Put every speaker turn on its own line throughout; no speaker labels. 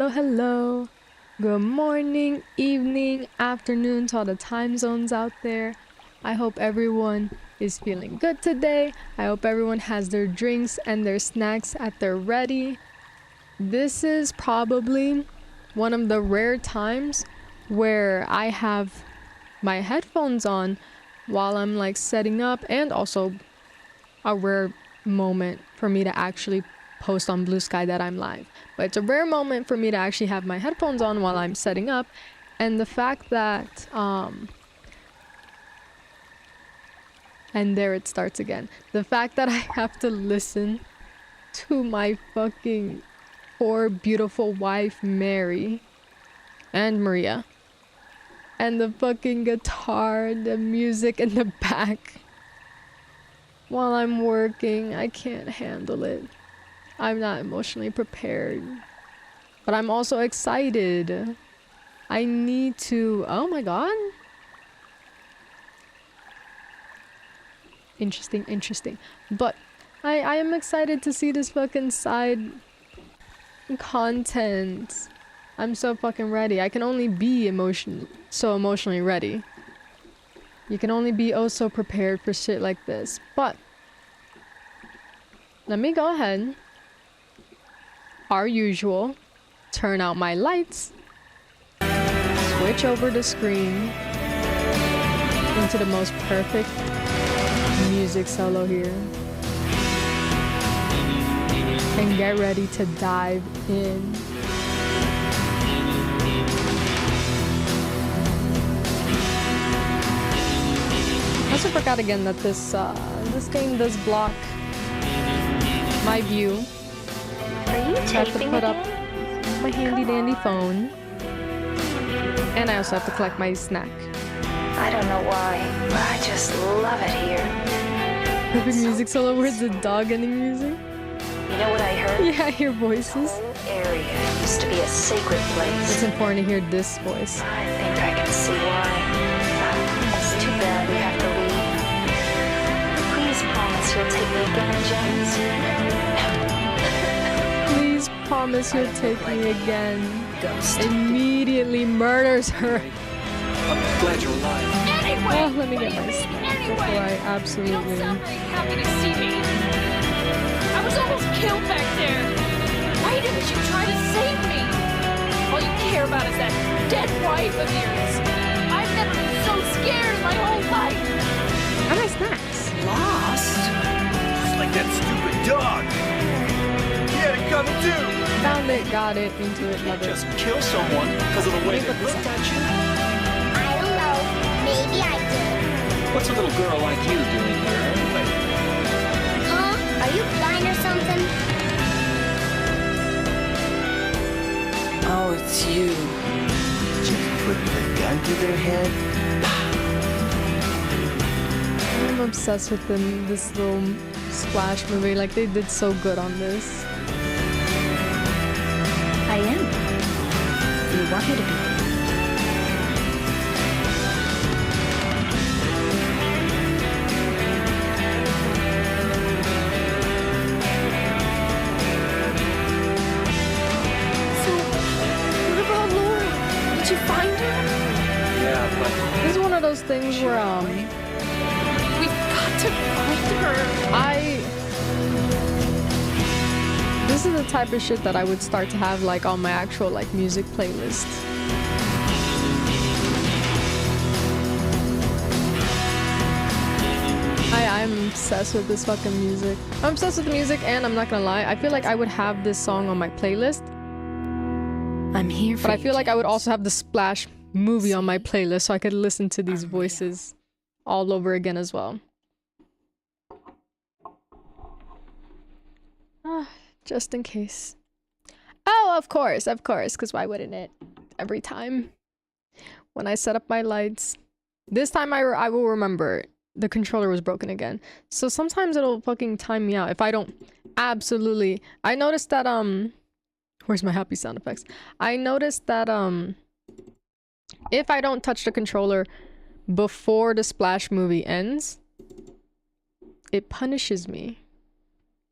Hello. Good morning, evening, afternoon to all the time zones out there. I hope everyone is feeling good today. I hope everyone has their drinks and their snacks at their ready. This is probably one of the rare times where I have my headphones on while I'm like setting up, and also a rare moment for me to actually post on Blue Sky that I'm live. But it's a rare moment for me to actually have my headphones on while I'm setting up, and the fact that and there it starts again. The fact that I have to listen to my fucking poor beautiful wife Mary and Maria, and the fucking guitar, the music in the back while I'm working, I can't handle it. I'm not emotionally prepared. But I'm also excited. I need to... Oh my god. Interesting. But I am excited to see this fucking side content. I'm so fucking ready. I can only be so emotionally ready. You can only be oh so prepared for shit like this. But let me go ahead, our usual, turn out my lights, switch over the screen into the most perfect music solo here, and get ready to dive in. I also forgot again that this game does block my view.
Are you
I have to put up my handy dandy phone, and I also have to collect my snack.
I don't know why, but I just love it here.
Perfect music solo. Where's the dog ending music?
You know what I heard?
Yeah, I hear voices.
This whole area used to be a sacred place.
It's important to hear this voice.
I think I can see why. It's too bad we have to leave. Please promise you'll take me again, James.
Please promise you'll take me again. Immediately murders her.
I'm glad you're alive.
Oh, let me get my snack before I absolutely...
You don't sound very happy to see me. I was almost killed back there. Why didn't you try to save me? All you care about is that dead wife of yours. I've never been so scared in my whole life.
How are my snacks?
Lost? Just like that stupid dog. He had it coming too.
Found it, got it, into it, love it.
Just kill someone because of the way they looked at you.
I don't know. Maybe I did.
What's a little girl like you doing here anyway?
Huh? Are you blind or something?
Oh, it's you.
Just putting a gun to their head.
I'm obsessed with this little Splash movie. Like, they did so good on this.
I am. You want me to be?
Did you find her?
Yeah, but
This is one of those things where,
We've got to find her.
this is the type of shit that I would start to have, like, on my actual, like, music playlist. I'm obsessed with this fucking music. I'm obsessed with the music, and I'm not gonna lie, I feel like I would have this song on my playlist,
I'm here for
but I
you,
feel like I would
James.
also have the Splash movie on my playlist so I could listen to these voices all over again as well. Just in case. Oh, of course, because why wouldn't it? Every time when I set up my lights. This time I will remember the controller was broken again. So sometimes it'll fucking time me out if I don't absolutely... I noticed that, where's my happy sound effects? I noticed that, if I don't touch the controller before the Splash movie ends, it punishes me.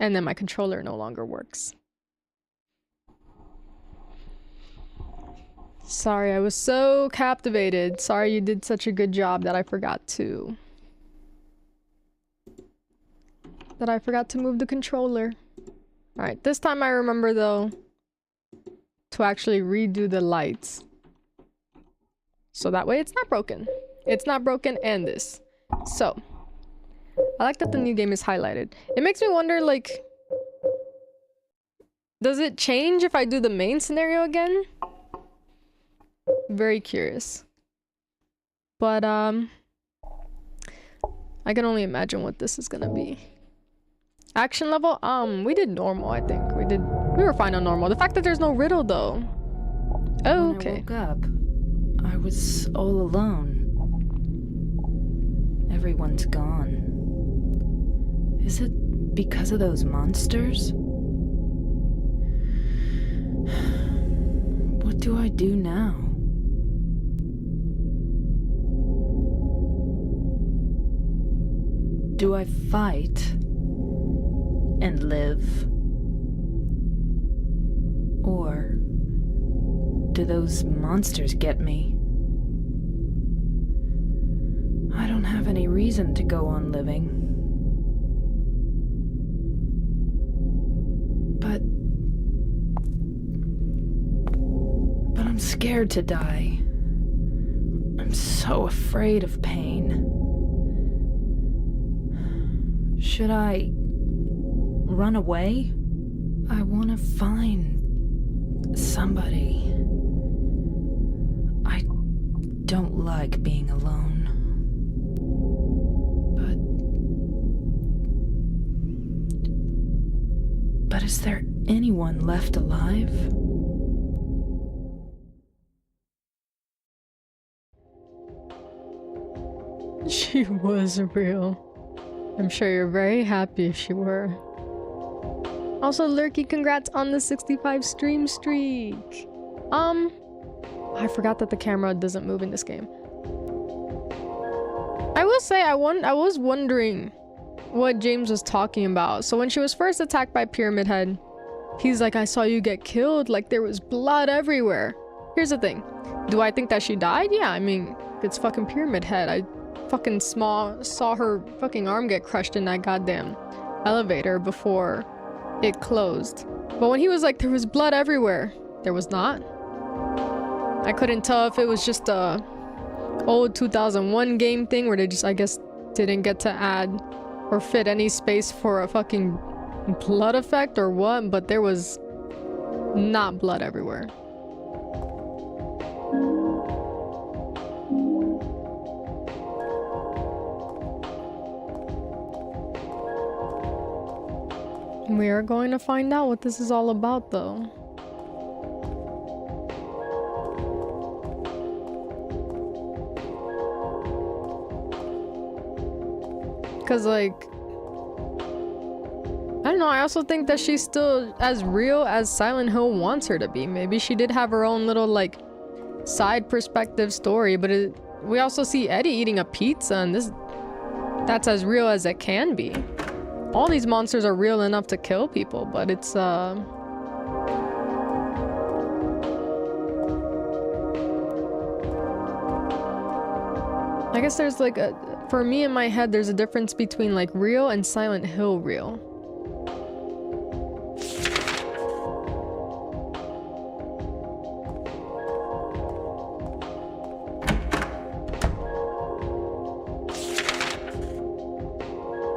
And then my controller no longer works. Sorry, I was so captivated. Sorry you did such a good job that I forgot to... move the controller. Alright, this time I remember though to actually redo the lights. So that way it's not broken. It's not broken and this. So, I like that the new game is highlighted. It makes me wonder, like... does it change if I do the main scenario again? Very curious. But, I can only imagine what this is gonna be. Action level? We did normal, I think. We were fine on normal. The fact that there's no riddle, though. Oh, okay.
When I woke up, I was all alone. Everyone's gone. Is it because of those monsters? What do I do now? Do I fight and live? Or do those monsters get me? I don't have any reason to go on living. But I'm scared to die. I'm so afraid of pain. Should I run away? I want to find somebody. I don't like being alone. But is there anyone left alive?
She was real. I'm sure you're very happy if she were. Also, Lurky, congrats on the 65 stream streak. I forgot that the camera doesn't move in this game. I will say, I was wondering what James was talking about. So when she was first attacked by Pyramid Head, he's like, I saw you get killed, like there was blood everywhere. Here's the thing. Do I think that she died? Yeah, I mean, it's fucking Pyramid Head. I fucking saw her fucking arm get crushed in that goddamn elevator before it closed. But when he was like, there was blood everywhere, there was not. I couldn't tell if it was just a old 2001 game thing where they just, I guess, didn't get to add or fit any space for a fucking blood effect or what, but there was not blood everywhere. We are going to find out what this is all about, though. Because, like, I don't know, I also think that she's still as real as Silent Hill wants her to be. Maybe she did have her own little, like, side perspective story, but we also see Eddie eating a pizza, and that's as real as it can be. All these monsters are real enough to kill people, but it's, I guess there's like for me in my head, there's a difference between like real and Silent Hill real.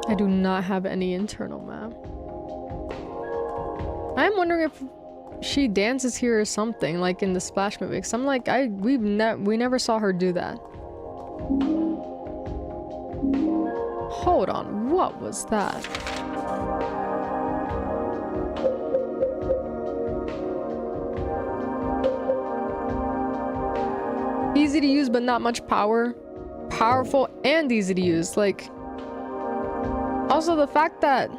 I do not have any internal map. I'm wondering if she dances here or something, like in the Splash movie. Cause I'm like, we never saw her do that. Hold on, what was that? Easy to use, but not much power. Powerful and easy to use, like. Also, the fact that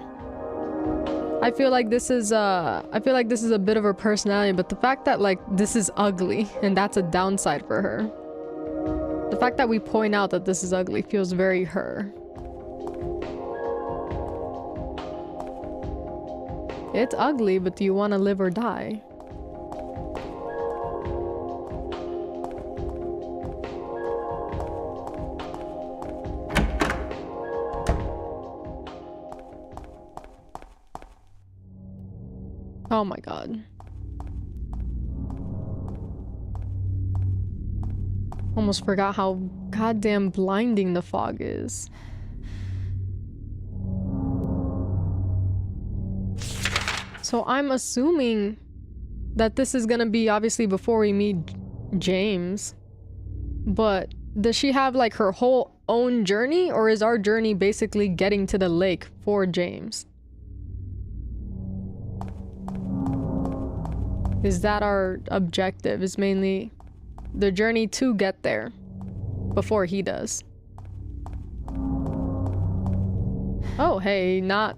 I feel like this is a bit of her personality, but the fact that like this is ugly and that's a downside for her. The fact that we point out that this is ugly feels very her. It's ugly, but do you want to live or die? Oh my god. Almost forgot how goddamn blinding the fog is. So I'm assuming that this is gonna be obviously before we meet James. But does she have like her whole own journey, or is our journey basically getting to the lake for James? Is that our objective? Is mainly the journey to get there before he does? Oh, hey, not...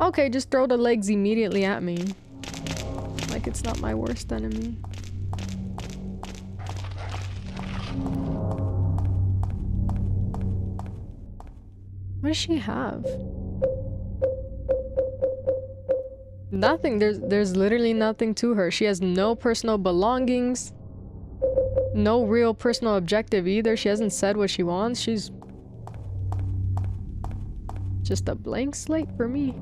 Okay, just throw the legs immediately at me. Like it's not my worst enemy. What does she have? Nothing. There's literally nothing to her. She has no personal belongings. No real personal objective either. She hasn't said what she wants. She's just a blank slate for me.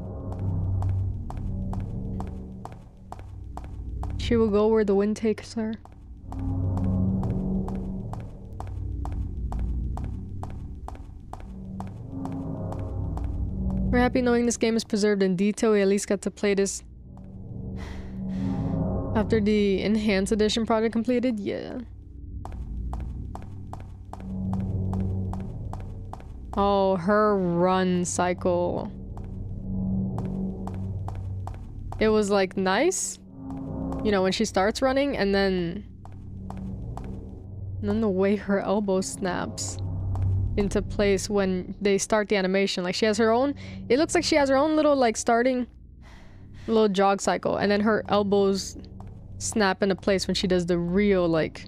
She will go where the wind takes her. We're happy knowing this game is preserved in detail. We at least got to play this after the Enhanced Edition project completed. Yeah. Oh, her run cycle. It was like nice. You know, when she starts running and then the way her elbow snaps into place when they start the animation. Like she has her own, it looks like she has her own little like starting little jog cycle, and then her elbows snap into place when she does the real like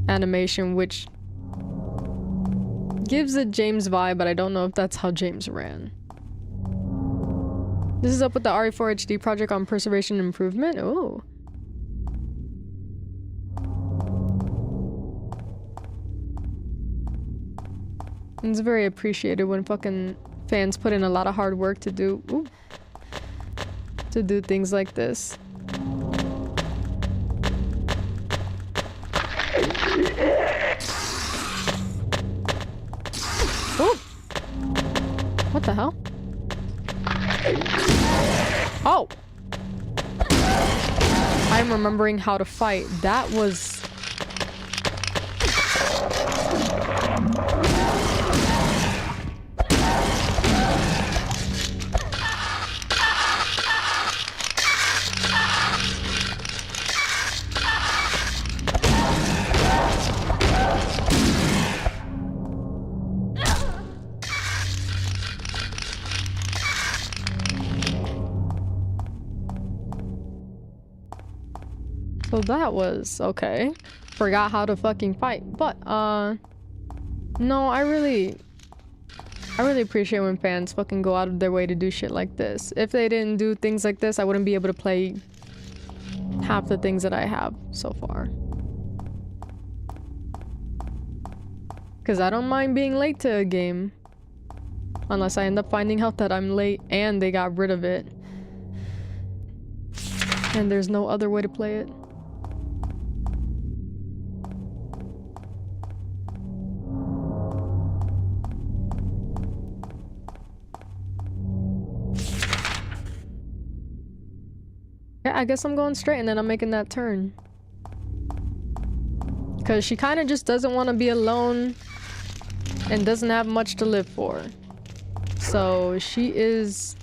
animation, which gives a James vibe, but I don't know if that's how James ran. This is up with the RE4 HD project on preservation improvement. Oh. It's very appreciated when fucking fans put in a lot of hard work to do things like this. Oh! What the hell? Oh! I'm remembering how to fight. That was... So that was okay. Forgot how to fucking fight. But no, I really appreciate when fans fucking go out of their way to do shit like this. If they didn't do things like this, I wouldn't be able to play half the things that I have so far. Because I don't mind being late to a game. Unless I end up finding out that I'm late and they got rid of it. And there's no other way to play it. Yeah, I guess I'm going straight and then I'm making that turn. Because she kind of just doesn't want to be alone and doesn't have much to live for. So she is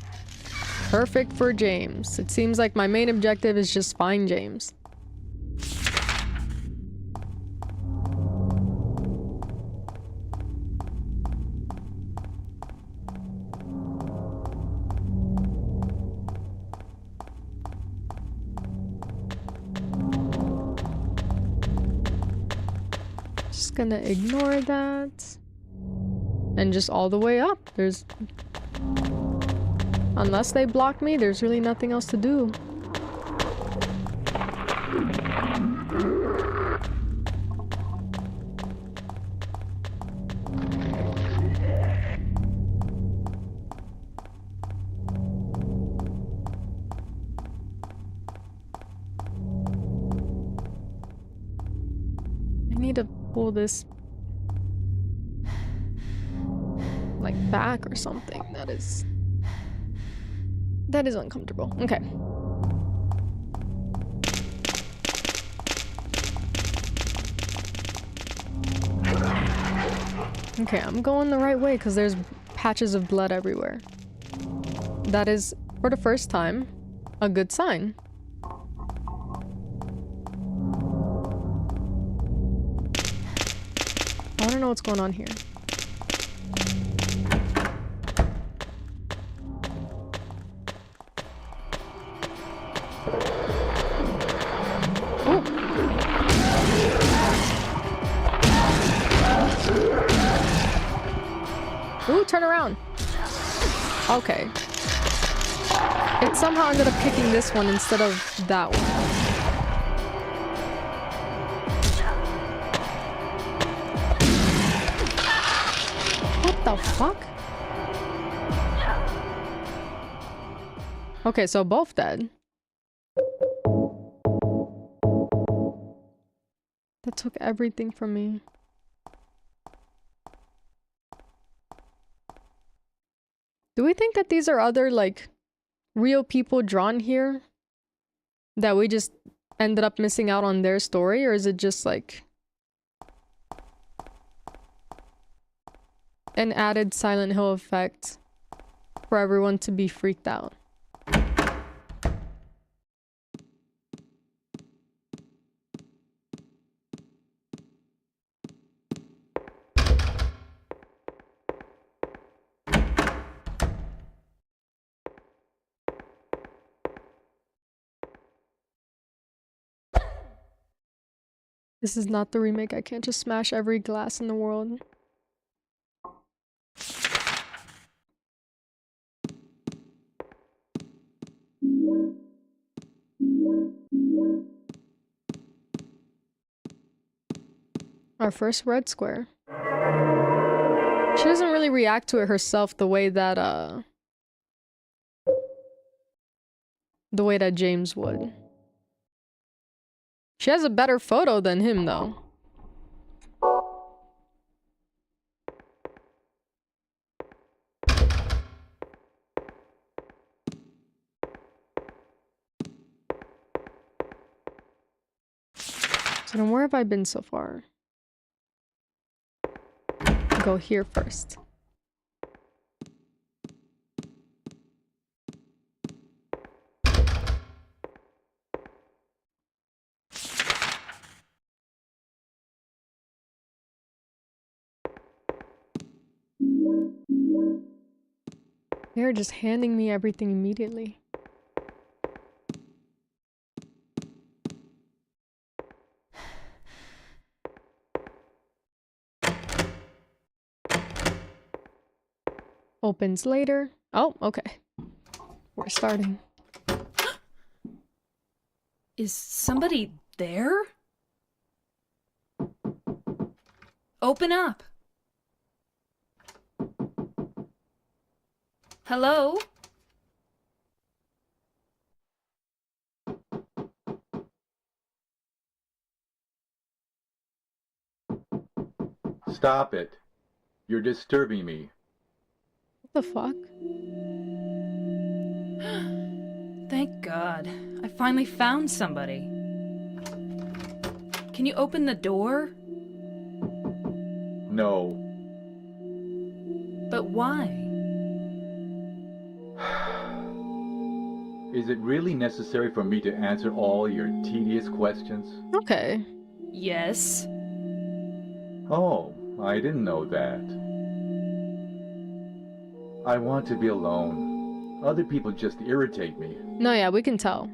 perfect for James. It seems like my main objective is just find James. Just gonna ignore that. And just all the way up. There's... Unless they block me, there's really nothing else to do. need to pull this like back or something. That is uncomfortable. Okay. Okay, I'm going the right way because there's patches of blood everywhere. That is, for the first time, a good sign. I don't know what's going on here. Ooh, turn around. Okay. It somehow ended up kicking this one instead of that one. What the fuck? Okay, so both dead. That took everything from me. Do we think that these are other, like, real people drawn here? That we just ended up missing out on their story? Or is it just, like, an added Silent Hill effect for everyone to be freaked out? This is not the remake. I can't just smash every glass in the world. Our first red square. She doesn't really react to it herself the way that James would. She has a better photo than him, though. So then where have I been so far? Go here first. They're just handing me everything immediately. Opens later. Oh, okay. We're starting.
Is somebody there? Open up. Hello?
Stop it. You're disturbing me.
What the fuck?
Thank God. I finally found somebody. Can you open the door?
No.
But why?
Is it really necessary for me to answer all your tedious questions?
Okay.
Yes.
Oh, I didn't know that. I want to be alone. Other people just irritate me.
No, yeah, we can tell.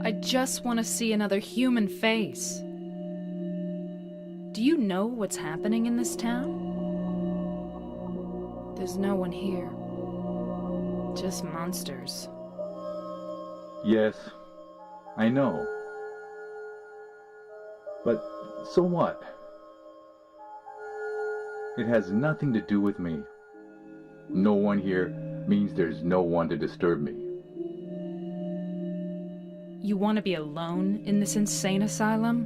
I just want to see another human face. Do you know what's happening in this town? There's no one here. Just monsters.
Yes, I know. But so what? It has nothing to do with me. No one here means there's no one to disturb me.
you want to be alone in this insane asylum?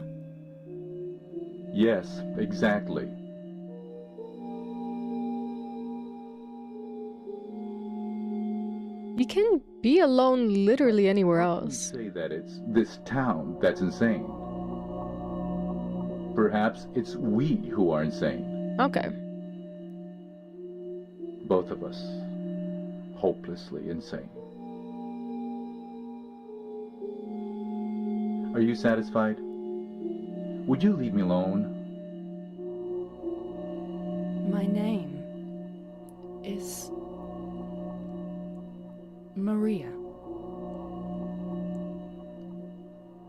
Yes, exactly.
You can be alone literally anywhere
How can you
else.
say that it's this town that's insane? Perhaps it's we who are insane.
Okay.
Both of us. Hopelessly insane. Are you satisfied? Would you leave me alone?
My name is Maria.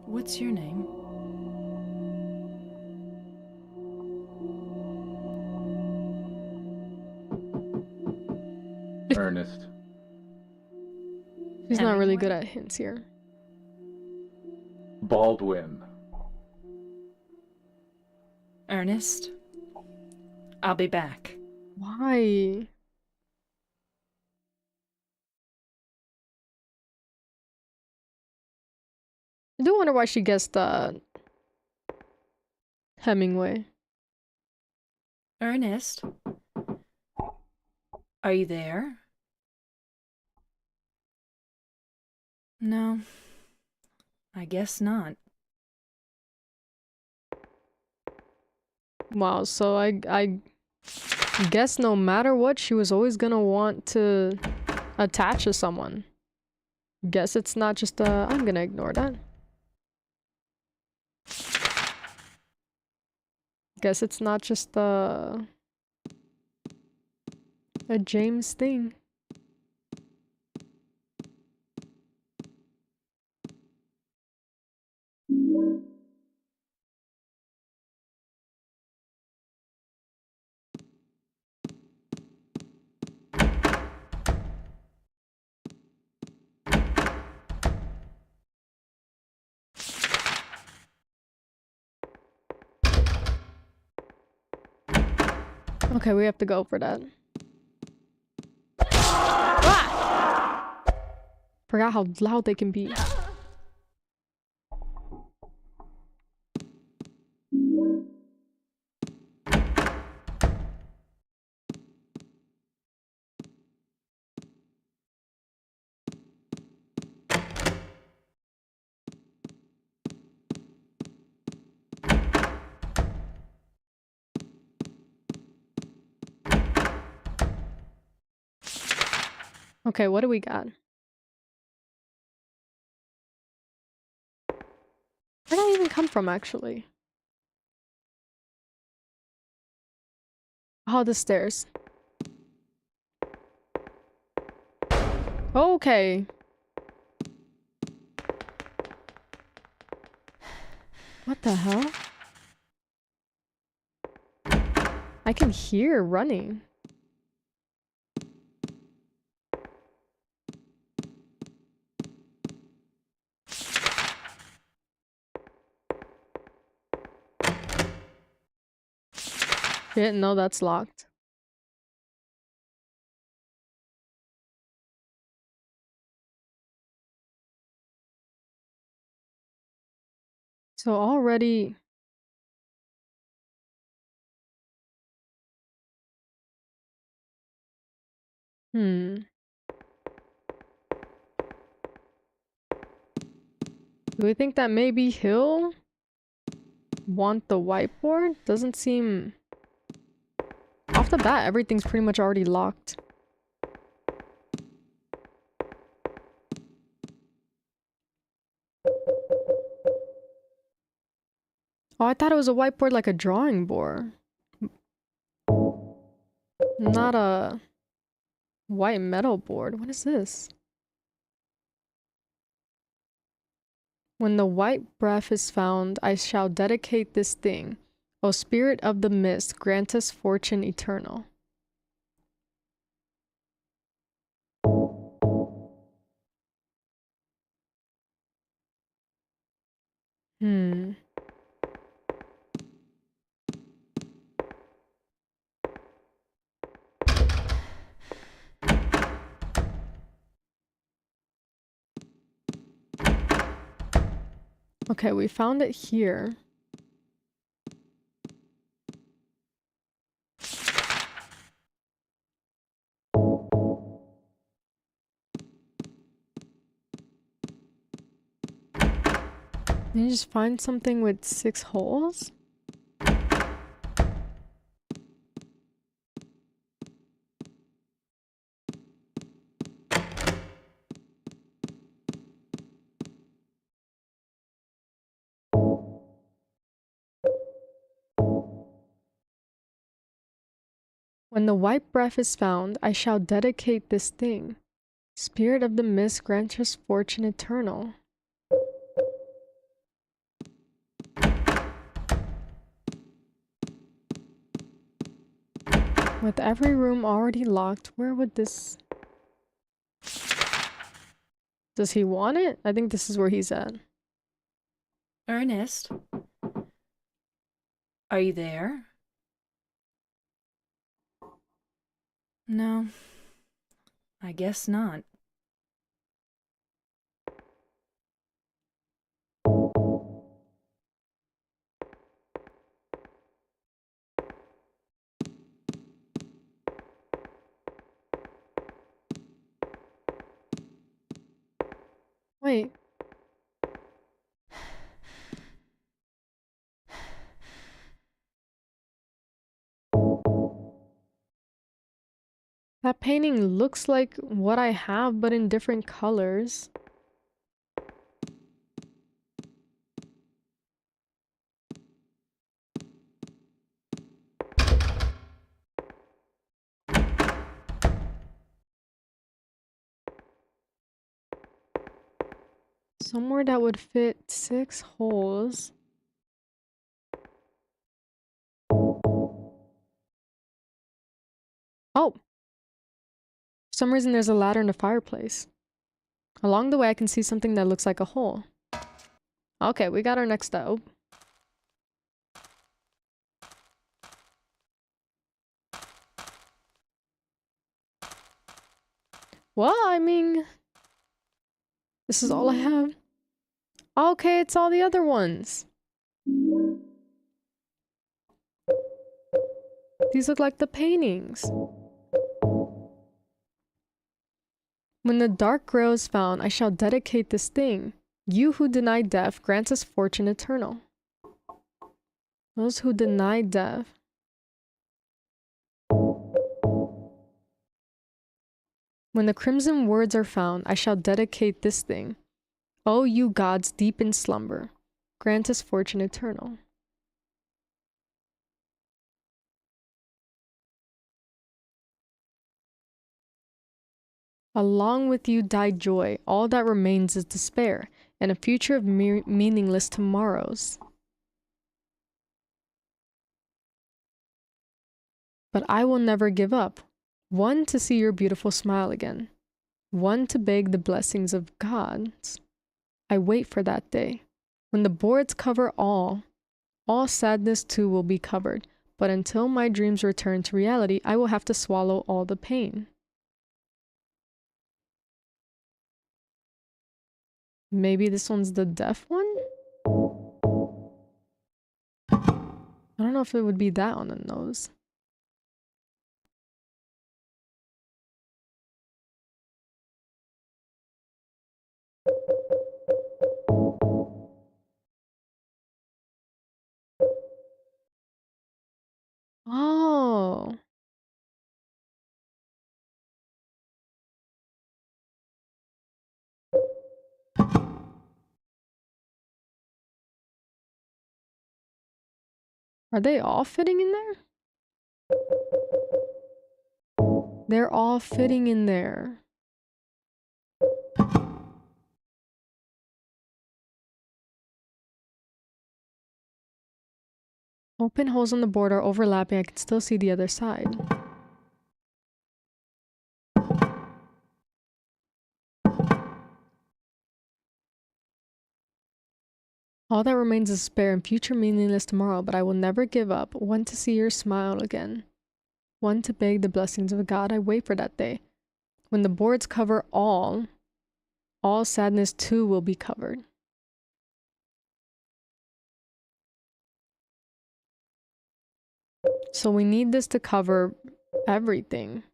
What's your name?
Ernest.
She's not really good
Hemingway?
at hints here.
Baldwin.
Ernest? I'll be back.
Why? I do wonder why she guessed Hemingway.
Ernest? Are you there? No. I guess not.
Wow, so I guess no matter what, she was always gonna want to attach to someone. Guess it's not just I'm gonna ignore that. Guess it's not just a James thing. Okay, we have to go for that. Ah! Forgot how loud they can be. Okay, what do we got? Where did I even come from, actually? Oh, the stairs. Okay. What the hell? I can hear running. Shit, no, that's locked. So already... Hmm. Do we think that maybe he'll want the whiteboard? Doesn't seem... Off the bat, everything's pretty much already locked. Oh, I thought it was a whiteboard like a drawing board. Not a white metal board. What is this? When the white breath is found, I shall dedicate this thing. O spirit of the mist, grant us fortune eternal. Hmm. Okay, we found it here. Did you just find something with 6 holes? When the white breath is found, I shall dedicate this thing. Spirit of the mist, grant us fortune eternal. With every room already locked, where would this... Does he want it? I think this is where he's at.
Ernest? Are you there? No. I guess not.
Wait. That painting looks like what I have, but in different colors. Somewhere that would fit 6 holes. Oh! For some reason there's a ladder in the fireplace. Along the way I can see something that looks like a hole. Okay, we got our next step. Well, I mean... This is all I have. Okay, it's all the other ones. These look like the paintings. When the dark grail is found, I shall dedicate this thing. You who deny death, grants us fortune eternal. Those who deny death. When the crimson words are found, I shall dedicate this thing. O you gods deep in slumber, grant us fortune eternal. Along with you died joy, all that remains is despair, and a future of meaningless tomorrows. But I will never give up. One, to see your beautiful smile again. One, to beg the blessings of gods. I wait for that day. When the boards cover all sadness too will be covered. But until my dreams return to reality, I will have to swallow all the pain. Maybe this one's the deaf one? I don't know if it would be that on the nose. Oh. Are they all fitting in there? They're all fitting in there. Open holes on the board are overlapping. I can still see the other side. All that remains is despair and future meaningless tomorrow, but I will never give up. One, to see your smile again. One, to beg the blessings of God. I wait for that day. When the boards cover all sadness too will be covered. So we need this to cover everything.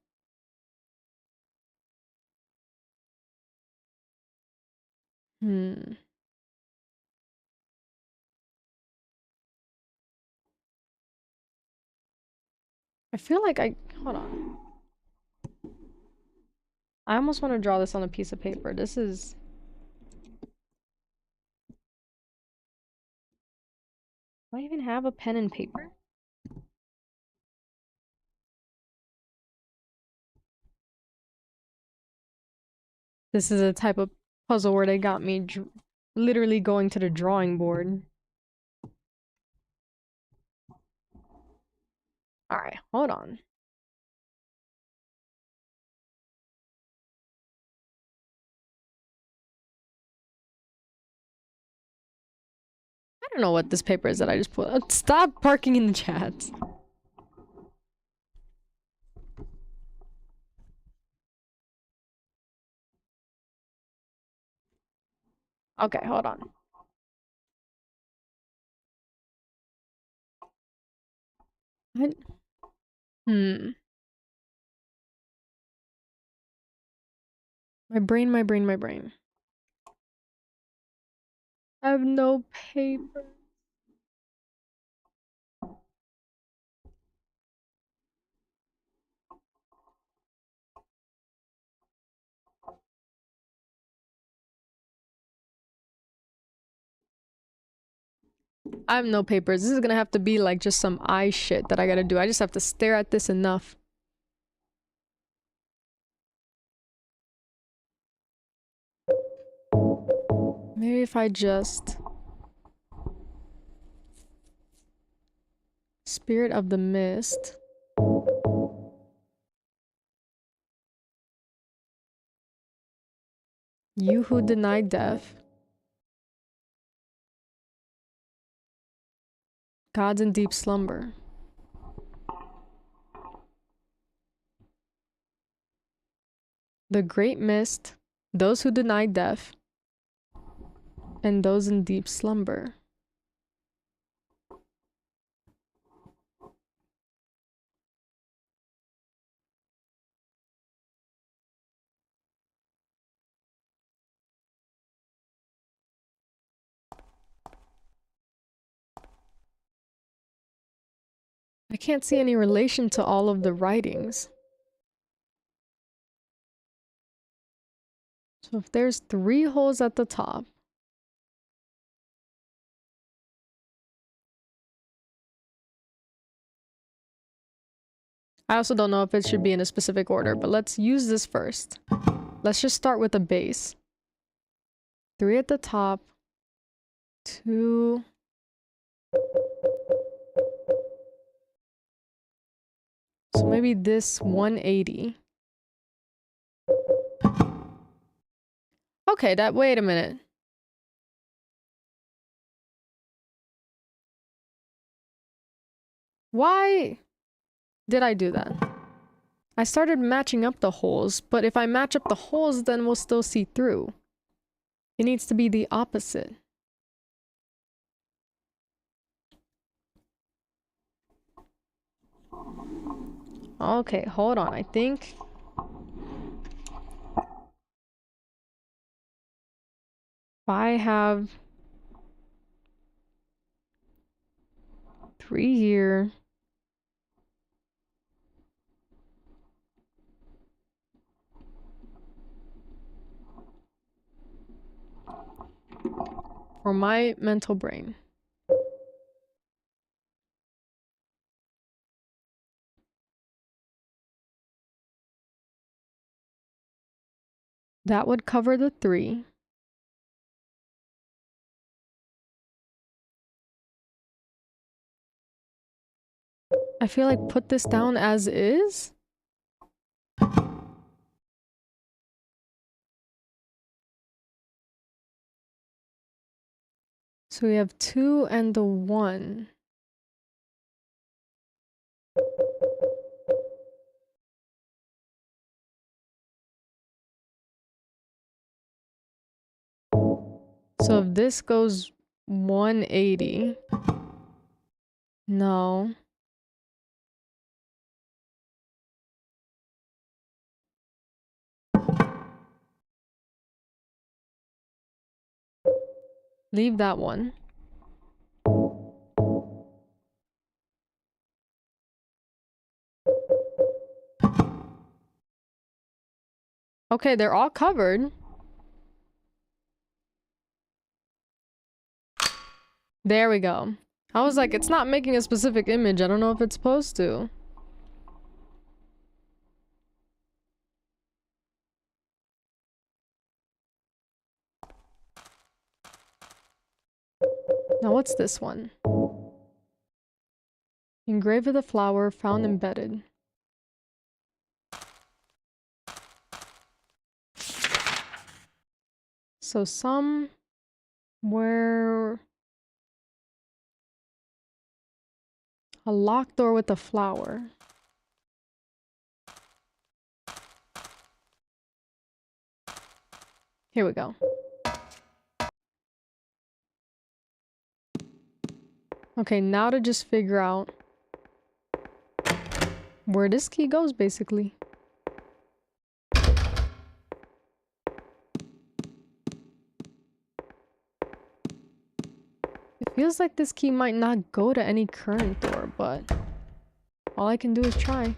I feel like hold on. I almost want to draw this on a piece of paper. This is... Do I even have a pen and paper? This is a type of puzzle where they got me literally going to the drawing board. Alright, hold on. I don't know what this paper is that I just put. Stop parking in the chat. Okay, hold on. What? My brain, my brain, my brain. I have no paper. I have no papers. This is gonna have to be like just some eye shit that I gotta do. I just have to stare at this enough. Maybe if I just... Spirit of the Mist. You who deny death. Gods in deep slumber. The great mist. Those who deny death. And those in deep slumber. I can't see any relation to all of the writings. So if there's 3 holes at the top. I also don't know if it should be in a specific order, but let's use this first. Let's just start with a base. 3 at the top. 2. So maybe this 180. Okay, wait a minute. Why did I do that? I started matching up the holes, but if I match up the holes, then we'll still see through. It needs to be the opposite. Okay, hold on. I think... If I have 3 here... For my mental brain. That would cover the 3. I feel like put this down as is. So we have 2 and the 1. So if this goes 180... No. Leave that one. Okay, they're all covered. There we go. I was like, it's not making a specific image. I don't know if it's supposed to. Now what's this one? Engraved with a flower found embedded. So somewhere... A locked door with a flower. Here we go. Okay, now to just figure out where this key goes, basically. It feels like this key might not go to any current door, but all I can do is try.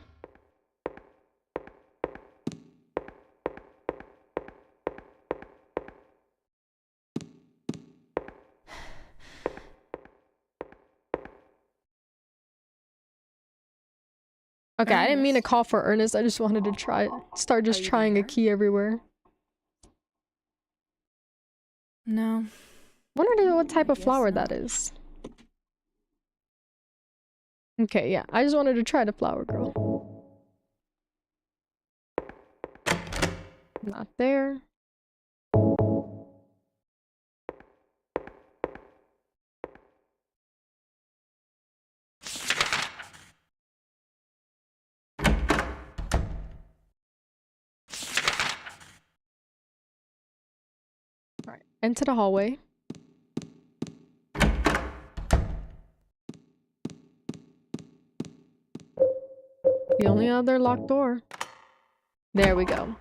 Okay, I didn't mean to call for Ernest. I just wanted to start just trying a key everywhere.
No.
Wonder what type of
guess
flower
not.
that is. Okay, yeah, I just wanted to try the flower girl. Not there. Alright, into the hallway. The only other locked door. There we go.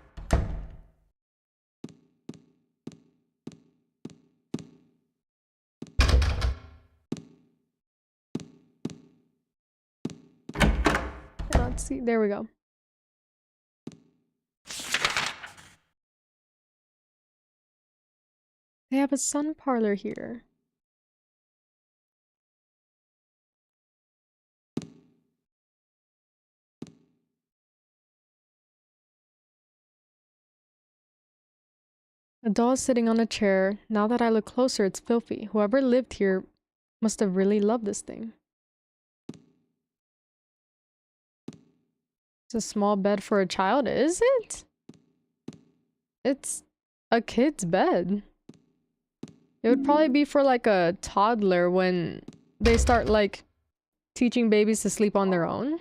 Let's see. There we go. They have a sun parlor here. A doll is sitting on a chair. Now that I look closer, it's filthy. Whoever lived here must have really loved this thing. It's a small bed for a child, is it? It's a kid's bed. It would probably be for like a toddler when they start like teaching babies to sleep on their own.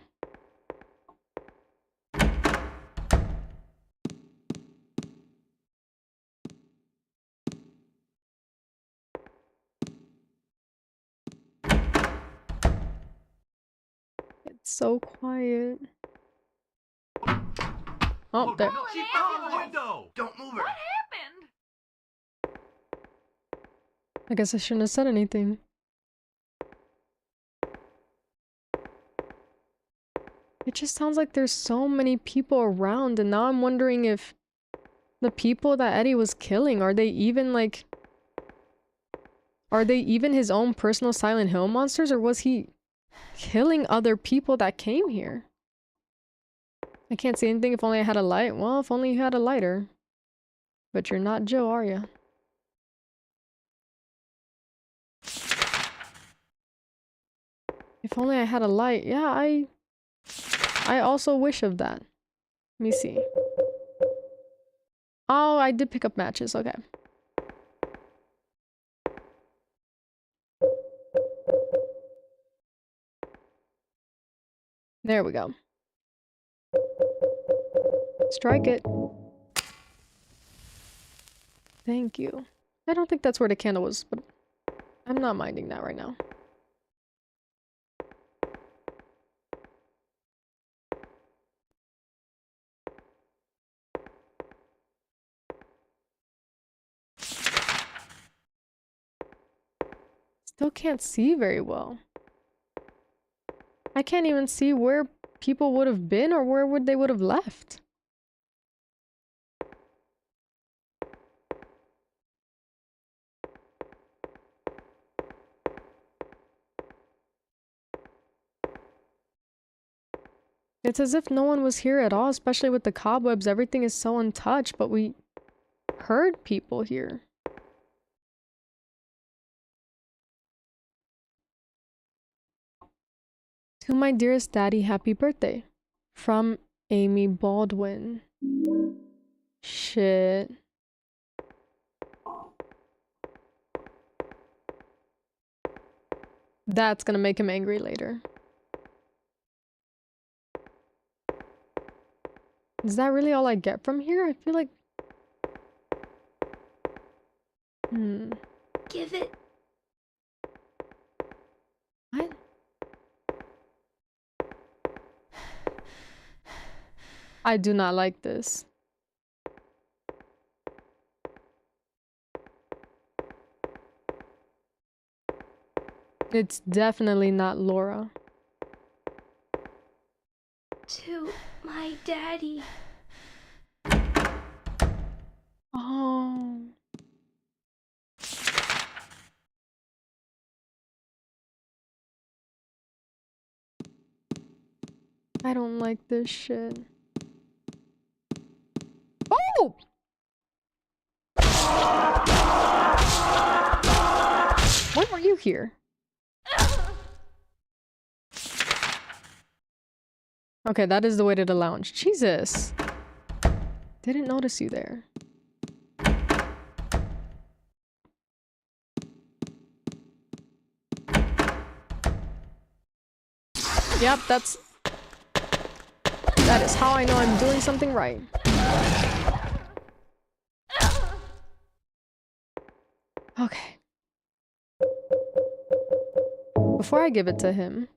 It's so quiet. Oh, there.
No, she fell out the window! Don't move her!
What happened?
I guess I shouldn't have said anything. It just sounds like there's so many people around, and now I'm wondering if the people that Eddie was killing, are they even like... Are they even his own personal Silent Hill monsters, or was he killing other people that came here? I can't see anything. If only I had a light. Well, if only you had a lighter. But you're not Joe, are you? If only I had a light. Yeah, I also wish of that. Let me see. Oh, I did pick up matches. Okay. There we go. Strike it. Thank you. I don't think that's where the candle was, but I'm not minding that right now. Still can't see very well. I can't even see where people would have been or where they would have left. It's as if no one was here at all, especially with the cobwebs. Everything is so untouched, but we heard people here. To my dearest daddy, happy birthday. From Amy Baldwin. Shit. That's gonna make him angry later. Is that really all I get from here? I feel like...
Give it.
What? I do not like this. It's definitely not Laura.
To my daddy.
Oh. I don't like this shit. Oh! When were you here? Okay, that is the way to the lounge. Jesus. Didn't notice you there. Yep, that is how I know I'm doing something right. Okay. Before I give it to him.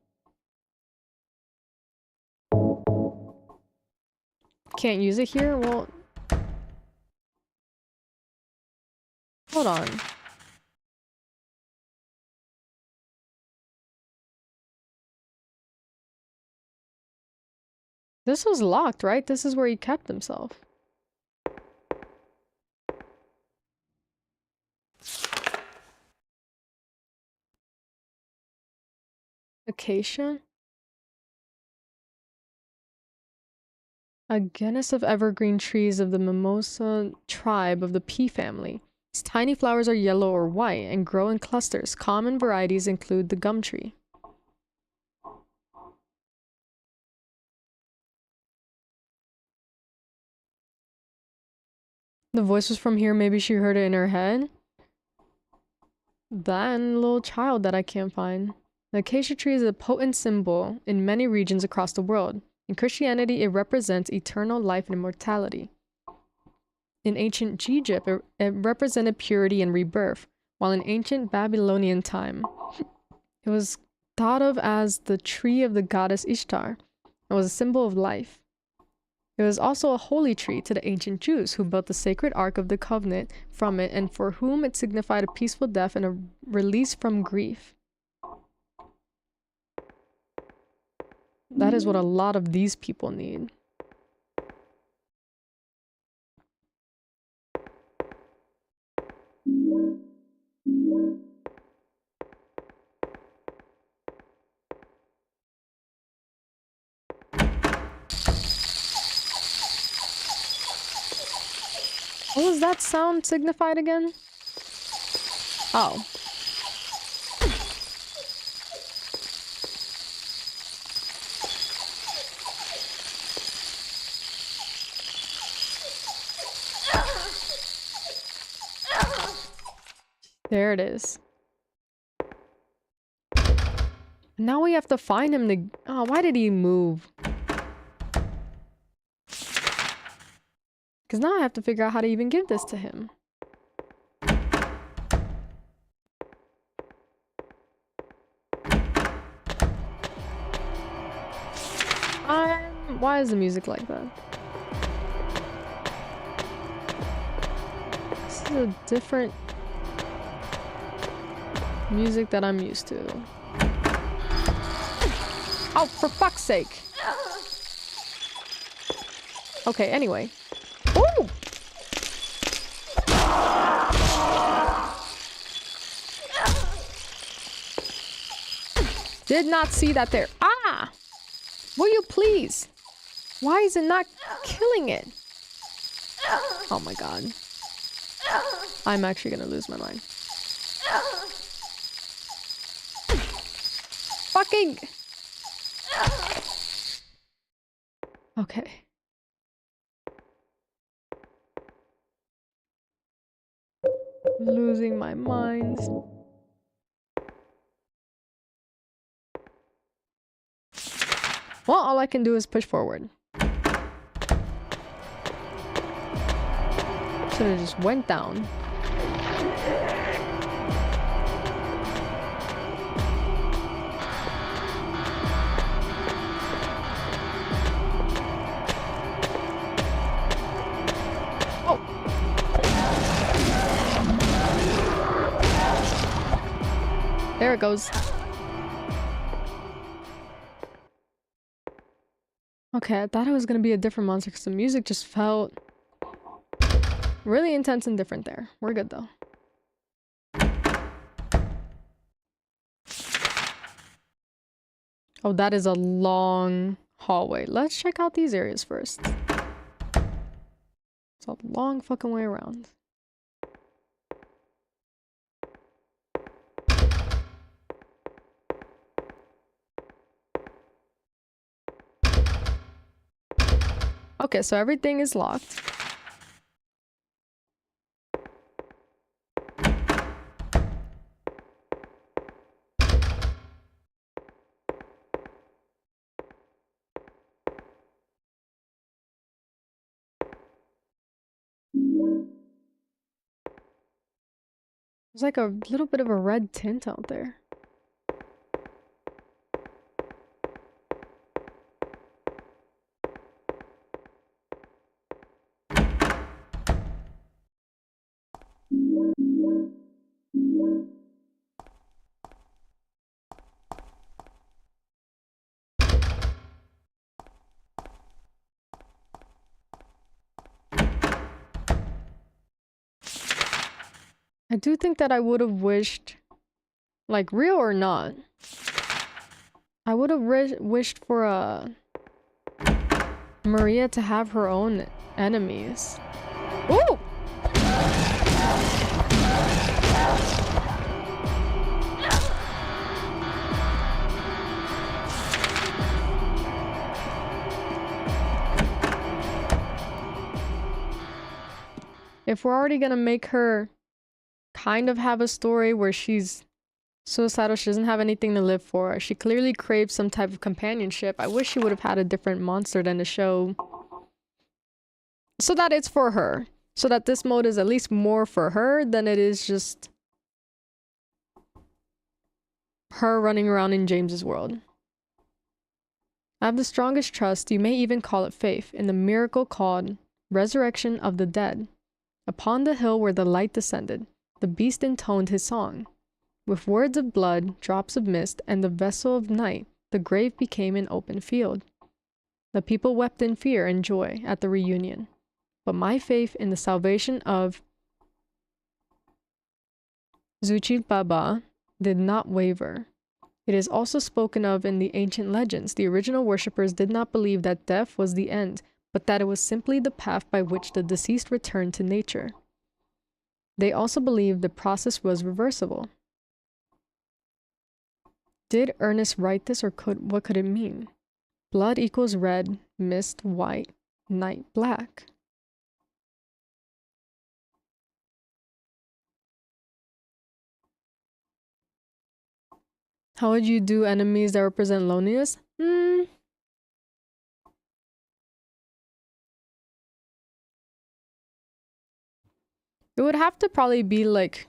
Can't use it here? Well... Hold on. This was locked, right? This is where he kept himself. Acacia? A genus of evergreen trees of the mimosa tribe of the pea family. Its tiny flowers are yellow or white and grow in clusters. Common varieties include the gum tree. The voice was from here, maybe she heard it in her head? That and a little child that I can't find. The acacia tree is a potent symbol in many regions across the world. In Christianity, it represents eternal life and immortality. In ancient Egypt, it represented purity and rebirth, while in ancient Babylonian time, it was thought of as the tree of the goddess Ishtar and was a symbol of life. It was also a holy tree to the ancient Jews who built the sacred Ark of the Covenant from it and for whom it signified a peaceful death and a release from grief. That is what a lot of these people need. What was that sound signified again? Oh. There it is. Now we have to find him to... Oh, why did he move? Because now I have to figure out how to even give this to him. Why is the music like that? This is a different... Music that I'm used to. Oh, for fuck's sake. Okay, anyway. Ooh! Did not see that there. Ah! Will you please? Why is it not killing it? Oh my god. I'm actually gonna lose my mind. Fucking... Okay. Losing my mind. Well, all I can do is push forward. Should've just went down. Oh! There it goes. Okay, I thought it was gonna be a different monster because the music just felt really intense and different there. We're good though. Oh, that is a long hallway. Let's check out these areas first. It's a long fucking way around. Okay, so everything is locked. There's like a little bit of a red tint out there. I do think that I would have wished, like real or not, I would have wished for Maria to have her own enemies. Ooh! If we're already gonna make her kind of have a story where she's suicidal, she doesn't have anything to live for, she clearly craves some type of companionship, I wish she would have had a different monster than to show so that it's for her. So that this mode is at least more for her than it is just her running around in James's world. I have the strongest trust, you may even call it faith, in the miracle called Resurrection of the Dead. Upon the hill where the light descended, the beast intoned his song. With words of blood, drops of mist, and the vessel of night, the grave became an open field. The people wept in fear and joy at the reunion. But my faith in the salvation of Zuchil Baba did not waver. It is also spoken of in the ancient legends. The original worshippers did not believe that death was the end, but that it was simply the path by which the deceased returned to nature. They also believed the process was reversible. Did Ernest write this, or what could it mean? Blood equals red, mist white, night black. How would you do enemies that represent loneliness? It would have to probably be like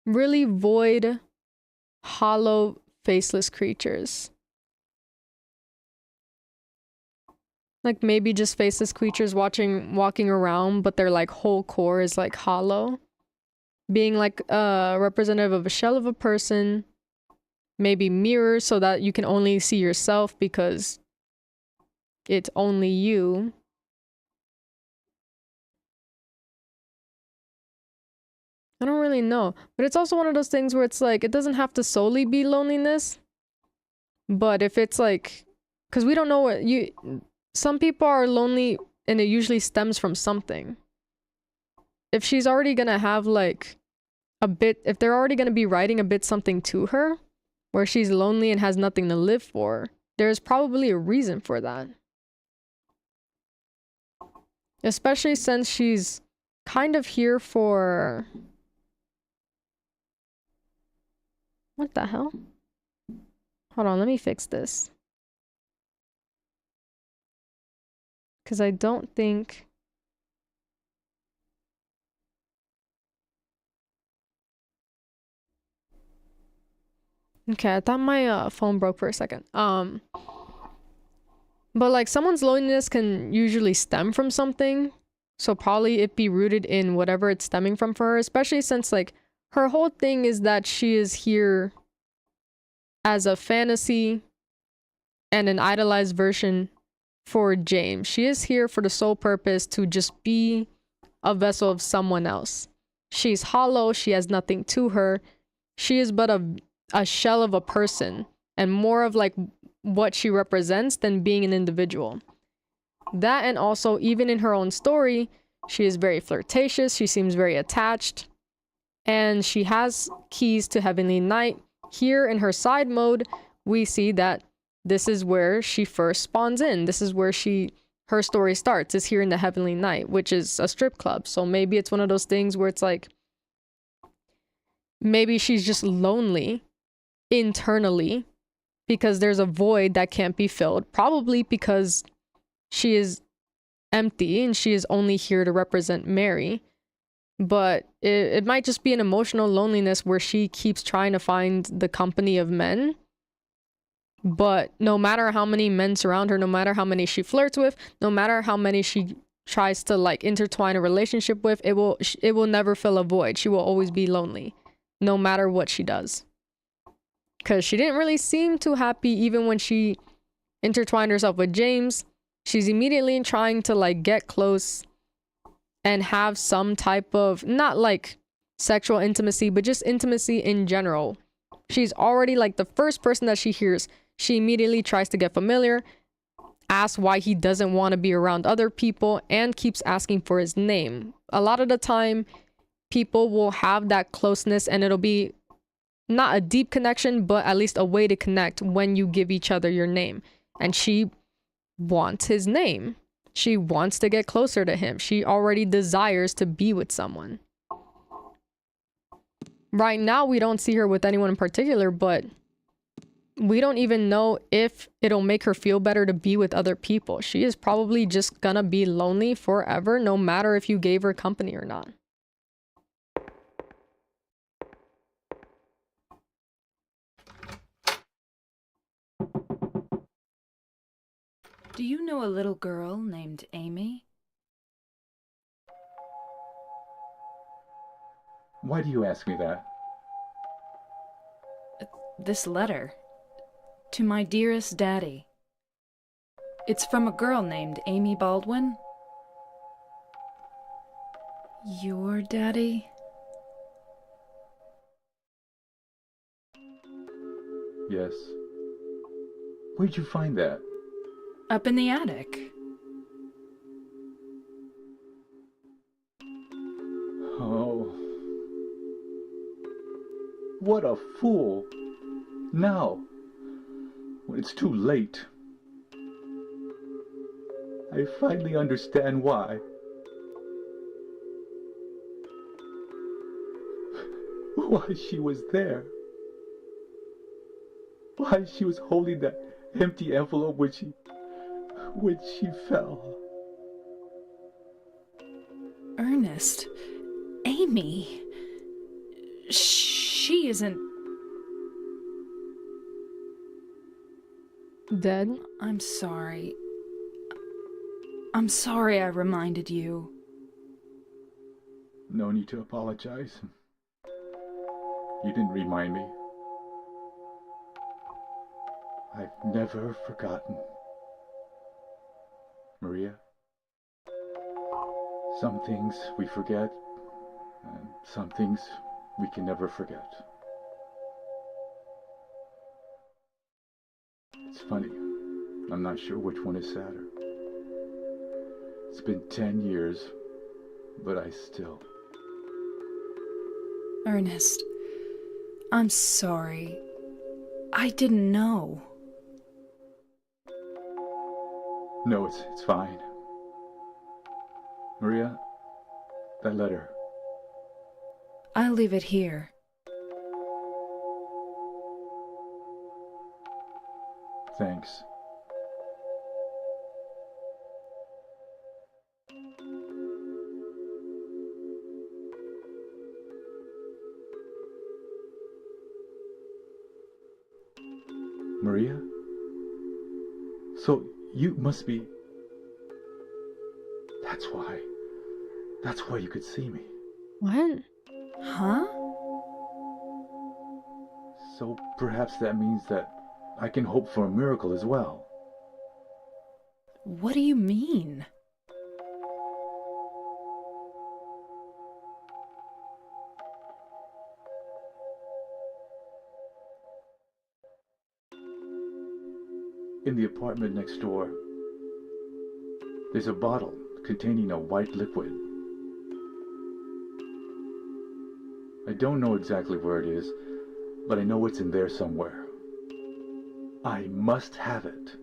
really void, hollow, faceless creatures. Like maybe just faceless creatures walking around, but their like whole core is like hollow. Being like a representative of a shell of a person. Maybe mirrors so that you can only see yourself because it's only you. I don't really know. But it's also one of those things where it's like, it doesn't have to solely be loneliness. But if it's like, because we don't know what some people are lonely and it usually stems from something. If she's already gonna have like a bit, if they're already gonna be writing a bit something to her, where she's lonely and has nothing to live for, there's probably a reason for that. Especially since she's kind of here for... What the hell? Hold on, let me fix this. Because I don't think... Okay, I thought my phone broke for a second. But like someone's loneliness can usually stem from something. So probably it be rooted in whatever it's stemming from for her, especially since like her whole thing is that she is here as a fantasy and an idolized version for James. She is here for the sole purpose to just be a vessel of someone else. She's hollow, she has nothing to her. She is but a shell of a person and more of like what she represents than being an individual. That, and also even in her own story, she is very flirtatious, she seems very attached, and she has keys to Heavenly Night. Here in her side mode, we see that this is where she first spawns in. This is where her story starts, is here in the Heavenly Night, which is a strip club. So maybe it's one of those things where it's like, maybe she's just lonely internally because there's a void that can't be filled. Probably because she is empty and she is only here to represent Mary. But it might just be an emotional loneliness where she keeps trying to find the company of men. But no matter how many men surround her, no matter how many she flirts with, no matter how many she tries to like intertwine a relationship with, it will never fill a void. She will always be lonely, no matter what she does. Because she didn't really seem too happy even when she intertwined herself with James. She's immediately trying to like get close and have some type of, not like sexual intimacy, but just intimacy in general. She's already like the first person that she hears, she immediately tries to get familiar, asks why he doesn't want to be around other people, and keeps asking for his name. A lot of the time, people will have that closeness and it'll be not a deep connection, but at least a way to connect when you give each other your name. And she wants his name. She wants to get closer to him. She already desires to be with someone. Right now, we don't see her with anyone in particular, but we don't even know if it'll make her feel better to be with other people. She is probably just gonna be lonely forever, no matter if you gave her company or not.
Do you know a little girl named Amy?
Why do you ask me that?
This letter. To my dearest daddy. It's from a girl named Amy Baldwin. Your daddy?
Yes. Where'd you find that?
Up in the attic.
Oh. What a fool. Now, when it's too late, I finally understand why. Why she was there. Why she was holding that empty envelope when she fell.
Ernest. Amy. She isn't...
Dead?
I'm sorry. I'm sorry I reminded you.
No need to apologize. You didn't remind me. I've never forgotten. Maria, some things we forget, and some things we can never forget. It's funny, I'm not sure which one is sadder. It's been 10 years, but I still...
Ernest, I'm sorry. I didn't know.
No, it's fine. Maria, that letter.
I'll leave it here.
Thanks. Maria? So you must be... That's why. That's why you could see me.
What?
Huh?
So perhaps that means that I can hope for a miracle as well.
What do you mean?
In the apartment next door, there's a bottle containing a white liquid. I don't know exactly where it is, but I know it's in there somewhere. I must have it.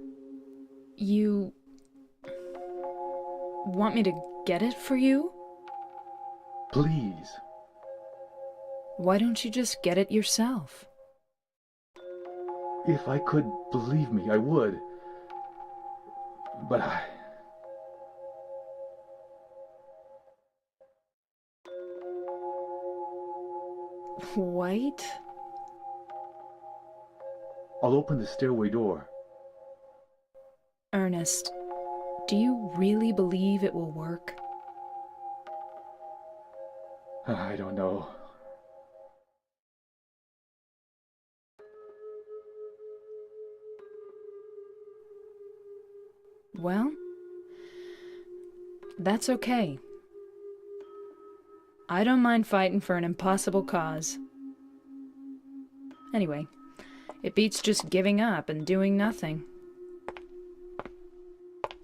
You... want me to get it for you?
Please.
Why don't you just get it yourself?
If I could, believe me, I would. But I...
White?
I'll open the stairway door.
Ernest, do you really believe it will work?
I don't know.
Well, that's okay. I don't mind fighting for an impossible cause. Anyway, it beats just giving up and doing nothing.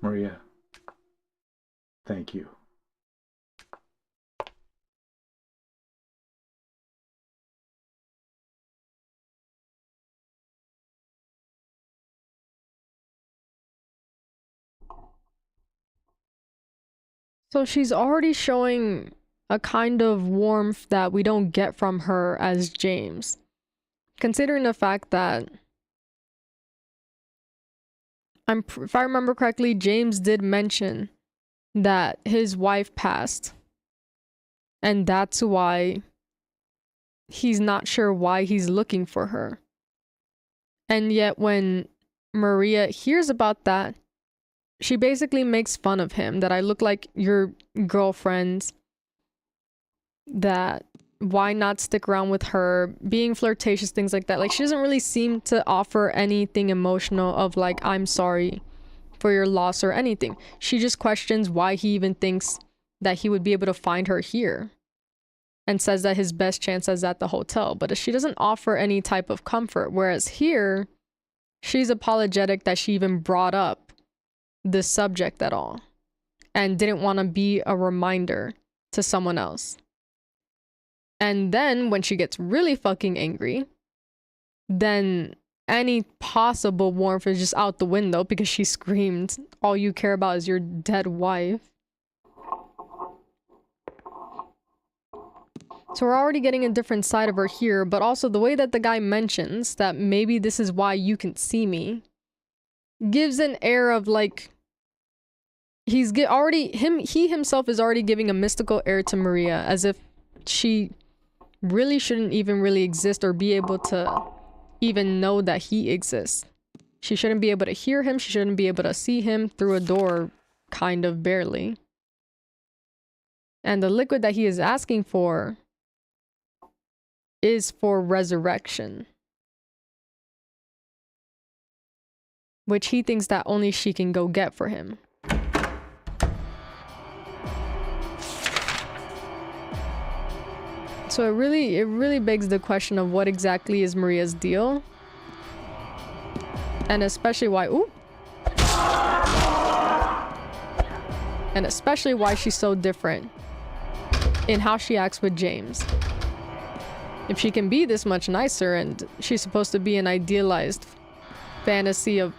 Maria, thank you.
So she's already showing a kind of warmth that we don't get from her as James. Considering the fact that if I remember correctly, James did mention that his wife passed. And that's why he's not sure why he's looking for her. And yet when Maria hears about that, she basically makes fun of him, that I look like your girlfriend, that why not stick around with her, being flirtatious, things like that. Like, she doesn't really seem to offer anything emotional of like, I'm sorry for your loss or anything. She just questions why he even thinks that he would be able to find her here, and says that his best chance is at the hotel. But she doesn't offer any type of comfort, whereas here, she's apologetic that she even brought up the subject at all and didn't want to be a reminder to someone else. And then when she gets really fucking angry, then any possible warmth is just out the window because she screamed, all you care about is your dead wife. So we're already getting a different side of her here, but also the way that the guy mentions that maybe this is why you can see me gives an air of like he himself is already giving a mystical air to Maria, as if she really shouldn't even really exist or be able to even know that he exists. She shouldn't be able to hear him, she shouldn't be able to see him through a door, kind of barely. And the liquid that he is asking for is for resurrection, which he thinks that only she can go get for him. So it really begs the question of what exactly is Maria's deal, and especially why and especially why she's so different in how she acts with James. If she can be this much nicer, and she's supposed to be an idealized fantasy of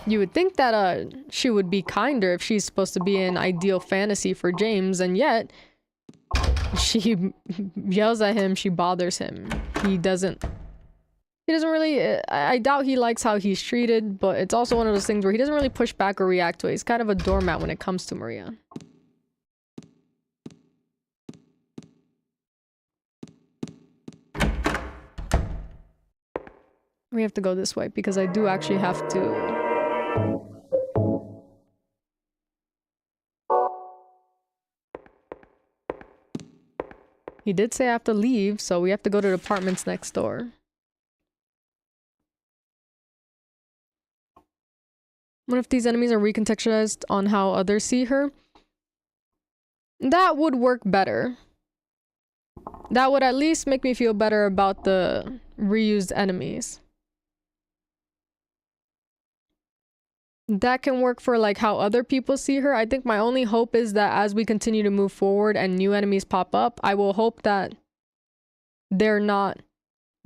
you would think that she would be kinder if she's supposed to be an ideal fantasy for James, and yet she yells at him, she bothers him. He doesn't really, I doubt he likes how he's treated, but it's also one of those things where he doesn't really push back or react to it. He's kind of a doormat when it comes to Maria. We have to go this way because I do actually have to... He did say I have to leave, so we have to go to the apartments next door. What if these enemies are recontextualized on how others see her? That would work better. That would at least make me feel better about the reused enemies. That can work for like how other people see her. I think my only hope is that as we continue to move forward and new enemies pop up, I will hope that they're not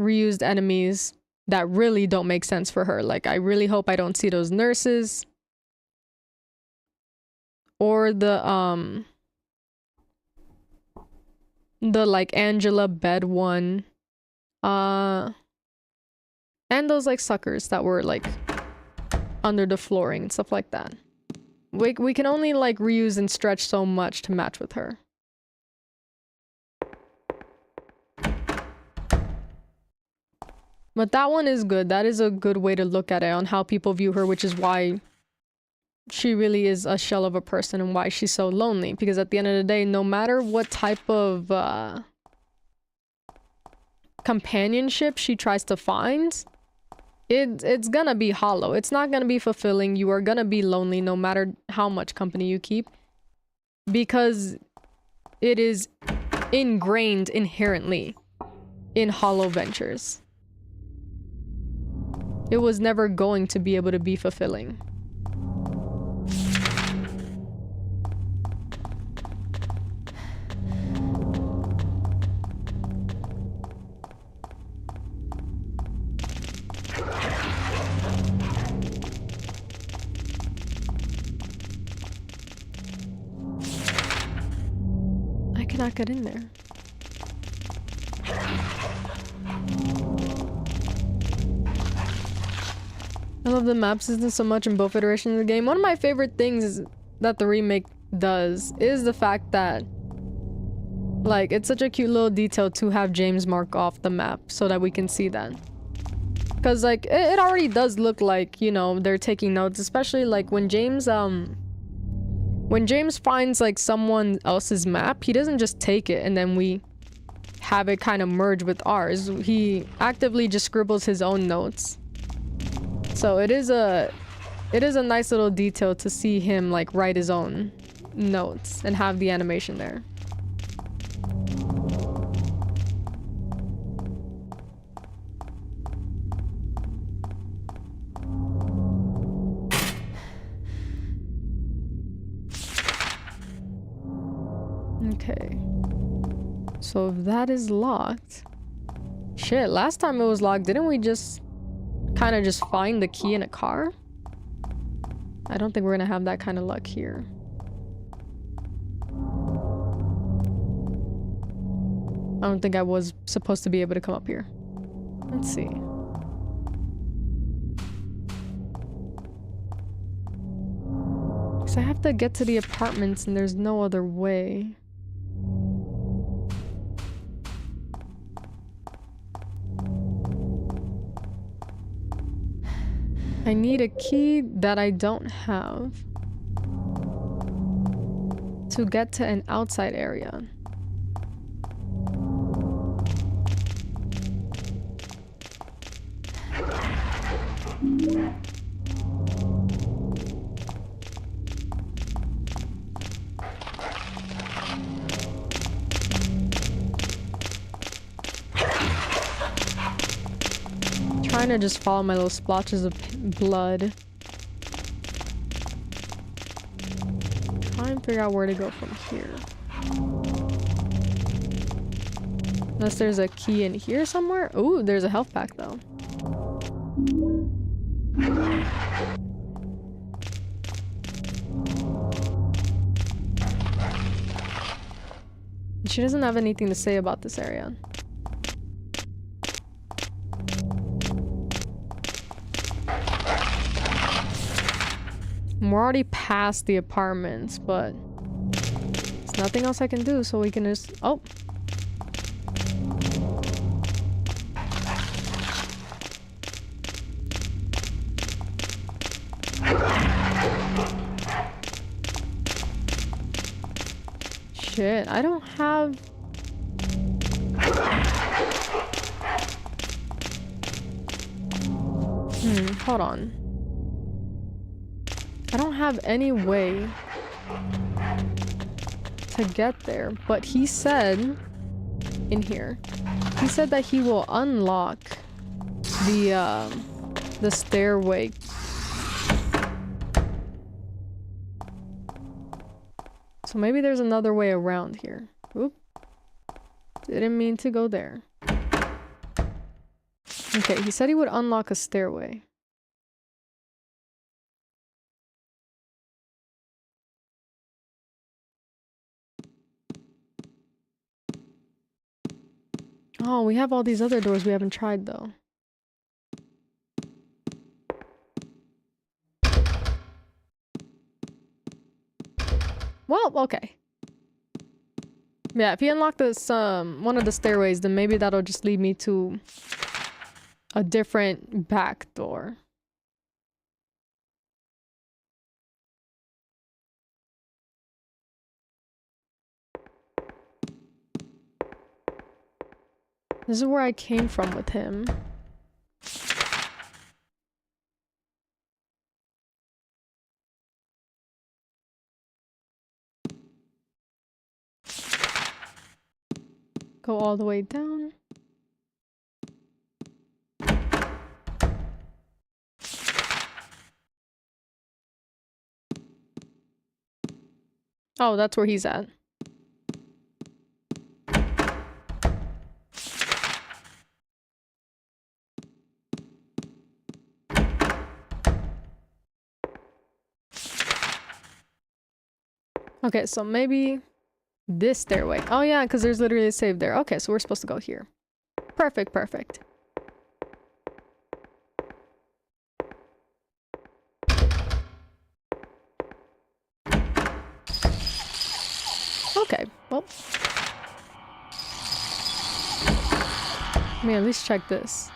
reused enemies that really don't make sense for her. Like, I really hope I don't see those nurses. Or the like Angela bed one. And those like suckers that were like under the flooring and stuff like that. We can only like reuse and stretch so much to match with her. But that one is good. That is a good way to look at it on how people view her, which is why she really is a shell of a person and why she's so lonely. Because at the end of the day, no matter what type of companionship she tries to find, it's gonna be hollow. It's not gonna be fulfilling. You are gonna be lonely no matter how much company you keep. Because it is ingrained inherently in hollow ventures. It was never going to be able to be fulfilling. I cannot get in there. I love the map system so much in both iterations of the game. One of my favorite things that the remake does is the fact that, like, it's such a cute little detail to have James mark off the map so that we can see that. Because, like, it already does look like, you know, they're taking notes, especially, like, when James finds, like, someone else's map, he doesn't just take it and then we have it kind of merge with ours. He actively just scribbles his own notes. So it is a nice little detail to see him like write his own notes and have the animation there. Okay. So if that is locked. Shit, last time it was locked, didn't we just kind of just find the key in a car? I don't think we're gonna have that kind of luck here. I don't think I was supposed to be able to come up here. Let's see. Because I have to get to the apartments and there's no other way. I need a key that I don't have to get to an outside area. Trying to just follow my little splotches of blood. Try and figure out where to go from here. Unless there's a key in here somewhere. Ooh, there's a health pack though. She doesn't have anything to say about this area. We're already past the apartments, but there's nothing else I can do, so we can just... Oh! Shit, I don't have... Hold on. I don't have any way to get there, but he said in here, he said that he will unlock the stairway. So maybe there's another way around here. Oop. Didn't mean to go there. Okay, he said he would unlock a stairway. Oh, we have all these other doors we haven't tried though. Well, okay. Yeah, if he unlocked this one of the stairways, then maybe that'll just lead me to a different back door. This is where I came from with him. Go all the way down. Oh, that's where he's at. Okay, so maybe this stairway. Oh yeah, because there's literally a save there. Okay, so we're supposed to go here. Perfect, perfect. Okay, well. Let me at least check this.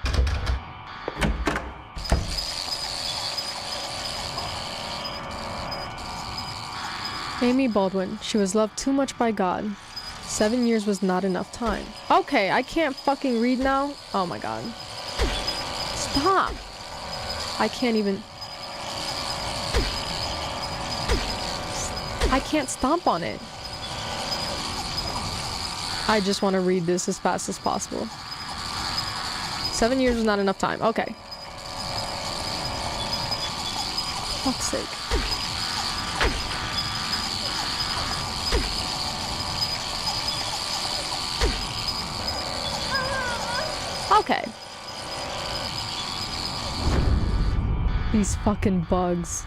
Amy Baldwin. She was loved too much by God. 7 years was not enough time. Okay, I can't fucking read now. Oh my god. Stop! I can't even... I can't stomp on it. I just want to read this as fast as possible. 7 years was not enough time. Okay. Fuck's sake. Okay. These fucking bugs.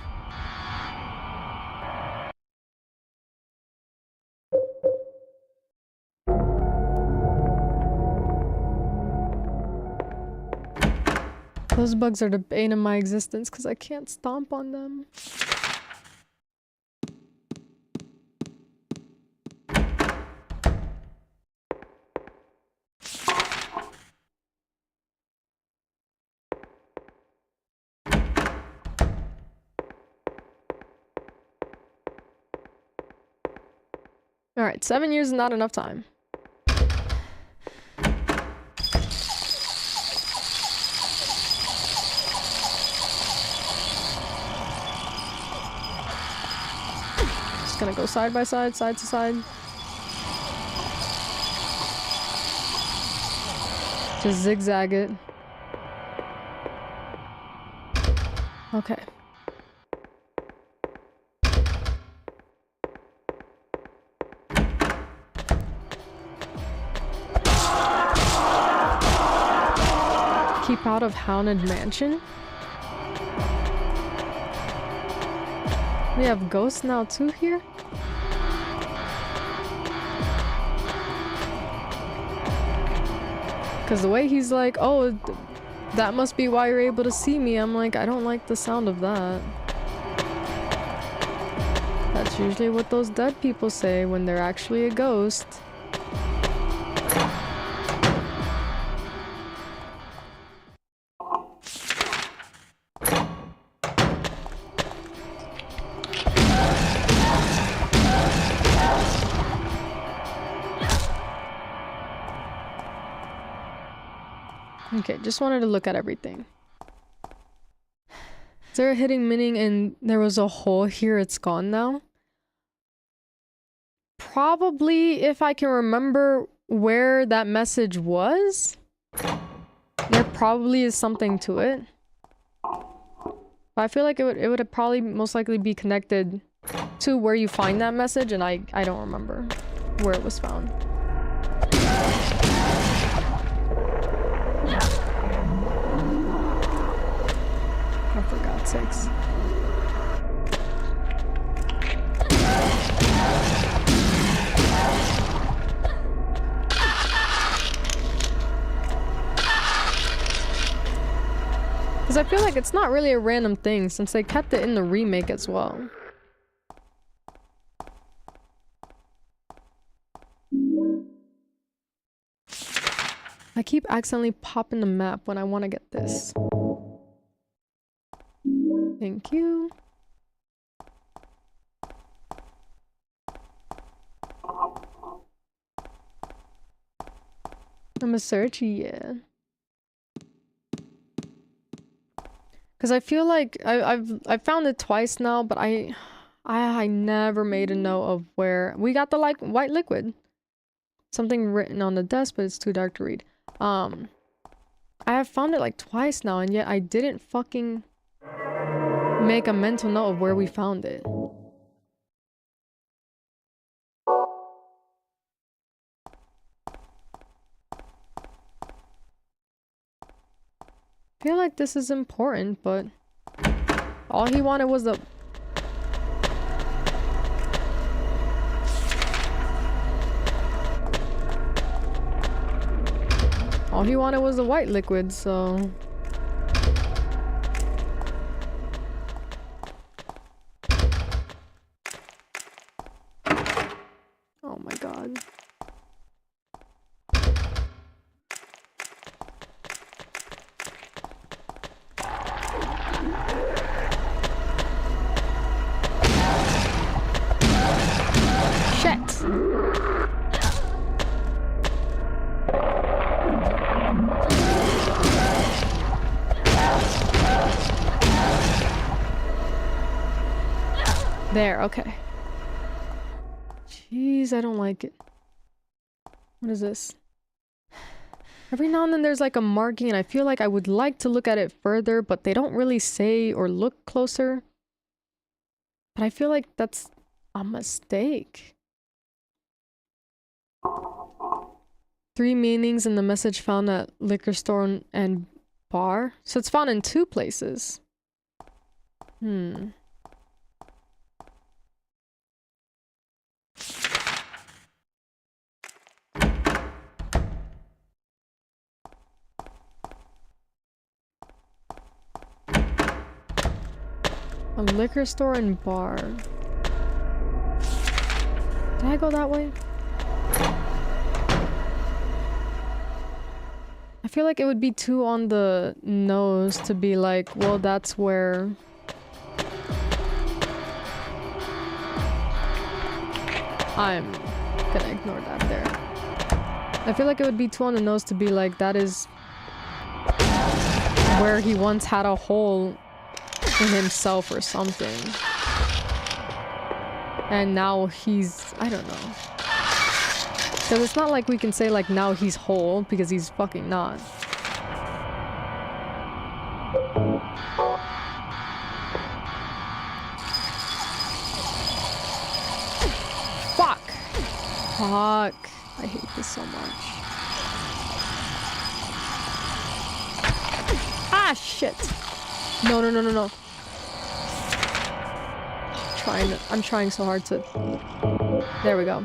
Those bugs are the bane of my existence because I can't stomp on them. Alright, 7 years is not enough time. Just gonna go side by side, side to side. Just zigzag it. Okay. Keep out of Haunted Mansion? We have ghosts now too here? Because the way he's like, oh, that must be why you're able to see me. I'm like, I don't like the sound of that. That's usually what those dead people say when they're actually a ghost. Okay, just wanted to look at everything. Is there a hidden meaning and there was a hole here, it's gone now? Probably if I can remember where that message was. There probably is something to it. But I feel like it would probably most likely be connected to where you find that message, and I don't remember where it was found. Oh, for God's sakes. Because I feel like it's not really a random thing since they kept it in the remake as well. I keep accidentally popping the map when I want to get this. Thank you. I'm a search, yeah. Because I feel like I've found it twice now, but I never made a note of where we got the white liquid. Something written on the desk, but it's too dark to read. I have found it like twice now, and yet I didn't fucking make a mental note of where we found it. I feel like this is important, but all he wanted was the... All he wanted was the white liquid, so... Oh my god. Shit! There, okay. Jeez, I don't like it. What is this? Every now and then there's like a marking and I feel like I would like to look at it further, but they don't really say or look closer. But I feel like that's a mistake. 3 meanings in the message found at liquor store and bar. So it's found in 2 places. A liquor store and bar. Did I go that way? I feel like it would be too on the nose to be like, well, that's where... I'm gonna ignore that there. I feel like it would be too on the nose to be like, that is where he once had a hole in himself or something. And now he's... I don't know. Because it's not like we can say like now he's whole, because he's fucking not. Fuck! Fuck. I hate this so much. Ah, shit! No, no, no, no, no. I'm trying so hard to... There we go.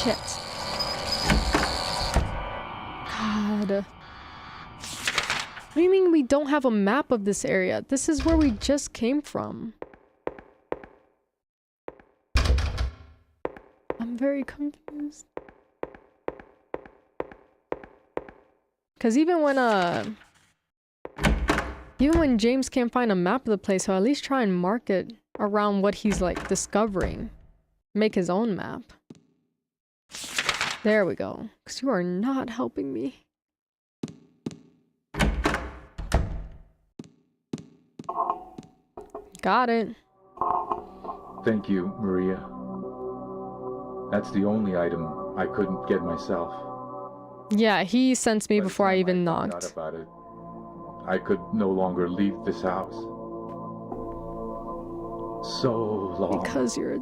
Shit. God. What do you mean we don't have a map of this area? This is where we just came from. I'm very confused. Because even when James can't find a map of the place, he'll at least try and mark it around what he's like discovering. Make his own map. There we go. Because you are not helping me. Got it.
Thank you, Maria. That's the only item I couldn't get myself.
Yeah, he sensed me before I even
found
knocked.
out about it, I could no longer leave this house. So long.
Because you're a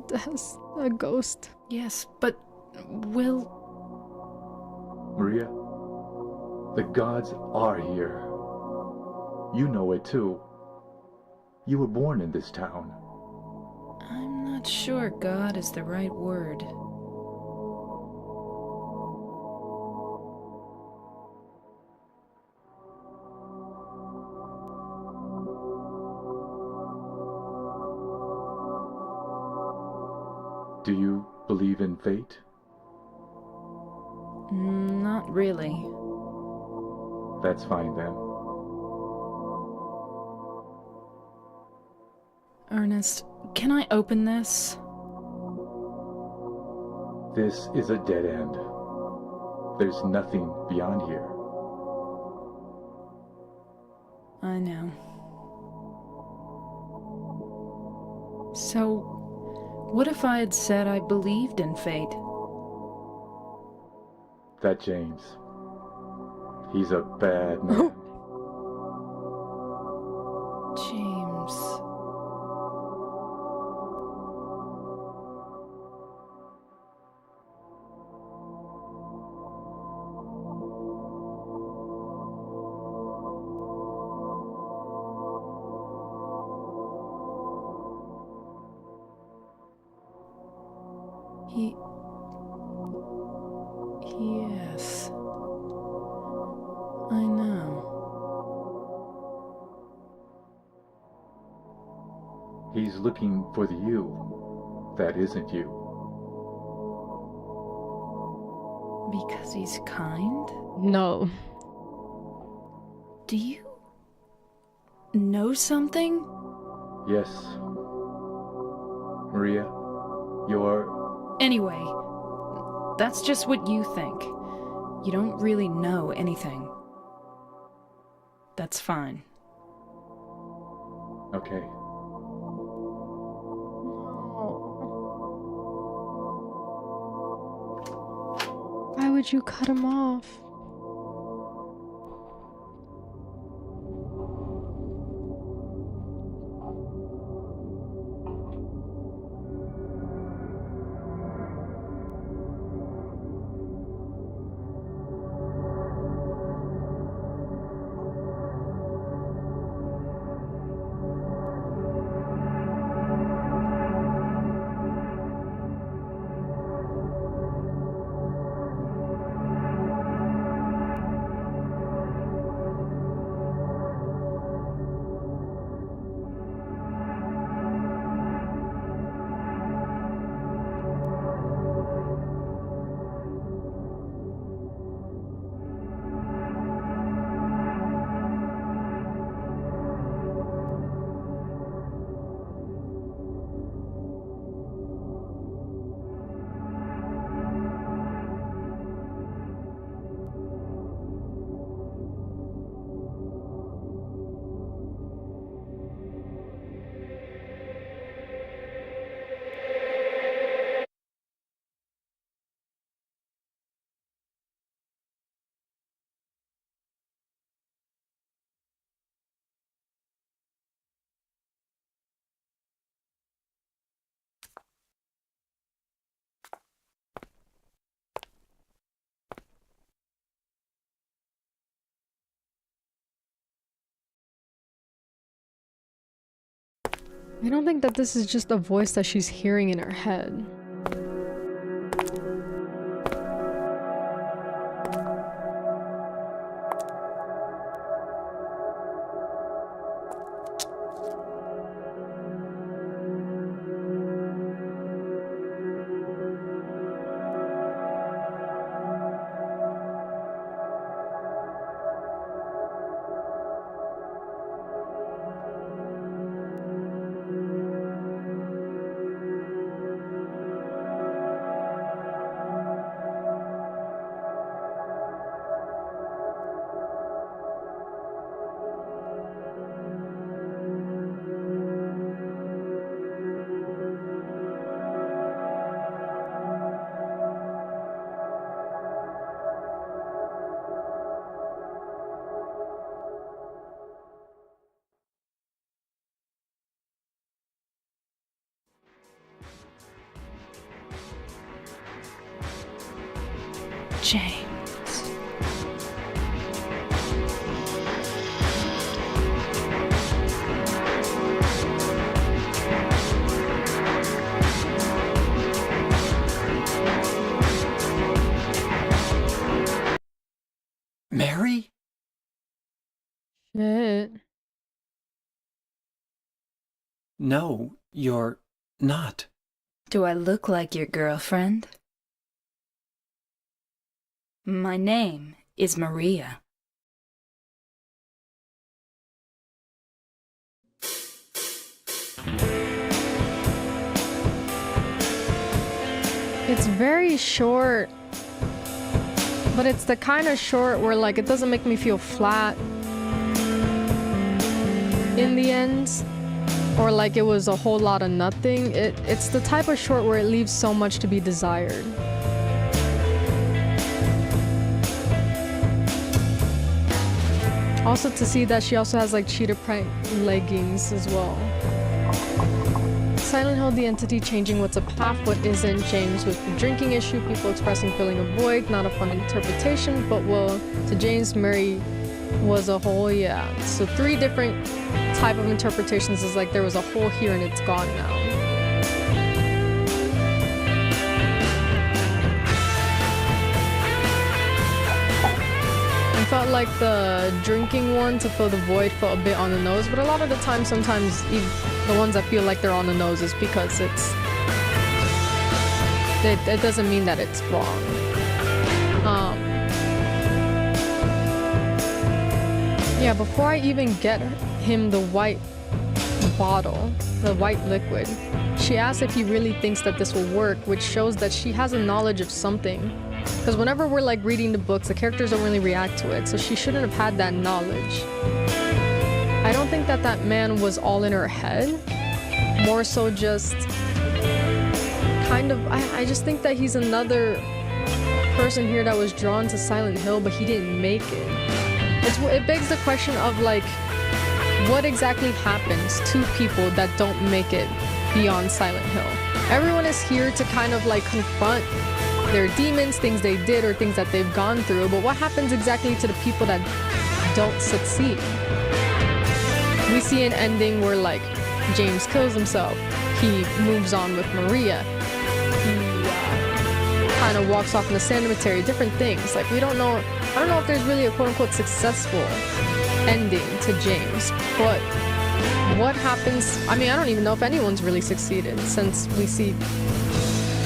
ghost.
Yes, but Will...
Maria, the gods are here. You know it too. You were born in this town.
I'm not sure God is the right word.
Do you believe in fate?
Not really.
That's fine then.
Ernest, can I open this?
This is a dead end. There's nothing beyond here.
I know. So, what if I had said I believed in fate?
That James. He's a bad man.
James... Yes. I know.
He's looking for the you that isn't you.
Because he's kind?
No.
Do you... know something?
Yes. Maria, you're...
Anyway, that's just what you think. You don't really know anything. That's fine.
Okay.
Why would you cut him off? I don't think that this is just a voice that she's hearing in her head.
James.
Mary?
Shit.
No, you're not.
Do I look like your girlfriend? My name is Maria.
It's very short, but it's the kind of short where like it doesn't make me feel flat in the end, or like it was a whole lot of nothing. It's the type of short where it leaves so much to be desired. Also to see that she also has like cheetah print leggings as well. Silent Hill, the entity changing what's a path, what isn't. James with the drinking issue, people expressing feeling of void, not a fun interpretation, but well, to James, Mary was a whole, yeah. So 3 different type of interpretations is like there was a hole here and it's gone now. I felt like the drinking one to fill the void felt a bit on the nose, but a lot of the time, sometimes even the ones that feel like they're on the nose is because it doesn't mean that it's wrong. Yeah, before I even get him the white bottle, the white liquid, she asks if he really thinks that this will work, which shows that she has a knowledge of something. Because whenever we're like reading the books, the characters don't really react to it, so she shouldn't have had that knowledge. I don't think that that man was all in her head, more so just kind of, I just think that he's another person here that was drawn to Silent Hill, but he didn't make it. It begs the question of like, what exactly happens to people that don't make it beyond Silent Hill? Everyone is here to kind of like confront their demons, things they did or things that they've gone through, but what happens exactly to the people that don't succeed? We see an ending where like James kills himself, he moves on with Maria, he kind of walks off in the cemetery, different things. Like we don't know, I don't know if there's really a quote-unquote successful ending to James, but what happens? I mean, I don't even know if anyone's really succeeded since we see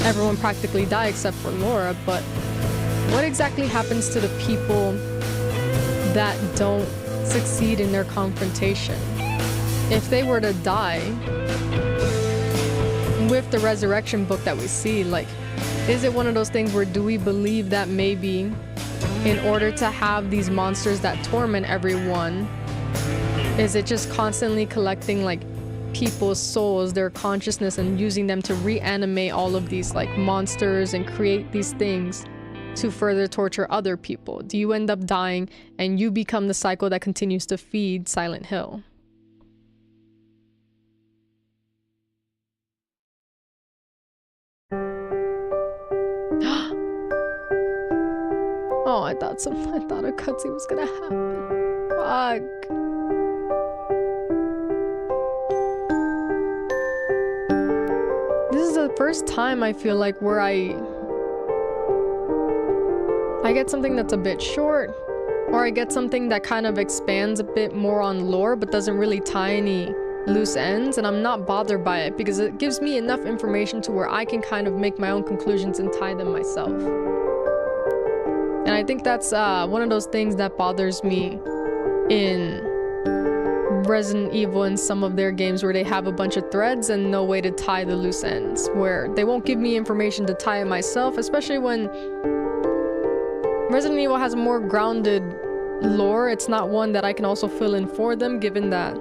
everyone practically die except for Laura, but what exactly happens to the people that don't succeed in their confrontation? If they were to die with the resurrection book that we see, like, is it one of those things where do we believe that maybe in order to have these monsters that torment everyone, is it just constantly collecting like people's souls, their consciousness, and using them to reanimate all of these like monsters and create these things to further torture other people? Do you end up dying and you become the cycle that continues to feed Silent Hill? Oh, I thought a cutscene was gonna happen. Fuck. first time I feel like where I get something that's a bit short, or I get something that kind of expands a bit more on lore but doesn't really tie any loose ends, and I'm not bothered by it because it gives me enough information to where I can kind of make my own conclusions and tie them myself. And I think that's one of those things that bothers me in Resident Evil and some of their games, where they have a bunch of threads and no way to tie the loose ends, where they won't give me information to tie it myself, especially when Resident Evil has a more grounded lore. It's not one that I can also fill in for them, given that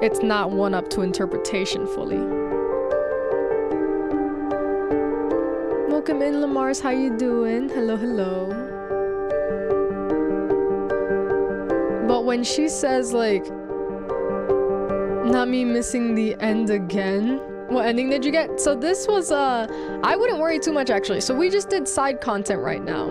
it's not one up to interpretation fully. Welcome in, Lamar's. How you doing? Hello, hello. But when she says, like, not me missing the end again, what ending did you get? So this was, I wouldn't worry too much, actually. So we just did side content right now.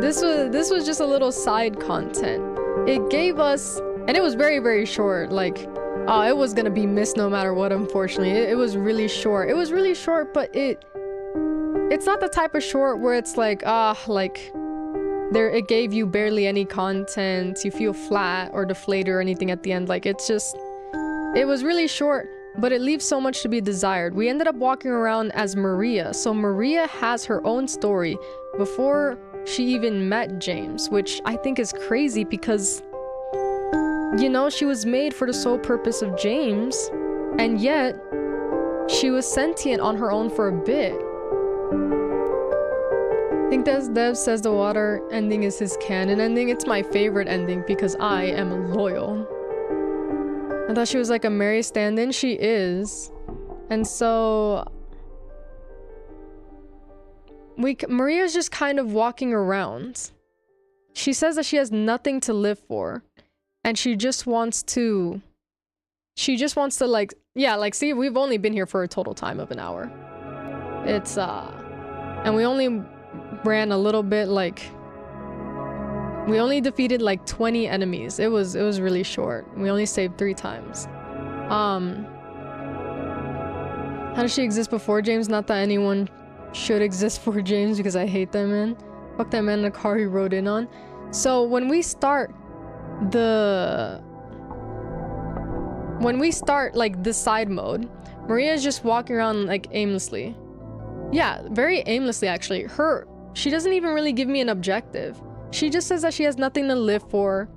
This was just a little side content. It gave us, and it was very, very short. Like, it was gonna be missed no matter what, unfortunately. It was really short. It was really short, but it's not the type of short where it's like, it gave you barely any content, you feel flat or deflated or anything at the end. Like, it's just, it was really short, but it leaves so much to be desired. We ended up walking around as Maria. So Maria has her own story before she even met James, which I think is crazy because, you know, she was made for the sole purpose of James, and yet she was sentient on her own for a bit. I think Dev says the water ending is his canon ending. It's my favorite ending because I am loyal. I thought she was like a Mary stand-in. She is. And so Maria's just kind of walking around. She says that she has nothing to live for, and she just wants to like, yeah, like, see, we've only been here for a total time of an hour. It's and we only ran a little bit, like, we only defeated like 20 enemies. It was really short. We only saved 3 times. How does she exist before James? Not that anyone should exist for James, because I hate that man. Fuck that man in the car he rode in on. So when we start like the side mode, Maria's just walking around like aimlessly. Yeah, very aimlessly actually. She doesn't even really give me an objective. She just says that she has nothing to live for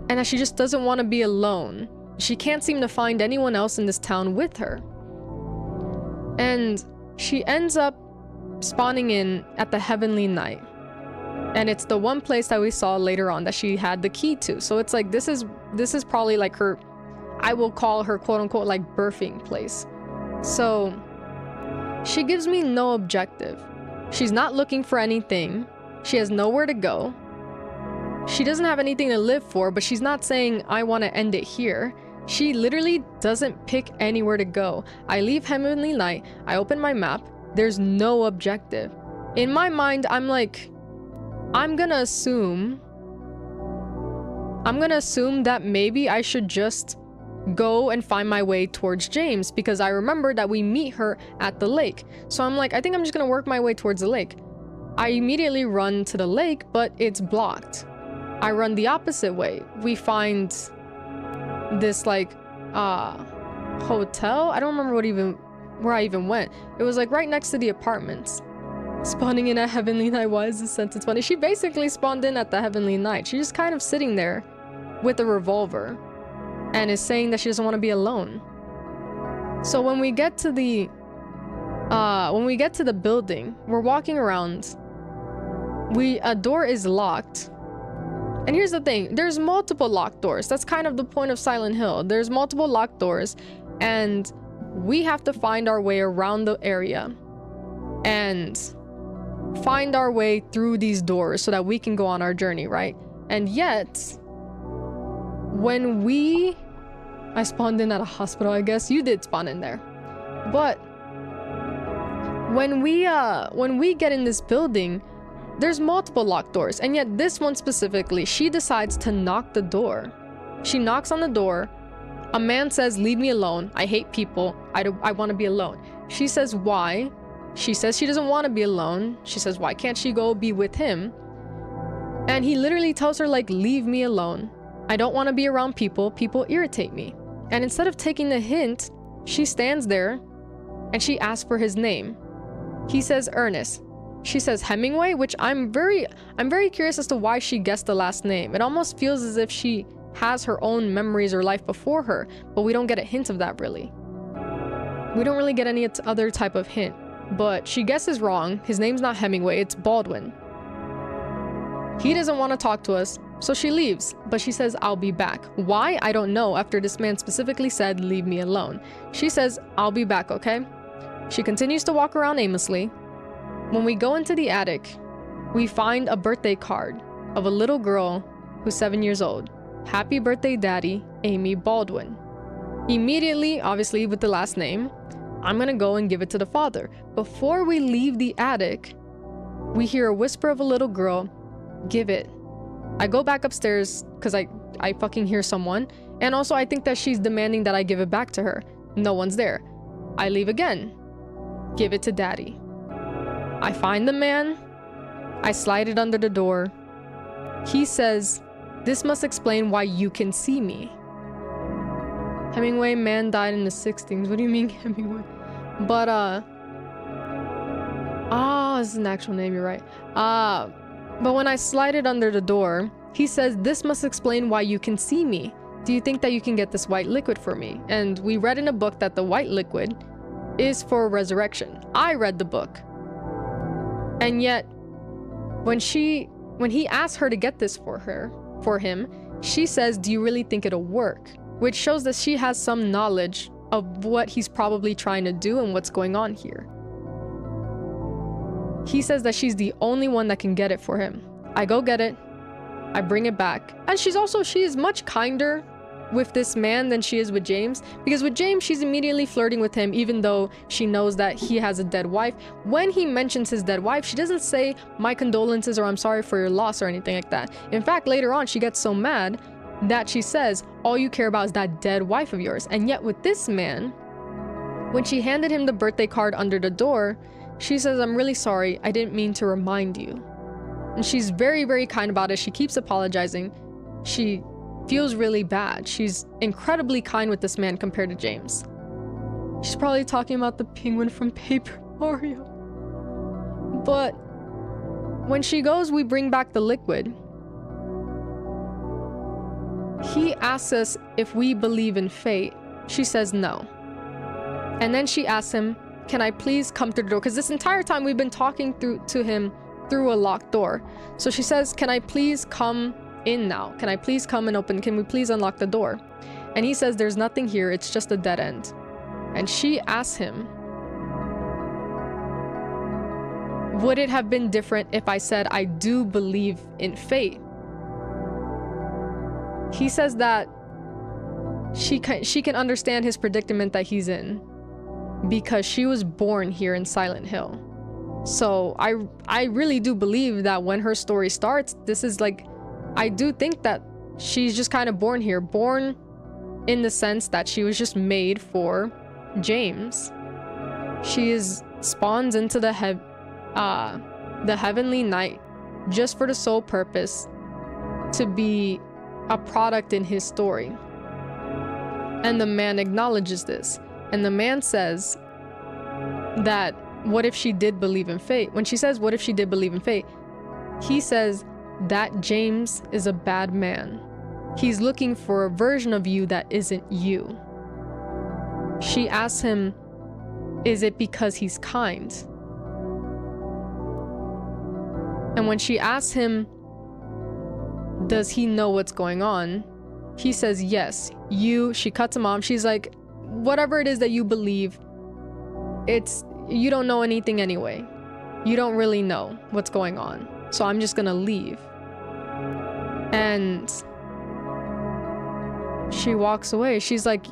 and that she just doesn't want to be alone. She can't seem to find anyone else in this town with her. And she ends up spawning in at the Heavenly Night. And it's the one place that we saw later on that she had the key to. So it's like, this is probably like her, I will call her quote unquote like birthing place. So she gives me no objective. She's not looking for anything. She has nowhere to go. She doesn't have anything to live for, but she's not saying I want to end it here. She literally doesn't pick anywhere to go. I leave Heavenly Night, I open my map, there's no objective. In my mind, I'm like, I'm gonna assume that maybe I should just go and find my way towards James, because I remember that we meet her at the lake. So I'm like, I think I'm just gonna work my way towards the lake. I immediately run to the lake, but it's blocked. I run the opposite way. We find this like hotel. I don't remember where I even went. It was like right next to the apartments. Spawning in at Heavenly Night. Why is this sentence funny? She basically spawned in at the Heavenly Night. She's just kind of sitting there with a revolver and is saying that she doesn't want to be alone. So when we get to the building, we're walking around. A door is locked. And here's the thing, there's multiple locked doors. That's kind of the point of Silent Hill. There's multiple locked doors, and we have to find our way around the area and find our way through these doors so that we can go on our journey, right? And yet, I spawned in at a hospital, I guess. You did spawn in there. But when we get in this building, there's multiple locked doors, and yet this one specifically, she decides to knock the door. She knocks on the door. A man says, "Leave me alone. I hate people. I want to be alone." She says why. She says she doesn't want to be alone. She says why can't she go be with him? And he literally tells her like, leave me alone. I don't want to be around people. People irritate me. And instead of taking the hint, she stands there and she asks for his name. He says Ernest. She says Hemingway, which I'm very curious as to why she guessed the last name. It almost feels as if she has her own memories or life before her, but we don't get a hint of that really. We don't really get any other type of hint, but she guesses wrong. His name's not Hemingway, it's Baldwin. He doesn't want to talk to us, so she leaves, but she says, I'll be back. Why? I don't know, after this man specifically said, leave me alone. She says, I'll be back, okay? She continues to walk around aimlessly. When we go into the attic, we find a birthday card of a little girl who's 7 years old. Happy birthday, Daddy, Amy Baldwin. Immediately, obviously with the last name, I'm gonna go and give it to the father. Before we leave the attic, we hear a whisper of a little girl, give it. I go back upstairs because I fucking hear someone, and also I think that she's demanding that I give it back to her. No one's there. I leave again. Give it to Daddy. I find the man. I slide it under the door. He says, this must explain why you can see me. Hemingway, man died in the 60s. What do you mean Hemingway? But, this is an actual name, you're right. But when I slide it under the door, he says, this must explain why you can see me. Do you think that you can get this white liquid for me? And we read in a book that the white liquid is for resurrection. I read the book. And yet, when he asks her to get this for him, she says, do you really think it'll work? Which shows that she has some knowledge of what he's probably trying to do and what's going on here. He says that she's the only one that can get it for him. I go get it. I bring it back. And she is much kinder with this man than she is with James, because with James she's immediately flirting with him even though she knows that he has a dead wife. When he mentions his dead wife, she doesn't say my condolences or I'm sorry for your loss or anything like that. In fact, later on she gets so mad that she says all you care about is that dead wife of yours. And yet with this man, when she handed him the birthday card under the door, she says, I'm really sorry, I didn't mean to remind you. And she's very, very kind about it. She keeps apologizing. She feels really bad. She's incredibly kind with this man compared to James. She's probably talking about the penguin from Paper Mario. But when she goes, we bring back the liquid. He asks us if we believe in fate. She says no. And then she asks him, can I please come through the door? Because this entire time we've been talking to him through a locked door. So she says, can I please come in now? Can I please come and open? Can we please unlock the door? And he says, there's nothing here. It's just a dead end. And she asks him, would it have been different if I said I do believe in fate? He says that she can understand his predicament that he's in because she was born here in Silent Hill. So I really do believe that when her story starts, this is like, I do think that she's just kind of born here. Born in the sense that she was just made for James. She spawns into the heavenly night just for the sole purpose to be a product in his story. And the man acknowledges this. And the man says that, what if she did believe in fate? When she says, what if she did believe in fate? He says that James is a bad man. He's looking for a version of you that isn't you. She asks him, is it because he's kind? And when she asks him, does he know what's going on? He says, yes. She cuts him off. She's like, whatever it is that you believe, you don't know anything anyway. You don't really know what's going on. So I'm just gonna leave. And she walks away. She's like,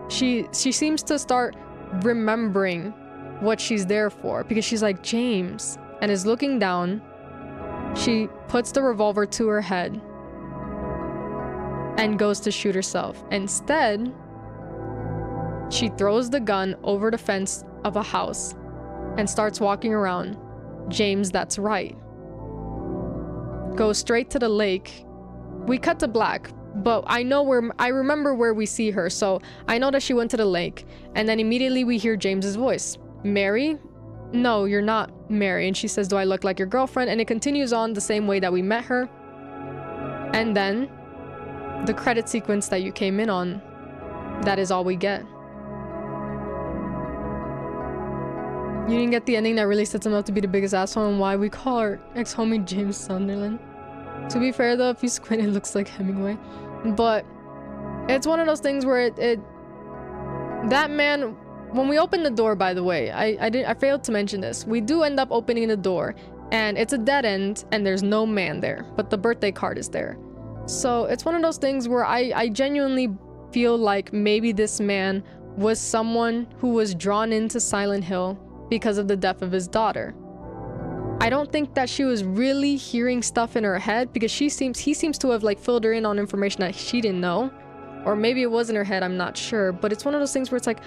she seems to start remembering what she's there for, because she's like, James, and is looking down. She puts the revolver to her head and goes to shoot herself. Instead, she throws the gun over the fence of a house and starts walking around. James, that's right. Goes straight to the lake. We cut to black, but I remember where we see her, so I know that she went to the lake. And then immediately we hear James's voice. Mary? No, you're not Mary. And she says, do I look like your girlfriend? And it continues on the same way that we met her. And then the credit sequence that you came in on, that is all we get. You didn't get the ending that really sets him up to be the biggest asshole and why we call our ex-homie James Sunderland. To be fair though, if you squint, it looks like Hemingway. But it's one of those things where that man, when we open the door, by the way, I failed to mention this. We do end up opening the door and it's a dead end and there's no man there, but the birthday card is there. So it's one of those things where I genuinely feel like maybe this man was someone who was drawn into Silent Hill because of the death of his daughter. I don't think that she was really hearing stuff in her head because he seems to have like filled her in on information that she didn't know. Or maybe it was in her head, I'm not sure. But it's one of those things where it's like,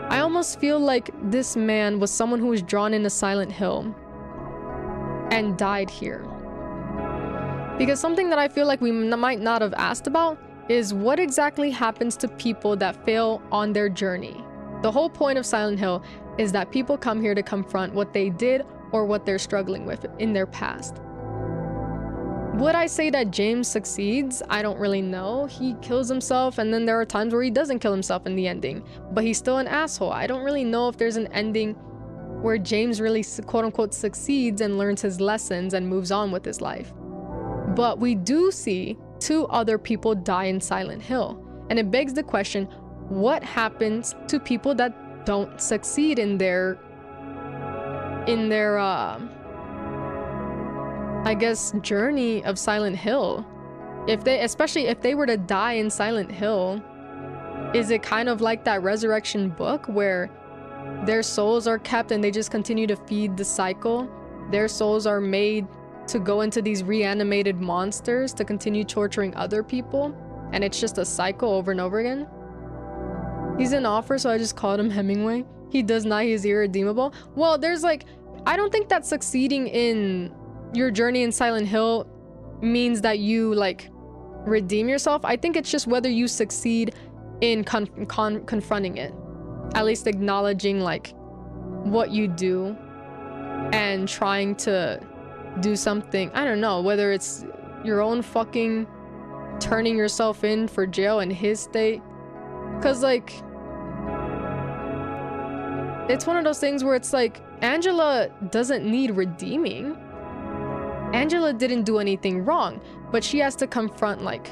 I almost feel like this man was someone who was drawn into Silent Hill and died here. Because something that I feel like we might not have asked about is what exactly happens to people that fail on their journey. The whole point of Silent Hill is that people come here to confront what they did or what they're struggling with in their past. Would I say that James succeeds? I don't really know. He kills himself and then there are times where he doesn't kill himself in the ending, but he's still an asshole. I don't really know if there's an ending where James really quote-unquote succeeds and learns his lessons and moves on with his life. But we do see 2 other people die in Silent Hill, and it begs the question, what happens to people that don't succeed in their I guess journey of Silent Hill? Especially if they were to die in Silent Hill, is it kind of like that Resurrection book where their souls are kept and they just continue to feed the cycle? Their souls are made to go into these reanimated monsters to continue torturing other people, and it's just a cycle over and over again. He's an offer, so I just called him Hemingway. He does not, he is irredeemable. Well, there's like, I don't think that succeeding in your journey in Silent Hill means that you like redeem yourself. I think it's just whether you succeed in confronting it, at least acknowledging like what you do and trying to do something. I don't know, whether it's your own fucking turning yourself in for jail in his state, because like it's one of those things where it's like Angela doesn't need redeeming. Angela didn't do anything wrong, but she has to confront like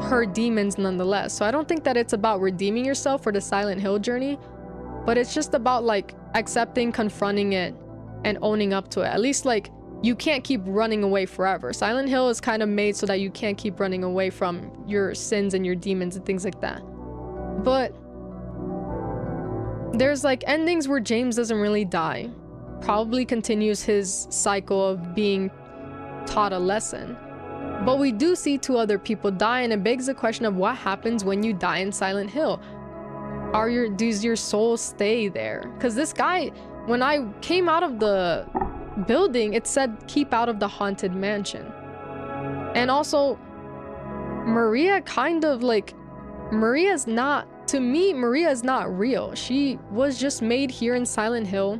her demons nonetheless. So I don't think that it's about redeeming yourself for the Silent Hill journey, but it's just about like accepting, confronting it, and owning up to it. At least like you can't keep running away forever. Silent Hill is kind of made so that you can't keep running away from your sins and your demons and things like that. But there's like endings where James doesn't really die. Probably continues his cycle of being taught a lesson. But we do see 2 other people die, and it begs the question of what happens when you die in Silent Hill. Does your soul stay there? Because this guy, when I came out of the building, it said keep out of the haunted mansion. And also Maria kind of like, Maria's not, to me, Maria is not real. She was just made here in Silent Hill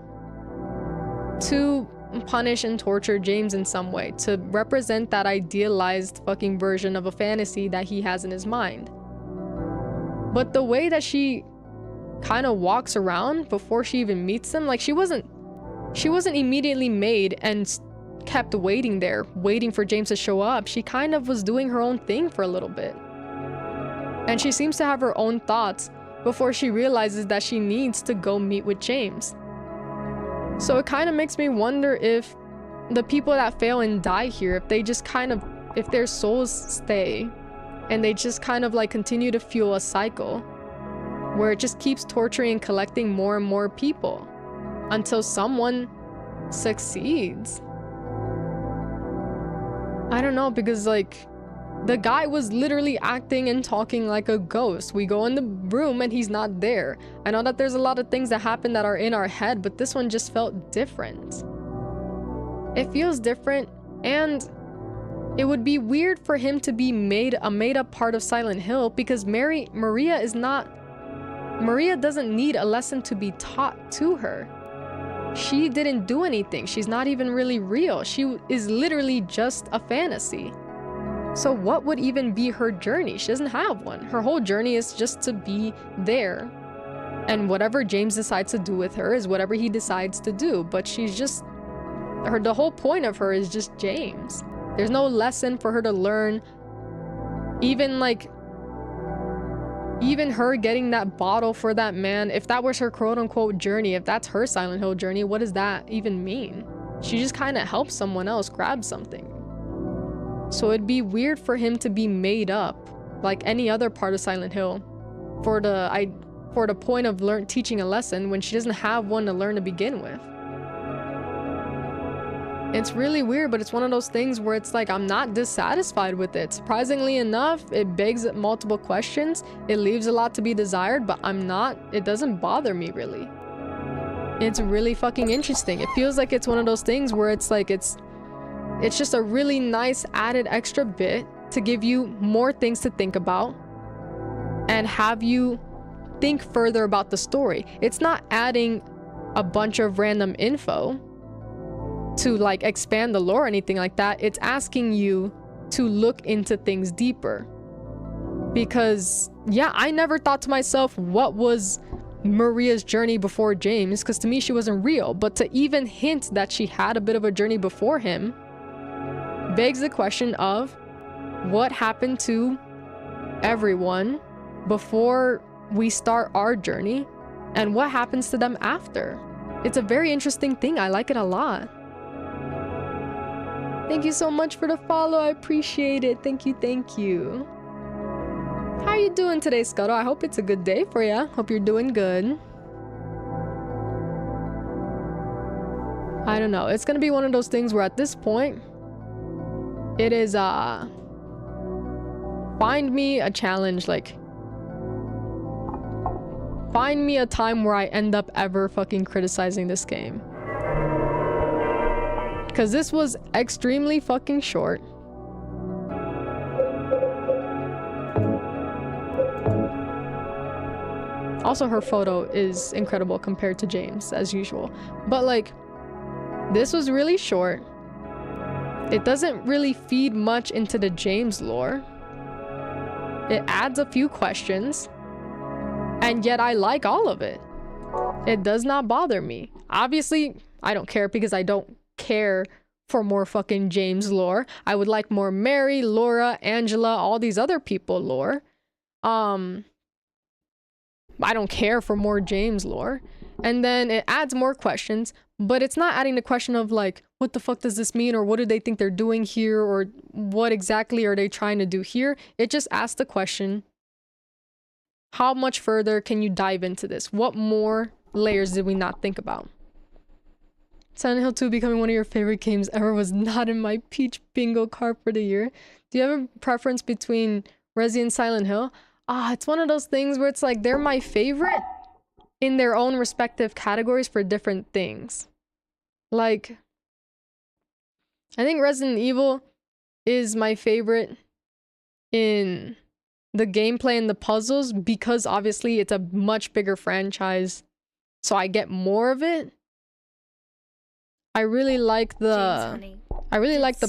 to punish and torture James in some way, to represent that idealized fucking version of a fantasy that he has in his mind. But the way that she kind of walks around before she even meets him, like she wasn't immediately made and kept waiting there, waiting for James to show up. She kind of was doing her own thing for a little bit. And she seems to have her own thoughts before she realizes that she needs to go meet with James. So it kind of makes me wonder if the people that fail and die here, if they just kind of, if their souls stay and they just kind of like continue to fuel a cycle where it just keeps torturing and collecting more and more people until someone succeeds. I don't know, because like The guy was literally acting and talking like a ghost. We go in the room and he's not there. I know that there's a lot of things that happen that are in our head, but this one just felt different. It feels different, and it would be weird for him to be a made-up part of Silent Hill, because Maria doesn't need a lesson to be taught to her. She didn't do anything. She's not even really real. She is literally just a fantasy. So what would even be her journey? She doesn't have one. Her whole journey is just to be there. And whatever James decides to do with her is whatever he decides to do. But she's just... the whole point of her is just James. There's no lesson for her to learn. Even her getting that bottle for that man, if that was her quote-unquote journey, if that's her Silent Hill journey, what does that even mean? She just kind of helps someone else grab something. So it'd be weird for him to be made up like any other part of Silent Hill for the point of teaching a lesson when she doesn't have one to learn to begin with. It's really weird, but it's one of those things where it's like, I'm not dissatisfied with it. Surprisingly enough, it begs multiple questions. It leaves a lot to be desired, but it doesn't bother me really. It's really fucking interesting. It feels like it's one of those things where it's like, it's just a really nice added extra bit to give you more things to think about and have you think further about the story. It's not adding a bunch of random info to like expand the lore or anything like that. It's asking you to look into things deeper. Because yeah, I never thought to myself, what was Maria's journey before James? Because to me, she wasn't real. But to even hint that she had a bit of a journey before him begs the question of what happened to everyone before we start our journey and what happens to them after. It's a very interesting thing. I like it a lot. Thank you so much for the follow. I appreciate it. Thank you. Thank you. How are you doing today, Scuttle? I hope it's a good day for you. Hope you're doing good. I don't know. It's gonna be one of those things where at this point, it is, find me a challenge, like, find me a time where I end up ever fucking criticizing this game. Because this was extremely fucking short. Also, her photo is incredible compared to James, as usual. But, like, this was really short. It doesn't really feed much into the James lore. It adds a few questions. And yet I like all of it. It does not bother me. Obviously, I don't care because I don't care for more fucking James lore. I would like more Mary, Laura, Angela, all these other people lore. I don't care for more James lore. And then it adds more questions, but it's not adding the question of like, what the fuck does this mean? Or what do they think they're doing here? Or what exactly are they trying to do here? It just asks the question, how much further can you dive into this? What more layers did we not think about? Silent Hill 2 becoming one of your favorite games ever was not in my Peach bingo card for the year. Do you have a preference between Resi and Silent Hill? It's one of those things where it's like they're my favorite in their own respective categories for different things. Like, I think Resident Evil is my favorite in the gameplay and the puzzles because obviously it's a much bigger franchise, so I get more of it. I really like the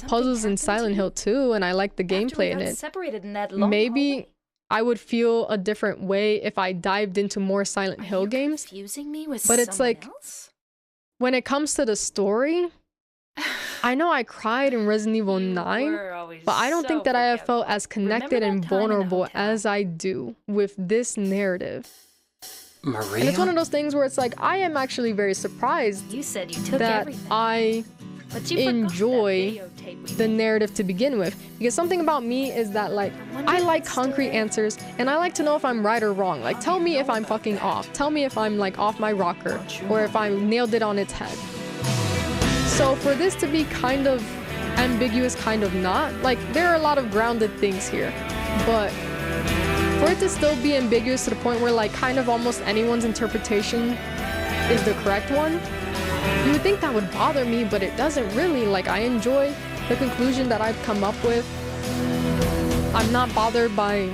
puzzles in Silent Hill 2, and I like the gameplay in it.
Separated in that long
Maybe
hallway.
I would feel a different way if I dived into more Silent Hill games.
Confusing me with
But it's like,
else?
when it comes to the story, I know I cried in Resident Evil 9, but I don't think that I have felt as connected and vulnerable as I do with this narrative.
Maria?
And it's one of those things where it's like, I am actually very surprised
You said you took
that
everything.
I
But you forgot
enjoy
that videotape we
the narrative to begin with. Because something about me is that, like, I like concrete answers, and I like to know if I'm right or wrong. Like, tell me if I'm fucking off. Tell me if I'm, like, off my rocker, or if I nailed it on its head. So for this to be kind of ambiguous, kind of not. Like, there are a lot of grounded things here, but for it to still be ambiguous to the point where like kind of almost anyone's interpretation is the correct one, you would think that would bother me, but it doesn't really. Like, I enjoy the conclusion that I've come up with. I'm not bothered by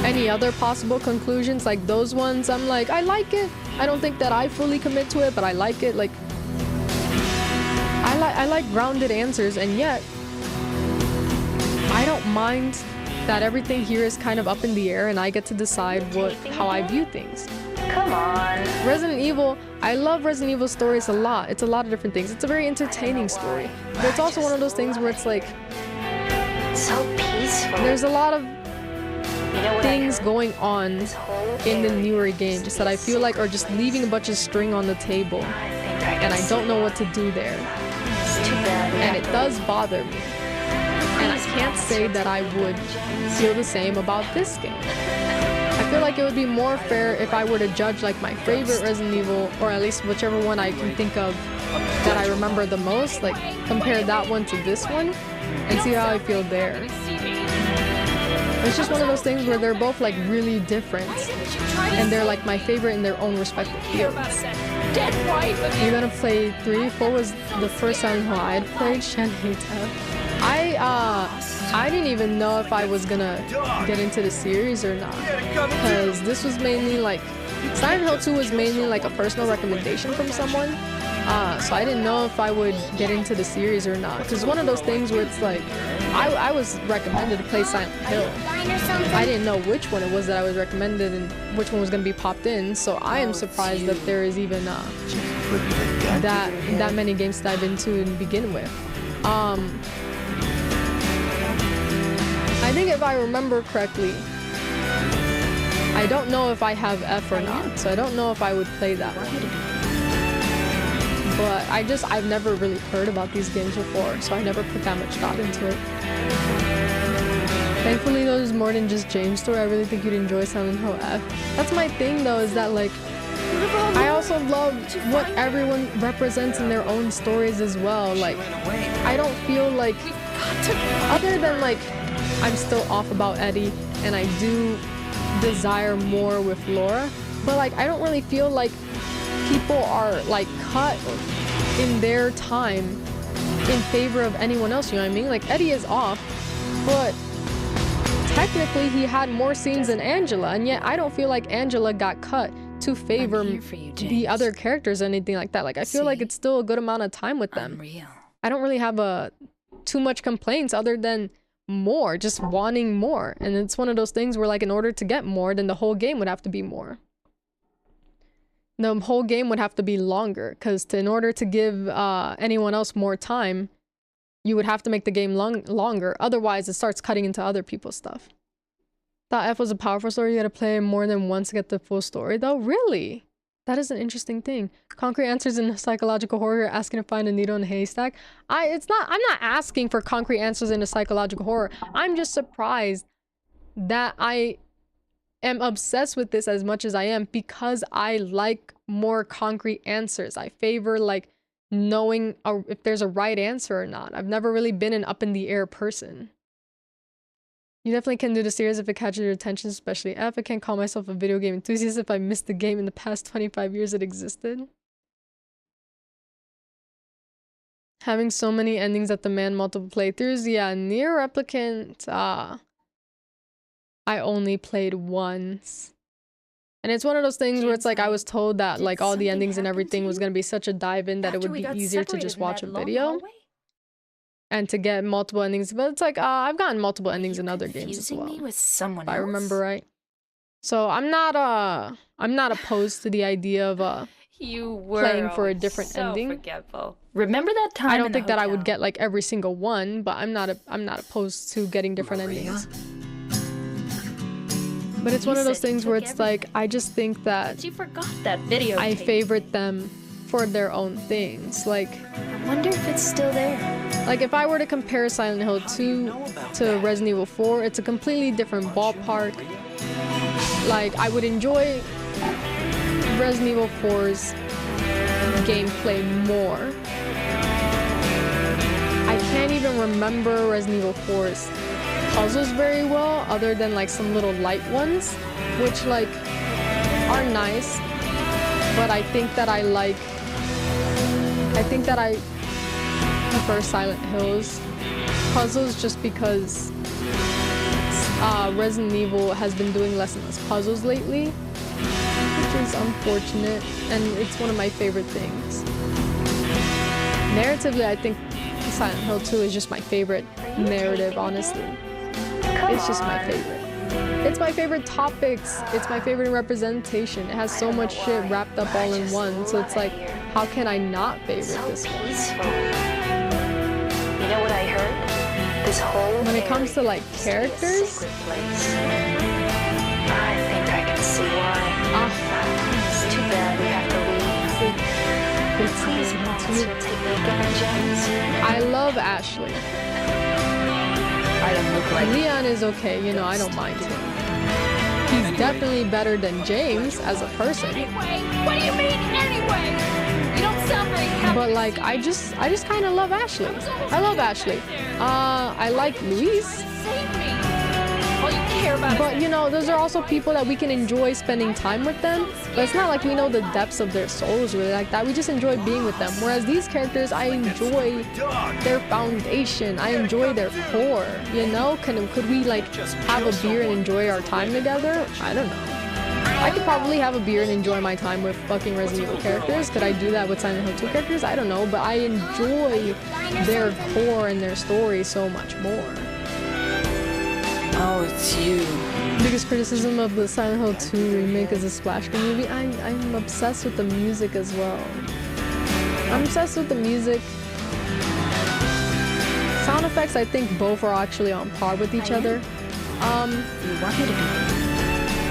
any other possible conclusions. Like, those ones, I'm like, I like it. I don't think that I fully commit to it, but I like it. Like, I like grounded answers, and yet I don't mind that everything here is kind of up in the air and I get to decide how I view things.
Come on.
Resident Evil, I love Resident Evil stories a lot. It's a lot of different things. It's a very entertaining story, but it's also one of those things where it's like,
So peaceful.
there's a lot of
You know what I
things
heard?
going on
This whole
in the
area
newer
used
games
to
that
be
I feel like
so
are just leaving a bunch of string on the table,
I think I
and
can
I don't
see
know
it.
what to do there.
It's too bad.
And it does bother me. And I can't say that I would feel the same about this game. I feel like it would be more fair if I were to judge like my favorite Resident Evil, or at least whichever one I can think of that I remember the most, like compare that one to this one and see how I feel there. It's just one of those things where they're both like really different, and they're like my favorite in their own respective fields.
Dead wife of
You're gonna play 3? 4 was the first Silent Hill I had played. Shen hates her. I didn't even know if I was gonna get into the series or not, because this was mainly like Silent Hill 2 was mainly like a personal recommendation from someone. So I didn't know if I would get into the series or not, because it's one of those things where it's like I was recommended to play Silent Hill. I didn't know which one it was that I was recommended and which one was going to be popped in, so I am surprised that there is even that many games to dive into and begin with. I think if I remember correctly, I don't know if I have F or not, so I don't know if I would play that one. But I've never really heard about these games before, so I never put that much thought into it. Thankfully, though, there's more than just James' story. I really think you'd enjoy Silent Hill F. That's my thing, though, is that, like, I also love what everyone represents in their own stories as well. Like, I don't feel like, other than, like, I'm still off about Eddie, and I do desire more with Laura, but, like, I don't really feel like people are like cut in their time in favor of anyone else, you know what I mean? Like, Eddie is off, but technically he had more scenes than Angela, and yet I don't feel like Angela got cut to favor the other characters or anything like that. Like, I feel like it's still a good amount of time with them. I don't really have too much complaints other than more, just wanting more. And it's one of those things where, like, in order to get more, then the whole game would have to be more. The whole game would have to be longer, because in order to give anyone else more time, you would have to make the game longer. Otherwise, it starts cutting into other people's stuff. Thought F was a powerful story. You gotta play it more than once to get the full story, though. Really? That is an interesting thing. Concrete answers in psychological horror, asking to find a needle in a haystack. I'm not asking for concrete answers in a psychological horror. I'm just surprised that I am obsessed with this as much as I am, because I like more concrete answers. I favor like knowing if there's a right answer or not. I've never really been an up in the air person. You definitely can do the series if it catches your attention, especially F. I can't call myself a video game enthusiast if I missed the game in the past 25 years it existed. Having so many endings that demand multiple playthroughs. Yeah, Nier Replicant, I only played once. And it's one of those things where it's like I was told that like all the endings and everything was going to be such a dive in that it would be easier to just watch a video and to get multiple endings. But it's like I've gotten multiple endings in other games as well,
with someone
if I remember right. So I'm not opposed to the idea of
You were
playing for a different ending.
Forgetful. Remember that time?
I don't think that I would get like every single one, but I'm not opposed to getting different endings. But it's one of those things where it's like, I just think that
You forgot that video.
I favored them for their own things. Like,
I wonder if it's still there.
Like if I were to compare Silent Hill 2 to Resident Evil 4, it's a completely different ballpark. Like, I would enjoy Resident Evil 4's gameplay more. I even remember Resident Evil 4's puzzles very well, other than like some little light ones, which like are nice. But I think that I prefer Silent Hill's puzzles just because Resident Evil has been doing less and less puzzles lately, which is unfortunate, and it's one of my favorite things. Narratively, I think Silent Hill 2 is just my favorite narrative, honestly. It's just my favorite. It's my favorite topics. It's my favorite representation. It has so much shit wrapped up all in one, so it's like, how can I not favorite this one?
You know what I heard? This whole
When it comes to like characters,
I think I can see why. It's too bad we have to leave. Please promise you'll take me again, James.
I love Ashley.
I don't look like
Leon is okay, you know, I don't mind him. He's definitely better than James as a person.
Anyway, what do you mean anyway? You don't sound very happy.
But like, I just kind of love Ashley. I love Ashley. I like Luis.
Save me. All you care about
But you know, those are also people that we can enjoy spending time with them. But it's not like we know the depths of their souls really like that. We just enjoy being with them. Whereas these characters, I enjoy their foundation. I enjoy their core. You know, could we like have a beer and enjoy our time together? I don't know. I could probably have a beer and enjoy my time with fucking Resident Evil characters. Could I do that with Silent Hill 2 characters? I don't know. But I enjoy their core and their story so much more.
Oh, it's you.
Biggest criticism of the Silent Hill 2 remake is the splash screen movie. I'm obsessed with the music as well. I'm obsessed with the music. Sound effects, I think both are actually on par with each other.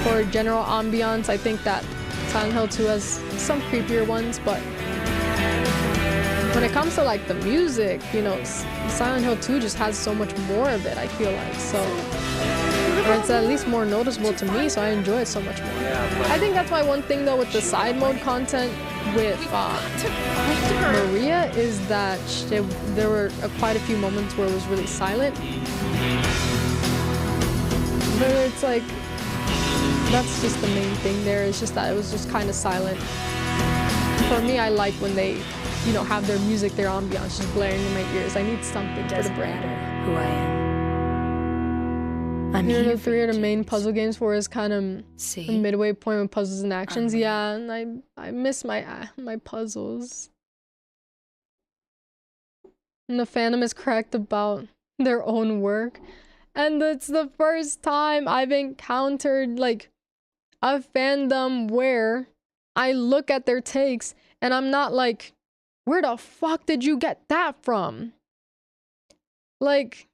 For general ambiance, I think that Silent Hill 2 has some creepier ones, but when it comes to like the music, you know, Silent Hill 2 just has so much more of it, I feel like. So, or it's at least more noticeable to me, so I enjoy it so much more. I think that's why one thing though with the side mode content with Maria is that there were quite a few moments where it was really silent. But it's like, that's just the main thing there, is just that it was just kind of silent. For me, I like when they, you know, have their music, their ambiance just blaring in my ears. I need something for the brain.
Who I am. I'm
Here
here
are the three of the main puzzle games for is kind of a midway point with puzzles and actions. Yeah, and I miss my puzzles. And the fandom is correct about their own work. And it's the first time I've encountered like a fandom where I look at their takes and I'm not like, where the fuck did you get that from? Like,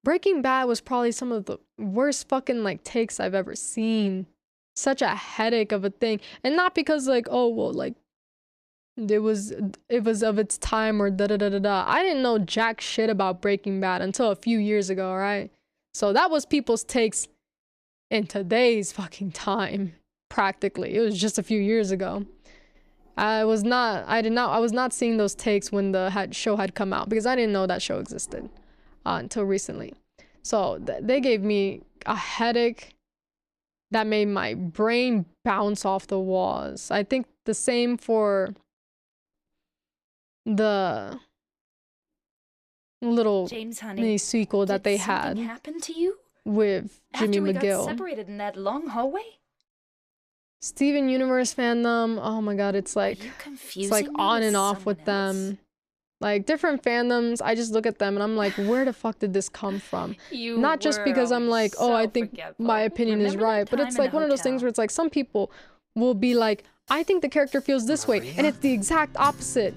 Breaking Bad was probably some of the worst fucking like takes I've ever seen. Such a headache of a thing. And not because like, oh well, like it was of its time or da da da da da. I didn't know jack shit about Breaking Bad until a few years ago, right? So that was people's takes in today's fucking time, practically. It was just a few years ago. I was not seeing those takes when the show had come out because I didn't know that show existed until recently. So they gave me a headache that made my brain bounce off the walls. I think the same for the little
James, honey,
mini sequel that they had
happen to you
with Jimmy
after we
McGill.
got separated in that long hallway?
Steven Universe fandom, oh my god, it's like on and off with them. Like different fandoms, I just look at them and I'm like, where the fuck did this come from? Not just because I'm like, oh, I think my opinion is right, but it's like one of those things where it's like some people will be like, I think the character feels this way, and it's the exact opposite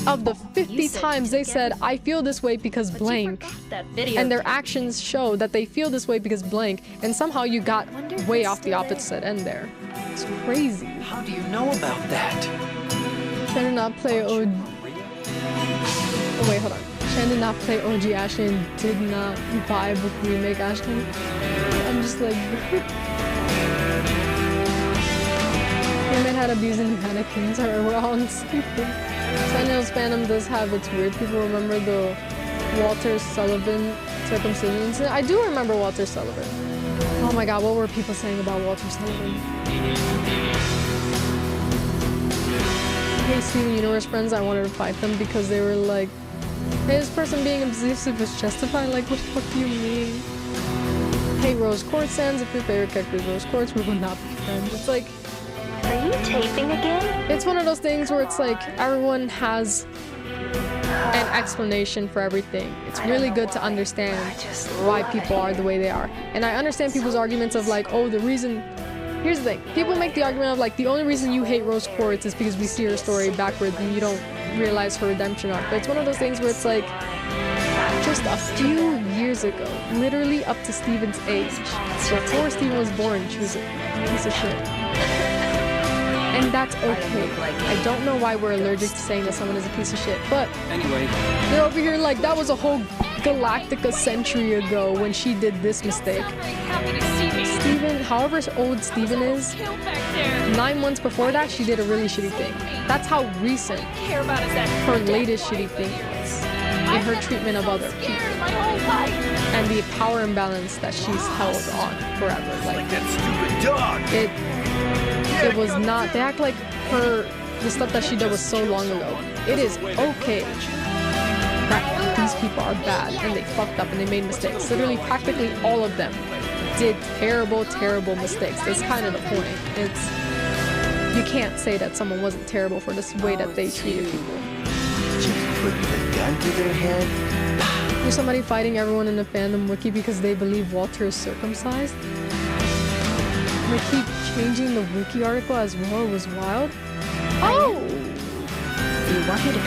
of the 50 times they said, I feel this way because blank, and their actions show that they feel this way because blank, and somehow you got way off the opposite end there. It's crazy.
How do you know about that?
Shen did not play OG. Oh wait, hold on. Shen did not play OG Ashley and did not buy book remake Ashley. I'm just like... Human had abusing mannequins, or we're all on sleeping. Silent Hill Thrones fandom does have its weird people. Remember the Walter Sullivan circumcision incident? I do remember Walter Sullivan. Oh my god, what were people saying about Walter Sullivan? Hey, Steven Universe friends, I wanted to fight them because they were like, hey, this person being abusive is justified. Like, what the fuck do you mean? Hey, Rose Quartz stands. If your favorite character is Rose Quartz, we will not be friends. It's like,
Are you taping again?
it's one of those things where it's like everyone has an explanation for everything. It's really good to understand why people are the way they are. And I understand people's arguments of like, oh, the reason... Here's the thing. People make the argument of like, the only reason you hate Rose Quartz is because we see her story backwards and you don't realize her redemption arc. But it's one of those things where it's like, just a few years ago, literally up to Steven's age, before Steven was born, she was a piece of shit. And that's okay. I don't know why we're allergic to saying that someone is a piece of shit, but
Anyway,
they're over here like, that was a whole Galactica century ago when she did this mistake. Steven, however old Steven is, 9 months before that, she did a really shitty thing. That's how recent her latest shitty thing is in her treatment of other people. And the power imbalance that she's held on forever. Like,
That stupid dog!
it was not, they act like the stuff that she did was so long ago. It is okay that these people are bad and they fucked up and they made mistakes. Literally, practically all of them did terrible, terrible mistakes. That's kind of the point. It's, you can't say that someone wasn't terrible for this way that they treated people.
Just putting the gun to their head?
There's somebody fighting everyone in the fandom wiki because they believe Walter is circumcised. They keep changing the wiki article as well. It was wild. Oh!
Do you want me to be?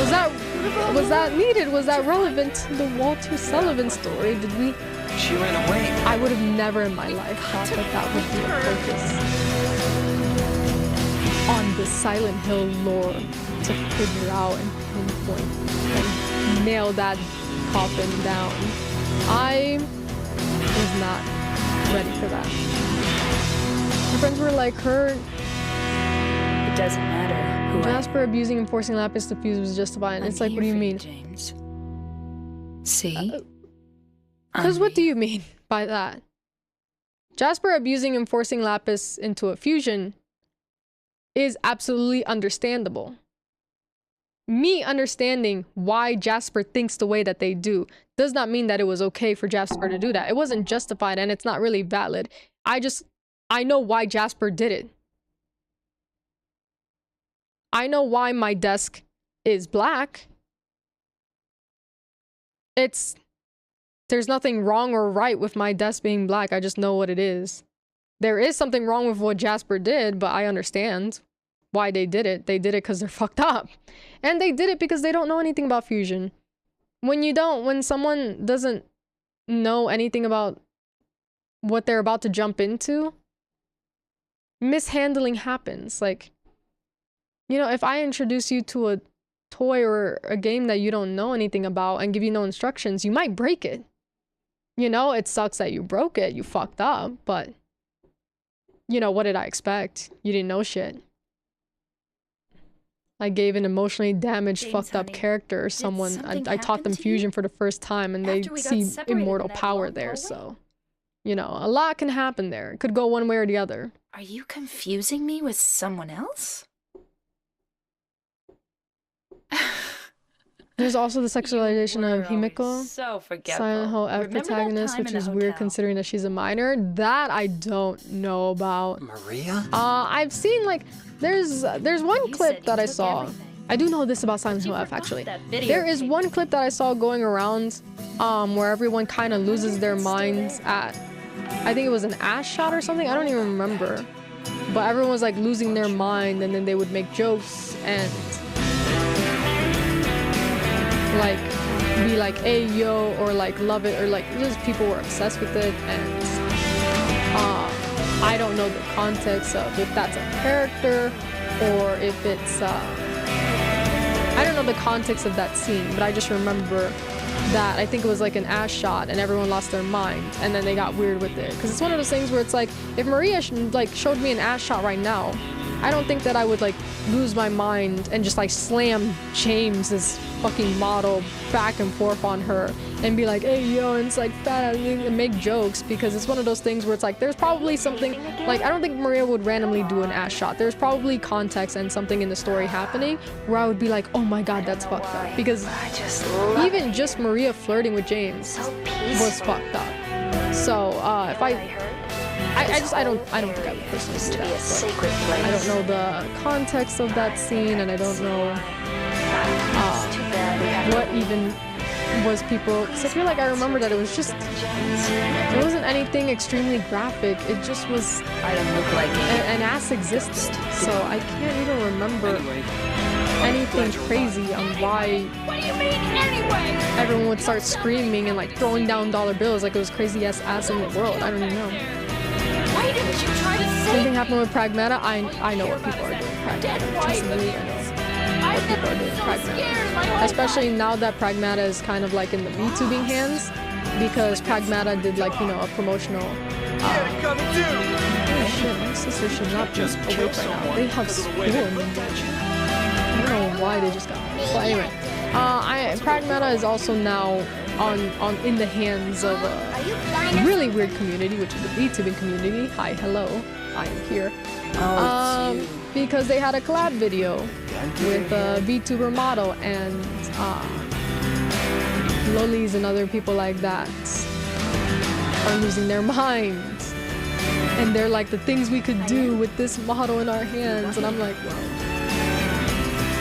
Is that... Was that needed? Was that relevant to the Walter Sullivan story? Did we...
she ran away.
I would have never in my life thought that that would be a focus on the Silent Hill lore to figure out and pinpoint and nail that coffin down. I was not ready for that. My friends were like, her...
It doesn't matter who
Jasper abusing and forcing Lapis to fuse was justified. And it's like, what do you mean?
James. See?
Because what do you mean by that? Jasper abusing and forcing Lapis into a fusion is absolutely understandable. Me understanding why Jasper thinks the way that they do does not mean that it was okay for Jasper to do that. It wasn't justified and it's not really valid. I know why Jasper did it. I know why my desk is black. There's nothing wrong or right with my desk being black. I just know what it is. There is something wrong with what Jasper did, but I understand why they did it. They did it because they're fucked up. And they did it because they don't know anything about fusion. When someone doesn't know anything about what they're about to jump into, mishandling happens. Like, you know, if I introduce you to a toy or a game that you don't know anything about and give you no instructions, you might break it. You know, it sucks that you broke it, you fucked up, but you know, what did I expect? You didn't know shit. I gave an emotionally damaged, fucked up character someone, I taught them fusion for the first time and they see immortal power there, so, you know, a lot can happen there. It could go one way or the other.
Are you confusing me with someone else?
There's also the sexualization of Himiko,
So forgetful.
Silent Hill F
Remember that
protagonist,
time
which
in
is
the
weird
hotel?
considering that she's a minor. That I don't know about.
Maria?
I've seen like there's one
You
clip
said
that
you
I
took
saw.
everything.
I do know this about Silent Hill F
forgot
actually.
that video
There is
tape.
one clip that I saw going around where everyone kind of loses their minds at, I think it was an ass shot or something. I don't even remember. But everyone was like losing their mind and then they would make jokes and like be like, hey yo, or like love it, or like just people were obsessed with it. And I don't know the context of if that's a character or if it's I I don't know the context of that scene, but I just remember that I think it was like an ass shot and everyone lost their mind and then they got weird with it. Because it's one of those things where it's like, if Maria showed me an ass shot right now, I don't think that I would like lose my mind and just like slam James's fucking model back and forth on her and be like, hey yo, and it's like fat and make jokes, because it's one of those things where it's like there's probably something like, I don't think Maria would randomly do an ass shot. There's probably context and something in the story happening where I would be like, oh my god, that's fucked up, because even just Maria flirting with James was fucked up. So if I don't think I would personally do that, but I don't know the context of that scene, and I don't know what even was people, because I feel like I remember that it was just, it wasn't anything extremely graphic, it just was, an ass existed, so I can't even remember anything crazy on why everyone would start screaming and like throwing down dollar bills like it was craziest ass in the world. I don't even know.
Why didn't you try to save
Something
me?
happened with Pragmata. I know what people are doing. Pragmata. Trust me, I know what people are doing. Pragmata. Especially now that Pragmata is kind of like in the VTubing hands, because Pragmata did like, you know, a promotional. Oh shit, my sister should not be awake right now. They have school. I don't know why they just got home. But anyway, Pragmata is also now on in the hands of a really weird community, which is the VTubing community. Hi, hello, I am here. Because they had a collab video with a VTuber model, and lolis and other people like that are losing their minds, and they're like, the things we could do with this model in our hands, and I'm like, wow.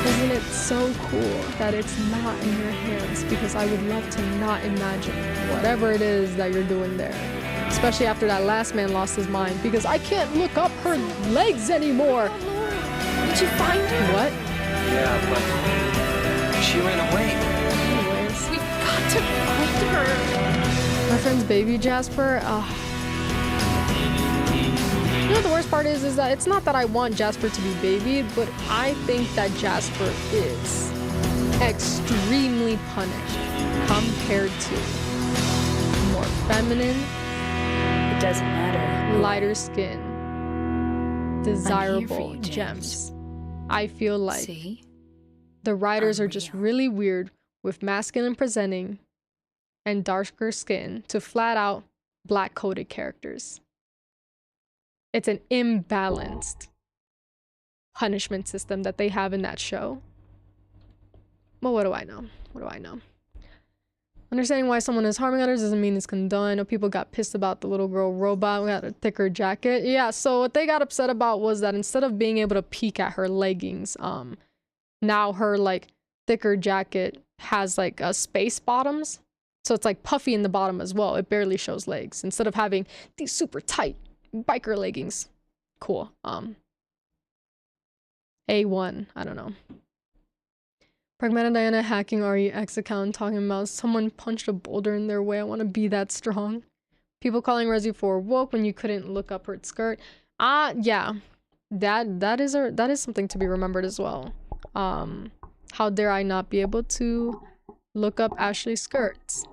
Isn't it so cool that it's not in your hands? Because I would love to not imagine whatever it is that you're doing there. Especially after that last man lost his mind, because I can't look up her legs anymore.
Did you find her?
What?
Yeah, but she ran away.
Anyways.
We got to find her.
My friend's baby Jasper, you know, the worst part is that it's not that I want Jasper to be babied, but I think that Jasper is extremely punished compared to more feminine,
It doesn't matter.
lighter skin, desirable
you,
gems. I feel like
See?
the writers are
I'm
just
real.
really weird with masculine presenting and darker skin to flat out black coded characters. It's an imbalanced punishment system that they have in that show. Well, what do I know? What do I know? Understanding why someone is harming others doesn't mean it's condoned. I know people got pissed about the little girl robot who had a thicker jacket. Yeah, so what they got upset about was that instead of being able to peek at her leggings, now her like thicker jacket has like space bottoms. So it's like puffy in the bottom as well. It barely shows legs. Instead of having these super tight biker leggings. Cool. A1. I don't know. Pragmata Diana hacking REX account talking about someone punched a boulder in their way. I want to be that strong. People calling Resi 4 woke when you couldn't look up her skirt. Yeah. That is something to be remembered as well. How dare I not be able to look up Ashley's skirts?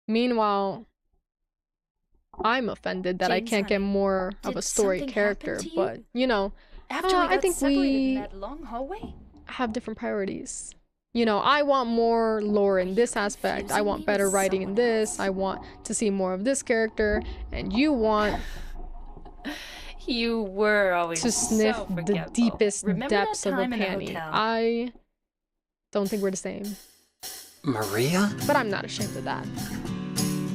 Meanwhile, I'm offended that I
James,
can't get
honey,
more of a
did
story
something
character,
happen to you?
but you know,
After we
I
got
think
separated
we
in that long hallway?
have different priorities. You know, I want more lore in this aspect. I want better writing in this. I want to see more of this character, and you want
You were always
to sniff
so
the
forgetful.
deepest
Remember
depths
that
of a
time in the
panty.
hotel?
I don't think we're the same,
Maria?
but I'm not ashamed of that.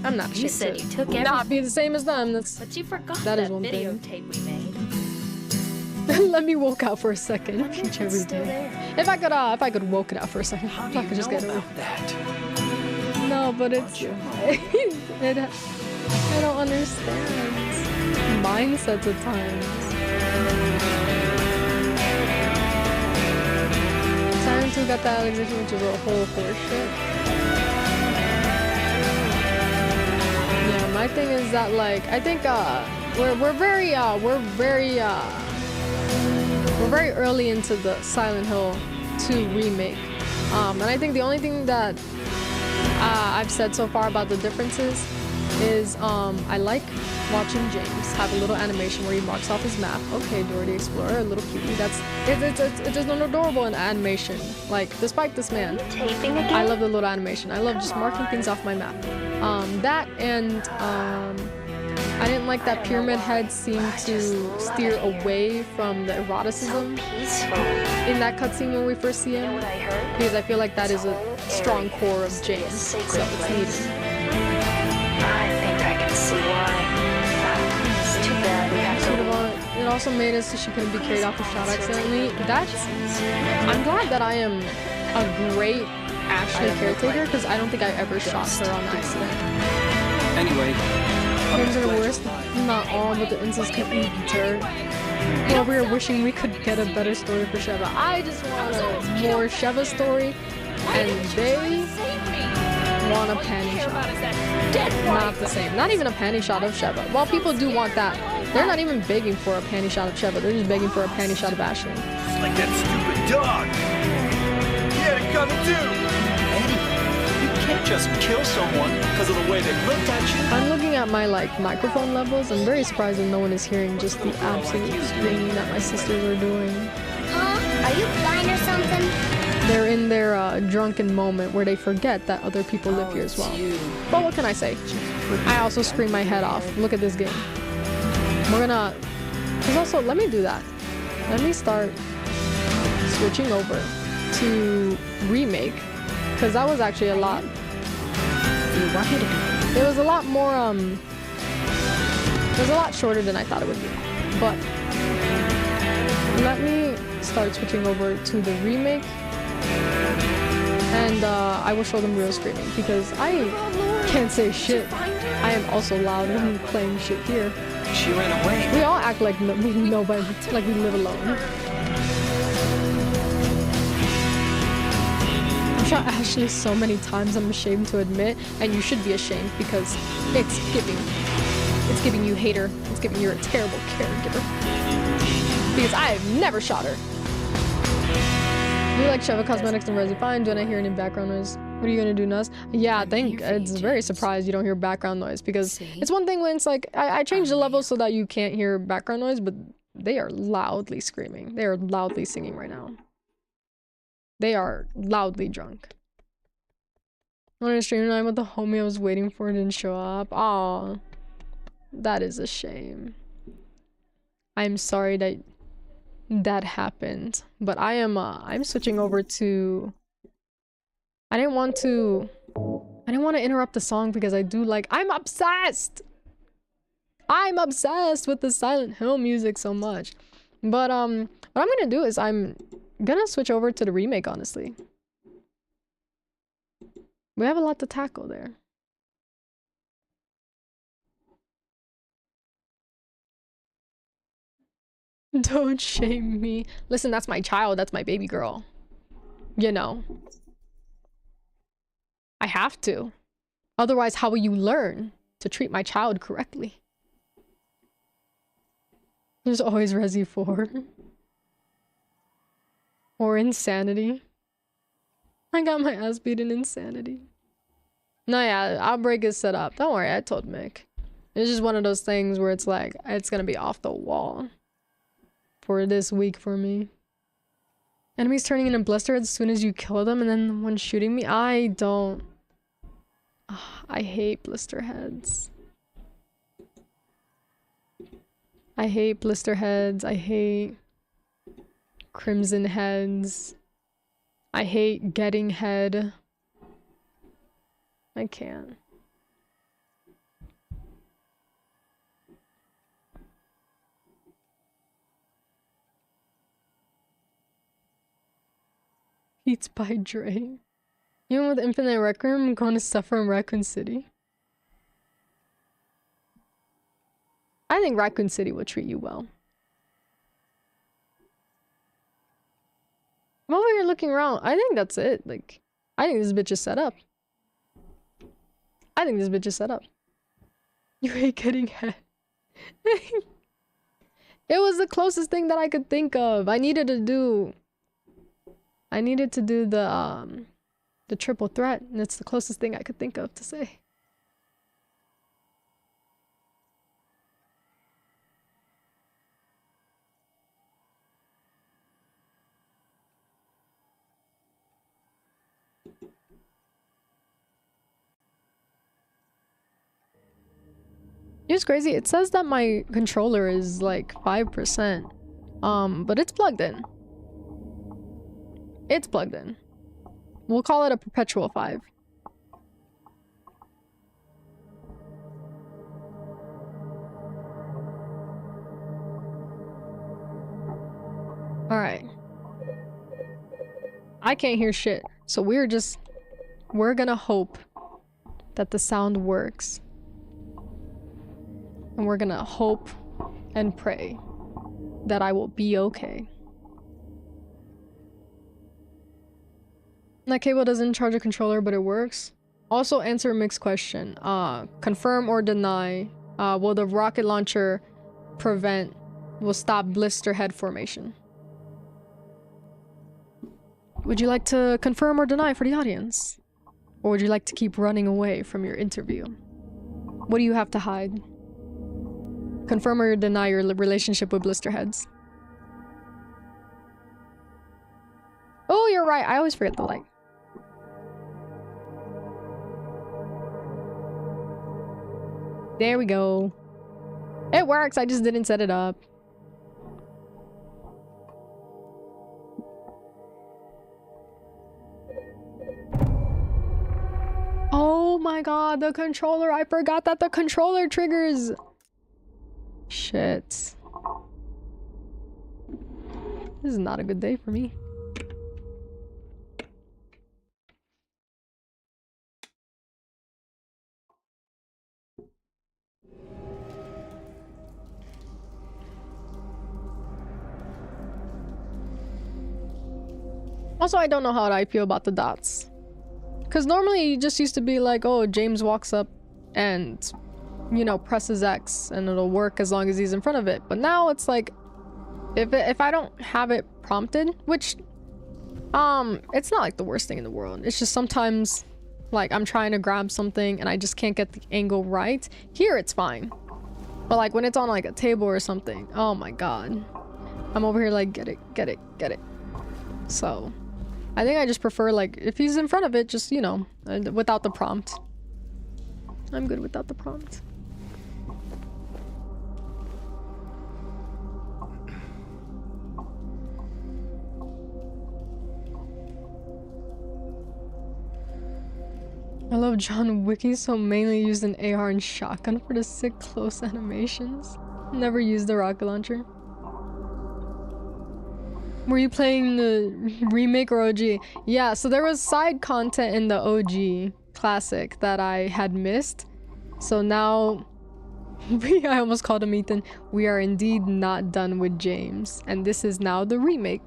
I'm not ashamed
You said
to
you took
not be the same as them. That's
But you forgot
That
that,
is one thing.
videotape we made.
let me woke out for a second.
Wonder if
Each
it's
every
still
day.
there.
If I could woke it out for a second,
How
if
do
I
you
could just
know
get over.
about that?
No, but it's I don't understand mindsets at times. Siren 2 got that Alexation, which is a whole horse shit. Yeah, my thing is that like I think we're very we're very early into the Silent Hill 2 remake. And I think the only thing that I've said so far about the differences is I like watching James have a little animation where he marks off his map. Okay, Dora the Explorer, a little cutie. It's just an adorable animation. Like, despite this man,
Taping again?
I love the little animation. I love just marking things off my map. That and I didn't like that Pyramid Head seemed to steer away from the eroticism
Peaceful.
in that cutscene when we first see
You know
him,
what I heard?
because I feel like that is a strong core of James, so it's needed.
I think I can see why. It's too bad we have to
It also made it so she couldn't be carried off a shot accidentally. I'm glad that I am a great Ashley caretaker, because I don't think I ever shot her on accident.
Anyway,
Things are the worst. Not all, but the insults can be deterred. Well, we were wishing we could get a better story for Sheva. I just want a more Sheva story, and they want a panty shot. Not the same. Not even a panty shot of Sheva. While people do want that, they're not even begging for a panty shot of Sheva. They're just begging for a panty shot of Ashley.
It's like that stupid dog. He had it coming too.
Eddie, you can't just kill someone because of the way they looked at you.
I'm looking at my microphone levels. I'm very surprised that no one is hearing just the absolute screaming that my sisters are doing.
Huh? Are you blind or something?
They're in their drunken moment where they forget that other people live here as well. But what can I say? I also scream my head off. Look at this game. We're gonna... Because also, let me do that. Let me start switching over to Remake. Because that was actually a lot... It was a lot more, it was a lot shorter than I thought it would be. But... let me start switching over to the Remake. And I will show them real screaming, because I can't say shit. I am also loud when I'm playing shit here.
She ran away.
We all act like we know by, like we live alone. I've shot Ashley so many times I'm ashamed to admit, and you should be ashamed, because it's giving you hater. It's giving you a terrible caregiver. Because I have never shot her. Do you like Sheva Cosmetics and Resi Fine? Do I hear any background noise? What are you gonna do, Nuz? Yeah, I think it's very surprised you don't hear background noise, because it's one thing when it's like, I changed the level so that you can't hear background noise, but they are loudly screaming. They are loudly singing right now. They are loudly drunk. On a stream tonight with the homie I was waiting for didn't show up. Aw, that is a shame. I'm sorry that happened, but I'm switching over to... I didn't want to interrupt the song, because I do like... I'm obsessed with the Silent Hill music so much. But what I'm gonna do is I'm gonna switch over to the remake, honestly. We have a lot to tackle there. Don't shame me. Listen, that's my child. That's my baby girl. You know. I have to. Otherwise, how will you learn to treat my child correctly? There's always Resi 4. Or Insanity. I got my ass beat in Insanity. No, yeah, Outbreak is set up. Don't worry, I told Mick. It's just one of those things where it's like, it's gonna be off the wall. For this week for me. Enemies turning into blisterheads as soon as you kill them, and then one shooting me. I don't... I hate blisterheads. I hate blisterheads. I hate crimson heads. I hate getting head. I can't. Beats by Dre. Even with Infinite Requiem, I'm going to suffer in Raccoon City. I think Raccoon City will treat you well. I'm over here looking around. I think that's it. Like, I think this bitch is set up. I think this bitch is set up. You hate getting head. It was the closest thing that I could think of. I needed to do the triple threat, and it's the closest thing I could think of to say. It's crazy. It says that my controller is like 5%. But it's plugged in. It's plugged in. We'll call it a perpetual 5. Alright. I can't hear shit. So we're gonna hope that the sound works. And we're gonna hope and pray that I will be okay. That cable doesn't charge a controller, but it works. Also answer a mixed question. Confirm or deny. Will the rocket launcher will stop blister head formation? Would you like to confirm or deny for the audience? Or would you like to keep running away from your interview? What do you have to hide? Confirm or deny your relationship with blister heads. Oh, you're right. I always forget the light. There we go. It works. I just didn't set it up. Oh my god, the controller. I forgot that the controller triggers. Shit. This is not a good day for me. Also, I don't know how I feel about the dots. Because normally it just used to be like, oh, James walks up and, you know, presses X and it'll work as long as he's in front of it. But now it's like, if I don't have it prompted, which, it's not like the worst thing in the world. It's just sometimes, like, I'm trying to grab something and I just can't get the angle right. Here, it's fine. But like, when it's on like a table or something, oh my god. I'm over here like, get it, get it, get it. So, I think I just prefer, like, if he's in front of it, just, you know, without the prompt. I'm good without the prompt. I love John Wiki, so mainly used an AR and shotgun for the sick close animations. Never used the rocket launcher. Were you playing the remake or OG? Yeah, so there was side content in the OG classic that I had missed. So now, I almost called him Ethan. We are indeed not done with James. And this is now the remake.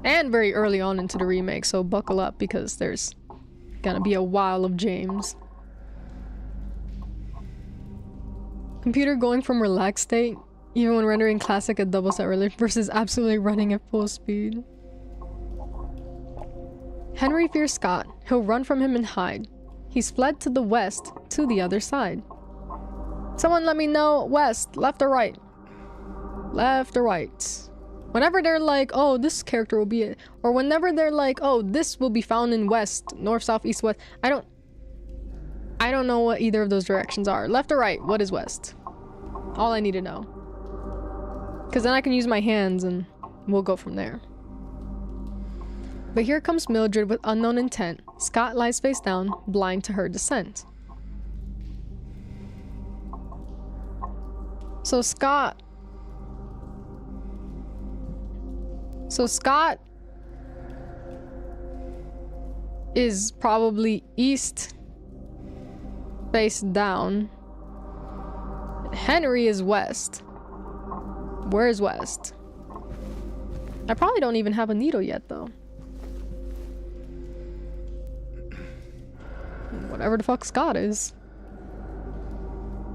And very early on into the remake, so buckle up because there's gonna be a while of James. Computer going from relaxed state even when rendering classic at double set relief versus absolutely running at full speed. Henry fears Scott. He'll run from him and hide. He's fled to the west, to the other side. Someone let me know west, left or right? Left or right? Whenever they're like, oh, this character will be it, or whenever they're like, oh, this will be found in west, north, south, east, west, I don't know what either of those directions are. Left or right? What is west? All I need to know. Because then I can use my hands and we'll go from there. But here comes Mildred with unknown intent. Scott lies face down, blind to her descent. So Scott is probably east face down. Henry is west. Where is west? I probably don't even have a needle yet, though. Whatever the fuck Scott is.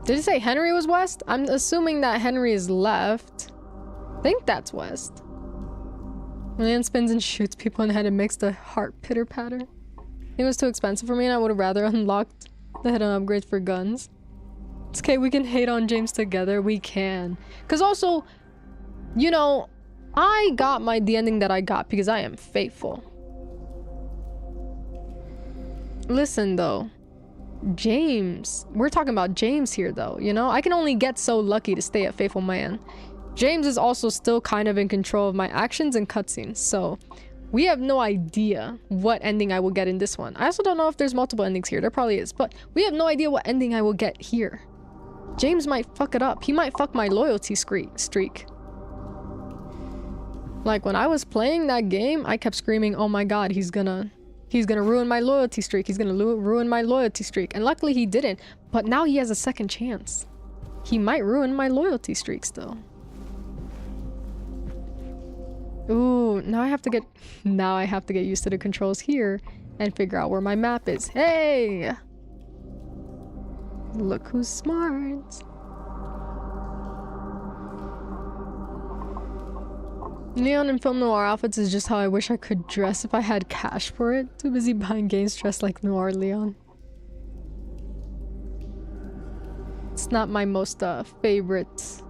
Did it say Henry was west? I'm assuming that Henry is left. think that's west. Leon spins and shoots people in the head and makes the heart pitter patter. It was too expensive for me and I would have rather unlocked the head-on upgrades for guns. It's okay, we can hate on James together. We can. Because also, you know, I got the ending that I got because I am faithful. Listen though, James, we're talking about James here though, you know? I can only get so lucky to stay a faithful man. James is also still kind of in control of my actions and cutscenes, so we have no idea what ending I will get in this one. I also don't know if there's multiple endings here. There probably is, but we have no idea what ending I will get here. James might fuck it up. He might fuck my loyalty streak. Like when I was playing that game, I kept screaming, "Oh my god, he's gonna ruin my loyalty streak. He's gonna ruin my loyalty streak." And luckily he didn't, but now he has a second chance. He might ruin my loyalty streak still. Ooh, now I have to get used to the controls here and figure out where my map is. Hey! Look who's smart. Neon and film noir outfits is just how I wish I could dress if I had cash for it. Too busy buying games dressed like noir Leon. It's not my most favorite.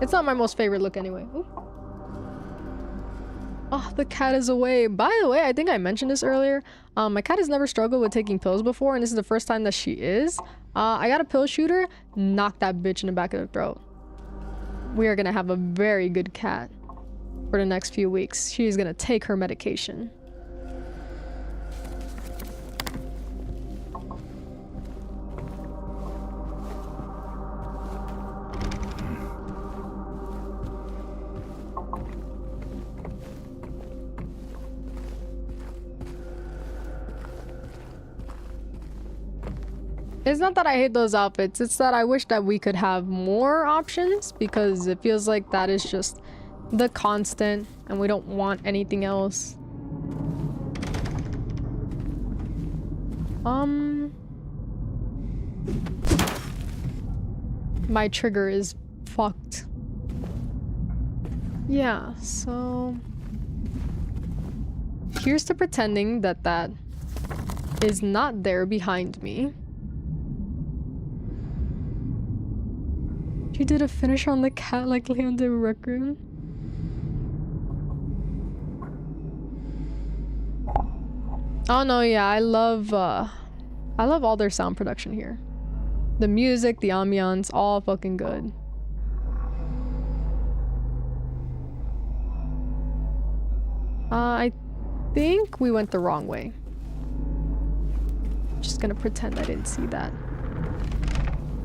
It's not my most favorite look anyway. Ooh. Oh, the cat is away. By the way, I think I mentioned this earlier. My cat has never struggled with taking pills before, and this is the first time that she is. I got a pill shooter, knocked that bitch in the back of the throat. We are gonna have a very good cat for the next few weeks. She's gonna take her medication. It's not that I hate those outfits, it's that I wish that we could have more options because it feels like that is just the constant and we don't want anything else. My trigger is fucked. Yeah, so here's to pretending that that is not there behind me. She did a finish on the cat like Leon did with Raccoon. Oh no, yeah, I love all their sound production here. The music, the ambiance, all fucking good. I think we went the wrong way. Just gonna pretend I didn't see that.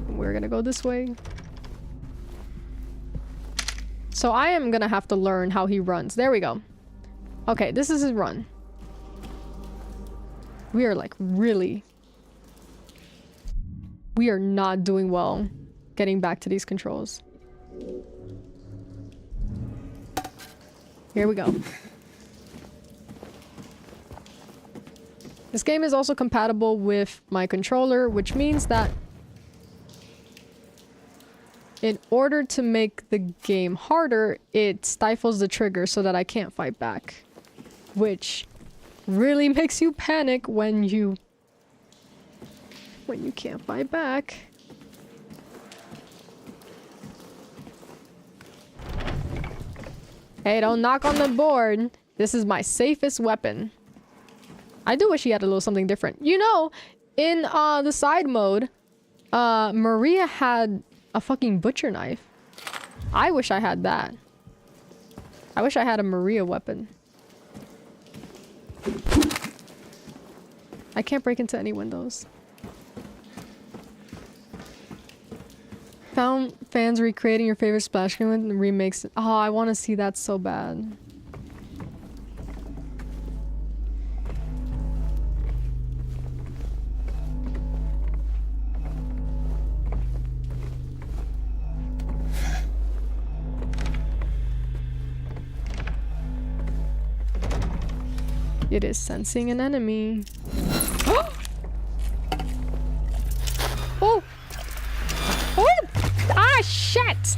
We're gonna go this way. So I am gonna have to learn how he runs. There we go. Okay, this is his run. We are like really... We are not doing well getting back to these controls. Here we go. This game is also compatible with my controller, which means that in order to make the game harder, it stifles the trigger so that I can't fight back. Which really makes you panic when you can't fight back. Hey, don't knock on the board. This is my safest weapon. I do wish he had a little something different. You know, in the side mode, Maria had a fucking butcher knife. I wish I had that. I wish I had a Maria weapon. I can't break into any windows. Found fans recreating your favorite splash screen with remakes. Oh, I want to see that so bad. It is sensing an enemy. Oh! Oh! Ah, shit!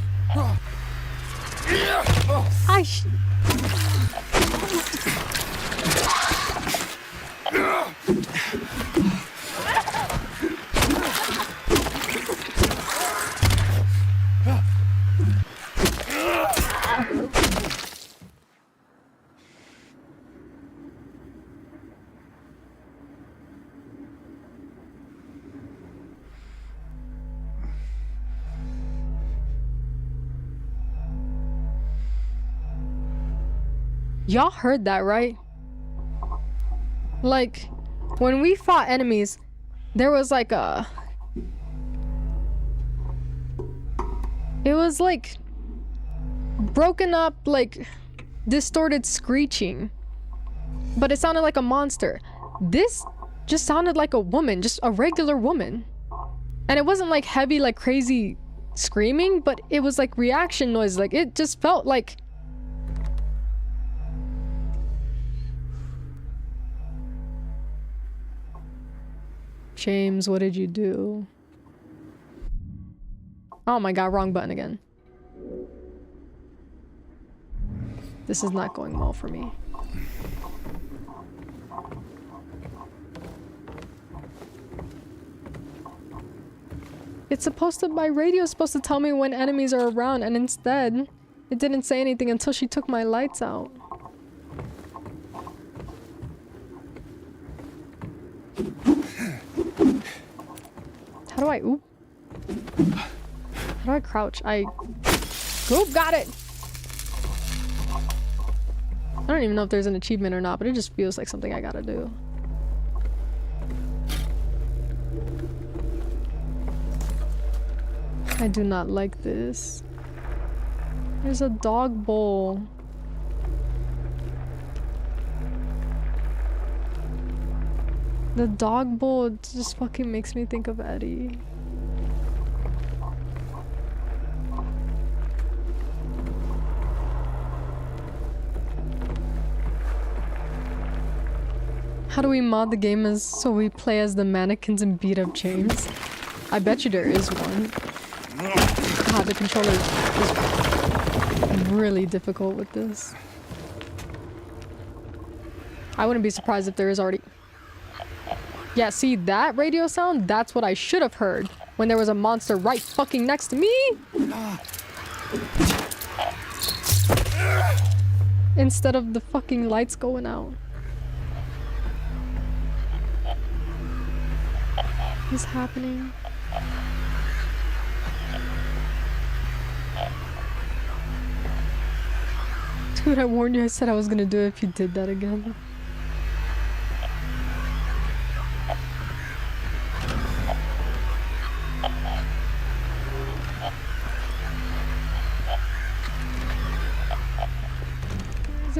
Y'all heard that, right? Like, when we fought enemies, there was like a... It was like... broken up, like... distorted screeching. But it sounded like a monster. This just sounded like a woman, just a regular woman. And it wasn't like heavy, like crazy screaming, but it was like reaction noise. Like it just felt like... James, what did you do? Oh my god, wrong button again. This is not going well for me. It's supposed to, my radio is supposed to tell me when enemies are around, and instead, it didn't say anything until she took my lights out. How do I, oop? How do I crouch? Oop, got it! I don't even know if there's an achievement or not, but it just feels like something I gotta do. I do not like this. There's a dog bowl. The dog bowl just fucking makes me think of Eddie. How do we mod the game as so we play as the mannequins and beat up James? I bet you there is one. God, the controller is really difficult with this. I wouldn't be surprised if there is already... Yeah, see that radio sound? That's what I should have heard when there was a monster right fucking next to me! Instead of the fucking lights going out. What is happening? Dude, I warned you. I said I was gonna do it if you did that again.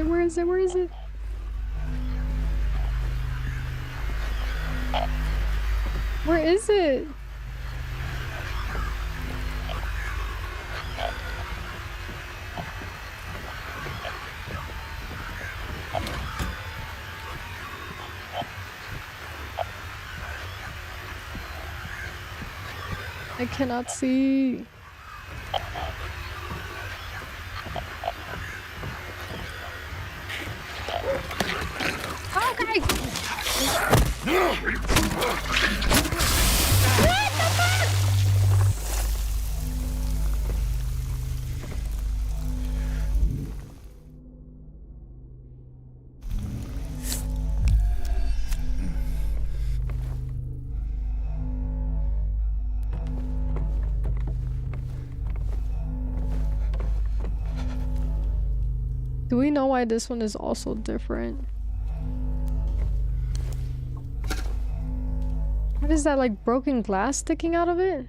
Where is it? Where is it? Where is it? I cannot see. Okay. Do we know why this one is also different? What is that, like broken glass sticking out of it?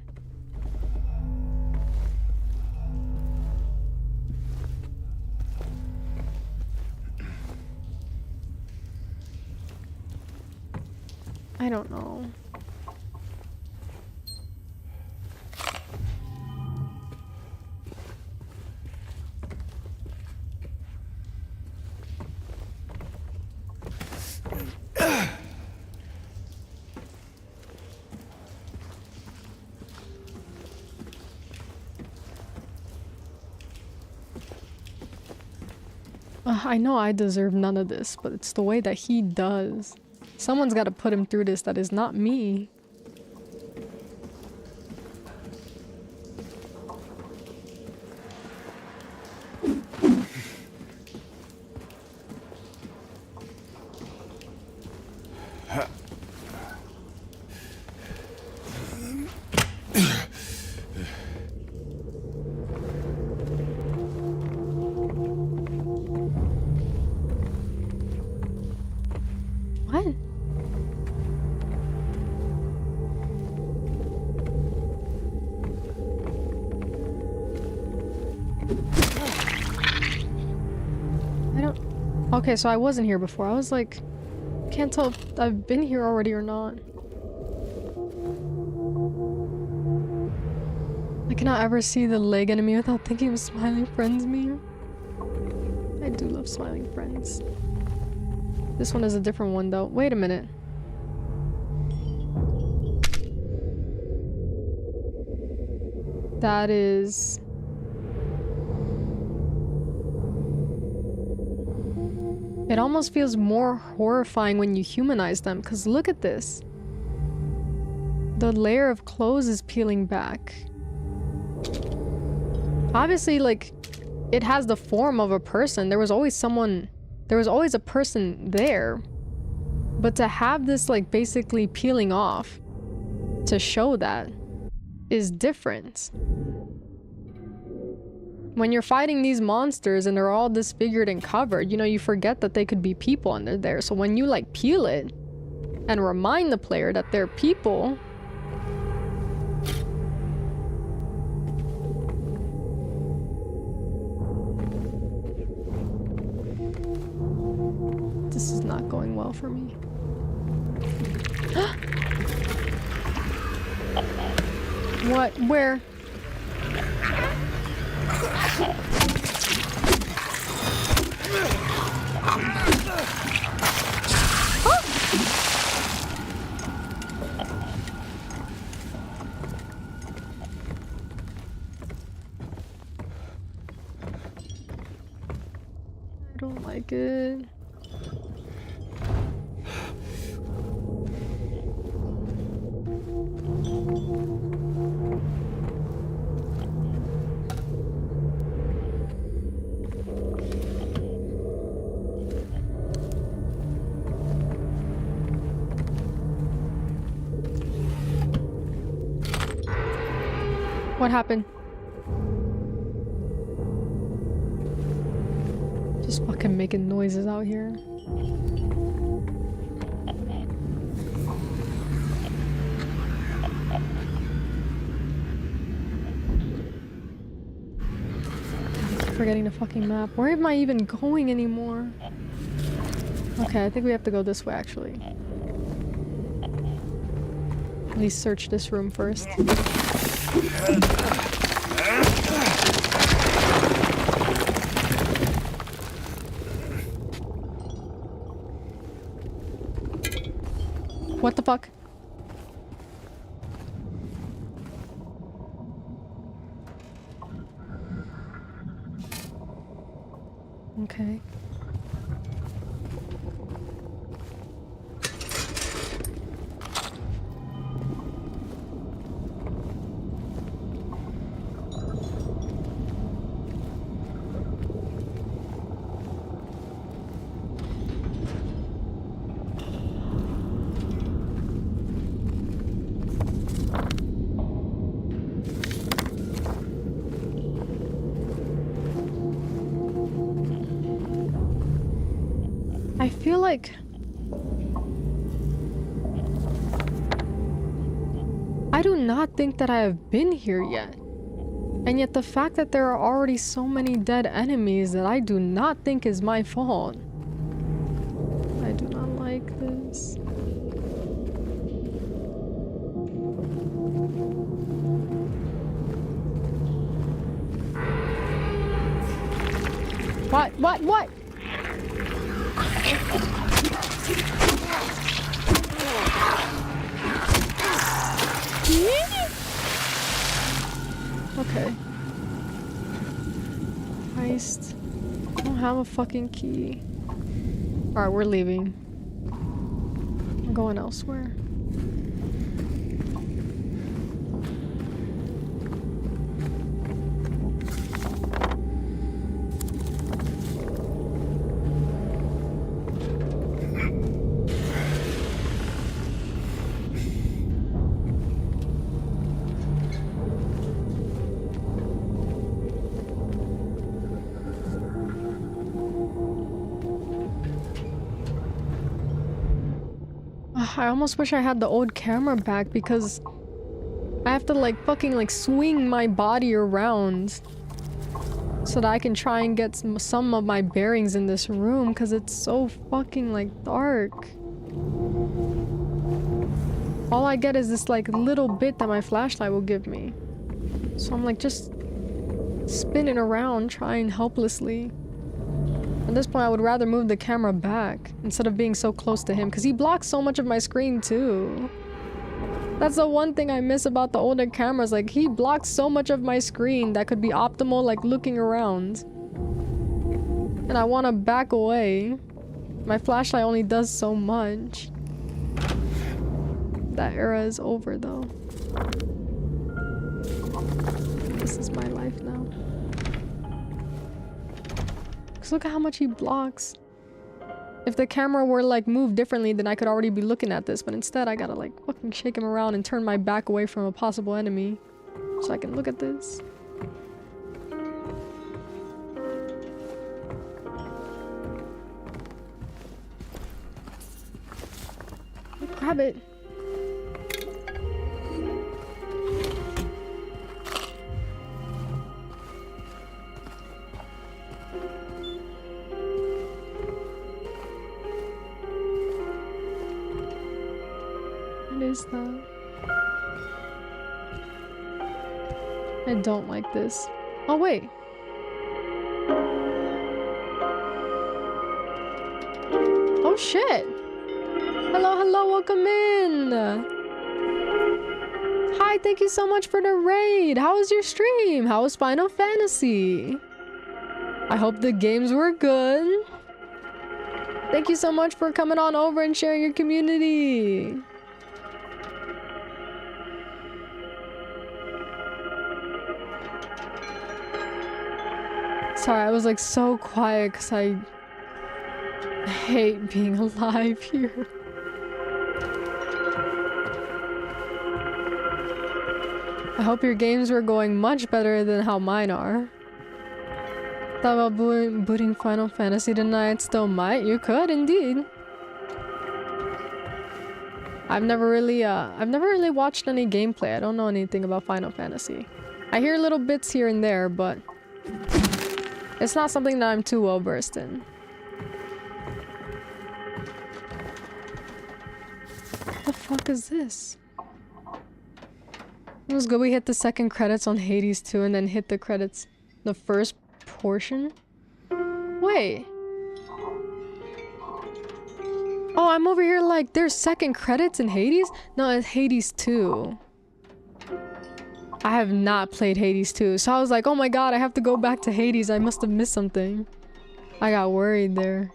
I don't know. I know I deserve none of this, but it's the way that he does. Someone's got to put him through this. That is not me. Okay, so I wasn't here before. I was like, can't tell if I've been here already or not. I cannot ever see the leg enemy without thinking of Smiling Friends meme. I do love Smiling Friends. This one is a different one though. Wait a minute. That is... It almost feels more horrifying when you humanize them, because look at this. The layer of clothes is peeling back. Obviously, like, it has the form of a person. There was always a person there. But to have this, like, basically peeling off to show that is different. When you're fighting these monsters and they're all disfigured and covered, you know, you forget that they could be people and they're there. So when you, like, peel it and remind the player that they're people... This is not going well for me. What? Where? I don't like it. What happened? Just fucking making noises out here. I keep forgetting the fucking map. Where am I even going anymore? Okay, I think we have to go this way actually. At least search this room first. What the fuck? Okay. I feel like I do not think that I have been here yet. And yet the fact that there are already so many dead enemies that I do not think is my fault. I do not like this. What? Okay. Christ. I don't have a fucking key. Alright, we're leaving. I'm going elsewhere. I almost wish I had the old camera back because I have to like fucking like swing my body around so that I can try and get some of my bearings in this room, because it's so fucking like dark. All I get is this like little bit that my flashlight will give me. So I'm like just spinning around trying helplessly. At this point I would rather move the camera back instead of being so close to him, because he blocks so much of my screen too. That's the one thing I miss about the older cameras, like he blocks so much of my screen that could be optimal, like looking around. And I want to back away. My flashlight only does so much. That era is over though. This is my life now. Cause look at how much he blocks. If the camera were like moved differently, then I could already be looking at this, but instead I gotta like fucking shake him around and turn my back away from a possible enemy so I can look at this. Grab it. What is that? I don't like this. Oh wait. Oh shit. Hello, hello, welcome in. Hi, thank you so much for the raid. How was your stream? How was Final Fantasy? I hope the games were good. Thank you so much for coming on over and sharing your community. Sorry, I was like so quiet because I hate being alive here. I hope your games were going much better than how mine are. Thought about booting Final Fantasy tonight. Still might. You could indeed. I've never really watched any gameplay. I don't know anything about Final Fantasy. I hear little bits here and there, but it's not something that I'm too well versed in. What the fuck is this? It was good we hit the second credits on Hades 2 and then hit the credits the first portion. Wait. Oh, I'm over here like there's second credits in Hades? No, it's Hades 2. I have not played Hades 2, so I was like, oh my god, I have to go back to Hades. I must have missed something. I got worried there.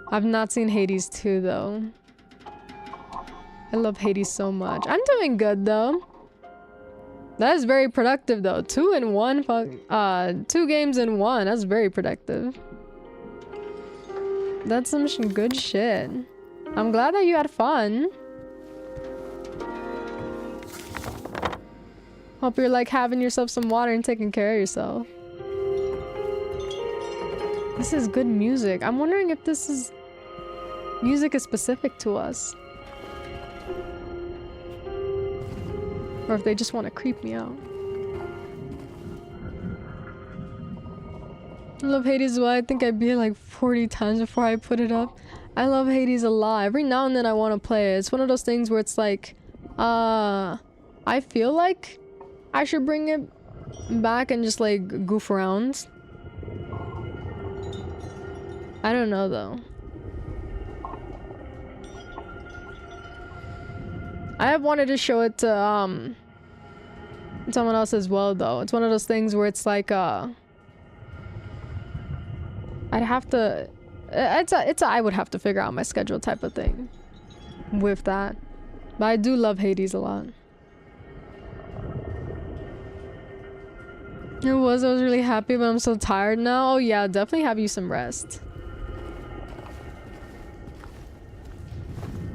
I've not seen Hades 2 though. I love Hades so much. I'm doing good though. That is very productive though. 2 in 1, 2 games in 1. That's very productive. That's some good shit. I'm glad that you had fun. Hope you're like having yourself some water and taking care of yourself. This is good music. I'm wondering if this is music is specific to us. Or if they just want to creep me out. I love Hades. Well, I think I beat it like 40 times before I put it up. I love Hades a lot. Every now and then I want to play it. It's one of those things where it's like, I feel like I should bring it back and just like goof around. I don't know though. I have wanted to show it to someone else as well though. It's one of those things where it's like I'd have to I would have to figure out my schedule type of thing with that. But I do love Hades a lot. I was really happy, but I'm so tired now. Oh yeah, definitely have you some rest.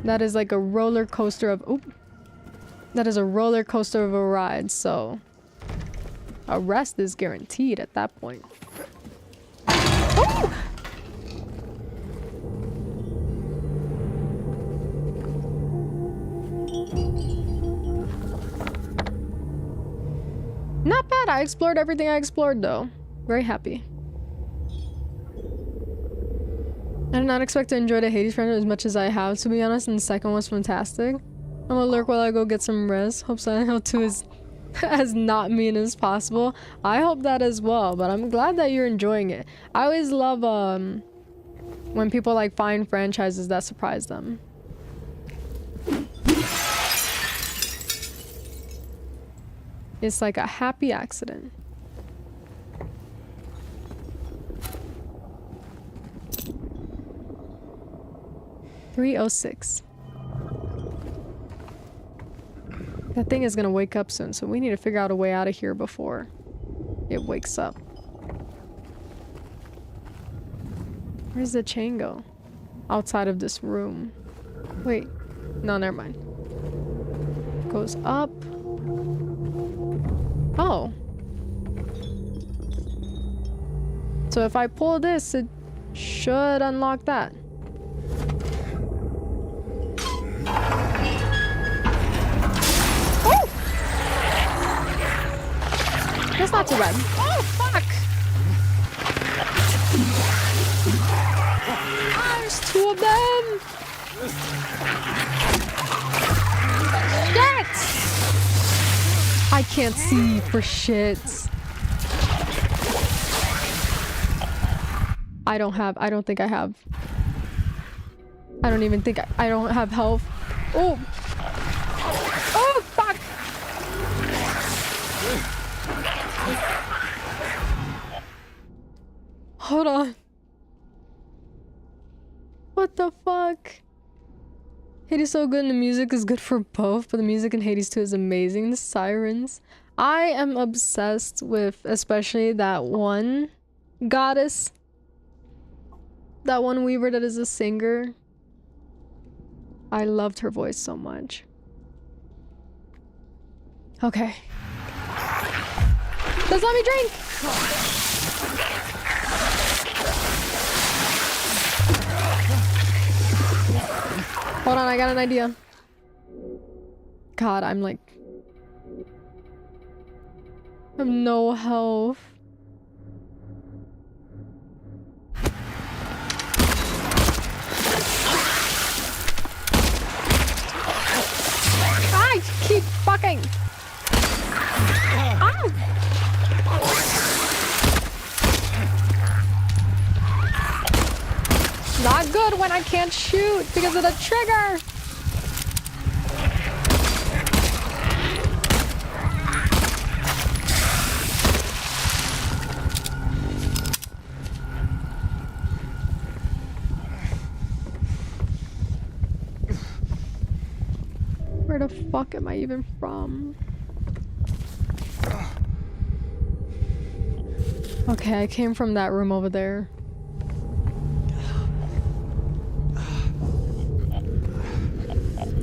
That is like a roller coaster of that is a roller coaster of a ride, so a rest is guaranteed at that point. Oh! Not bad. I explored everything I explored though. Very happy. I did not expect to enjoy the Hades friend as much as I have, to be honest, and the second was fantastic. I'm gonna lurk while I go get some rest. Hope Silent Hill 2 is as not mean as possible. I hope that as well, but I'm glad that you're enjoying it. I always love when people like find franchises that surprise them. It's like a happy accident. .306. That thing is gonna wake up soon, so we need to figure out a way out of here before it wakes up. Where's the chain go? Outside of this room. Wait. No, never mind. Goes up. Oh. So if I pull this, it should unlock that. Oh! That's not too bad. Oh, fuck! There's two of them! Shit! I can't see for shit. I don't think I have. I don't even think I don't have health. Oh! Oh, fuck! Hold on. What the fuck? Hades is so good and the music is good for both, but the music in Hades 2 is amazing. The sirens. I am obsessed with especially that one goddess. That one weaver that is a singer. I loved her voice so much. Okay. Just let me drink! Hold on, I got an idea. God, I'm like... I have no health. I keep fucking... Ah! Not good when I can't shoot because of the trigger! Where the fuck am I even from? Okay, I came from that room over there.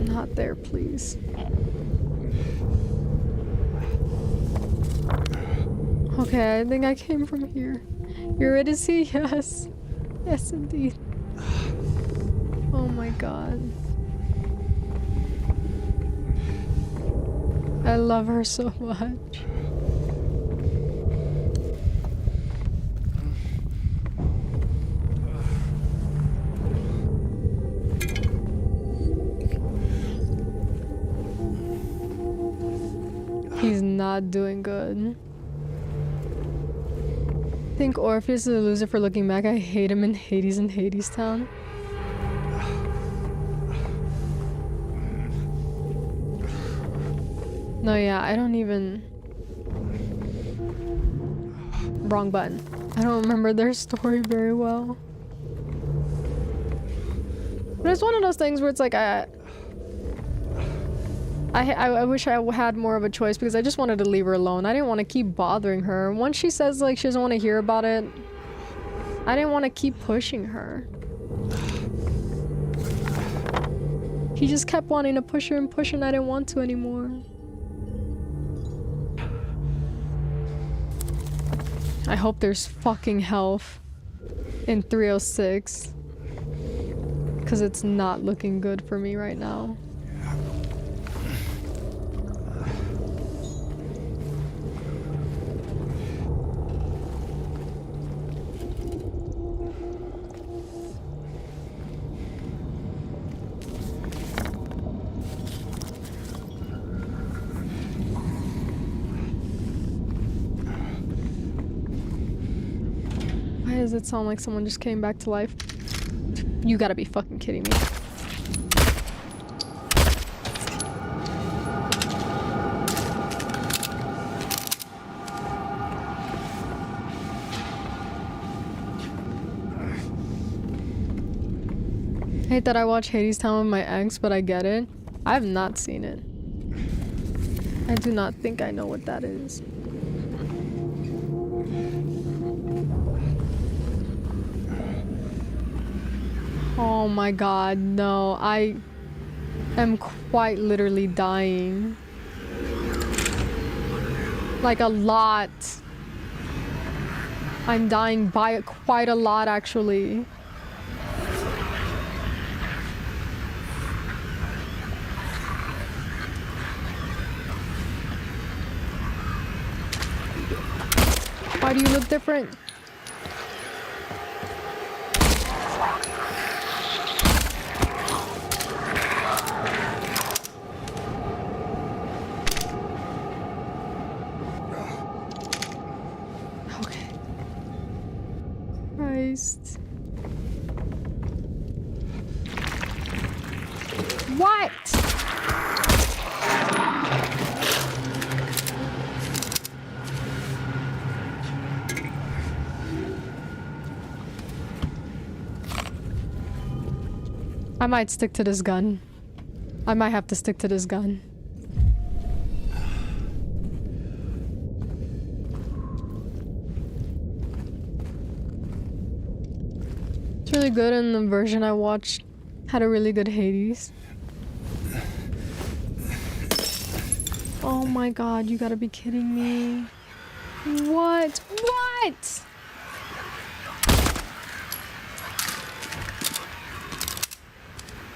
Not there, please. Okay, I think I came from here. Eurydice? Yes. Yes, indeed. Oh my god. I love her so much. He's not doing good. I think Orpheus is a loser for looking back. I hate him in Hades and Hades Town. No, yeah, I don't even... Wrong button. I don't remember their story very well. But it's one of those things where it's like I wish I had more of a choice because I just wanted to leave her alone. I didn't want to keep bothering her. Once she says like she doesn't want to hear about it, I didn't want to keep pushing her. He just kept wanting to push her and push her and I didn't want to anymore. I hope there's fucking health in 306. Because it's not looking good for me right now. Does it sound like someone just came back to life? You gotta be fucking kidding me. I hate that I watch Hades Town with my ex, but I get it. I have not seen it. I do not think I know what that is. Oh my god, no. I am quite literally dying. Like a lot. I'm dying by quite a lot, actually. Why do you look different? Okay. Christ. What? I might stick to this gun. I might have to stick to this gun. It's really good, and the version I watched had a really good Hades. Oh my god, you gotta be kidding me. What? What?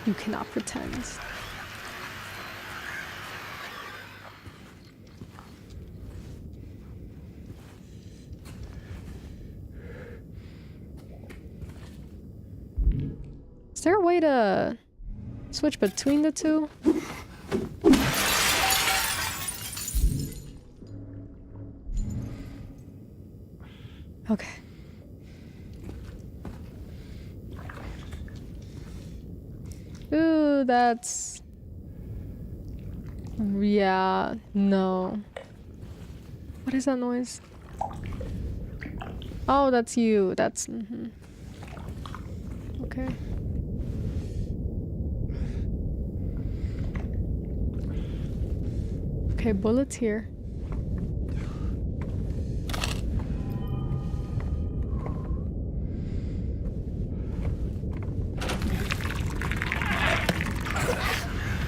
You cannot pretend. Is there a way to switch between the two? Okay. Ooh, that's... Yeah, no. What is that noise? Oh, that's you. That's... Okay. Okay, bullets here.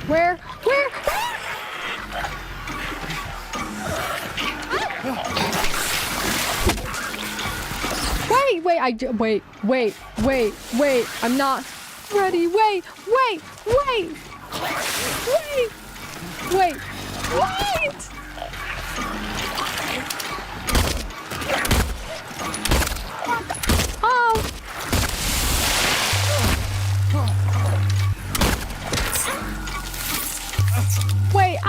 Where? Where? Wait. I'm not ready. Wait. Oh. Wait,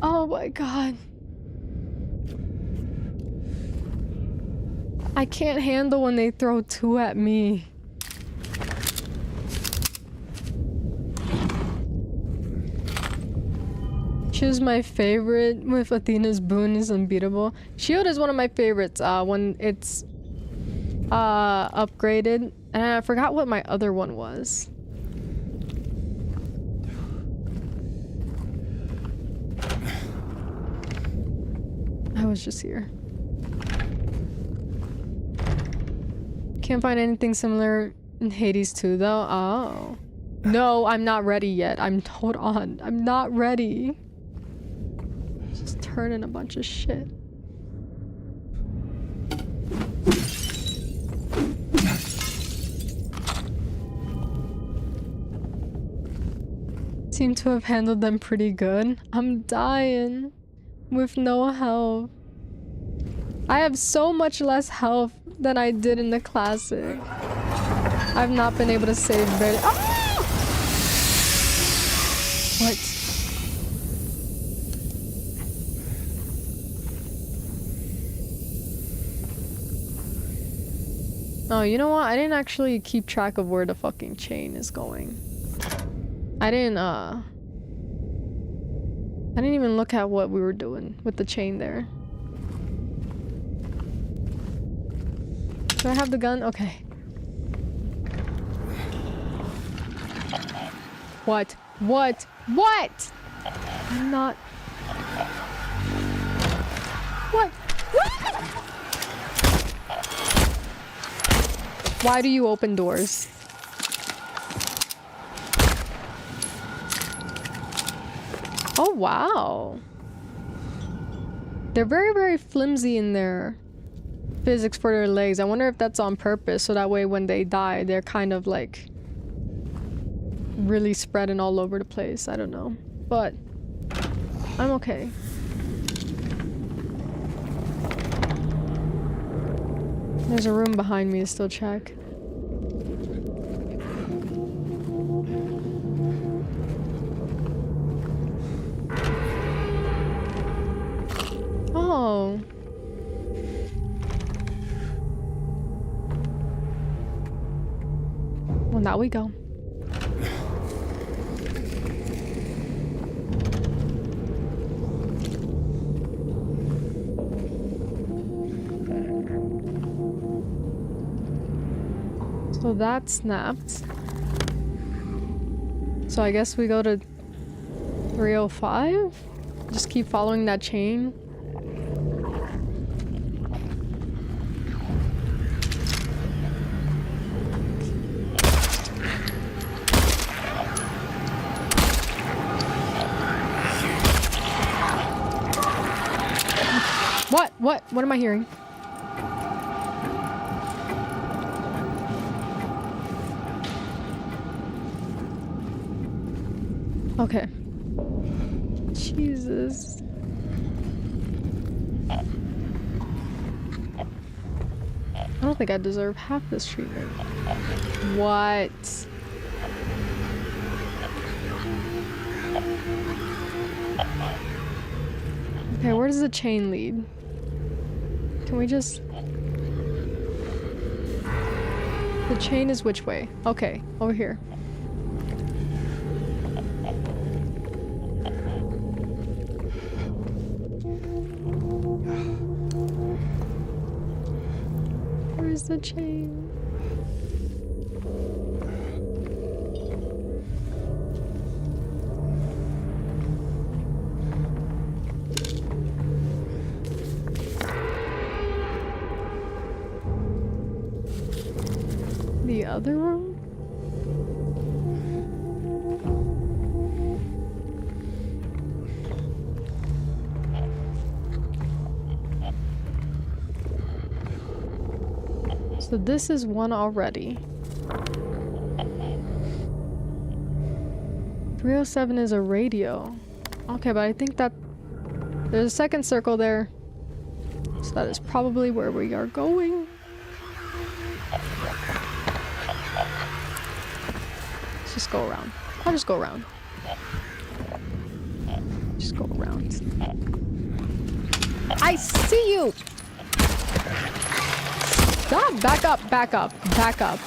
Oh my god. I can't handle when they throw two at me. Choose my favorite with Athena's boon is unbeatable. Shield is one of my favorites when it's upgraded, and I forgot what my other one was. I was just here. Can't find anything similar in Hades 2 though. Oh. No, I'm not ready yet. Hold on. I'm not ready. Just turning a bunch of shit. Seem to have handled them pretty good. I'm dying with no health. I have so much less health than I did in the classic. I've not been able to save very— oh! What? Oh, you know what? I didn't actually keep track of where the fucking chain is going. I didn't even look at what we were doing with the chain there. Do I have the gun? Okay. What? What? What? I'm not... What? What? Why do you open doors? Oh, wow. They're very, very flimsy in their physics for their legs. I wonder if that's on purpose, so that way when they die, they're kind of like really spreading all over the place. I don't know. But I'm okay. There's a room behind me to still check. Oh. Well, now we go. So that snapped. So I guess we go to 305? Just keep following that chain. What am I hearing? Okay. Jesus. I don't think I deserve half this treatment. What? Okay, where does the chain lead? Can we just... The chain is which way? Okay, over here. Where's the chain? The other room? So this is one already. 307 is a radio. Okay, but I think that there's a second circle there. So that is probably where we are going. Let's just go around. I'll just go around. Just go around. I see you! Stop! Back up, back up, back up.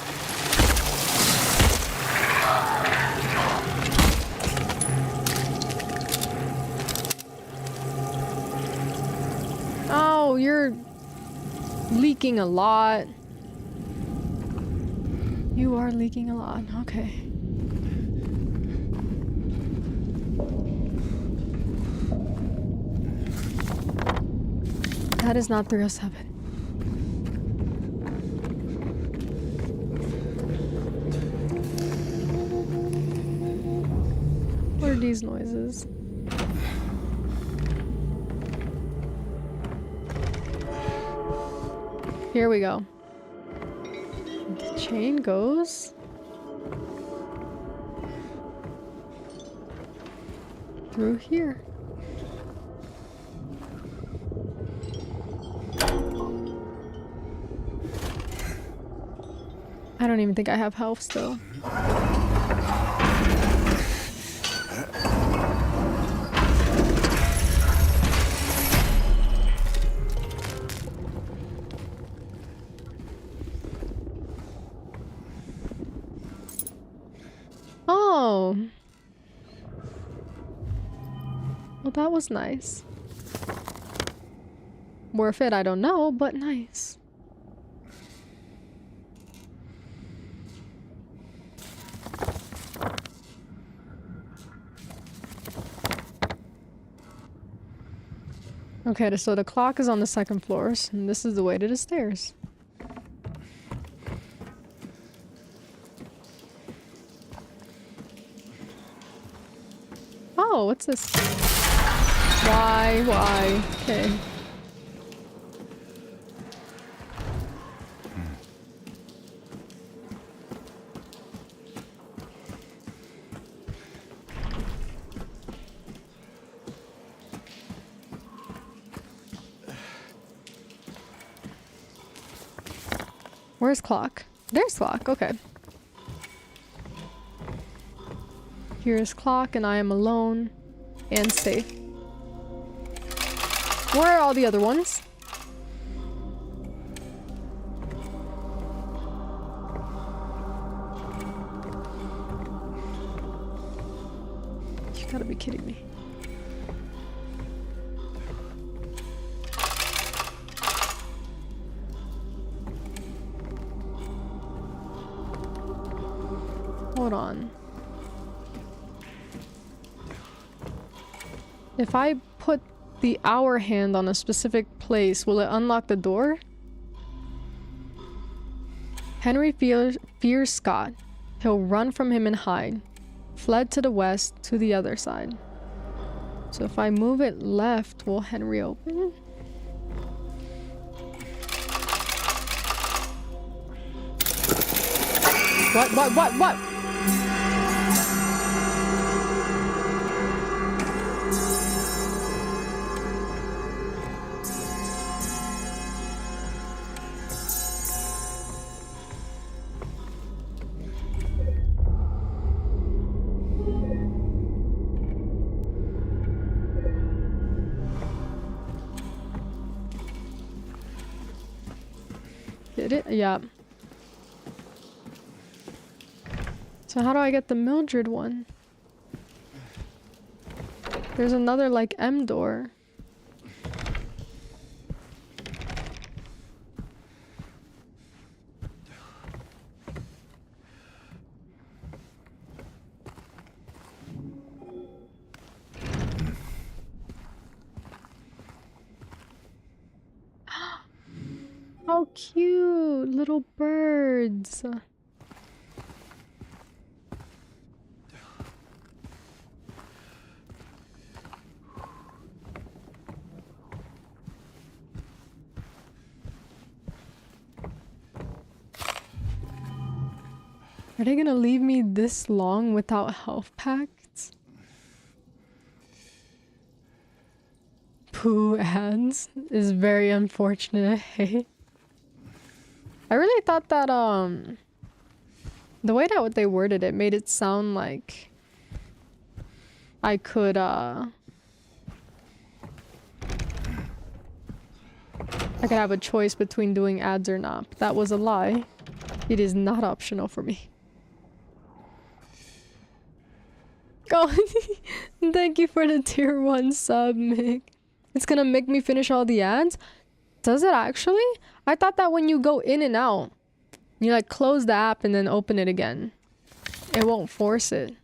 Oh, you're leaking a lot. You are leaking a lot. Okay. That is not 307. What are these noises? Here we go. The chain goes through here. I don't even think I have health still. Oh. Well, that was nice. Worth it, I don't know, but nice. Okay, so the clock is on the second floor, and this is the way to the stairs. Oh, what's this? Why? Okay. Where's clock? There's clock, okay. Here's clock and I am alone and safe. Where are all the other ones? You gotta be kidding me. Hold on. If I put the hour hand on a specific place, will it unlock the door? Henry fears Scott. He'll run from him and hide. Fled to the west, to the other side. So if I move it left, will Henry open? What? Did it? Yeah. So how do I get the Mildred one? There's another like M door. How cute! Little birds. Are they gonna leave me this long without health packs? Poo ads is very unfortunate. Hey. I really thought that the way that they worded it made it sound like I could have a choice between doing ads or not. But that was a lie. It is not optional for me. Oh, thank you for the tier 1 sub, Mick. It's gonna make me finish all the ads? Does it actually? I thought that when you go in and out, you like close the app and then open it again. It won't force it.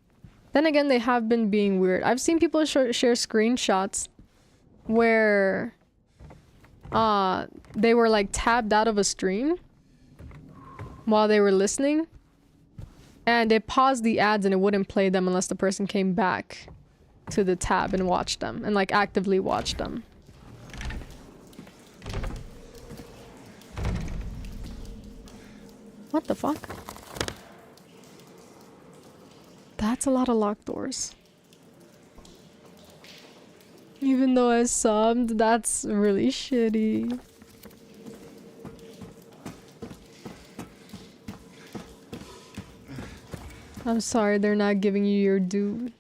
Then again, they have been being weird. I've seen people share screenshots where they were like tabbed out of a stream while they were listening. And it paused the ads and it wouldn't play them unless the person came back to the tab and watched them. And like actively watched them. What the fuck? That's a lot of locked doors. Even though I subbed, that's really shitty. I'm sorry they're not giving you your due.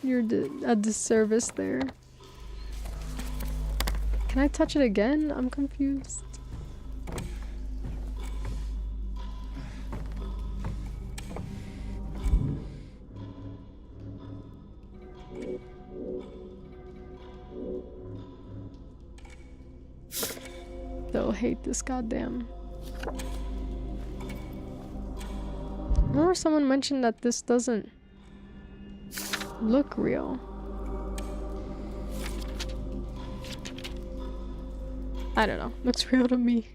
You're a disservice there. Can I touch it again? I'm confused. They'll hate this goddamn. I remember someone mentioned that this doesn't look real. I don't know. Looks real to me.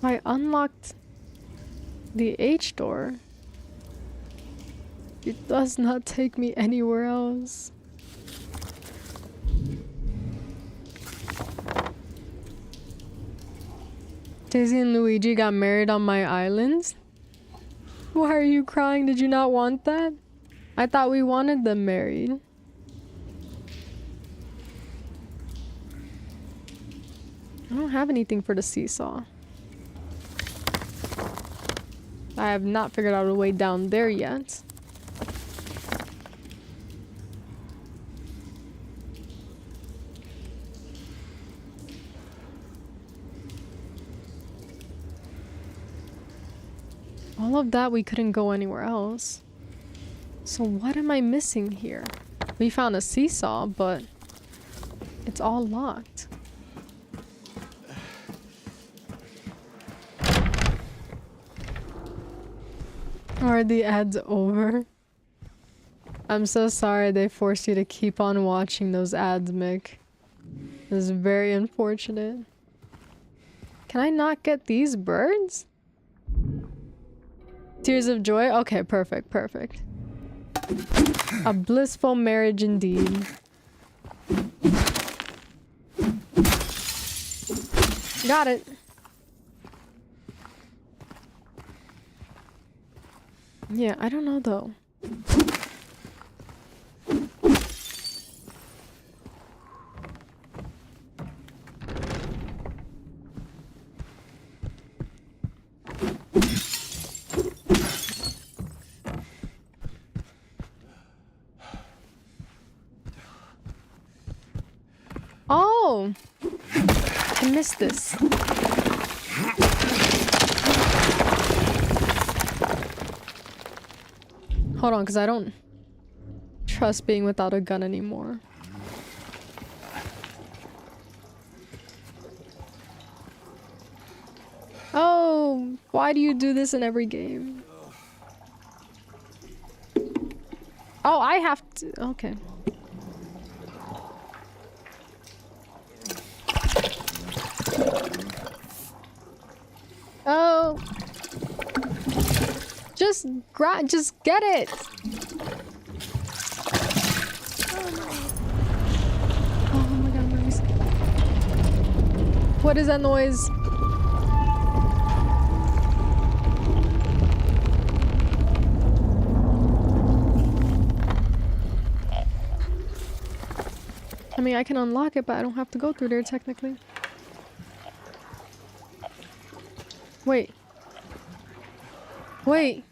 I unlocked the H door. It does not take me anywhere else. Daisy and Luigi got married on my island? Why are you crying? Did you not want that? I thought we wanted them married. I don't have anything for the seesaw. I have not figured out a way down there yet. All of that, we couldn't go anywhere else. So what am I missing here? We found a seesaw, but it's all locked. Are the ads over? I'm so sorry they forced you to keep on watching those ads, Mick. This is very unfortunate. Can I not get these birds? Tears of joy? Okay, perfect, perfect. A blissful marriage indeed. Got it. Yeah, I don't know though. Oh! I missed this. Hold on, because I don't trust being without a gun anymore. Oh, why do you do this in every game? Oh, I have to... Okay. Oh. Just get it. Oh my god, Maurice. What is that noise? I mean, I can unlock it, but I don't have to go through there technically. Wait. Wait.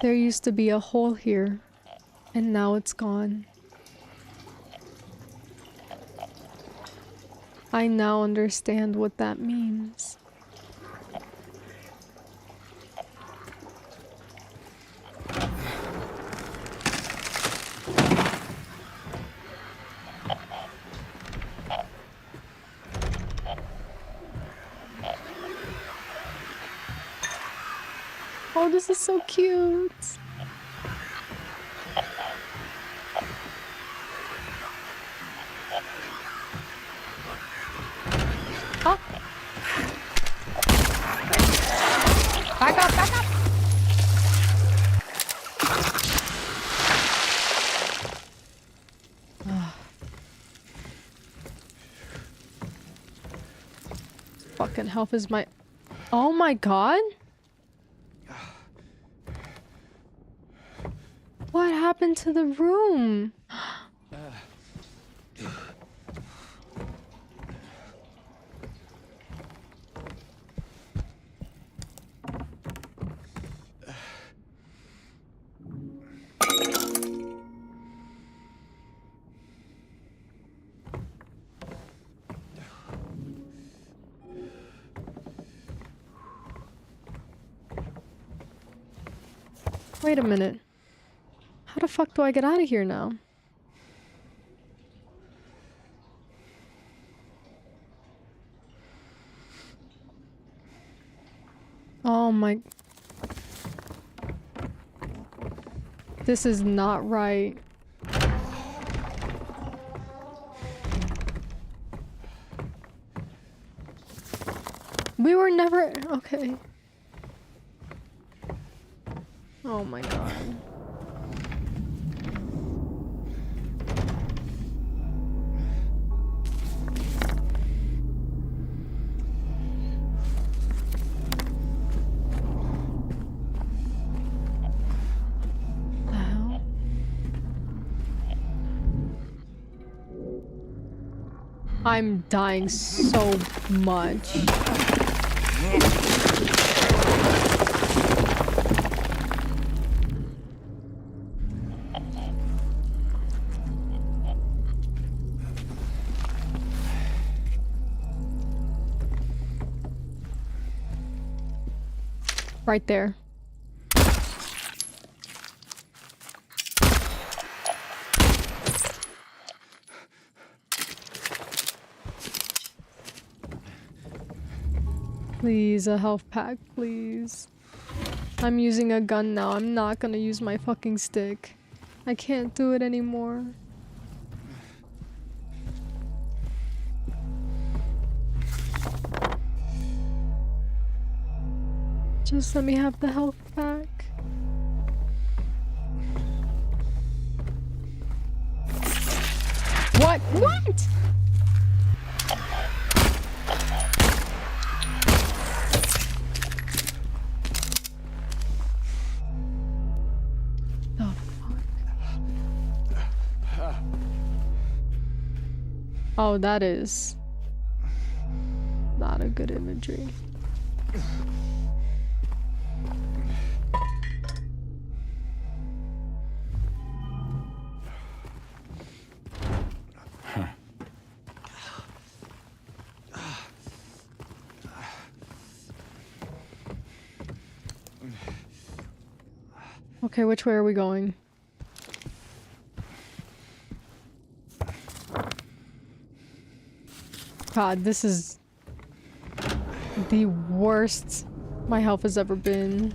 There used to be a hole here, and now it's gone. I now understand what that means. Oh, this is so cute. Oh. Back up, back up. Fucking health is my... Oh my god. What happened to the room? Wait a minute. How the fuck do I get out of here now? Oh my... This is not right. We were never... Okay. Oh my god. The hell? I'm dying so much. Right there. Please, a health pack, please. I'm using a gun now. I'm not gonna use my fucking stick. I can't do it anymore. Just let me have the health pack. What? What? The fuck? Oh, that is not a good imagery. Okay, which way are we going? God, this is the worst my health has ever been.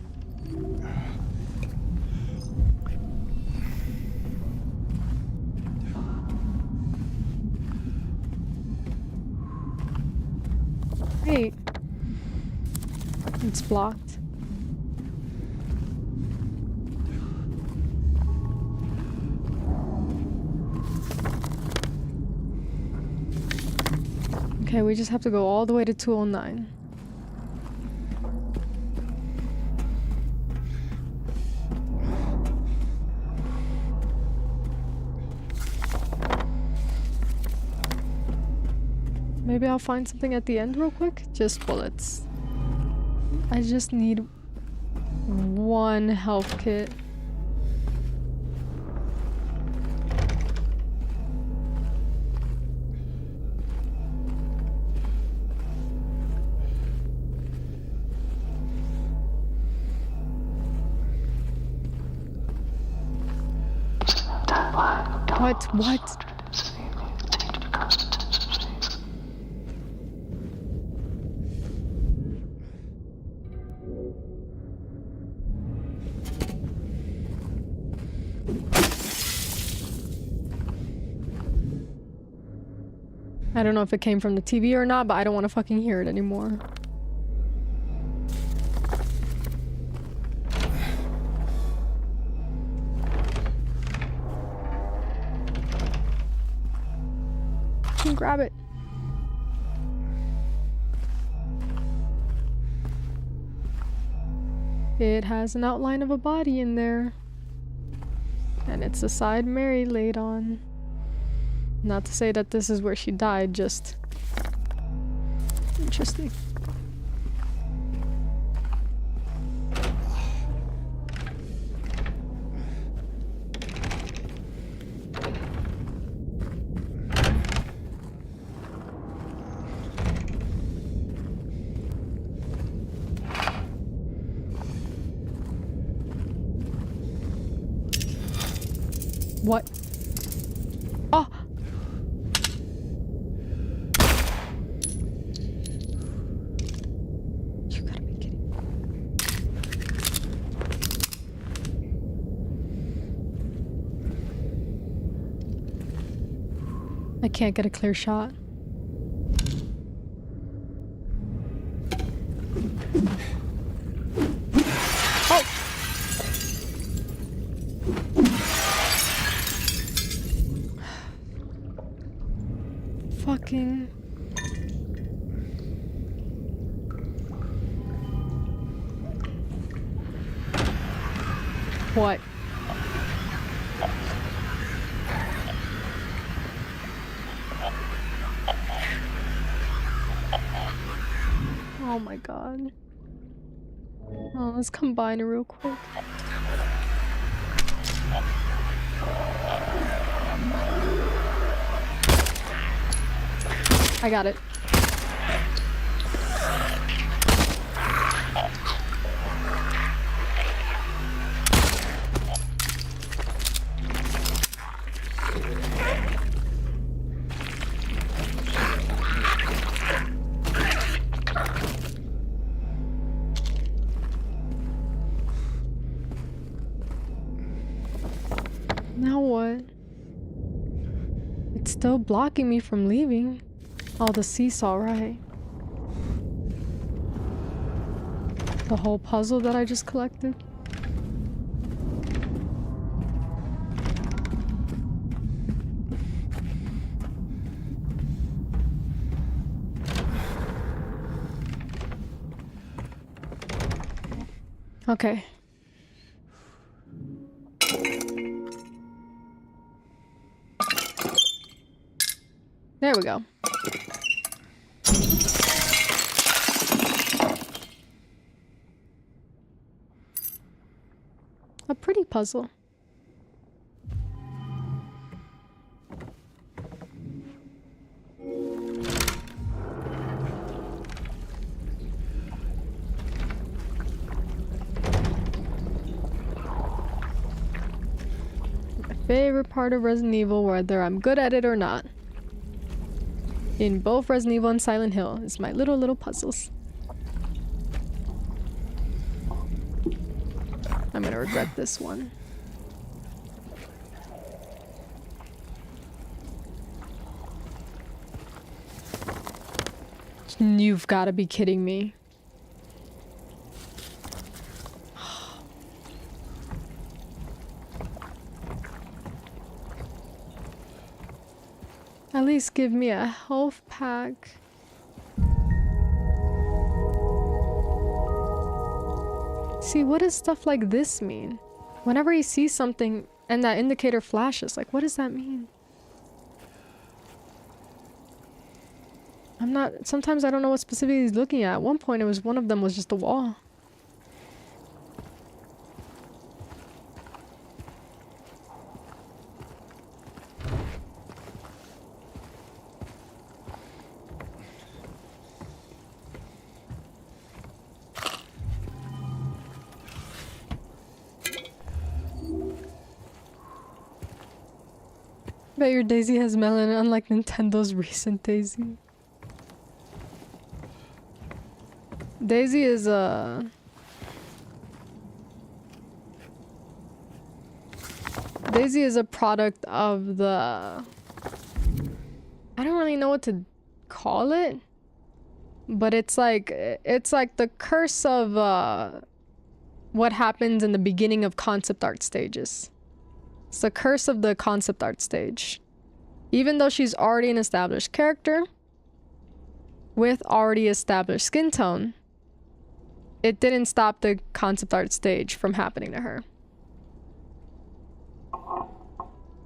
Wait. It's blocked. Okay, we just have to go all the way to 209. Maybe I'll find something at the end real quick? Just bullets. I just need one health kit. What? I don't know if it came from the TV or not, but I don't want to fucking hear it anymore. Grab it. It has an outline of a body in there. And it's the side Mary laid on. Not to say that this is where she died, just interesting. What? Oh! You gotta be kidding. I can't get a clear shot. Oh! Fucking... What? Oh my god. Oh, let's combine it real quick. I got it. Now what? It's still blocking me from leaving. Oh, the seesaw, right? The whole puzzle that I just collected. Okay. There we go. A pretty puzzle. My favorite part of Resident Evil, whether I'm good at it or not. In both Resident Evil and Silent Hill is my little puzzles. I'm gonna regret this one. You've gotta be kidding me. At least give me a health pack. See, what does stuff like this mean? Whenever he sees something and that indicator flashes, like, what does that mean? Sometimes I don't know what specifically he's looking at. At one point, one of them was just a wall. Bet your Daisy has melon, unlike Nintendo's recent Daisy. Daisy is a... Daisy is a product of the... I don't really know what to call it. But it's like the curse of what happens in the beginning of concept art stages. It's the curse of the concept art stage. Even though she's already an established character with already established skin tone, it didn't stop the concept art stage from happening to her.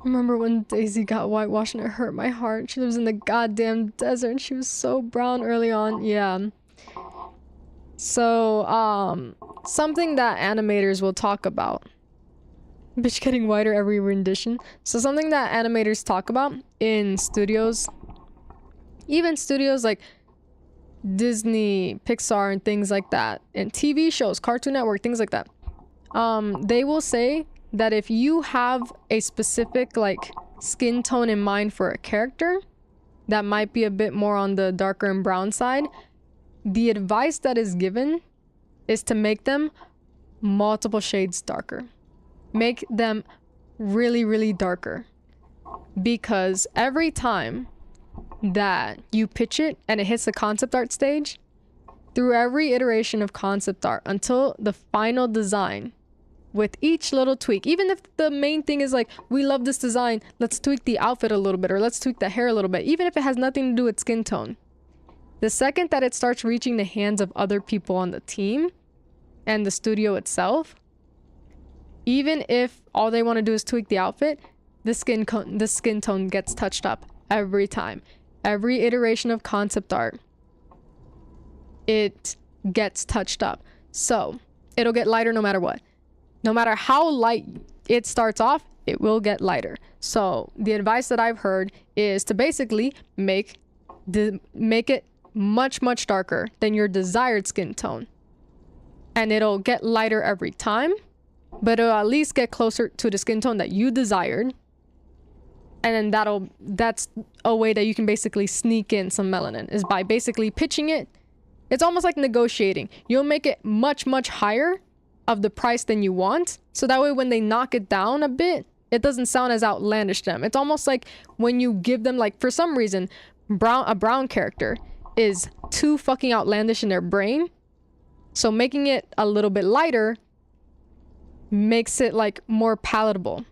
Remember when Daisy got whitewashed and it hurt my heart? She lives in the goddamn desert and she was so brown early on. Yeah. So, something that animators will talk about. Bitch getting whiter every rendition. So something that animators talk about in studios, even studios like Disney, Pixar, and things like that, and TV shows, Cartoon Network, things like that. They will say that if you have a specific like skin tone in mind for a character that might be a bit more on the darker and brown side, the advice that is given is to make them multiple shades darker. Make them really, really darker. Because every time that you pitch it and it hits the concept art stage, through every iteration of concept art until the final design, with each little tweak, even if the main thing is like, we love this design, let's tweak the outfit a little bit, or let's tweak the hair a little bit, even if it has nothing to do with skin tone. The second that it starts reaching the hands of other people on the team and the studio itself, even if all they want to do is tweak the outfit, the skin tone gets touched up every time. Every iteration of concept art, it gets touched up. So it'll get lighter no matter what. No matter how light it starts off, it will get lighter. So the advice that I've heard is to basically make it much, much darker than your desired skin tone. And it'll get lighter every time, but it'll at least get closer to the skin tone that you desired. And then that's a way that you can basically sneak in some melanin, is by basically pitching it. It's almost like negotiating. You'll make it much, much higher of the price than you want. So that way when they knock it down a bit, it doesn't sound as outlandish to them. It's almost like when you give them, like, for some reason, a brown character is too fucking outlandish in their brain. So making it a little bit lighter makes it like more palatable.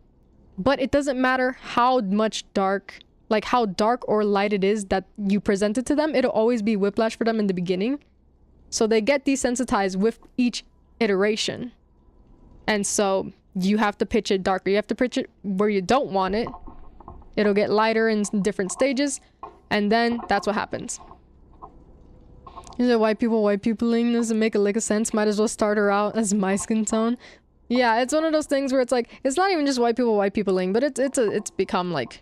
But it doesn't matter how much dark, like how dark or light it is that you present it to them, it'll always be whiplash for them in the beginning. So they get desensitized with each iteration. And so you have to pitch it darker. You have to pitch it where you don't want it. It'll get lighter in different stages. And then that's what happens. Is it white peopling? Doesn't make a lick of sense. Might as well start her out as my skin tone. Yeah, it's one of those things where it's like, it's not even just white peopling, but it's become like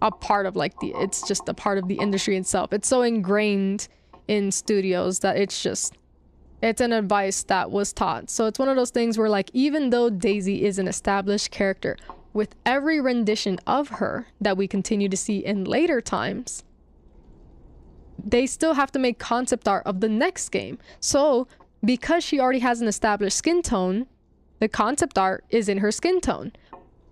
a part of like it's just a part of the industry itself. It's so ingrained in studios that it's an advice that was taught. So it's one of those things where, like, even though Daisy is an established character, with every rendition of her that we continue to see in later times, they still have to make concept art of the next game. So because she already has an established skin tone, the concept art is in her skin tone.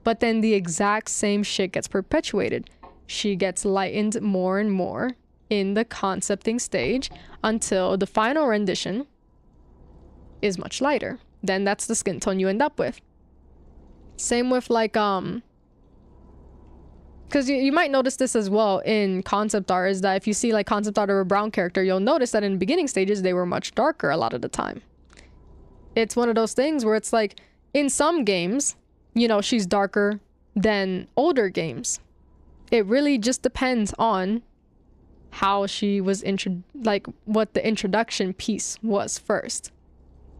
But then the exact same shit gets perpetuated. She gets lightened more and more in the concepting stage until the final rendition is much lighter. Then that's the skin tone you end up with. Same with like because you might notice this as well in concept art, is that if you see like concept art of a brown character, you'll notice that in the beginning stages they were much darker a lot of the time. It's one of those things where it's like, in some games, you know, she's darker than older games. It really just depends on how she was like what the introduction piece was first.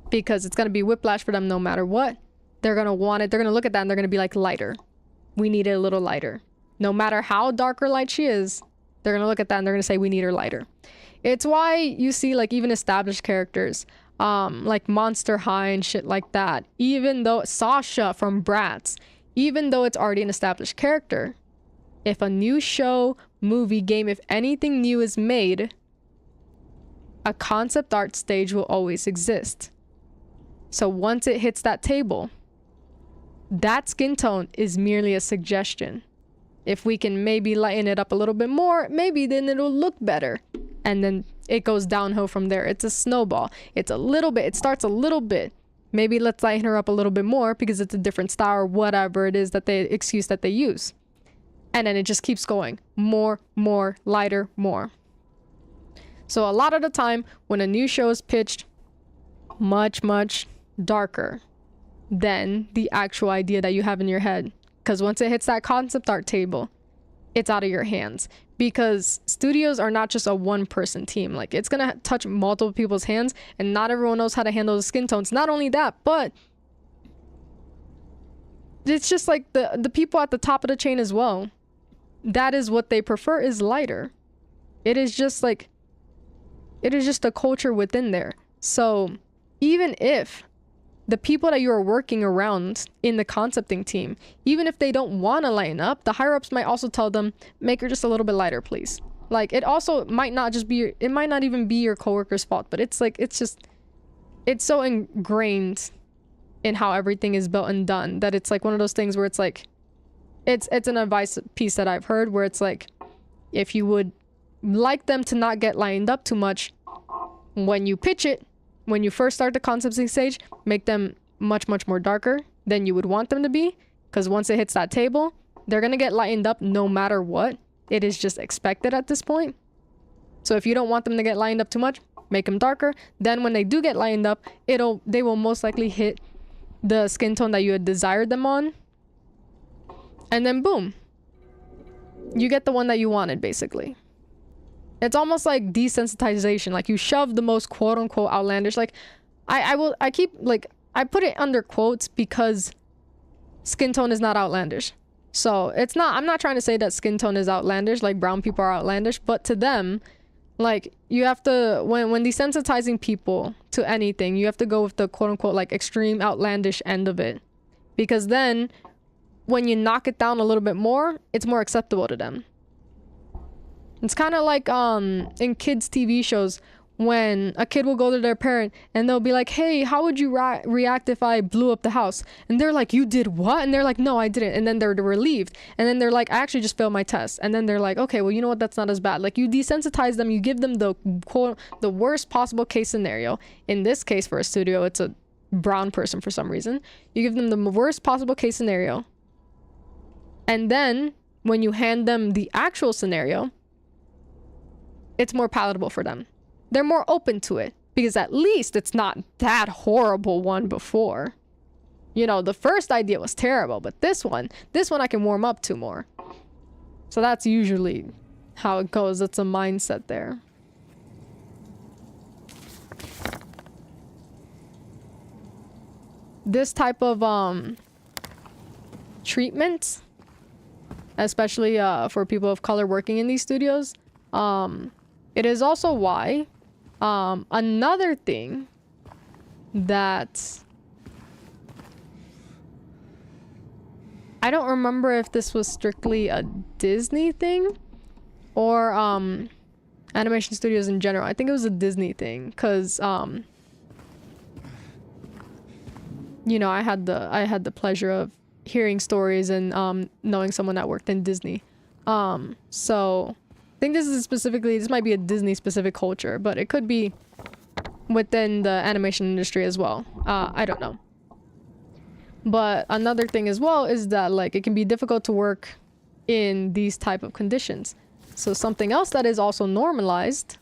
Because it's gonna be whiplash for them no matter what. They're gonna want it, they're gonna look at that and they're gonna be like, lighter. We need it a little lighter. No matter how dark or light she is, they're gonna look at that and they're gonna say, we need her lighter. It's why you see like even established characters, like Monster High and shit like that, even though Sasha from Bratz, even though it's already an established character, if a new show, movie, game, if anything new is made, a concept art stage will always exist. So once it hits that table, that skin tone is merely a suggestion. If we can maybe lighten it up a little bit more, maybe then it'll look better. And then it goes downhill from there. It's a snowball. It's a little bit. It starts a little bit. Maybe let's lighten her up a little bit more because it's a different style or whatever it is that excuse that they use. And then it just keeps going. More, lighter, more. So a lot of the time when a new show is pitched, much, much darker than the actual idea that you have in your head. Because once it hits that concept art table, it's out of your hands. Because studios are not just a one-person team. Like, it's gonna touch multiple people's hands, and not everyone knows how to handle the skin tones. Not only that, but it's just like the people at the top of the chain as well. That is what they prefer, is lighter. It is just like, it is just a culture within there. So even if the people that you are working around in the concepting team, even if they don't want to lighten up, the higher ups might also tell them, make her just a little bit lighter, please. Like, it also might not just be, it might not even be your coworker's fault, but it's like, it's so ingrained in how everything is built and done that it's like one of those things where it's like, it's an advice piece that I've heard where it's like, if you would like them to not get lined up too much, when you pitch it, when you first start the concepting stage, make them much more darker than you would want them to be, because once it hits that table, they're gonna get lightened up no matter what. It is just expected at this point. So if you don't want them to get lined up too much, make them darker. Then when they do get lined up, they will most likely hit the skin tone that you had desired them on. And then boom, you get the one that you wanted, basically. It's almost like desensitization. Like, you shove the most quote-unquote outlandish, like, I put it under quotes because skin tone is not outlandish. So it's not, I'm not trying to say that skin tone is outlandish, like brown people are outlandish, but to them, like, you have to, when desensitizing people to anything, you have to go with the quote-unquote like extreme outlandish end of it, because then when you knock it down a little bit more, it's more acceptable to them. It's kind of like in kids TV shows, when a kid will go to their parent and they'll be like, hey, how would you react if I blew up the house? And they're like, you did what? And they're like, no, I didn't. And then they're relieved. And then they're like, I actually just failed my test. And then they're like, okay, well, you know what? That's not as bad. Like, you desensitize them. You give them the worst possible case scenario. In this case, for a studio, it's a brown person for some reason. You give them the worst possible case scenario. And then when you hand them the actual scenario, it's more palatable for them. They're more open to it because at least it's not that horrible one before. You know, the first idea was terrible, but this one I can warm up to more. So that's usually how it goes. It's a mindset there. This type of treatment, especially for people of color working in these studios, it is also why another thing that I don't remember if this was strictly a Disney thing or animation studios in general. I think it was a Disney thing because you know, I had the pleasure of hearing stories and knowing someone that worked in Disney. So I think this might be a Disney specific culture, but it could be within the animation industry as well. I don't know. But another thing as well is that, like, it can be difficult to work in these type of conditions. So something else that is also normalized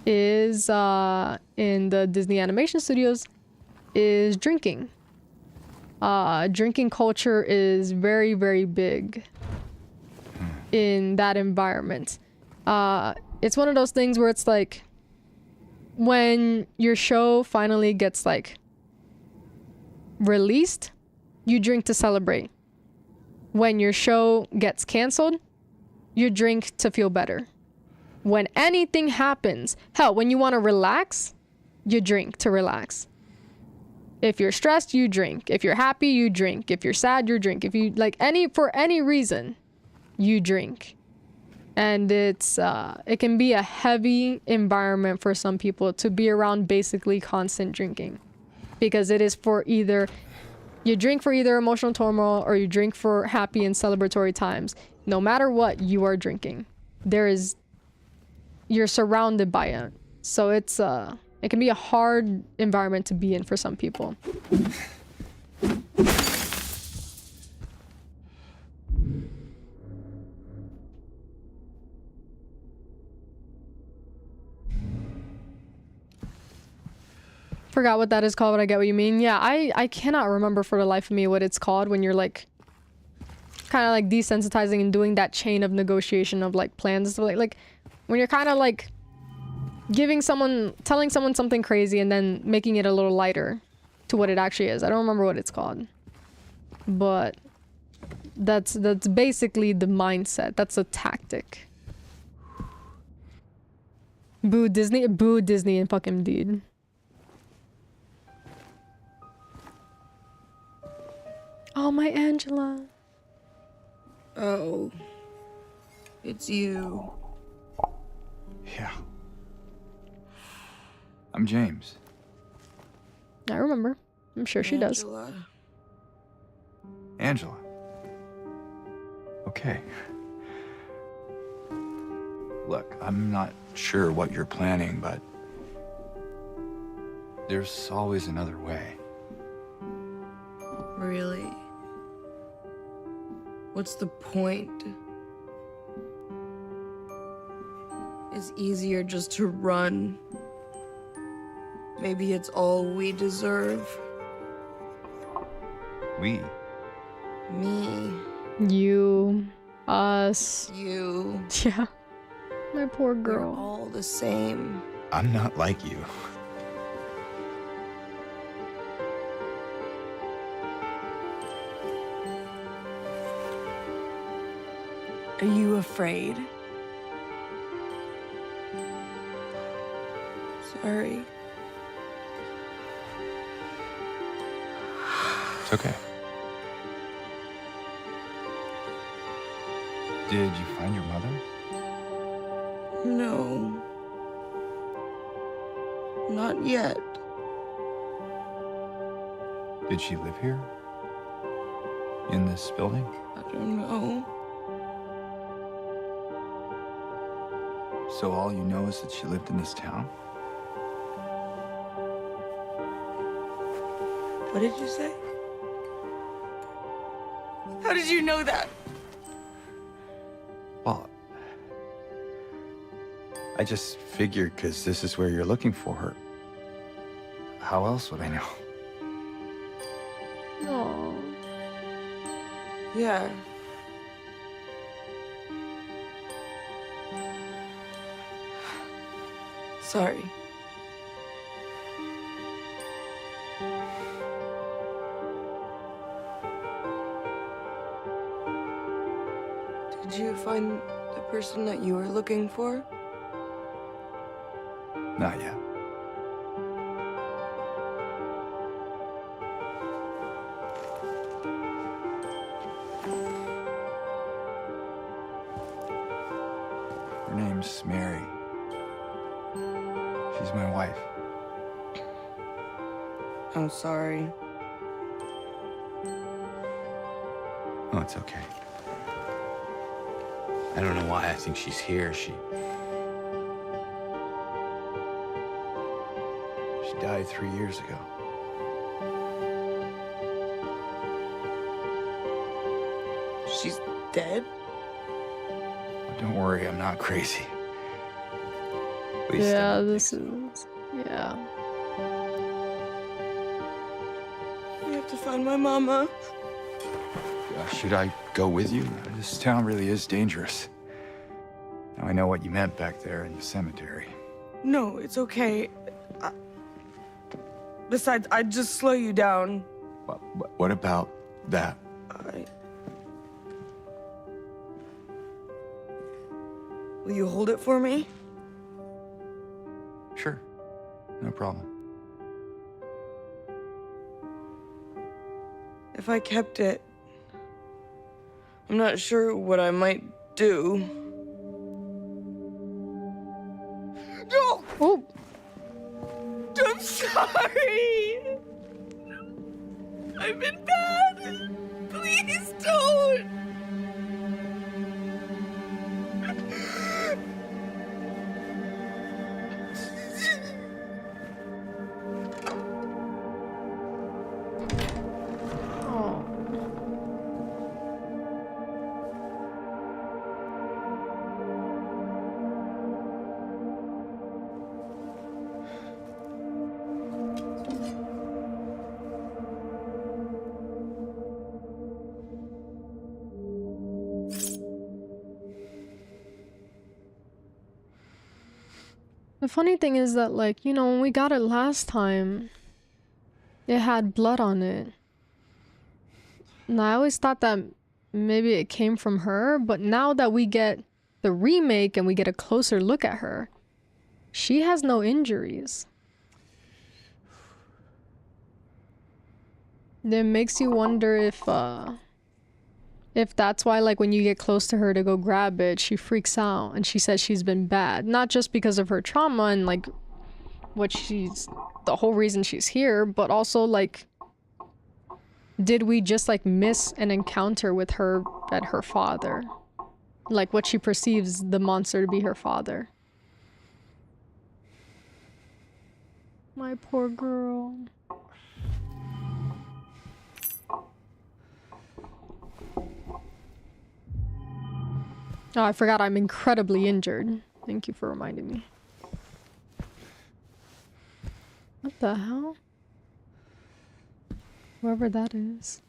is in the Disney animation studios is drinking. Drinking culture is very, very big in that environment. It's one of those things where it's like, when your show finally gets like released, you drink to celebrate. When your show gets canceled, you drink to feel better. When anything happens, hell, when you want to relax, you drink to relax. If you're stressed, you drink. If you're happy, you drink. If you're sad, you drink. If you like for any reason, you drink. And it can be a heavy environment for some people to be around basically constant drinking, because it is for either you drink for either emotional turmoil or you drink for happy and celebratory times. No matter what, you are drinking. You're surrounded by it. So it can be a hard environment to be in for some people. Forgot what that is called, but I get what you mean. Yeah, I cannot remember for the life of me what it's called when you're like kind of like desensitizing and doing that chain of negotiation of like plans and stuff, like when you're kind of like telling someone something crazy and then making it a little lighter to what it actually is. I don't remember what it's called, but that's basically the mindset. That's a tactic. Boo Disney and fuck him, dude. Oh, my Angela.
Oh. It's you.
Yeah. I'm James.
I remember. I'm sure she does.
Angela. Okay. Look, I'm not sure what you're planning, but there's always another way.
Really? What's the point? It's easier just to run. Maybe it's all we deserve.
We?
Me.
You. Us.
You.
Yeah. My poor
We're
girl.
all the same.
I'm not like you.
Are you afraid? Sorry.
It's okay. Did you find your mother?
No. Not yet.
Did she live here? In this building?
I don't know.
So all you know is that she lived in this town?
What did you say? How did you know that?
Well, I just figured because this is where you're looking for her. How else would I know?
Aww.
Yeah. Sorry. Did you find the person that you were looking for?
Not yet. Her name's Mary. She's my wife.
I'm sorry.
Oh, it's okay.
I don't know why I think she's here. She
died 3 years ago.
She's dead?
Oh, don't worry, I'm not crazy. At least I
Yeah,
don't
this
think
is. Yeah.
I have to find my mama.
so. Should I go with you? This town really is dangerous. Now I know what you meant back there in the cemetery.
No, it's okay. Besides, I'd just slow you down.
What about that?
Will you hold it for me?
Sure, no problem.
If I kept it, I'm not sure what I might do. No!
Oh!
I'm sorry! I've been bad! Please don't!
The funny thing is that, like, you know, when we got it last time, it had blood on it. And I always thought that maybe it came from her, but now that we get the remake and we get a closer look at her, she has no injuries. It makes you wonder if that's why, like, when you get close to her to go grab it, she freaks out and she says she's been bad. Not just because of her trauma and, like, the whole reason she's here, but also, like, did we just, like, miss an encounter with her and her father? Like, what she perceives the monster to be her father. My poor girl. Oh, I forgot I'm incredibly injured. Thank you for reminding me. What the hell? Whoever that is.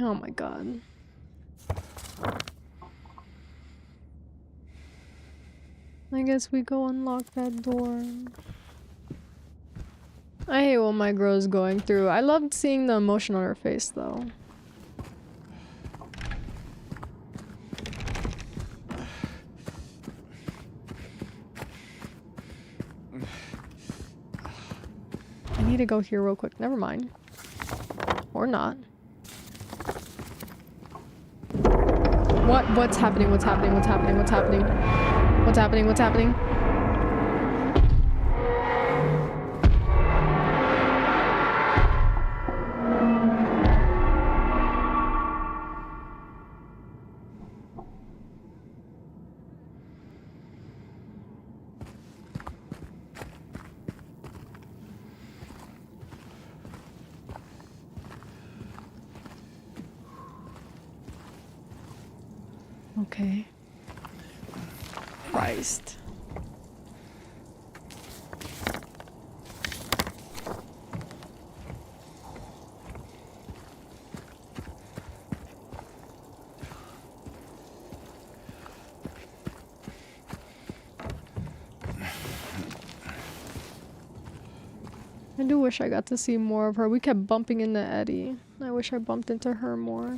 Oh my god. I guess we go unlock that door. I hate what my girl's going through. I loved seeing the emotion on her face though. I need to go here real quick. Never mind. Or not. What's happening? What's happening? What's happening? What's happening? What's happening? What's happening? Okay. Christ. I do wish I got to see more of her. We kept bumping into Eddie. I wish I bumped into her more.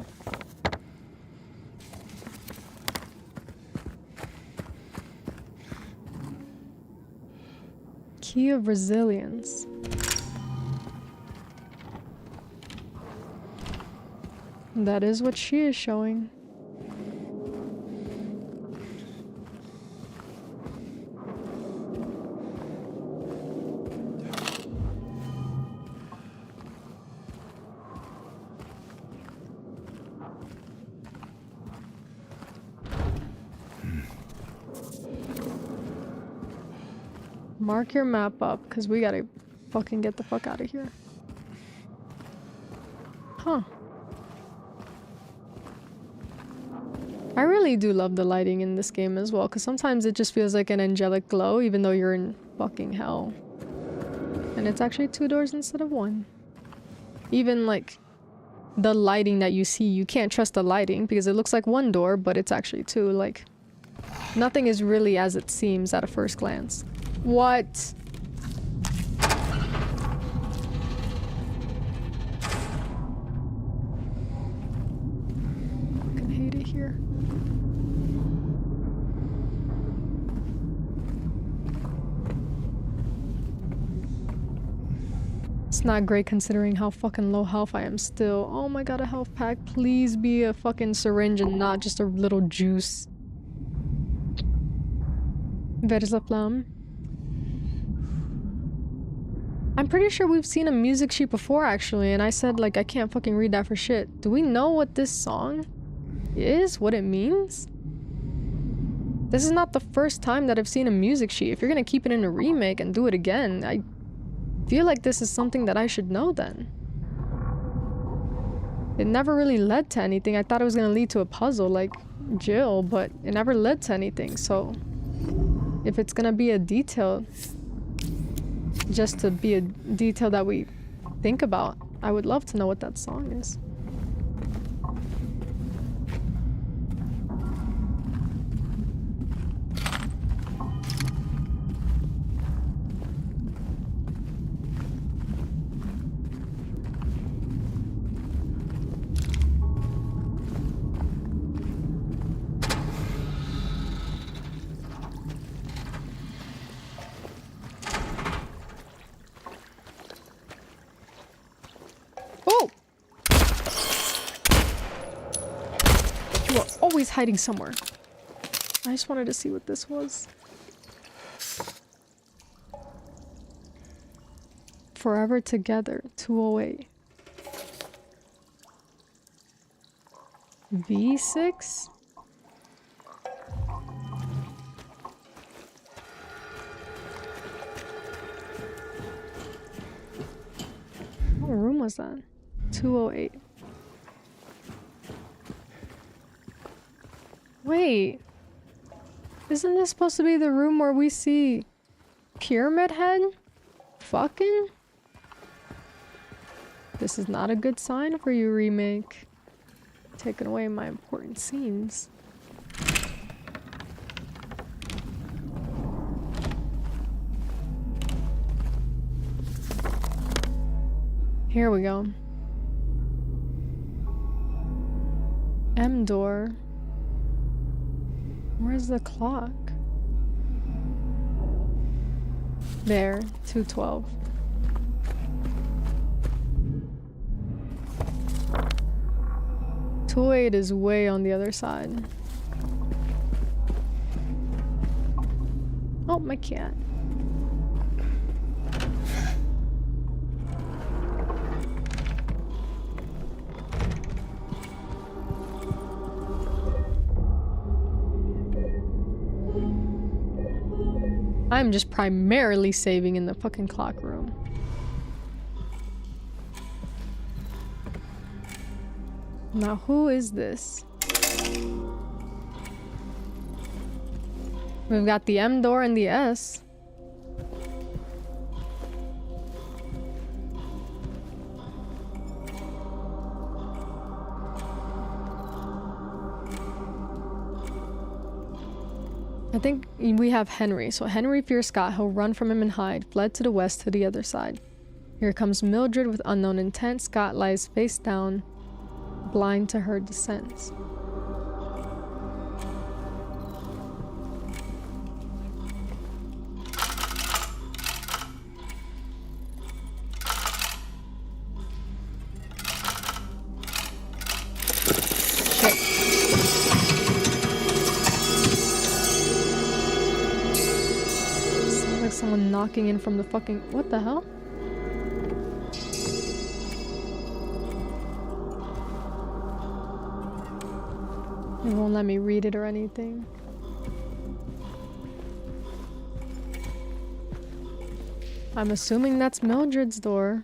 Key of resilience. That is what she is showing. Mark your map up, because we gotta fucking get the fuck out of here. Huh. I really do love the lighting in this game as well, because sometimes it just feels like an angelic glow, even though you're in fucking hell. And it's actually 2 doors instead of 1. Even, like, the lighting that you see, you can't trust the lighting, because it looks like 1 door, but it's actually 2. Like, nothing is really as it seems at a first glance. What? Fucking hate it here. It's not great considering how fucking low health I am still. Oh my god, a health pack. Please be a fucking syringe and not just a little juice. Where's la flamme? I'm pretty sure we've seen a music sheet before, actually, and I said, like, I can't fucking read that for shit. Do we know what this song is? What it means? This is not the first time that I've seen a music sheet. If you're gonna keep it in a remake and do it again, I feel like this is something that I should know then. It never really led to anything. I thought it was gonna lead to a puzzle, like Jill, but it never led to anything, so... If it's gonna be a detail... Just to be a detail that we think about. I would love to know what that song is. You are always hiding somewhere. I just wanted to see what this was. Forever Together, 208. V6? What room was that? 208. Wait. Isn't this supposed to be the room where we see Pyramid Head? Fucking? This is not a good sign for you, Remake. Taking away my important scenes. Here we go. M door. Where's the clock? There, 212. Two 8 is way on the other side. Oh, my cat. I'm just primarily saving in the fucking clock room. Now, who is this? We've got the M door and the S. I think we have Henry. So Henry fears Scott. He'll run from him and hide. Fled to the west to the other side. Here comes Mildred with unknown intent. Scott lies face down, blind to her descents. Someone knocking in from the fucking... What the hell? It won't let me read it or anything. I'm assuming that's Mildred's door.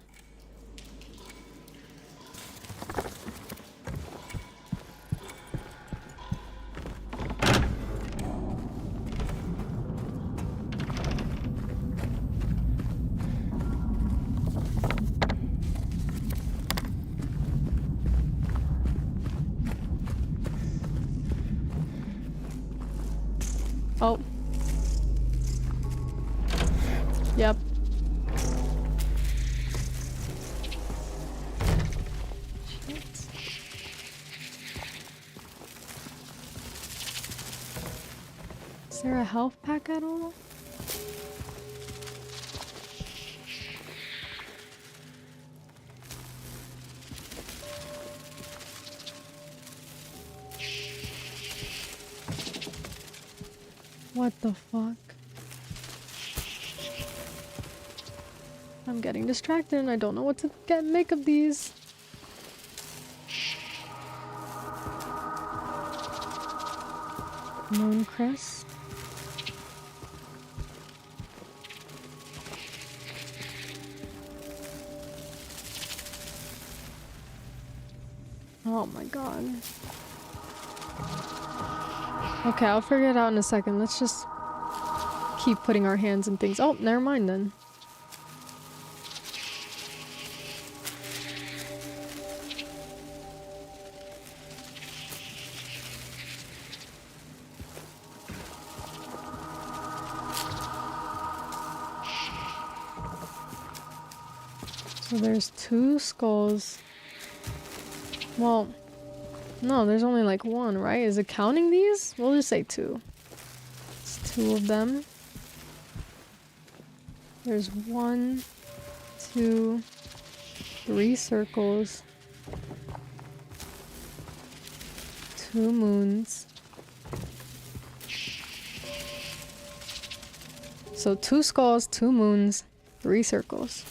Oh. Yep. Shit. Is there a health pack at all? What the fuck? I'm getting distracted and I don't know what to make of these. Moon crest. Oh my god. Okay, I'll figure it out in a second. Let's just keep putting our hands in things. Oh, never mind then. So there's 2 skulls. Well, no, there's only like 1, right? Is it counting these? We'll just say 2. It's 2 of them. There's 1, 2, 3 circles. 2 moons. So 2 skulls, 2 moons, 3 circles.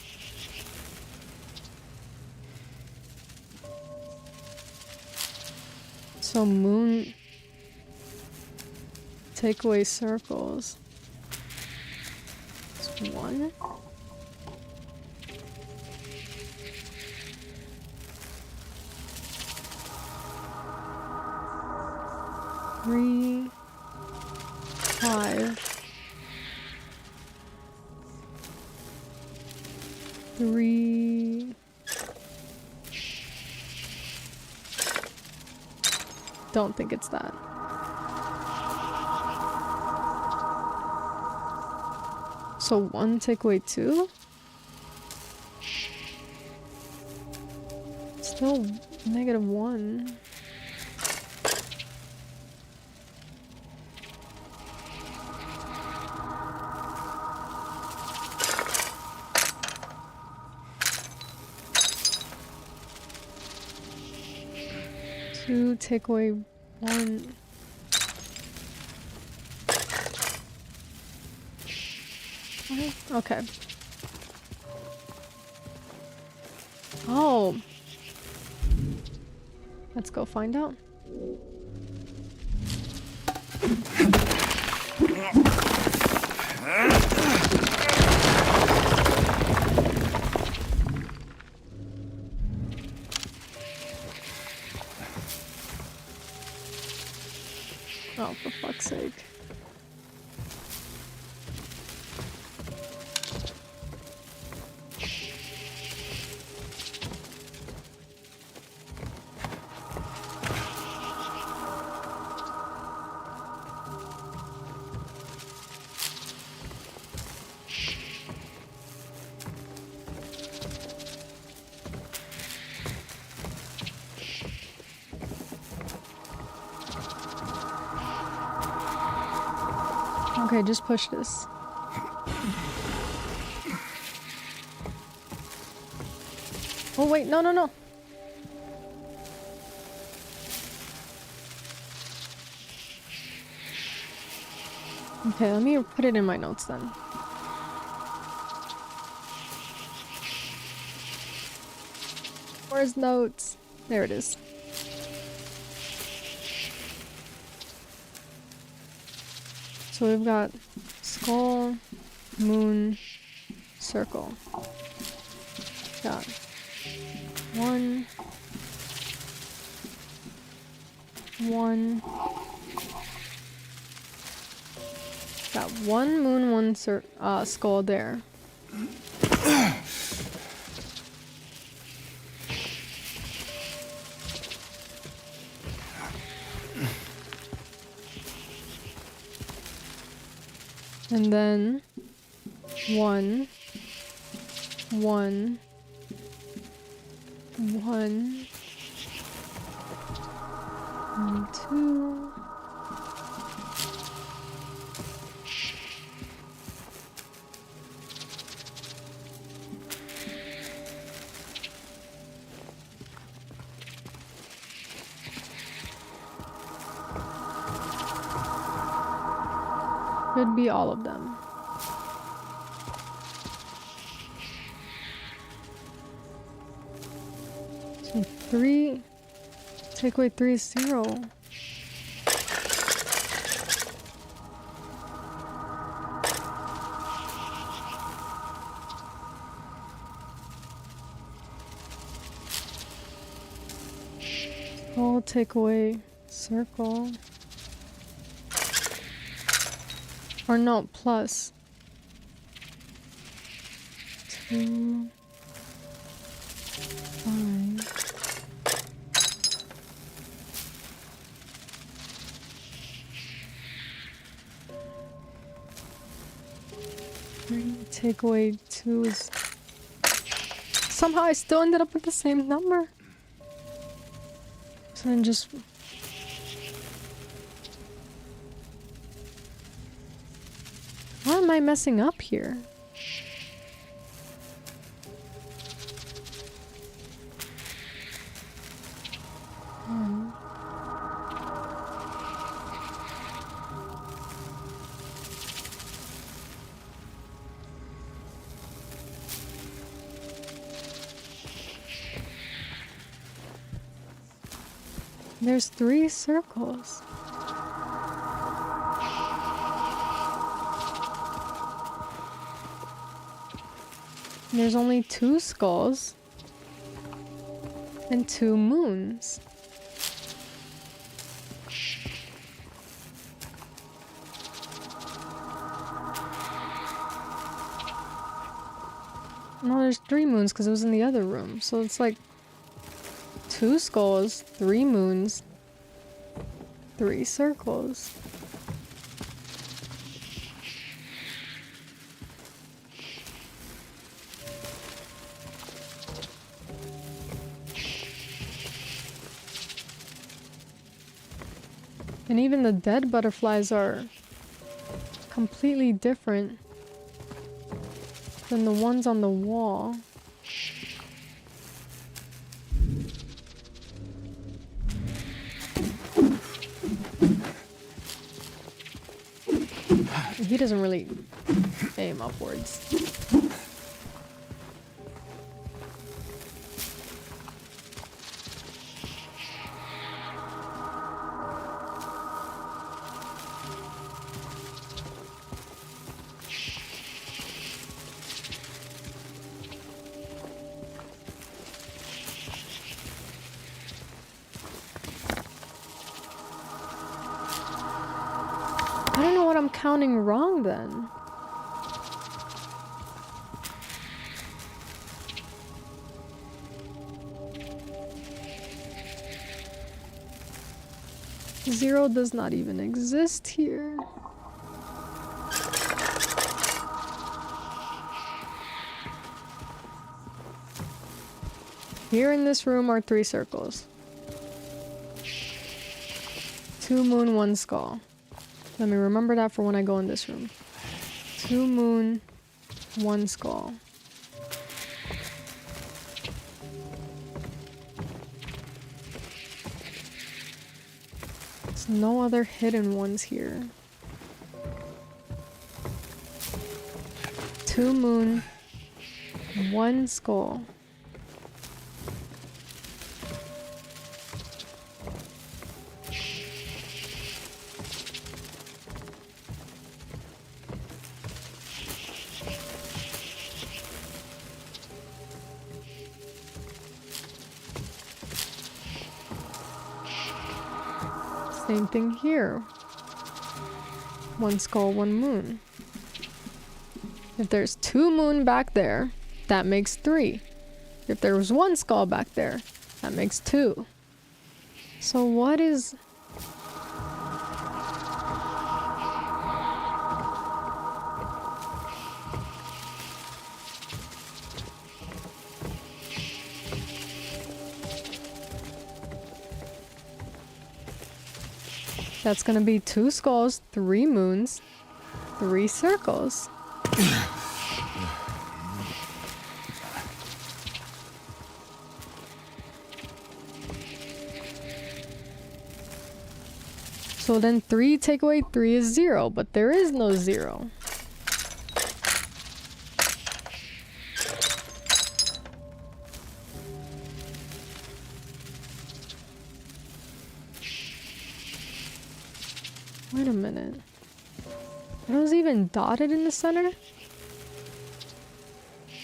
So moon, take away circles. It's 1. Three, 5. 3. Don't think it's that. So 1 take away 2? Still -1. Two take away 1. Okay. Oh. Let's go find out. Oh, for fuck's sake. Okay, just push this. Oh wait, no, no, no. Okay, let me put it in my notes then. Where's notes? There it is. So we've got skull, moon, circle. Got 1, 1. Got 1 moon, 1 skull there. And then 1, 1, 1, and 2. Could be all of them. So 3, take away 3 is 0. I'll take away circle. Or no, plus 2, 5. Take away 2 is... somehow I still ended up with the same number. So then just... Why am I messing up here? There's 3 circles. There's only 2 skulls and 2 moons. No, there's 3 moons because it was in the other room. So it's like 2 skulls, 3 moons, 3 circles. And even the dead butterflies are completely different than the ones on the wall. He doesn't really aim upwards. I don't know what I'm counting wrong then. Zero does not even exist here. Here in this room are 3 circles. 2 moon, 1 skull. Let me remember that for when I go in this room. 2 moon, 1 skull. There's no other hidden ones here. 2 moon, 1 skull. Same thing here. 1 skull, 1 moon. If there's 2 moon back there, that makes 3. If there was 1 skull back there, that makes 2. So what is... That's gonna be 2 skulls, 3 moons, 3 circles. So then 3 take away 3 is 0, but there is no 0. Wait a minute. Are those even dotted in the center?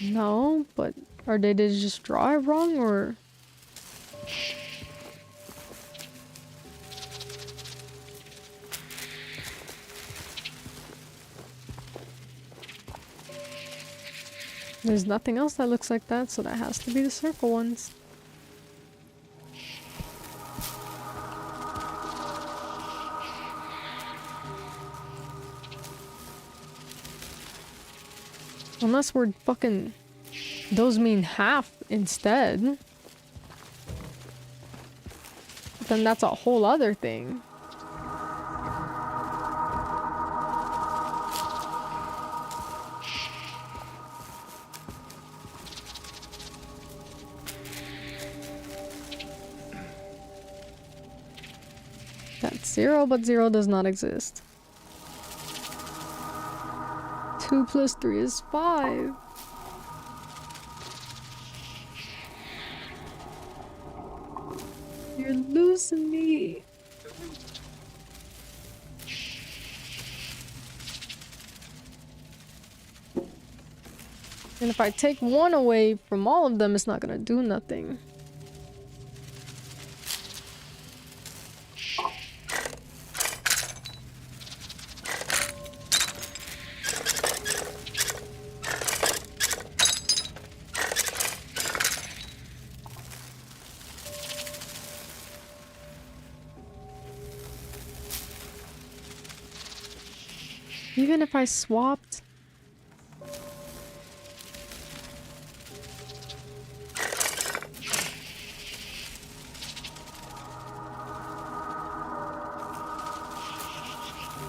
No, but are they just draw it wrong or? There's nothing else that looks like that, so that has to be the circle ones. Unless we're fucking... Those mean half instead, then that's a whole other thing. That's 0, but 0 does not exist. 2 plus 3 is 5. You're losing me. And if I take one away from all of them, it's not gonna do nothing. Even if I swapped...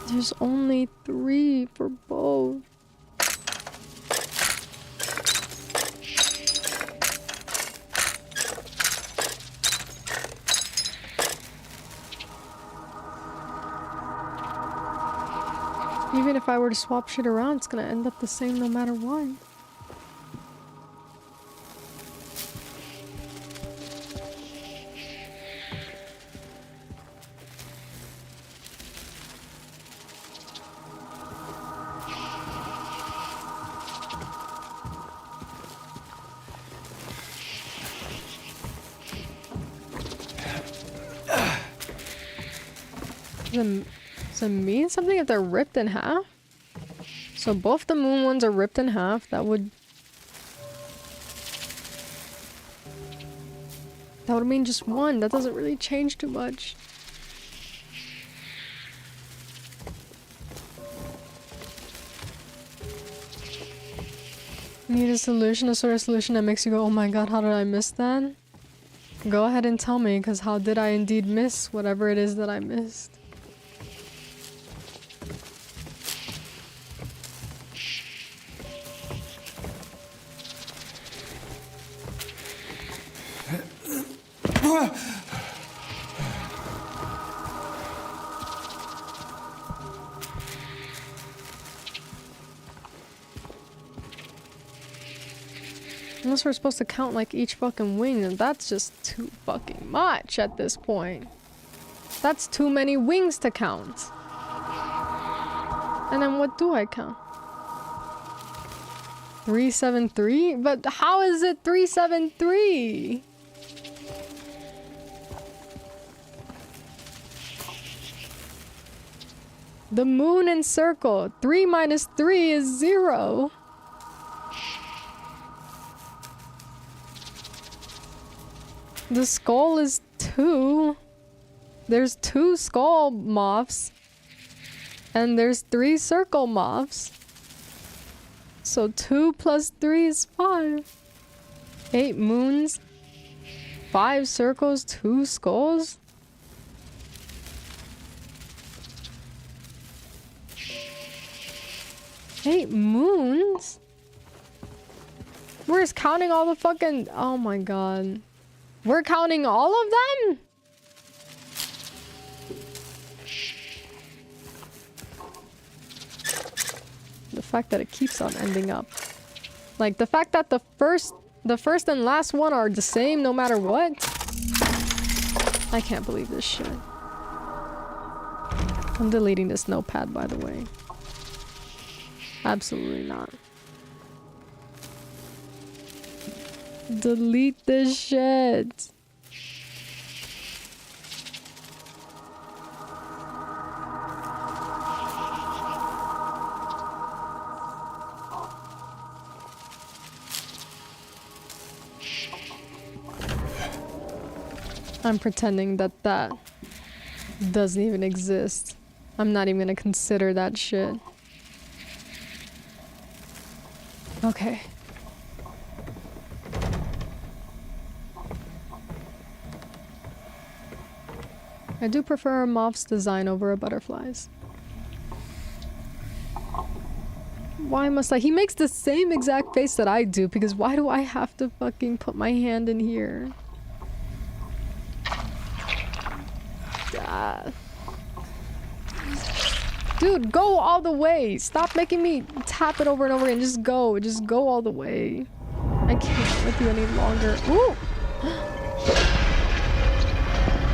There's only 3 for both. Even if I were to swap shit around, it's gonna end up the same no matter what. Does it mean something if they're ripped in half? So both the moon ones are ripped in half. That would mean just one. That doesn't really change too much. Need a solution, a sort of solution that makes you go, oh my god, how did I miss that? Go ahead and tell me, because how did I indeed miss whatever it is that I missed? Unless we're supposed to count like each fucking wing, and that's just too fucking much at this point. That's too many wings to count. And then what do I count? 373? But how is it 373? The moon and circle. 3 minus 3 is 0. The skull is 2. There's 2 skull moths. And there's 3 circle moths. So 2 plus 3 is 5. 8 moons. 5 circles, 2 skulls. Eight moons? We're just counting all the fucking... Oh my god. We're counting all of them? The fact that it keeps on ending up. Like, the fact that the first and last one are the same no matter what? I can't believe this shit. I'm deleting this notepad, by the way. Absolutely not. Delete this shit. I'm pretending that doesn't even exist. I'm not even gonna consider that shit. Okay. I do prefer a moth's design over a butterfly's. Why must I? He makes the same exact face that I do, because why do I have to fucking put my hand in here? Dude, go all the way. Stop making me tap it over and over again. Just go. Just go all the way. I can't with you any longer. Ooh!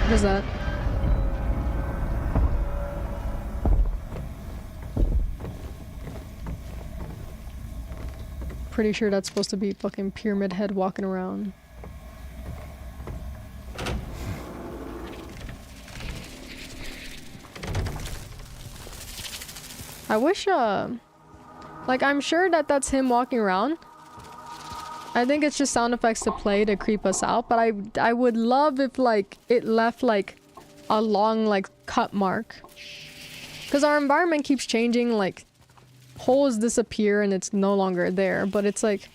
What is that? Pretty sure that's supposed to be fucking Pyramid Head walking around. I wish, like, I'm sure that that's him walking around. I think it's just sound effects to play to creep us out, but I would love if, like, it left, like, a long, like, cut mark. Because our environment keeps changing, like, holes disappear and it's no longer there, but it's like,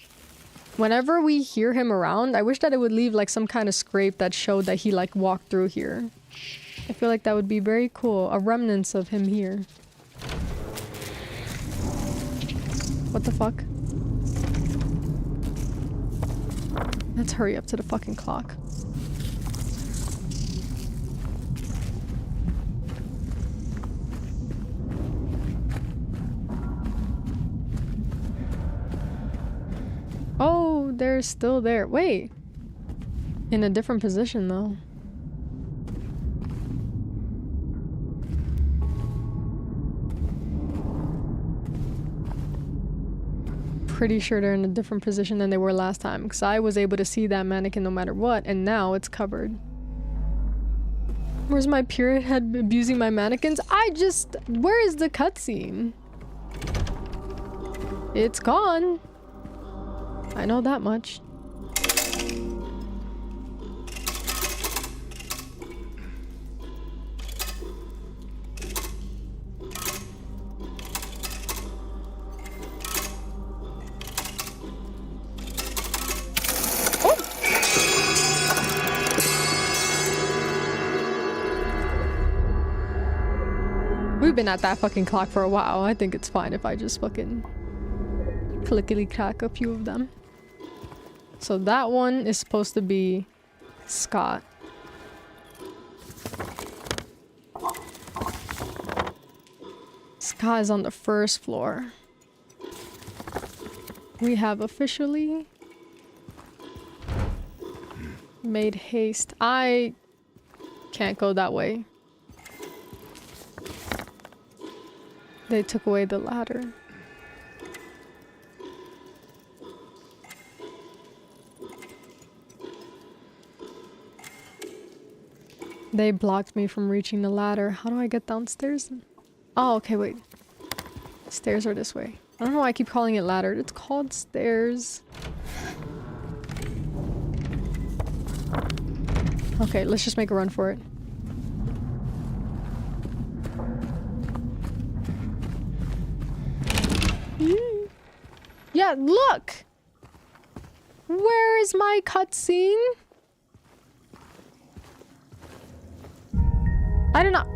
whenever we hear him around, I wish that it would leave, like, some kind of scrape that showed that he, like, walked through here. I feel like that would be very cool. A remnants of him here. What the fuck? Let's hurry up to the fucking clock. Oh, they're still there. Wait. In a different position, though. Pretty sure they're in a different position than they were last time, because I was able to see that mannequin no matter what, and now it's covered. Where's my period head abusing my mannequins? Where is the cutscene? It's gone. I know that much. We've been at that fucking clock for a while. I think it's fine if I just fucking clickety clack a few of them. So that one is supposed to be Scott. Scott is on the first floor. We have officially made haste. I can't go that way. They took away the ladder. They blocked me from reaching the ladder. How do I get downstairs? Oh, okay, wait. Stairs are this way. I don't know why I keep calling it ladder. It's called stairs. Okay, let's just make a run for it. Yeah, look! Where is my cutscene? I don't know.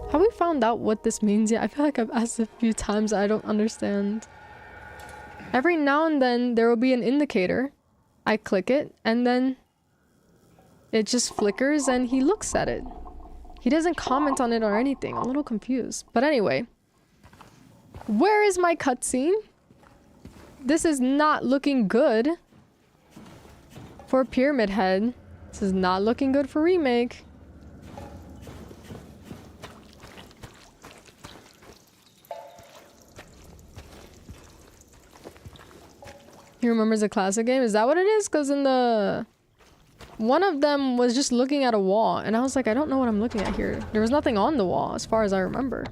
Have we found out what this means yet? I feel like I've asked a few times. I don't understand. Every now and then there will be an indicator. I click it and then it just flickers and he looks at it. He doesn't comment on it or anything. I'm a little confused. But anyway. Where is my cutscene? This is not looking good for Pyramid Head. This is not looking good for Remake. He remembers the classic game? Is that what it is? Because in the... one of them was just looking at a wall, and I was like, I don't know what I'm looking at here. There was nothing on the wall, as far as I remember.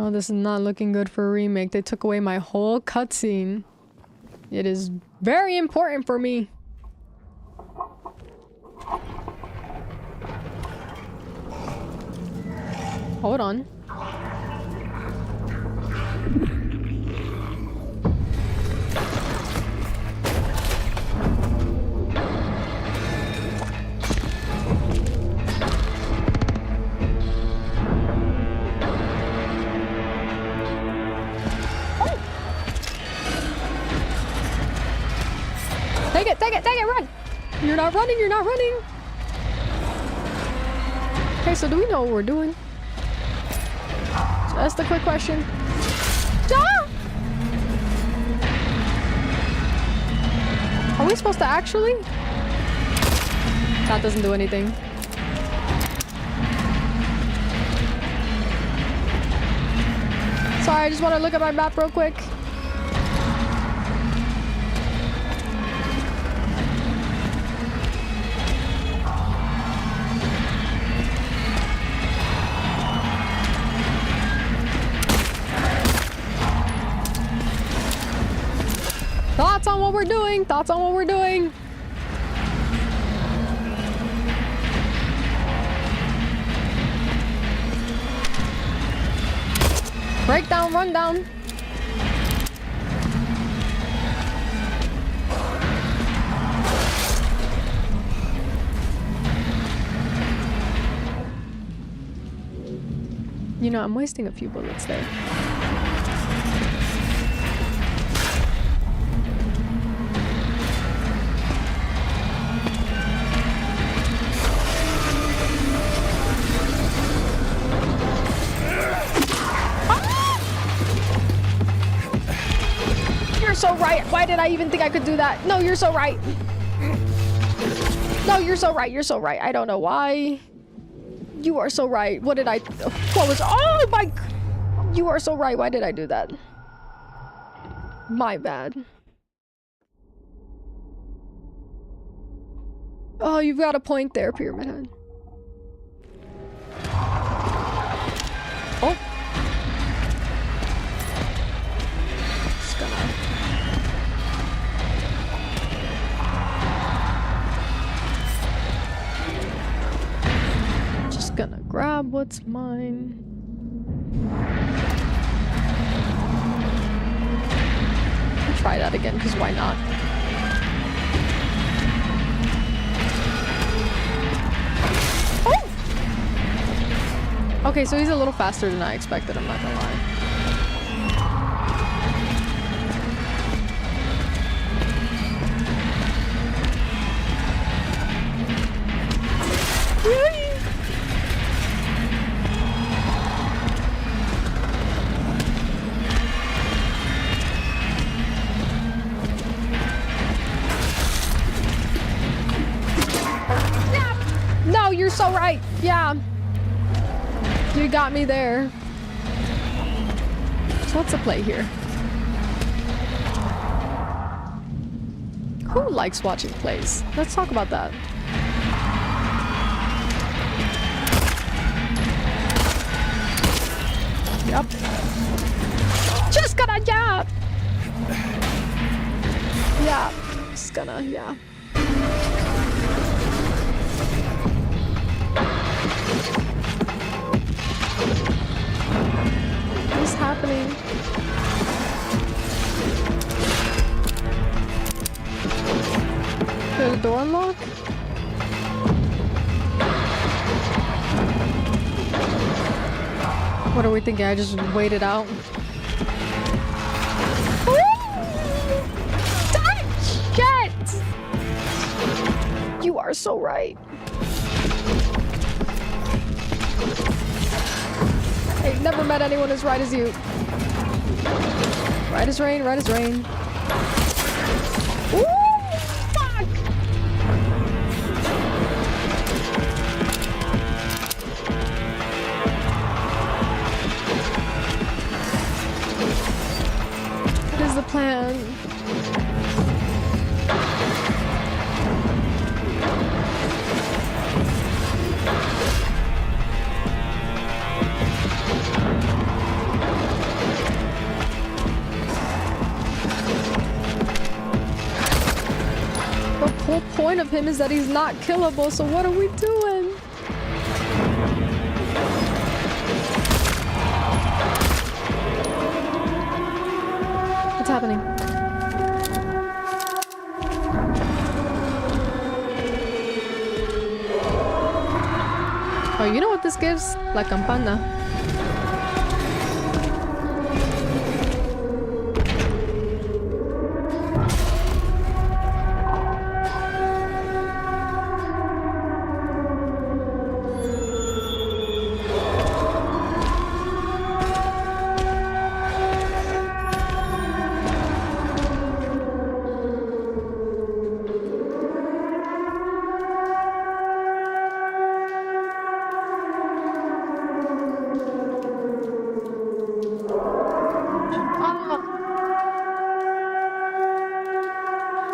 Oh, this is not looking good for a remake. They took away my whole cutscene. It is very important for me. Hold on. Take it, run! You're not running, you're not running! Okay, so do we know what we're doing? Just a quick question. Ah! Are we supposed to actually? That doesn't do anything. Sorry, I just want to look at my map real quick. Thoughts on what we're doing? Thoughts on what we're doing? Breakdown, rundown. You know, I'm wasting a few bullets there. So right. Why did I even think I could do that? No, you're so right. No, you're so right. You're so right. I don't know why. You are so right. What did I... What was... Oh my... You are so right. Why did I do that? My bad. Oh, you've got a point there, Pyramid Head. Oh. Just gonna... Gonna grab what's mine. Try that again, because why not? Oh! Okay, so he's a little faster than I expected, I'm not gonna lie. You're so right. Yeah. You got me there. So what's the play here? Who likes watching plays? Let's talk about that. Yep. Just gonna, yeah. Yeah. Just gonna, yeah. What's happening? Did the door unlock? What are we thinking? I just waited out. Shit! You are so right. I've never met anyone as right as you. Right as rain, right as rain. Ooh, fuck! What is the plan? whole point of him is that he's not killable, so what are we doing? What's happening? Oh, you know what this gives? La campana.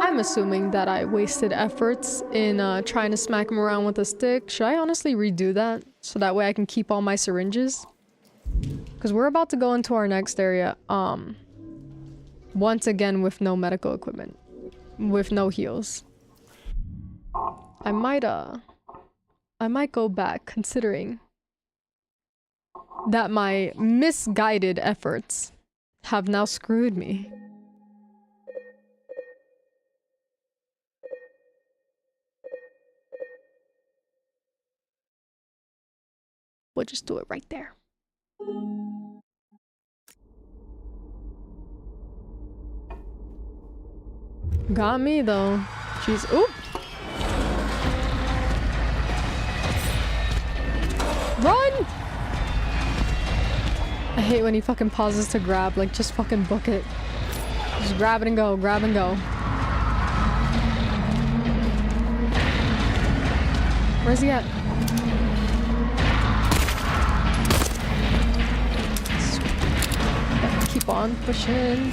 I'm assuming that I wasted efforts in trying to smack him around with a stick. Should I honestly redo that? So that way I can keep all my syringes? Because we're about to go into our next area. Once again with no medical equipment. With no heals. I might go back considering that my misguided efforts have now screwed me. We'll just do it right there. Got me though. Jeez. Ooh. Run! I hate when he fucking pauses to grab. Like, just fucking book it. Just grab it and go. Grab and go. Where's he at? Keep on pushing.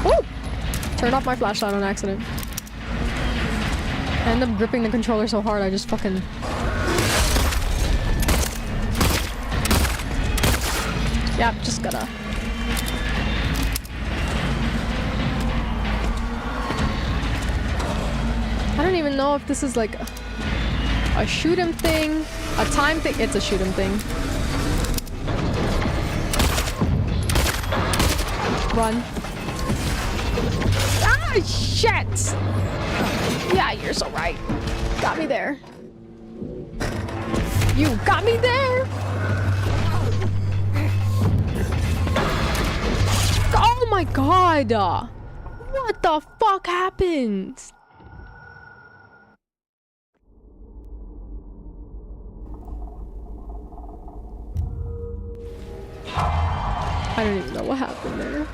Oh! Turned off my flashlight on accident. I end up gripping the controller so hard I just fucking... Yeah, just gotta... I don't even know if this is like a shoot 'em thing, a time thing. It's a shoot 'em thing. Run. Ah, shit! Yeah, you're so right. Got me there. You got me there! Oh my god! What the fuck happened? I don't even know what happened there.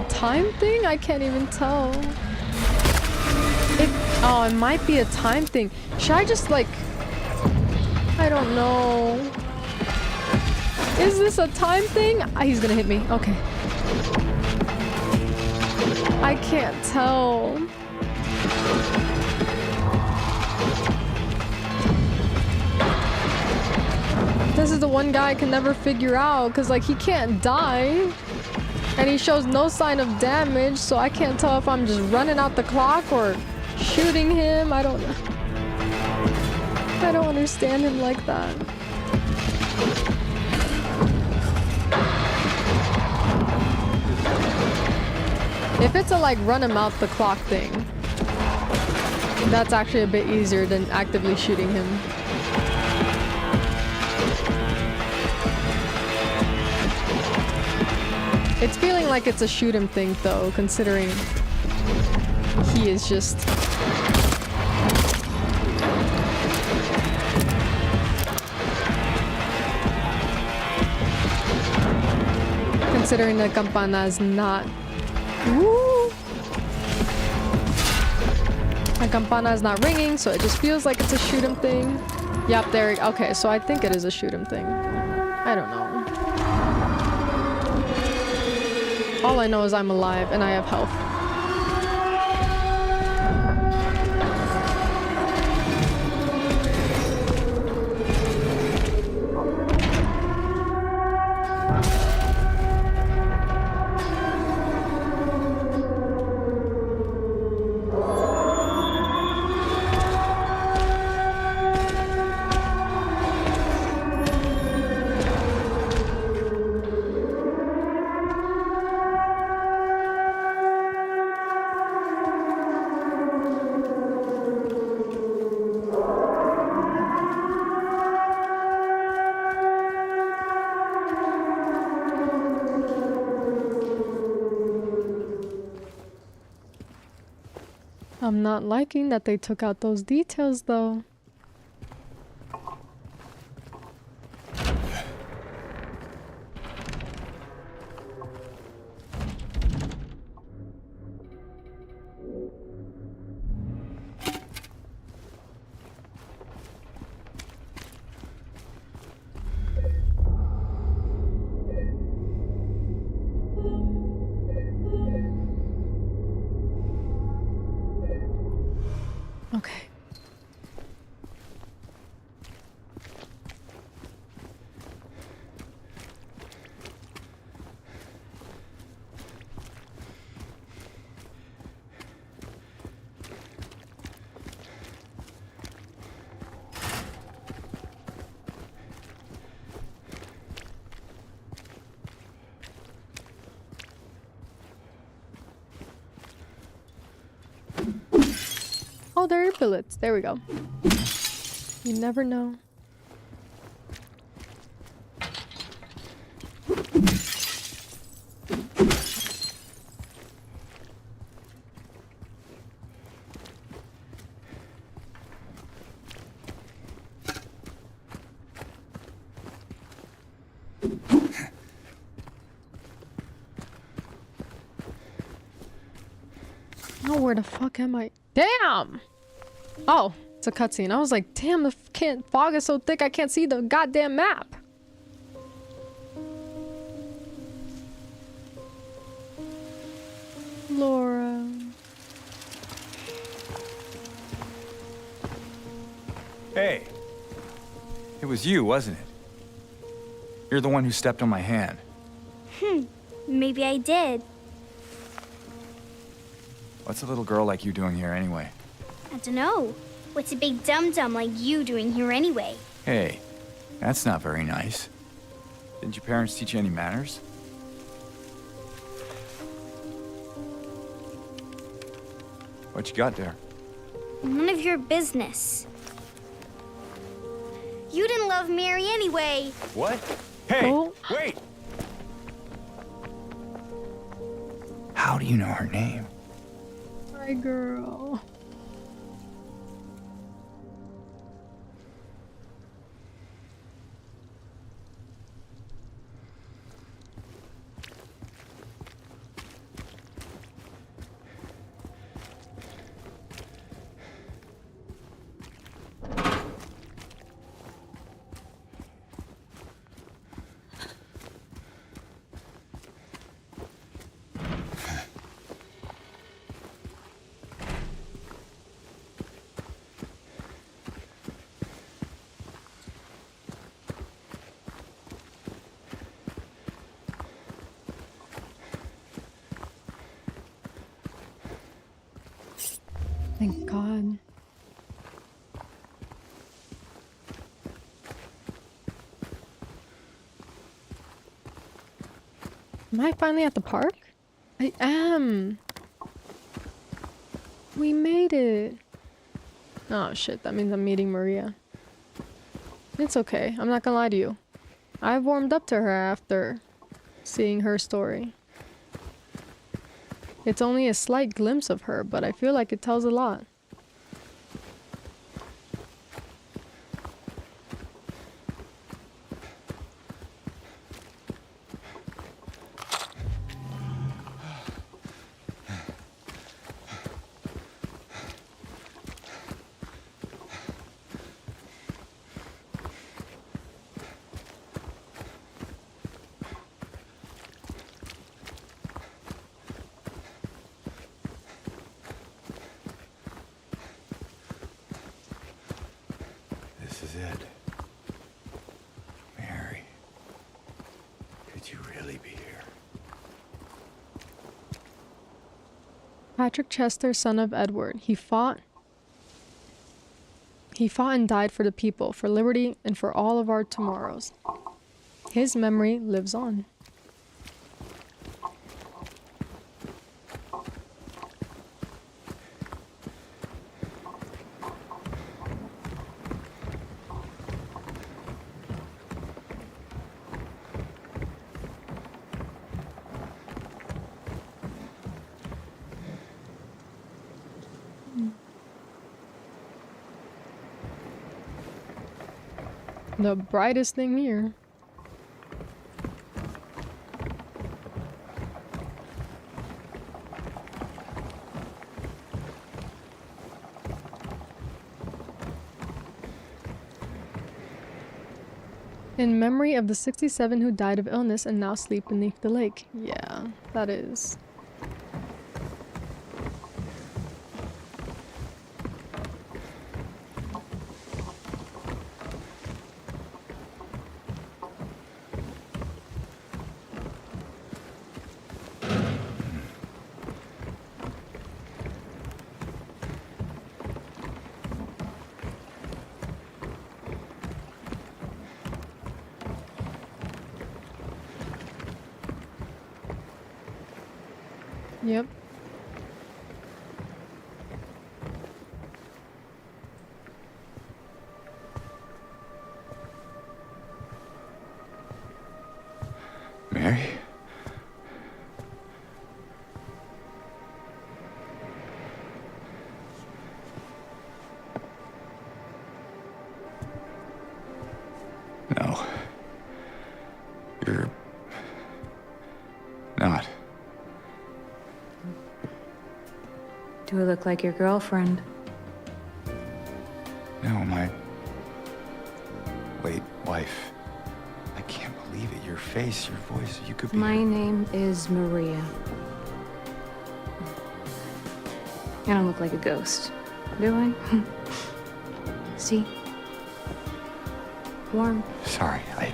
Time thing? I can't even tell. Oh, it might be a time thing. Should I just like... I don't know. Is this a time thing? He's gonna hit me. Okay. I can't tell. This is the one guy I can never figure out because like he can't die. And he shows no sign of damage, so I can't tell if I'm just running out the clock or shooting him. I don't understand him like that. If it's a like run him out the clock thing, that's actually a bit easier than actively shooting him. It's feeling like it's a shoot him thing though, considering he is just... Considering the campana is not... Woo! The campana is not ringing, so it just feels like it's a shoot 'em thing. Yep, there. Okay, so I think it is a shoot 'em thing. I don't know. All I know is I'm alive and I have health. I'm not liking that they took out those details though. Okay. Oh, there are bullets. There we go. You never know. Oh, where the fuck am I? Damn! Oh, it's a cutscene. I was like, damn, the fog is so thick I can't see the goddamn map. Laura.
Hey. It was you, wasn't it? You're the one who stepped on my hand.
Maybe I did.
What's a little girl like you doing here anyway?
I don't know. What's a big dum-dum like you doing here anyway?
Hey, that's not very nice. Didn't your parents teach you any manners? What you got there?
None of your business. You didn't love Mary anyway.
What? Hey,
Oh.
wait! How do you know her name?
My girl. Thank God. Am I finally at the park? I am. We made it. Oh shit, that means I'm meeting Maria. It's okay, I'm not gonna lie to you. I've warmed up to her after seeing her story. It's only a slight glimpse of her, but I feel like it tells a lot.
This is it. Mary. Could you really be here?
Patrick Chester, son of Edward. He fought and died for the people, for liberty, and for all of our tomorrows. His memory lives on. The brightest thing here. In memory of the 67 who died of illness and now sleep beneath the lake. Yeah, that is. Yep.
Mary? No. You're not.
Do I look like your girlfriend?
No, my late wife. I can't believe it. Your face, your voice, you could be...
My name is Maria. I don't look like a ghost, do I? See? Warm.
Sorry, I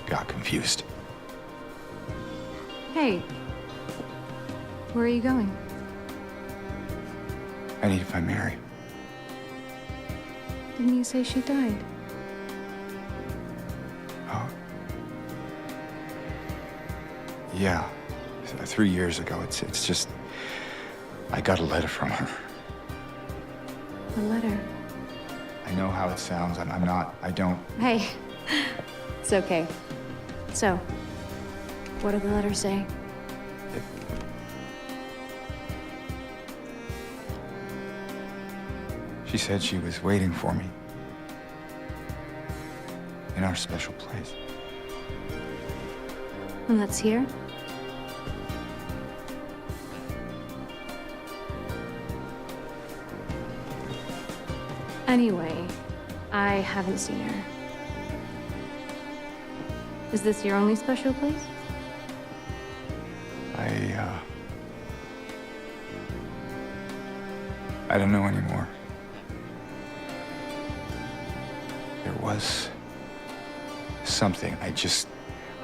got confused.
Hey. Where are you going?
I need to find Mary.
Didn't you say she died?
Oh. Yeah. 3 years ago. It's just... I got a letter from her.
A letter?
I know how it sounds. I'm not... I don't...
Hey. It's okay. So, what did the letter say?
She said she was waiting for me. In our special place.
And that's here? Anyway, I haven't seen her. Is this your only special place?
I don't know anymore. There was something. I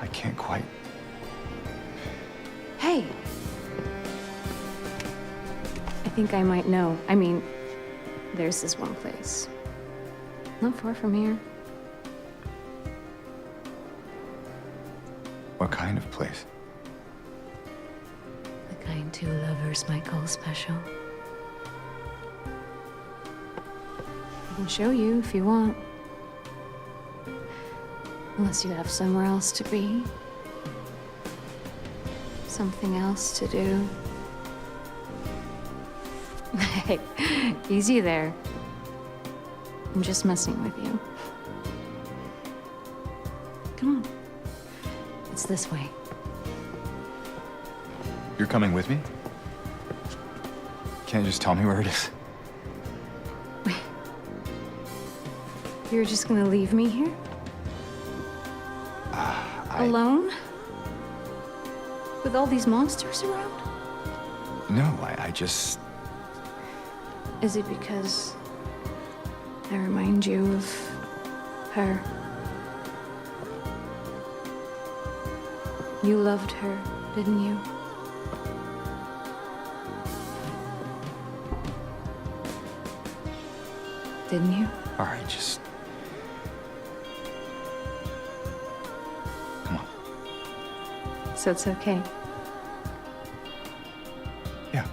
can't quite.
Hey! I think I might know. I mean, there's this one place. Not far from here.
What kind of place?
The kind two lovers might call special. can show you if you want. Unless you have somewhere else to be. Something else to do. Hey, easy there. I'm just messing with you. Come on. It's this way.
You're coming with me? Can't you just tell me where it is?
You're just gonna leave me here? Alone? With all these monsters around?
No, I just...
Is it because I remind you of her? You loved her, didn't you? Didn't you?
All right, just... Come on.
So it's okay.
Yeah.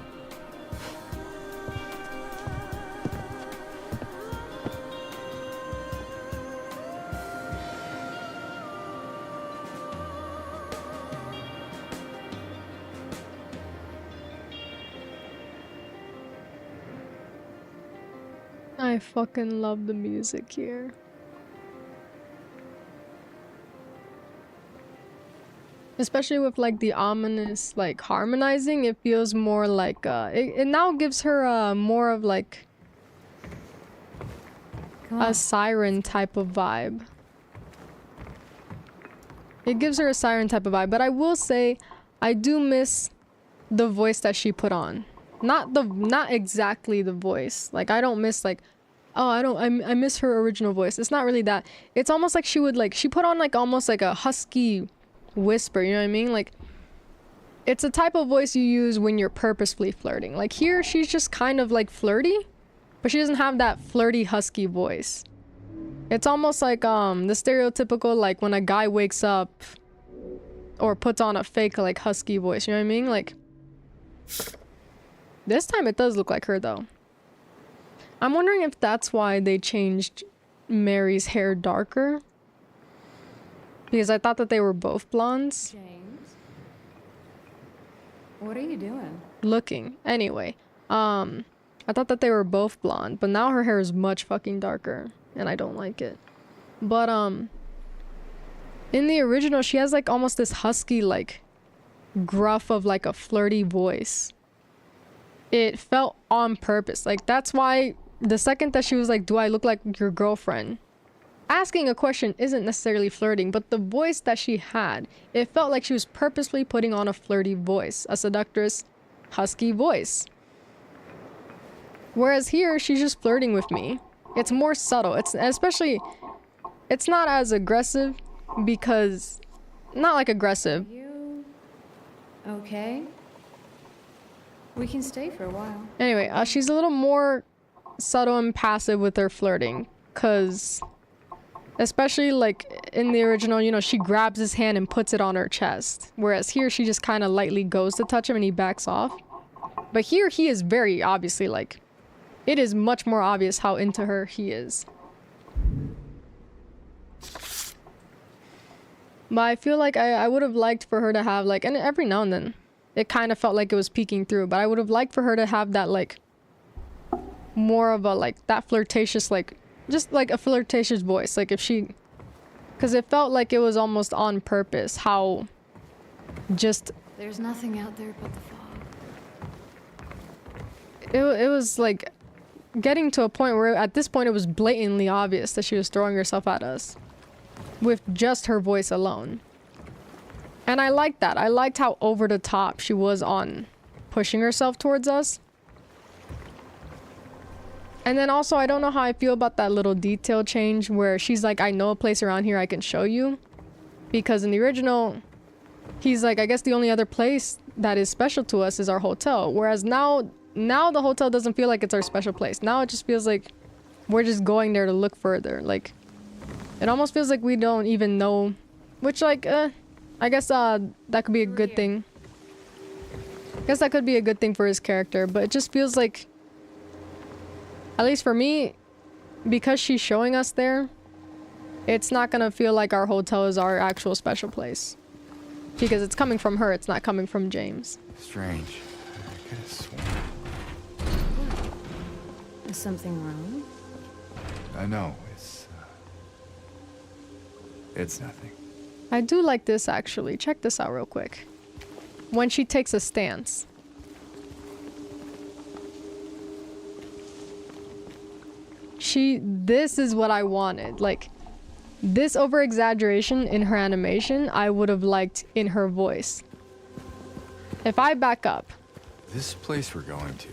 I fucking love the music here. Especially with like the ominous like harmonizing, it feels more like it now gives her more of like a siren type of vibe. It gives her a siren type of vibe, but I will say I do miss the voice that she put on. Not exactly the voice. Like I don't miss like, oh, I miss her original voice. It's not really that. It's almost like she would like, she put on like almost like a husky whisper, you know what I mean? Like it's a type of voice you use when you're purposefully flirting. Like here she's just kind of like flirty, but she doesn't have that flirty husky voice. It's almost like the stereotypical like when a guy wakes up or puts on a fake like husky voice, you know what I mean? Like this time it does look like her though. I'm wondering if that's why they changed Mary's hair darker. Because I thought that they were both blondes.
James? What are you doing?
Looking. Anyway. I thought that they were both blonde, but now her hair is much fucking darker. And I don't like it. But, in the original, she has like almost this husky, like, gruff of like a flirty voice. It felt on purpose. Like, that's why the second that she was like, do I look like your girlfriend? Asking a question isn't necessarily flirting, but the voice that she had, it felt like she was purposely putting on a flirty voice, a seductress, husky voice. Whereas here, she's just flirting with me. It's more subtle. It's not as aggressive because, not like aggressive.
You okay? We can stay for a while.
Anyway, she's a little more subtle and passive with her flirting, cause especially like in the original, you know, she grabs his hand and puts it on her chest, whereas here she just kind of lightly goes to touch him and he backs off. But here he is very obviously like, it is much more obvious how into her he is. But I feel like I would have liked for her to have like, and every now and then it kind of felt like it was peeking through, but I would have liked for her to have that like more of a like that flirtatious, like just like a flirtatious voice. Like if she, because it felt like it was almost on purpose how just
There's nothing out there but the fog.
it was like getting to a point where at this point it was blatantly obvious that she was throwing herself at us with just her voice alone. And I liked that. I liked how over the top she was on pushing herself towards us. And then also, I don't know how I feel about that little detail change where she's like, I know a place around here I can show you. Because in the original, he's like, I guess the only other place that is special to us is our hotel. Whereas now the hotel doesn't feel like it's our special place. Now it just feels like we're just going there to look further. Like, it almost feels like we don't even know. Which like, I guess that could be a good thing. I guess that could be a good thing for his character. But it just feels like, at least for me, because she's showing us there, it's not gonna feel like our hotel is our actual special place. Because it's coming from her, it's not coming from James.
Strange. I could have sworn.
Is something wrong?
I know, it's nothing.
I do like this actually. Check this out real quick. When she takes a stance. This is what I wanted. Like, this over-exaggeration in her animation, I would have liked in her voice. If I back up.
This place we're going to,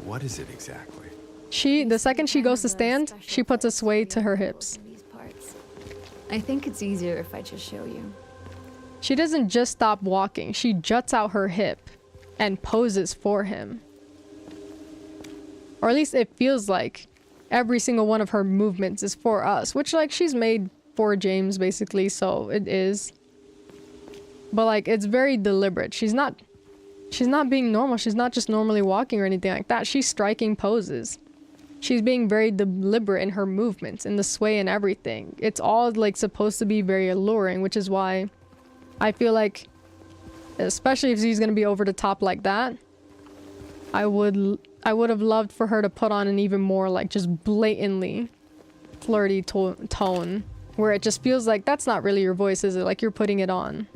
what is it exactly?
The second she goes to stand, she puts a sway to her hips.
I think it's easier if I just show you.
She doesn't just stop walking, she juts out her hip and poses for him. Or at least it feels like every single one of her movements is for us, which like she's made for James basically, so it is. But like it's very deliberate. She's not being normal. She's not just normally walking or anything like that. She's striking poses. She's being very deliberate in her movements, in the sway and everything. It's all like supposed to be very alluring, which is why I feel like, especially if she's gonna be over the top like that, I would have loved for her to put on an even more like just blatantly flirty tone, where it just feels like that's not really your voice, is it? Like you're putting it on.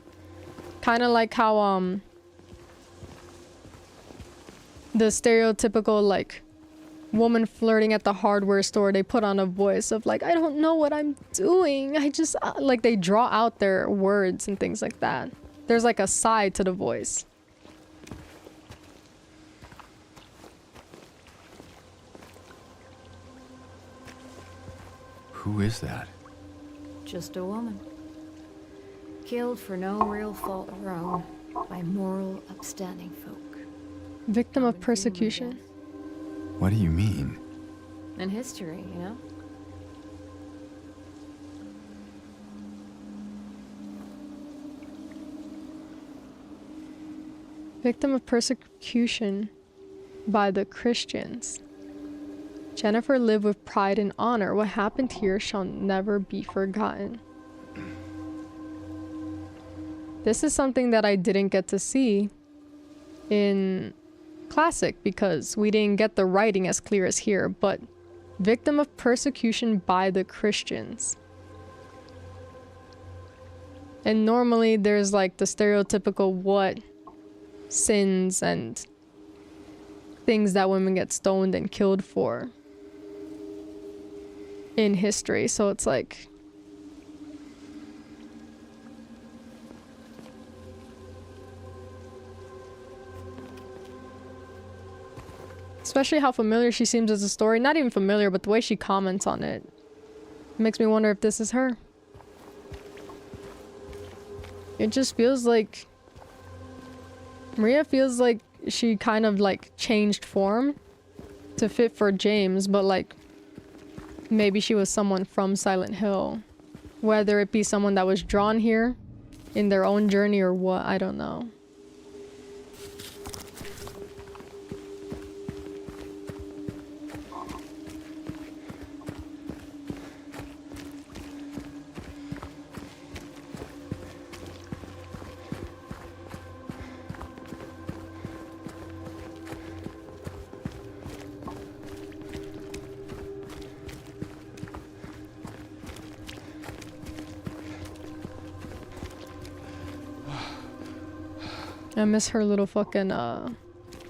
Kind of like how the stereotypical like woman flirting at the hardware store, they put on a voice of like, I don't know what I'm doing, I just like they draw out their words and things like that. There's like a side to the voice.
Who is that?
Just a woman. Killed for no real fault of her own by moral, upstanding folk.
Victim of persecution.
What do you mean?
In history, you know?
Victim of persecution by the Christians. Jennifer lived with pride and honor. What happened here shall never be forgotten. This is something that I didn't get to see in Classic because we didn't get the writing as clear as here, but victim of persecution by the Christians. And normally there's like the stereotypical what sins and things that women get stoned and killed for in history, so it's like especially how familiar she seems as a story. Not even familiar, but the way she comments on it makes me wonder if this is her. It just feels like Maria feels like she kind of like changed form to fit for James, but like maybe she was someone from Silent Hill. Whether it be someone that was drawn here in their own journey or what, I don't know. I miss her little fucking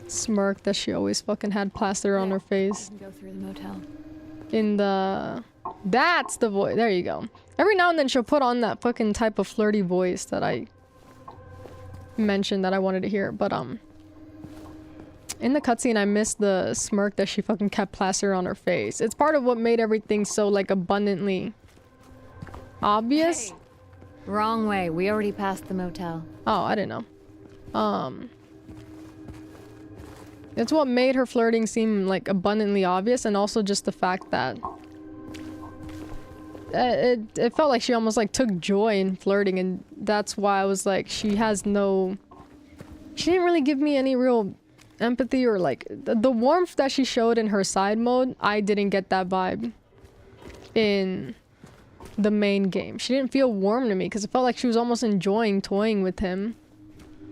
smirk that she always fucking had plastered on her face.
Go through the motel.
In the... That's the voice. There you go. Every now and then she'll put on that fucking type of flirty voice that I mentioned that I wanted to hear. But in the cutscene I missed the smirk that she fucking kept plastered on her face. It's part of what made everything so like abundantly obvious.
Hey. Wrong way. We already passed the motel.
Oh, I didn't know. It's what made her flirting seem like abundantly obvious, and also just the fact that it felt like she almost like took joy in flirting, and that's why I was like, she didn't really give me any real empathy or like the warmth that she showed in her side mode. I didn't get that vibe in the main game. She didn't feel warm to me because it felt like she was almost enjoying toying with him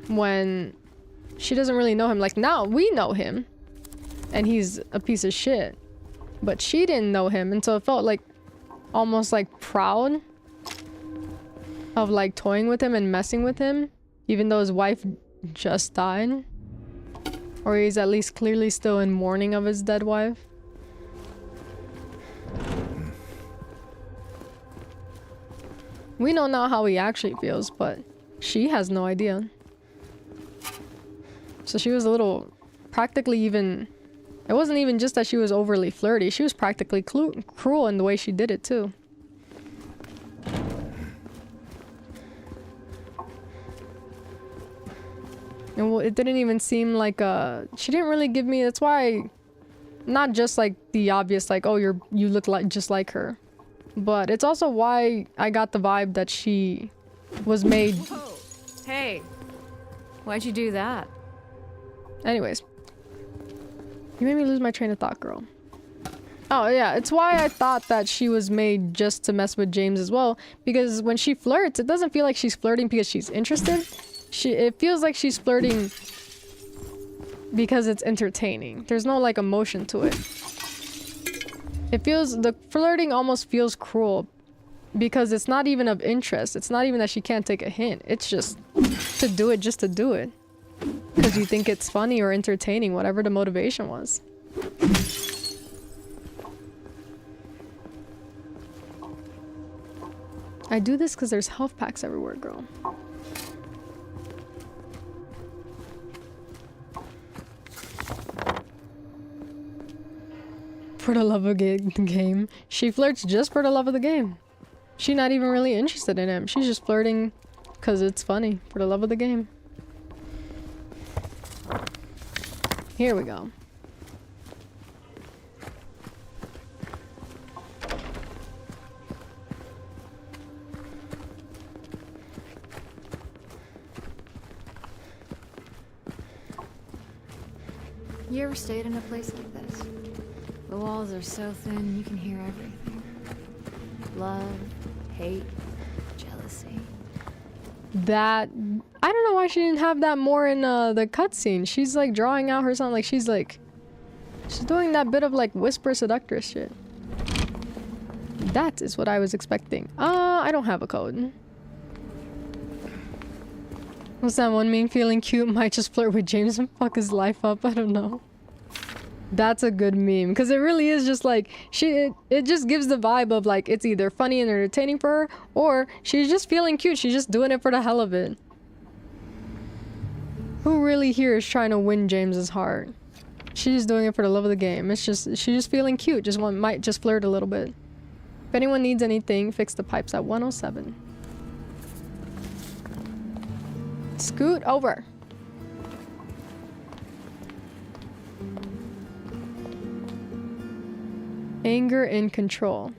when she doesn't really know him. Like, now we know him and he's a piece of shit, but she didn't know him, and so it felt like almost like proud of like toying with him and messing with him, even though his wife just died, or he's at least clearly still in mourning of his dead wife. We know now how he actually feels, but she has no idea. So she was a little, practically even, it wasn't even just that she was overly flirty, she was practically cruel in the way she did it too. And well, it didn't even seem like she didn't really give me, that's why, not just like the obvious like, oh, you look like just like her, but it's also why I got the vibe that she was made.
Whoa. Hey, why'd you do that?
Anyways, you made me lose my train of thought, girl. Oh yeah, it's why I thought that she was made just to mess with James as well, because when she flirts, it doesn't feel like she's flirting because she's interested. It feels like she's flirting because it's entertaining. There's no like emotion to it. The flirting almost feels cruel because it's not even of interest. It's not even that she can't take a hint. It's just to do it just to do it. Because you think it's funny or entertaining, whatever the motivation was. I do this because there's health packs everywhere, girl. For the love of the game. She flirts just for the love of the game. She's not even really interested in him. She's just flirting because it's funny. For the love of the game. Here we go.
You ever stayed in a place like this? The walls are so thin, you can hear everything. Love, hate, jealousy.
That... I don't know why she didn't have that more in the cutscene. She's like drawing out her son, like she's doing that bit of like whisper seductress shit. That is what I was expecting. I don't have a code. What's that one meme? Feeling cute, might just flirt with James and fuck his life up. I don't know. That's a good meme because it really is just like it just gives the vibe of like it's either funny and entertaining for her, or she's just feeling cute. She's just doing it for the hell of it. Who really here is trying to win James's heart? She's doing it for the love of the game. It's just she's just feeling cute. Might just flirt a little bit. If anyone needs anything, fix the pipes at 107. Scoot over. Anger and control.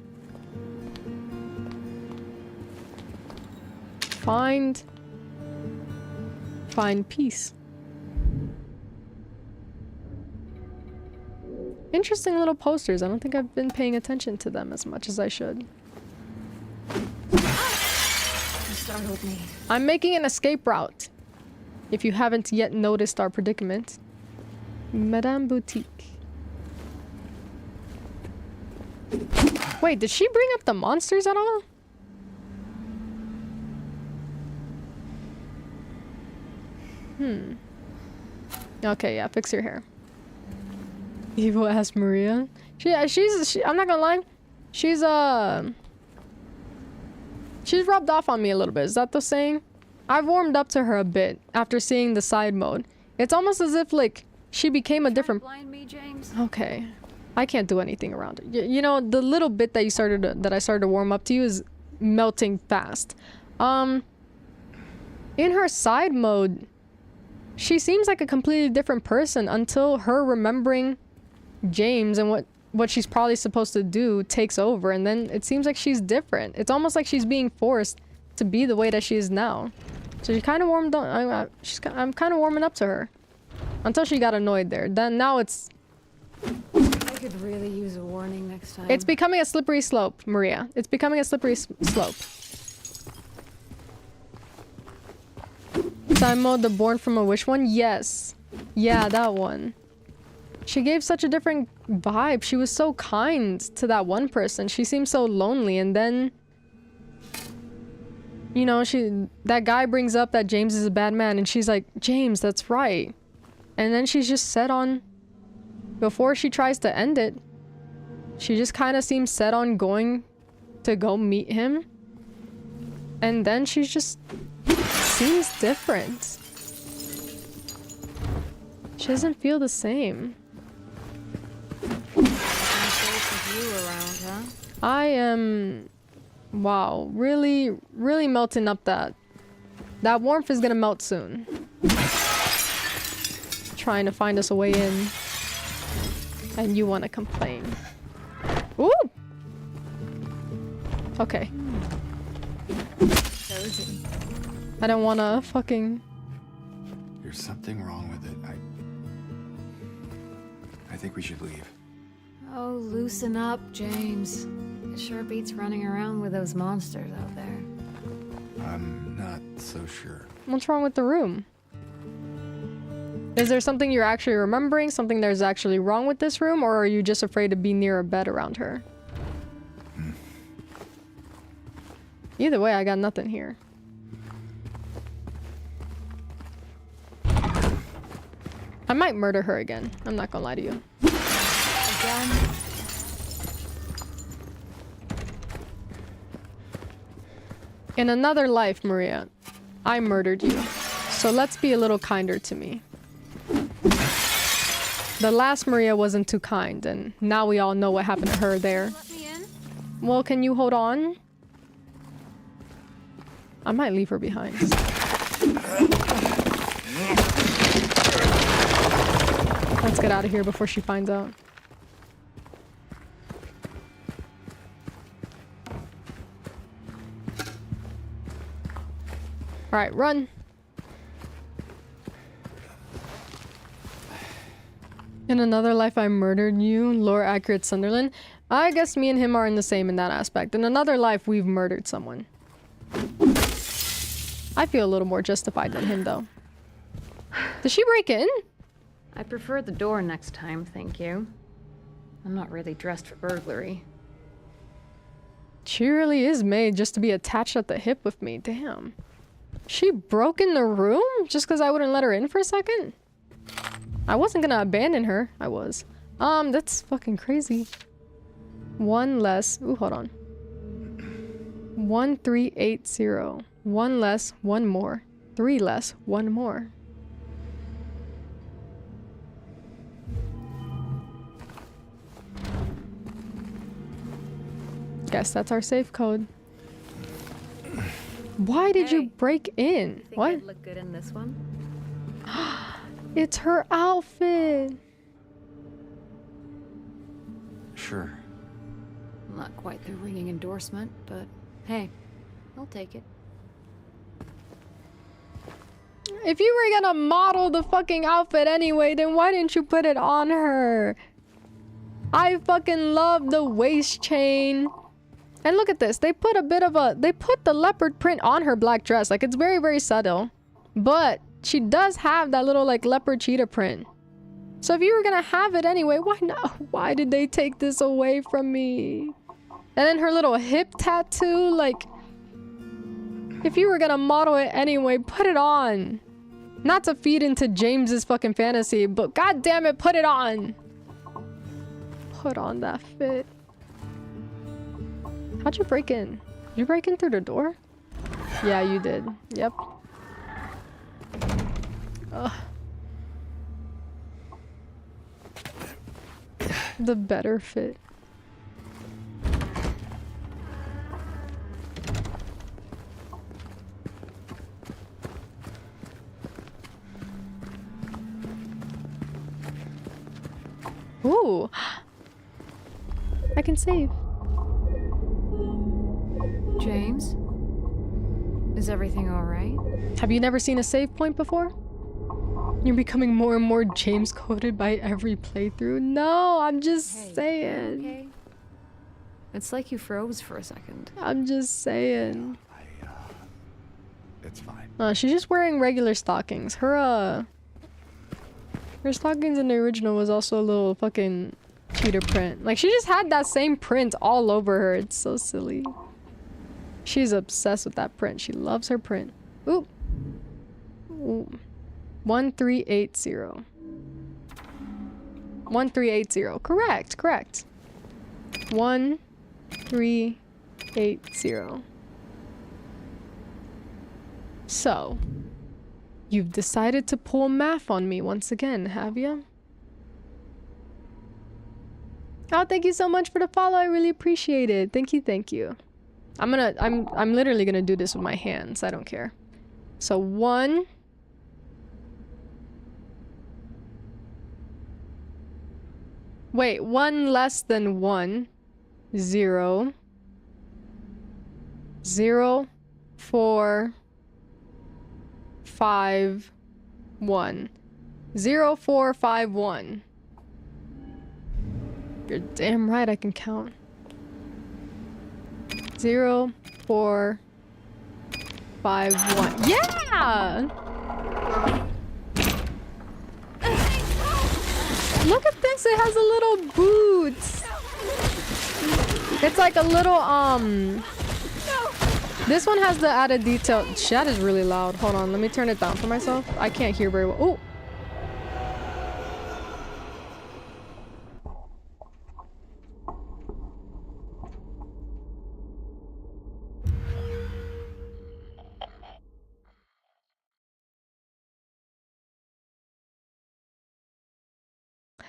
Find peace. Interesting little posters. I don't think I've been paying attention to them as much as I should.
You startled me.
I'm making an escape route. If you haven't yet noticed our predicament. Madame Boutique. Wait, did she bring up the monsters at all? Okay, yeah, fix your hair. Evil ass Maria. I'm not gonna lie. She's rubbed off on me a little bit. Is that the saying? I've warmed up to her a bit after seeing the side mode. It's almost as if like she became a different.
Blind me, James.
Okay, I can't do anything around it. You know, the little bit that I started to warm up to you is melting fast. In her side mode, she seems like a completely different person until her remembering James and what she's probably supposed to do takes over, and then it seems like she's different. It's almost like she's being forced to be the way that she is now. So she kind of warmed up. I'm kind of warming up to her until she got annoyed there. Then now it's.
I could really use a warning next time.
It's becoming a slippery slope, Maria. It's becoming a slippery slope. Simo, the Born from a Wish one? Yes. Yeah, that one. She gave such a different vibe. She was so kind to that one person. She seemed so lonely, and then... You know, that guy brings up that James is a bad man, and she's like, James, that's right. And then she's just set on... Before she tries to end it, she just kind of seems set on going to go meet him. And then she's just... seems different. She doesn't feel the same. I am... Wow, really, really melting up that. That warmth is gonna melt soon. Trying to find us a way in. And you want to complain. Ooh! Okay. I don't want to fucking...
There's something wrong with it. I think we should leave.
Oh, loosen up, James. It sure beats running around with those monsters out there.
I'm not so sure.
What's wrong with the room? Is there something you're actually remembering? Something there's actually wrong with this room? Or are you just afraid to be near a bed around her? Either way, I got nothing here. I might murder her again. I'm not gonna lie to you. Again? In another life, Maria, I murdered you. So let's be a little kinder to me. The last Maria wasn't too kind, and now we all know what happened to her there.
Let me in.
Well, can you hold on? I might leave her behind. Let's get out of here before she finds out. Alright, run. In another life, I murdered you, lore accurate Sunderland. I guess me and him are in the same in that aspect. In another life, we've murdered someone. I feel a little more justified than him, though. Did she break in?
I prefer the door next time, thank you. I'm not really dressed for burglary.
She really is made just to be attached at the hip with me. Damn. She broke in the room just because I wouldn't let her in for a second? I wasn't gonna abandon her. I was. That's fucking crazy. One less. Ooh, hold on. 1380. One less, one more. Three less, one more. Guess that's our safe code. Why did you break in?
Think
what?
I'd look good in this one?
It's her outfit.
Sure.
Not quite the ringing endorsement, but hey, I'll take it.
If you were gonna model the fucking outfit anyway, then why didn't you put it on her? I fucking love the waist chain. And look at this. They put the leopard print on her black dress. Like, it's very, very subtle. But she does have that little, like, leopard cheetah print. So if you were gonna have it anyway, why not? Why did they take this away from me? And then her little hip tattoo, like... If you were gonna model it anyway, put it on. Not to feed into James's fucking fantasy, but god damn it, put it on. Put on that fit. How'd you break in? Did you break in through the door? Yeah, you did. Yep. Ugh. The better fit. Ooh. I can save.
James? Is everything alright?
Have you never seen a save point before? You're becoming more and more James coded by every playthrough. No, I'm just saying.
Okay. It's like you froze for a second.
I'm just saying.
It's fine.
She's just wearing regular stockings. Her stockings in the original was also a little fucking cheater print. Like, she just had that same print all over her. It's so silly. She's obsessed with that print. She loves her print. Oop. Ooh. 1380. 1380. Correct, correct. 1380. So, you've decided to pull math on me once again, have you? Oh, thank you so much for the follow. I really appreciate it. Thank you, thank you. I'm literally gonna do this with my hands. I don't care. So 1. Wait, 1 less than 1. 0. 0, 4, 5, 1. 0, 4, 5, 1. You're damn right I can count. 0, 4, 5, 1. Yeah! Look at this, it has a little boots. It's like a little, This one has the added detail. That is really loud. Hold on, let me turn it down for myself. I can't hear very well. Oh!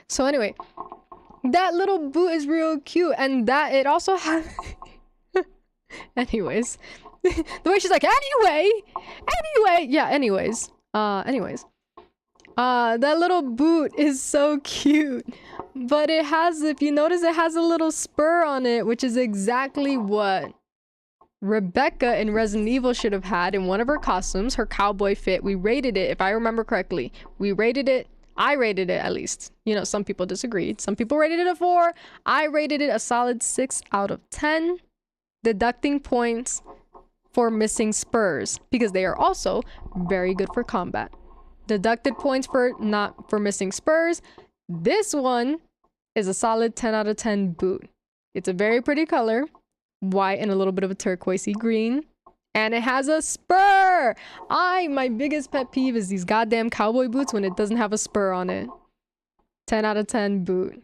So anyway, that little boot is real cute, and that it also has anyways. The way she's like, anyway, yeah, anyways. That little boot is so cute. But it has, if you notice, it has a little spur on it, which is exactly what Rebecca in Resident Evil should have had in one of her costumes, her cowboy fit. We rated it, if I remember correctly. We rated it. I rated it, at least. You know, some people disagreed. Some people rated it a 4. I rated it a solid 6 out of 10. Deducting points for missing spurs, because they are also very good for combat. Deducted points for missing spurs. This one is a solid 10 out of 10 boot. It's a very pretty color. White and a little bit of a turquoisey green. And it has a spur! My biggest pet peeve is these goddamn cowboy boots when it doesn't have a spur on it. 10 out of 10 boot.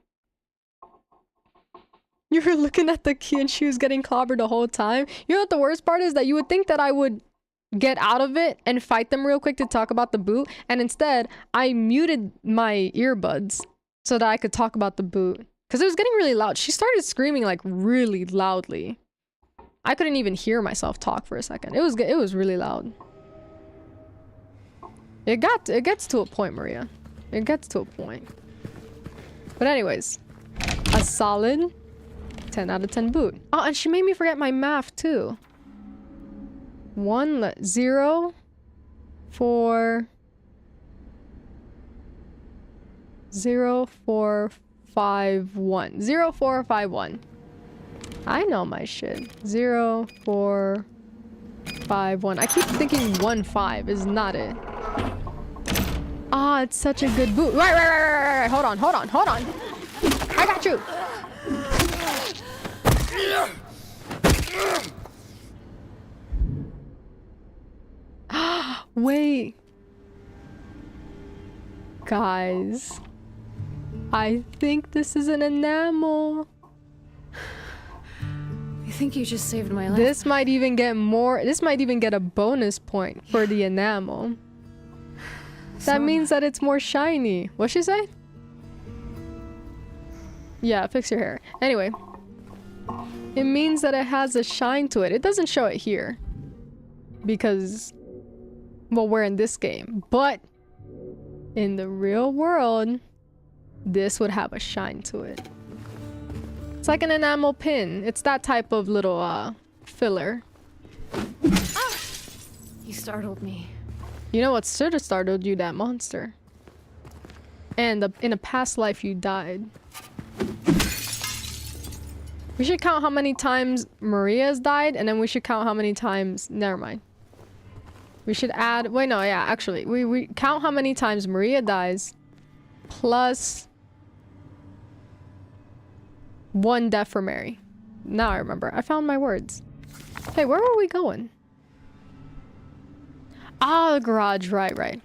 You were looking at the key and she was getting clobbered the whole time. You know what the worst part is? That you would think that I would get out of it and fight them real quick to talk about the boot. And instead, I muted my earbuds so that I could talk about the boot. Because it was getting really loud. She started screaming like really loudly. I couldn't even hear myself talk for a second. It was really loud. It gets to a point, Maria. It gets to a point. But anyways, a solid 10 out of 10 boot. Oh, and she made me forget my math too. 0, 4, 0, 4, 5, 1. 0, 4, 5, 1. I know my shit. 0, 4, 5, 1. I keep thinking 1, 5 is not it. Ah, it's such a good boot. Right. Hold on. I got you. Wait. Guys. I think this is an enamel.
I think you just saved my life.
This might even get a bonus point for the enamel. That means that it's more shiny. What'd she say? Yeah, fix your hair. Anyway. It means that it has a shine to it. It doesn't show it here. Because, well, we're in this game. But in the real world, this would have a shine to it. It's like an enamel pin. It's that type of little filler.
You startled me.
You know what should have startled you? That monster. And in a past life you died. We should count how many times Maria's died, and then we should count how many times... Never mind. We should add... Wait, no, yeah, actually. We count how many times Maria dies, plus 1 death for Mary. Now I remember. I found my words. Hey, where were we going? Ah, the garage. Right.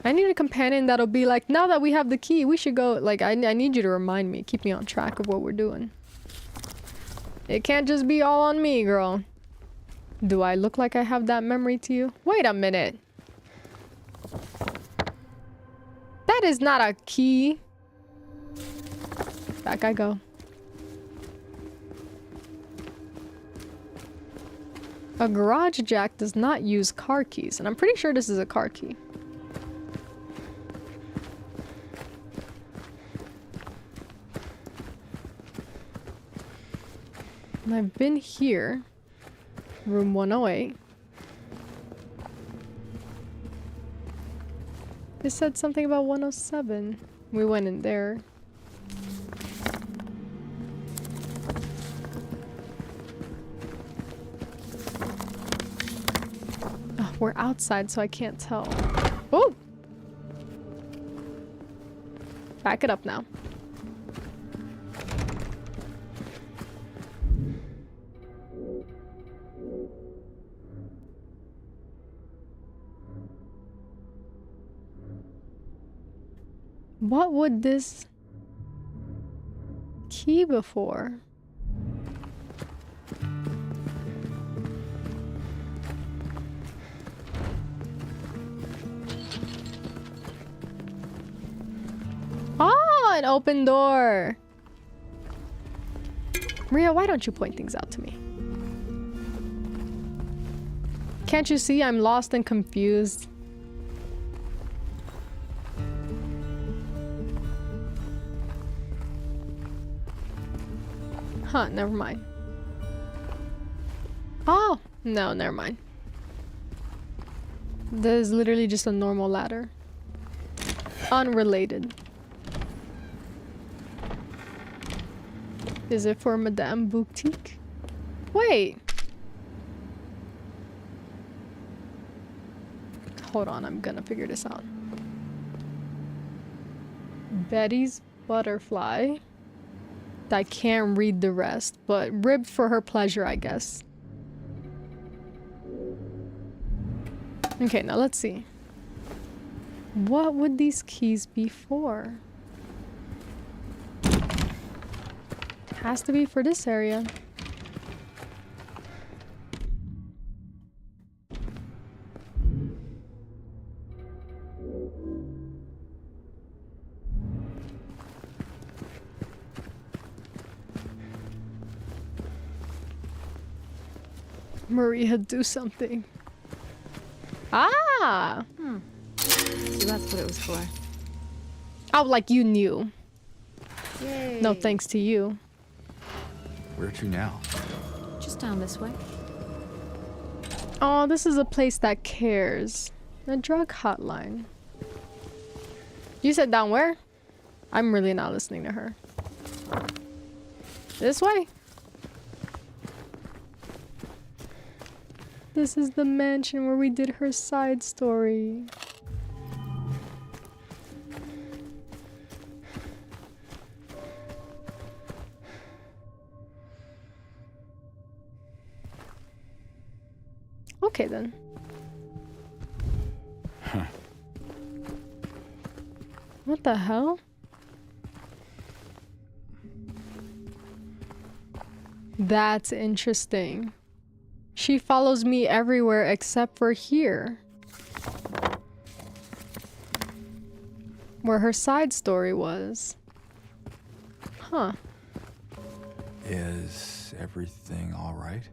I need a companion that'll be like, now that we have the key, we should go. Like, I need you to remind me. Keep me on track of what we're doing. It can't just be all on me, girl. Do I look like I have that memory to you? Wait a minute. That is not a key. Back I go. A garage jack does not use car keys, and I'm pretty sure this is a car key. And I've been here. Room 108. It said something about 107. We went in there. Oh, we're outside, so I can't tell. Oh! Back it up now. What would this key before? Oh, an open door. Maria, why don't you point things out to me? Can't you see I'm lost and confused? Huh, never mind. Oh, no, never mind. This is literally just a normal ladder. Unrelated. Is it for Madame Boutique? Wait. Hold on, I'm gonna figure this out. Betty's butterfly. I can't read the rest, but ribbed for her pleasure, I guess. Okay, now let's see. What would these keys be for? Has to be for this area. Maria, do something. Ah!
So that's what it was for.
Oh, like you knew.
Yay.
No thanks to you.
Where to now?
Just down this way.
Oh, this is a place that cares. A drug hotline. You said down where? I'm really not listening to her. This way? This is the mansion where we did her side story. Okay then.
Huh.
What the hell? That's interesting. She follows me everywhere except for here. Where her side story was. Huh.
Is everything all right?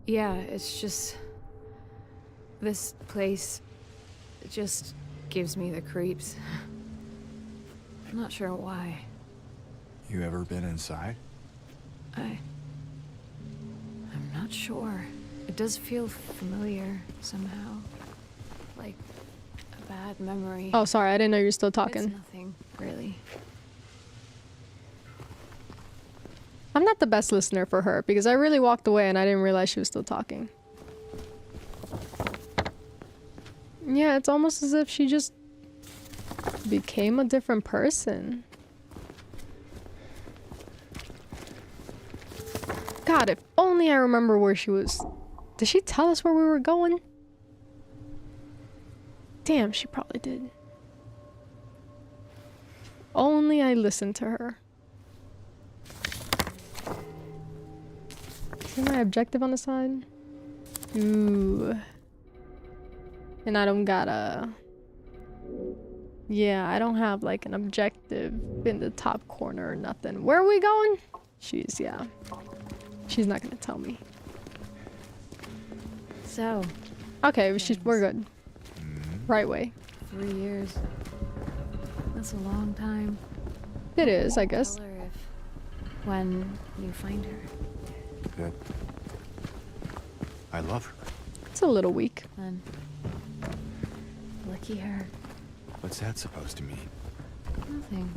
Yeah, it's just... This place... It just gives me the creeps. I'm not sure why.
You ever been inside?
I'm I'm not sure. It does feel familiar somehow. Like a bad memory.
Oh, sorry, I didn't know you were still
It's
talking.
nothing, really.
I'm not the best listener for her because I really walked away and I didn't realize she was still talking. Yeah, it's almost as if she just became a different person. God, if only I remember where she was. Did she tell us where we were going? Damn, she probably did. Only I listened to her. See my objective on the side? Ooh. And I don't got a... Yeah, I don't have like an objective in the top corner or nothing. Where are we going? Yeah. She's not gonna tell me.
So.
Okay, we're good. Right way.
3 years. That's a long time.
It is, I guess.
Tell her if, when you find her.
That I love her.
It's a little weak.
Then. Lucky her.
What's that supposed to mean?
Nothing.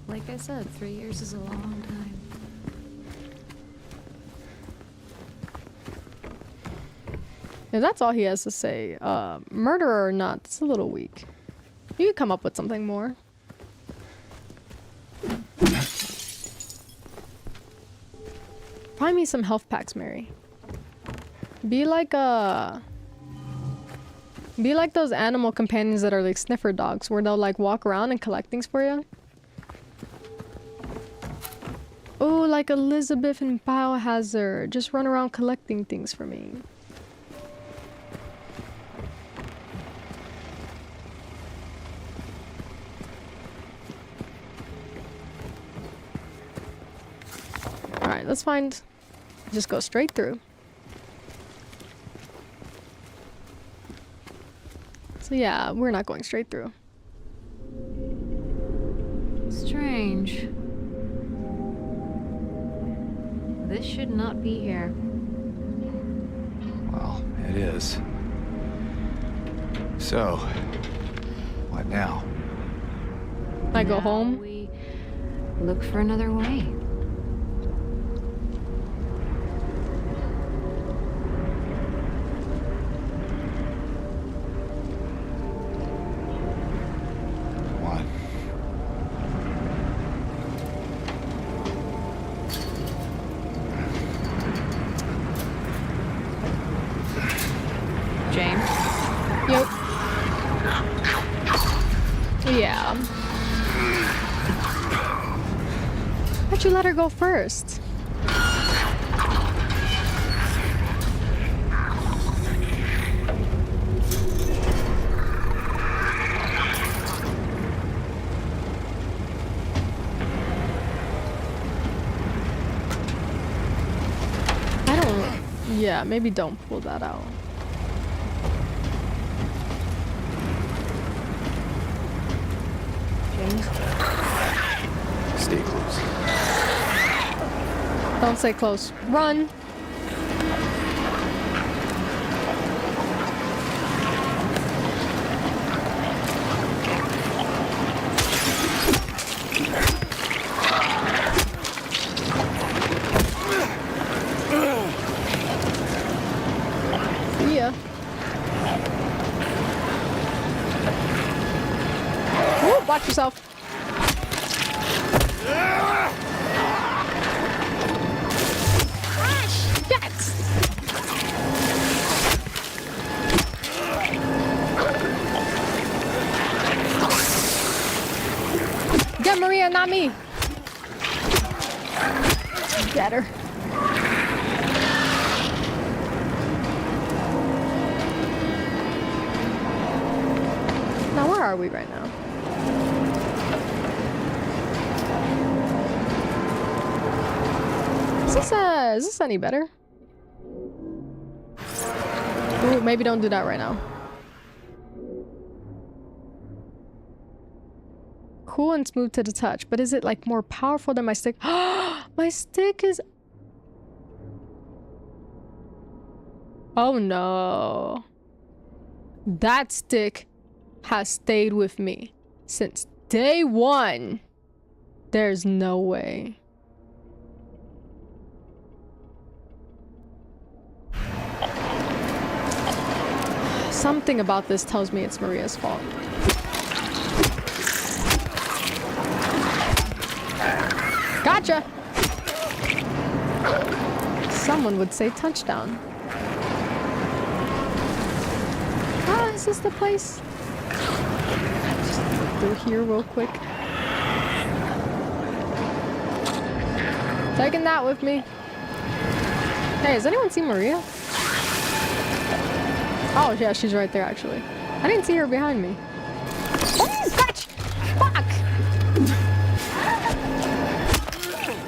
Like I said, 3 years is a long time.
Yeah, that's all he has to say. Murderer or not, it's a little weak. You could come up with something more. Find me some health packs, Mary. Be like those animal companions that are like sniffer dogs, where they'll like walk around and collect things for you. Oh, like Elizabeth in Biohazard. Just run around collecting things for me. Alright, let's find... Just go straight through. So yeah, we're not going straight through.
Strange. This should not be here.
Well, it is. So, what now?
I go
Now
home.
We look for another way.
Why'd you let her go first? I don't... Yeah, maybe don't pull that out.
Stay close.
Don't stay close. Run! Yeah. Ooh, watch yourself. Get Maria, not me. Get her. Now where are we right now? Is this any better? Ooh, maybe don't do that right now. Cool and smooth to the touch, but is it like more powerful than my stick? My stick is... Oh no. That stick has stayed with me since day one. There's no way. Something about this tells me it's Maria's fault. Gotcha! Someone would say touchdown. Ah, is this the place? Just through here real quick. Taking that with me. Hey, has anyone seen Maria? Oh, yeah, she's right there, actually. I didn't see her behind me. Oh, fetch! Fuck!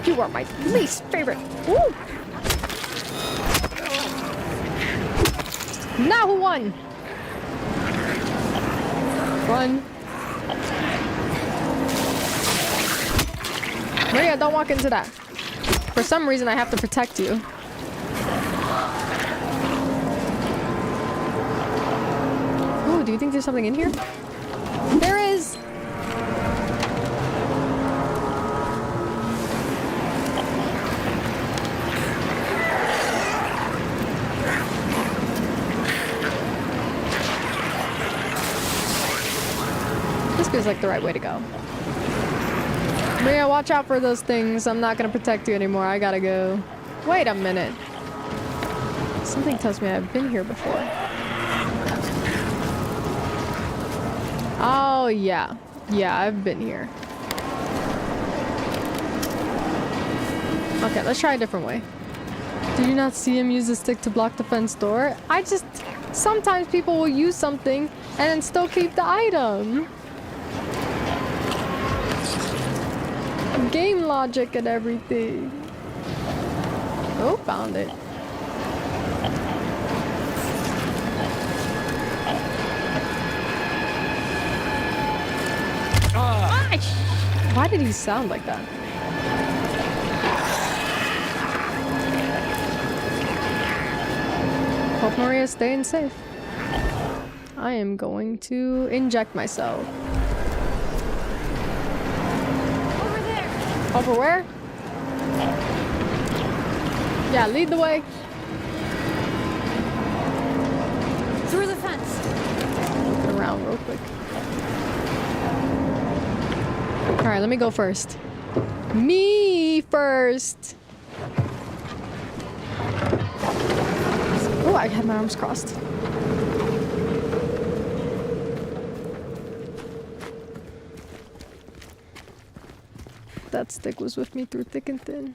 You are my least favorite. Woo! Now who won? Run. Maria, don't walk into that. For some reason, I have to protect you. Ooh, do you think there's something in here? There is! This feels like the right way to go. Maria, watch out for those things. I'm not gonna protect you anymore. I gotta go. Wait a minute. Something tells me I've been here before. Oh, yeah. Yeah, I've been here. Okay, let's try a different way. Did you not see him use the stick to block the fence door? Sometimes people will use something and then still keep the item. Game logic and everything. Oh, found it. Why did he sound like that? Hope Maria's staying safe. I am going to inject myself.
Over there.
Over where? Yeah, lead the way.
Through the fence.
Looking around real quick. Alright, let me go first. Me first! Oh, I had my arms crossed. That stick was with me through thick and thin.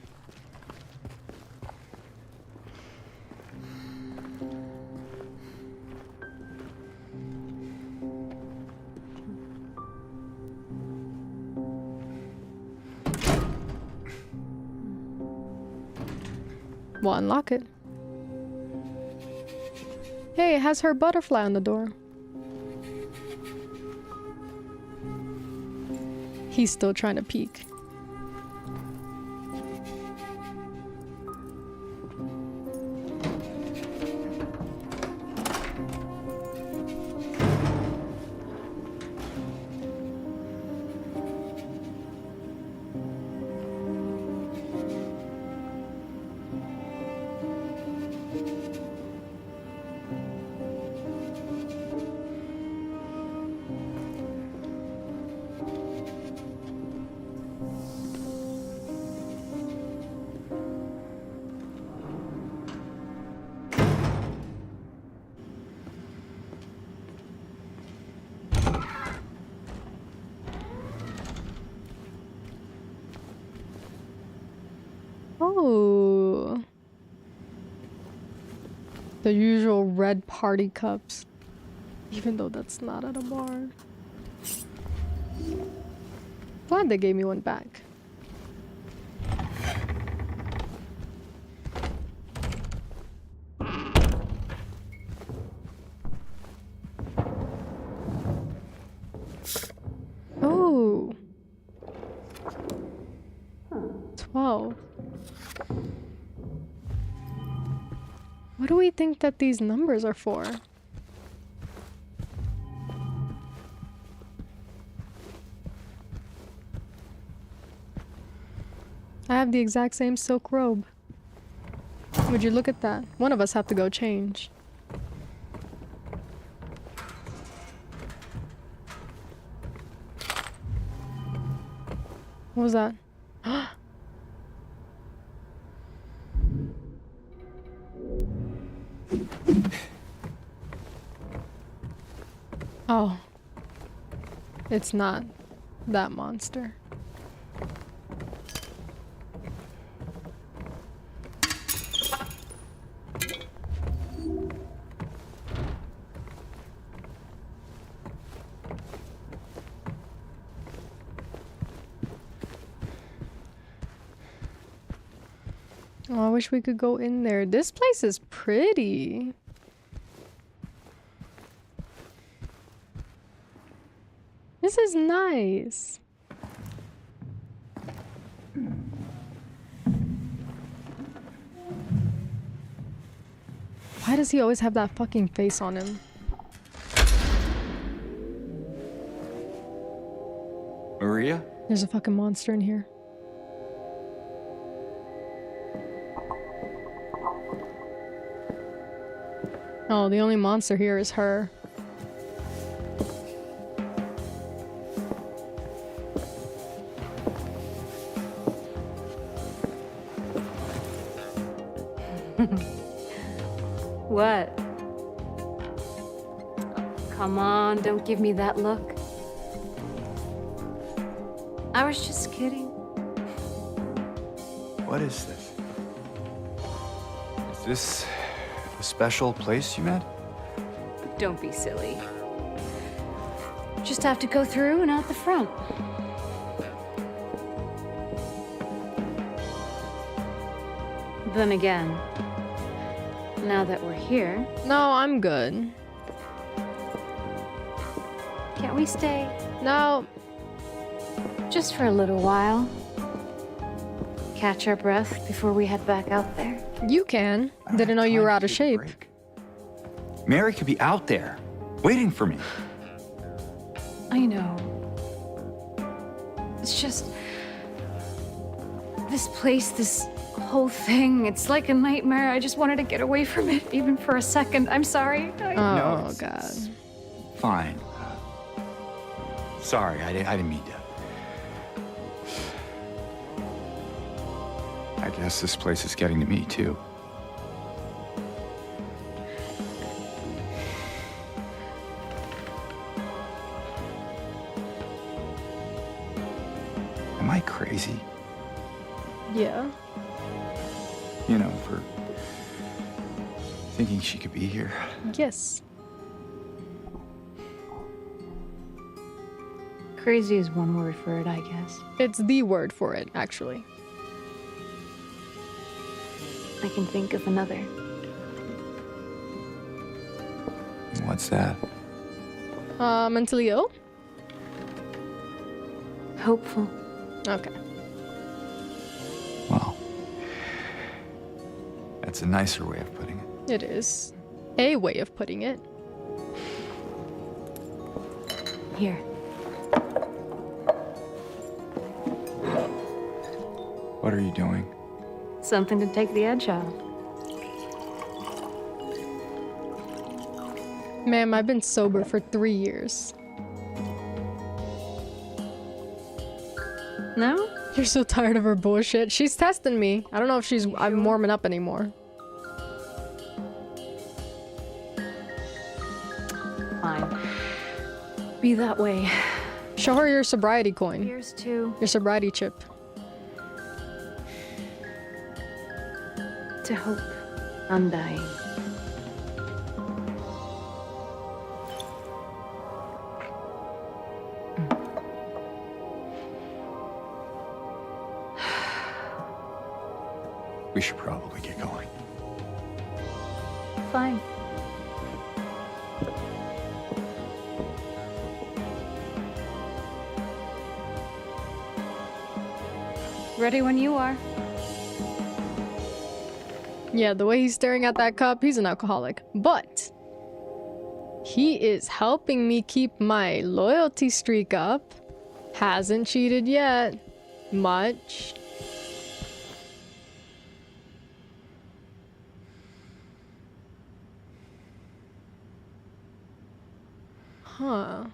We'll unlock it. Hey, it has her butterfly on the door. He's still trying to peek. Oh. The usual red party cups. Even though that's not at a bar. Glad they gave me one back. Oh. 12. What do we think that these numbers are for? I have the exact same silk robe. Would you look at that? One of us have to go change. What was that? Oh. It's not that monster. Oh, I wish we could go in there. This place is pretty. This is nice. Why does he always have that fucking face on him?
Maria?
There's a fucking monster in here. Oh, the only monster here is her.
What? Come on, don't give me that look. I was just kidding.
What is this? Is this a special place you met?
Don't be silly. Just have to go through and out the front. Then again, now that we're here...
No, I'm good.
Can't we stay?
No.
Just for a little while. Catch our breath before we head back out there.
You can. Didn't know you were out of shape.
Mary could be out there, waiting for me.
I know. It's just... this place, this whole thing, it's like a nightmare. I just wanted to get away from it, even for a second. I'm sorry.
Oh, God.
Fine. Sorry, I didn't mean to. I guess this place is getting to me, too. Am I crazy?
Yeah.
You know, for thinking she could be here.
Yes.
Crazy is one word for it, I guess.
It's the word for it, actually.
I can think of another.
What's that?
Mentally ill?
Hopeful.
Okay.
Well, that's a nicer way of putting it.
It is. A way of putting it.
Here.
What are you doing?
Something to take the edge off.
Ma'am, I've been sober for 3 years.
No?
You're so tired of her bullshit. She's testing me. I don't know if I'm warming up anymore.
Fine. Be that way.
Show her your sobriety coin.
Here's to...
Your sobriety chip.
To hope. Undying.
We should probably get going.
Fine. Ready when you are.
Yeah, the way he's staring at that cup, he's an alcoholic. But he is helping me keep my loyalty streak up. Hasn't cheated yet. Much. Huh.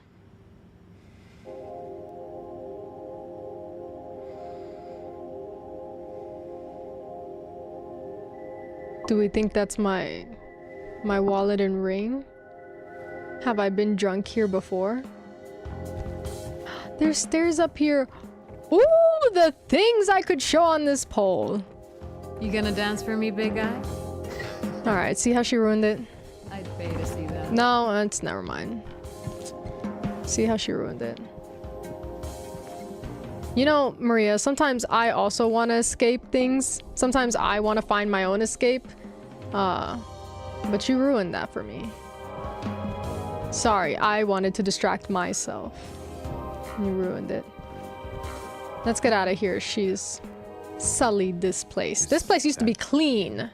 Do we think that's my wallet and ring? Have I been drunk here before? There's stairs up here. Ooh, the things I could show on this pole.
You gonna dance for me, big guy?
Alright, see how she ruined it?
I'd pay to see that.
No, it's never mind. See how she ruined it. You know, Maria, sometimes I also want to escape things. Sometimes I want to find my own escape. But you ruined that for me. Sorry, I wanted to distract myself. You ruined it. Let's get out of here. She's sullied this place. This place used to be clean.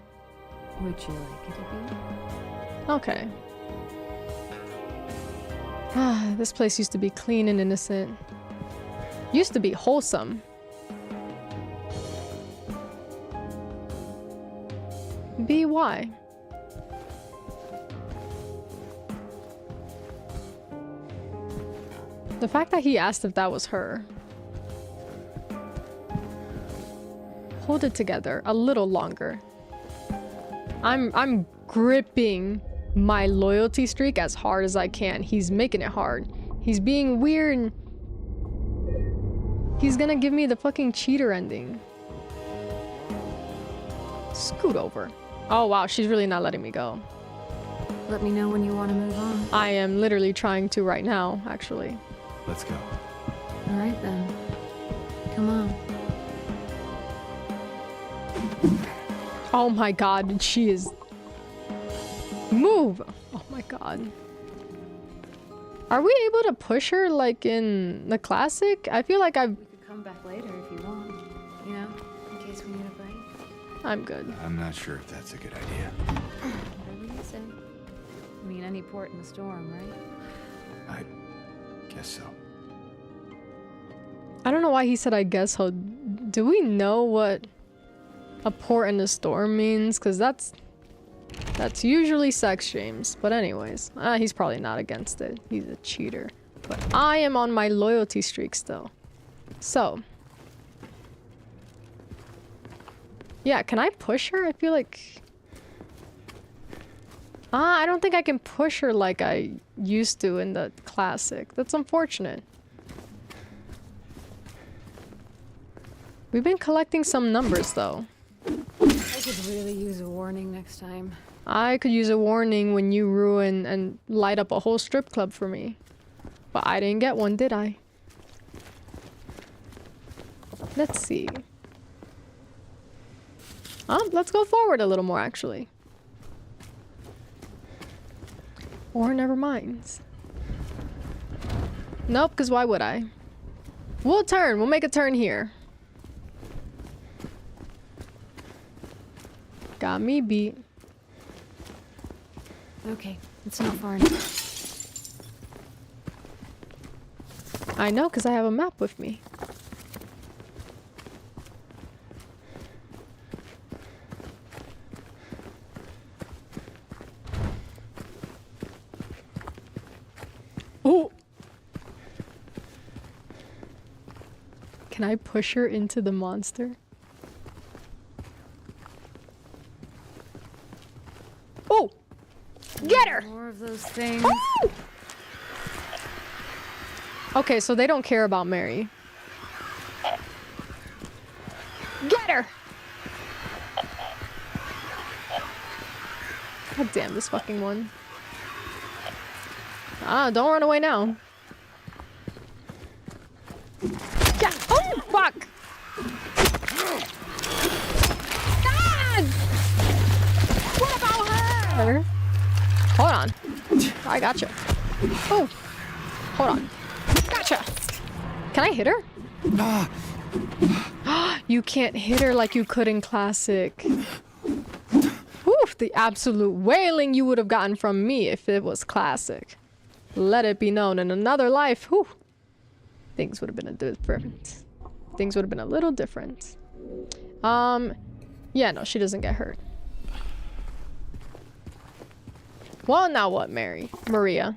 Would you like it to be?
Okay. This place used to be clean and innocent. Used to be wholesome. Why? The fact that he asked if that was her. Hold it together a little longer. I'm gripping my loyalty streak as hard as I can. He's making it hard. He's being weird and he's gonna give me the fucking cheater ending. Scoot over. Oh wow, she's really not letting me go.
Let me know when you want to move on.
I am literally trying to right now, actually.
Let's go.
All right then. Come on.
Oh my god, she is... Move! Oh my god. Are we able to push her like in the classic? I feel like I've...
We could come back later if you want. You know, in case we need a break.
I'm good.
I'm not sure if that's a good idea.
Whatever you say. I mean, any port in the storm, right?
I guess so.
I don't know why he said I guess so. Do we know what a port in the storm means? Because that's usually sex shames. But anyways, he's probably not against it. He's a cheater. But I am on my loyalty streak still. So. Yeah, can I push her? I feel like... I don't think I can push her like I used to in the classic. That's unfortunate. We've been collecting some numbers though.
I could really use a warning next time.
I could use a warning when you ruin and light up a whole strip club for me. But I didn't get one, did I? Let's see. Let's go forward a little more, actually. Or never mind. Nope, because why would I? We'll turn. We'll make a turn here. Got me beat.
Okay, it's not far enough.
I know, because I have a map with me. Oh! Can I push her into the monster? Oh! Get her!
More of those things.
Woo! Okay, so they don't care about Mary. Get her! God damn this fucking one. Don't run away now. Yeah. Oh, fuck! God! What about her? Hold on. I gotcha. Oh. Hold on. Gotcha. Can I hit her? You can't hit her like you could in Classic. Whew, the absolute wailing you would have gotten from me if it was classic. Let it be known, in another life, whew, things would have been different. Things would have been a little different. Yeah, no, she doesn't get hurt. Well, now what, Maria?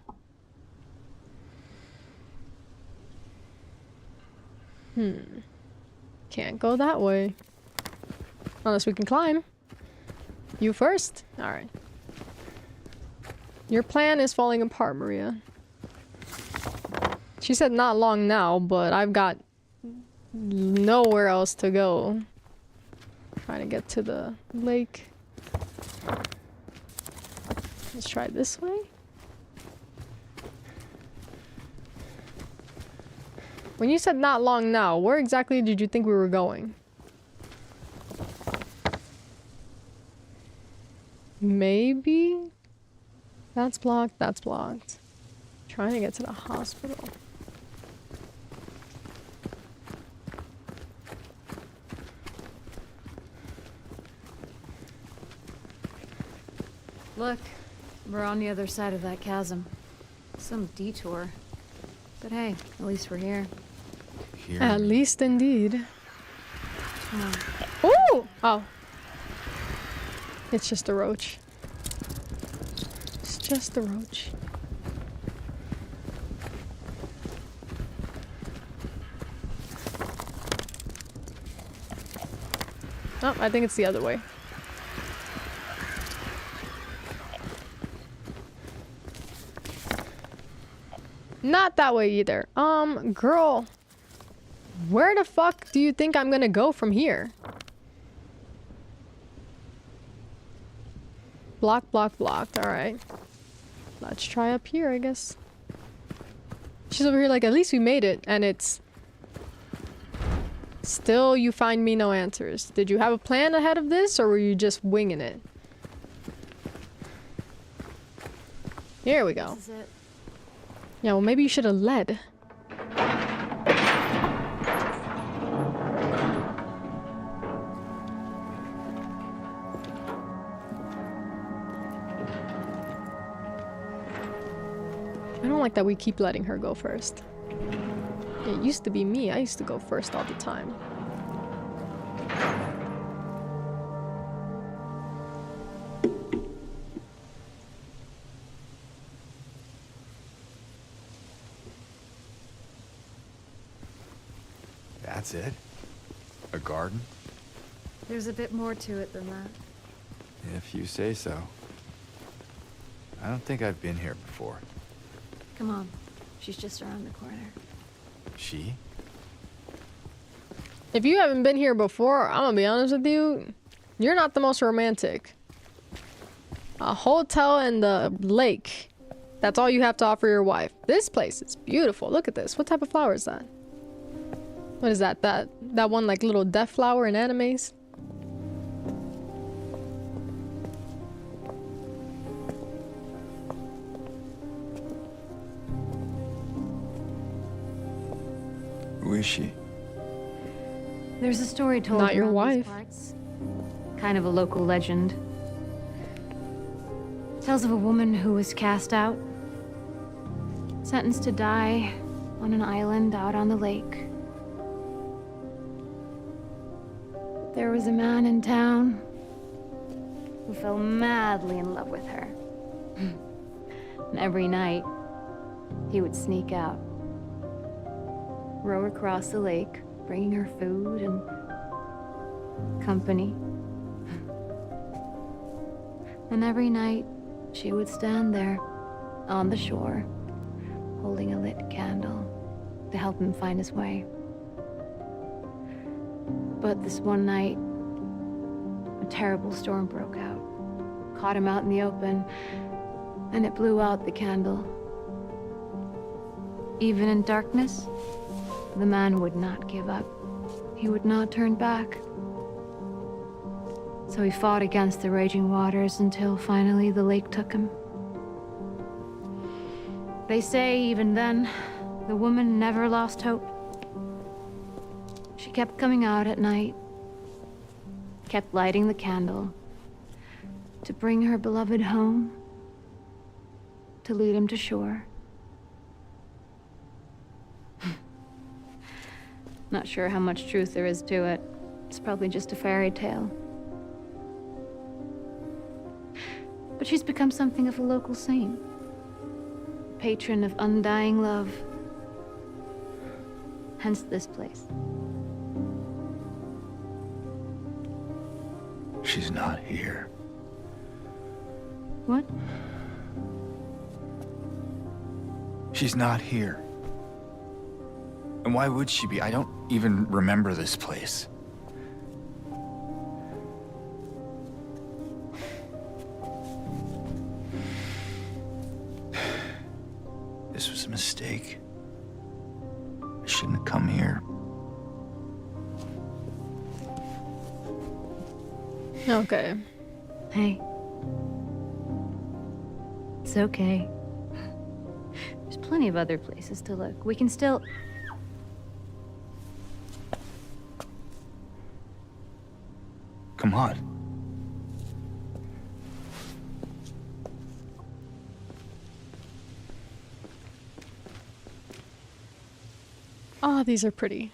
Can't go that way. Unless we can climb. You first? Alright. Your plan is falling apart, Maria. She said not long now, but I've got nowhere else to go. Trying to get to the lake. Let's try this way. When you said not long now, where exactly did you think we were going? Maybe? That's blocked, that's blocked. Trying to get to the hospital.
Look, we're on the other side of that chasm. Some detour. But hey, at least we're here.
At least indeed.
Come on.
Ooh! Oh. It's just a roach. It's just a roach. Oh, I think it's the other way. Not that way either. Girl. Where the fuck do you think I'm gonna go from here? Blocked. Alright. Let's try up here, I guess. She's over here like, at least we made it. And it's... Still, you find me no answers. Did you have a plan ahead of this, or were you just winging it? Here we go.
This is it.
Yeah, well, maybe you should have led. I don't like that we keep letting her go first. It used to be me. I used to go first all the time.
That's it? A garden?
There's a bit more to it than that.
If you say so. I don't think I've been here before.
Come on. She's just around the corner.
She?
If you haven't been here before, I'm gonna be honest with you, you're not the most romantic. A hotel and the lake. That's all you have to offer your wife. This place is beautiful. Look at this. What type of flower is that? What is that? That one like little death flower in animes?
Who is she?
There's a story told
Not your
around these
wife.
parts. Kind of a local legend. Tells of a woman who was cast out, sentenced to die on an island out on the lake. There was a man in town who fell madly in love with her. And every night, he would sneak out, row across the lake, bringing her food and company. And every night, she would stand there on the shore, holding a lit candle to help him find his way. But this one night, a terrible storm broke out, caught him out in the open, and it blew out the candle. Even in darkness, the man would not give up. He would not turn back. So he fought against the raging waters until finally the lake took him. They say even then, the woman never lost hope. She kept coming out at night, kept lighting the candle, To bring her beloved home. To lead him to shore. Not sure how much truth there is to it. It's probably just a fairy tale. But she's become something of a local saint. Patron of undying love. Hence this place.
She's not here.
What?
She's not here. And why would she be? I don't even remember this place. This was a mistake. I shouldn't have come here.
Okay.
Hey. It's okay. There's plenty of other places to look. We can still...
Come on.
Ah, these are pretty.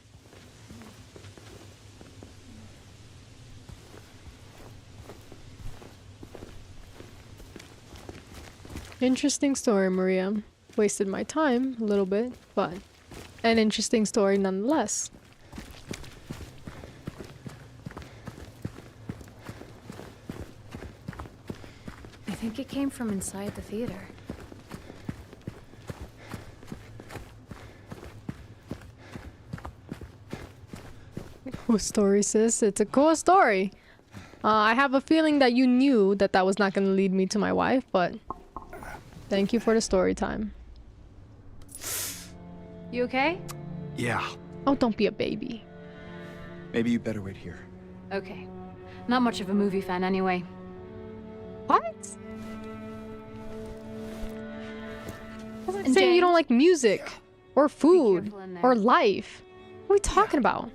Interesting story, Maria. Wasted my time a little bit, but an interesting story nonetheless.
I think it came from inside the theater.
Cool story, sis. It's a cool story. I have a feeling that you knew that that was not going to lead me to my wife, but thank you for the story time.
You okay?
Yeah.
Oh, don't be a baby.
Maybe you better wait here.
Okay. Not much of a movie fan anyway.
What? I'm saying
James?
you don't like music or food
careful in there.
or life. What are we talking about?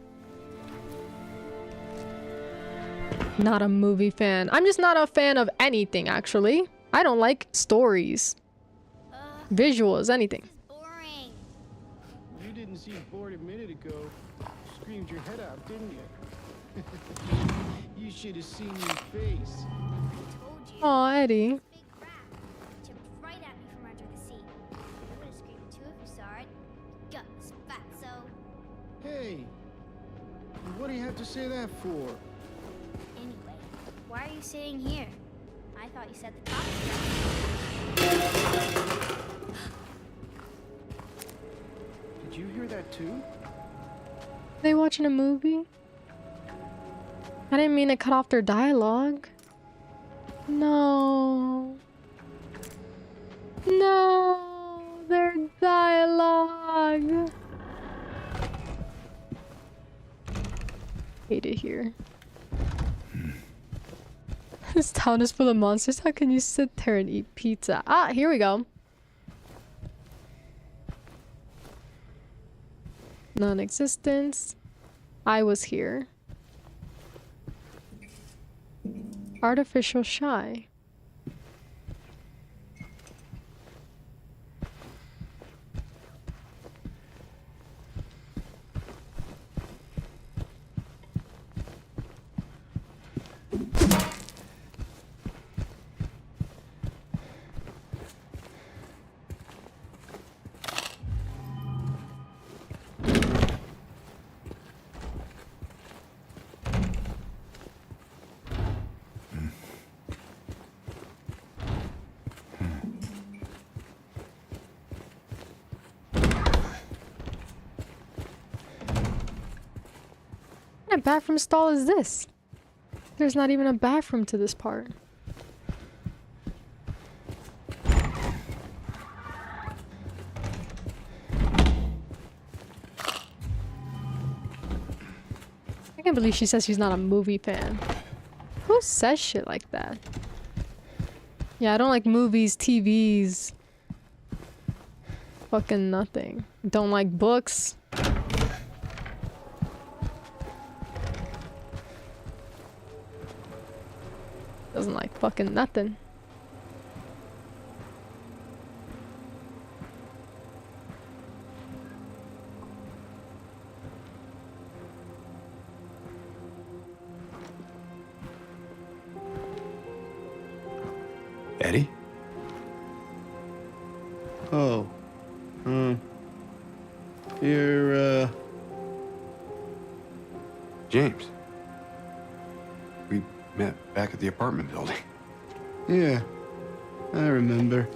Not a movie fan. I'm just not a fan of anything, actually. I don't like stories, visuals, anything.
Boring.
You didn't seem bored a minute ago. You screamed your head out, didn't you? You should have seen your face.
Told you.
Aw, Eddie.
Big rat. Jumped right at me from under the seat. I would have screamed too if you saw it. Guts, fatso.
Hey, what do you have to say that for?
Anyway, why are you sitting here? I thought you said the cops.
Did you hear that too?
Are they watching a movie? I didn't mean to cut off their dialogue. No. No, their dialogue. Hate it here. This town is full of monsters. How can you sit there and eat pizza? Ah, here we go. Non-existence. I was here. Artificial shy. What kind of bathroom stall is this? There's not even a bathroom to this part. I can't believe she says she's not a movie fan. Who says shit like that? Yeah, I don't like movies, TVs. Fucking nothing. Don't like books. Doesn't like fucking nothing.
Eddie?
Oh. You're,
James. We met back at the apartment building.
Yeah. I remember.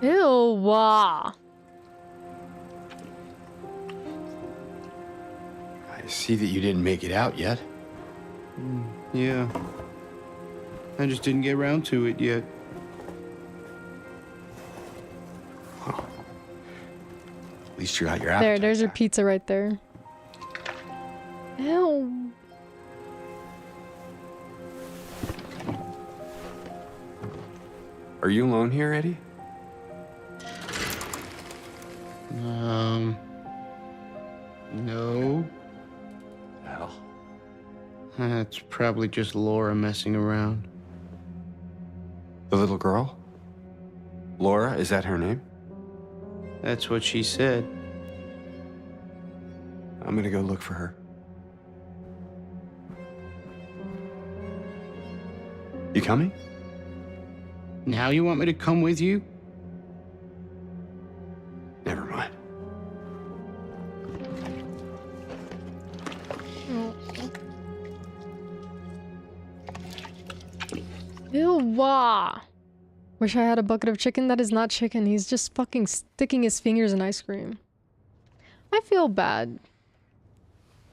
Ew. Wow.
I see that you didn't make it out yet.
Yeah. I just didn't get around to it yet.
Well, at least you got your appetite.
There's your pizza right there. Ew.
Are you alone here, Eddie?
No.
Hell.
That's probably just Laura messing around.
The little girl? Laura, is that her name?
That's what she said.
I'm gonna go look for her. You coming?
Now you want me to come with you?
Never mind.
Ew. Wow. Wish I had a bucket of chicken. That is not chicken. He's just fucking sticking his fingers in ice cream. I feel bad.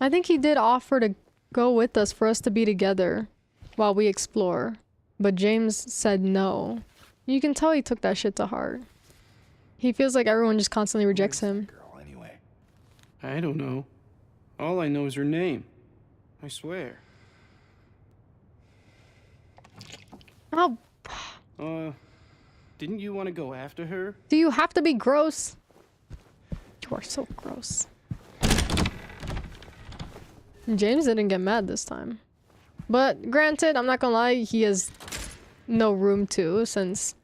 I think he did offer to go with us for us to be together while we explore. But James said no. You can tell he took that shit to heart. He feels like everyone just constantly rejects him.
Girl, anyway.
I don't know. All I know is her name. I swear.
Oh,
Didn't you want to go after her?
do you have to be gross? You are so gross. James didn't get mad this time. But granted, I'm not gonna lie, he has no room to, since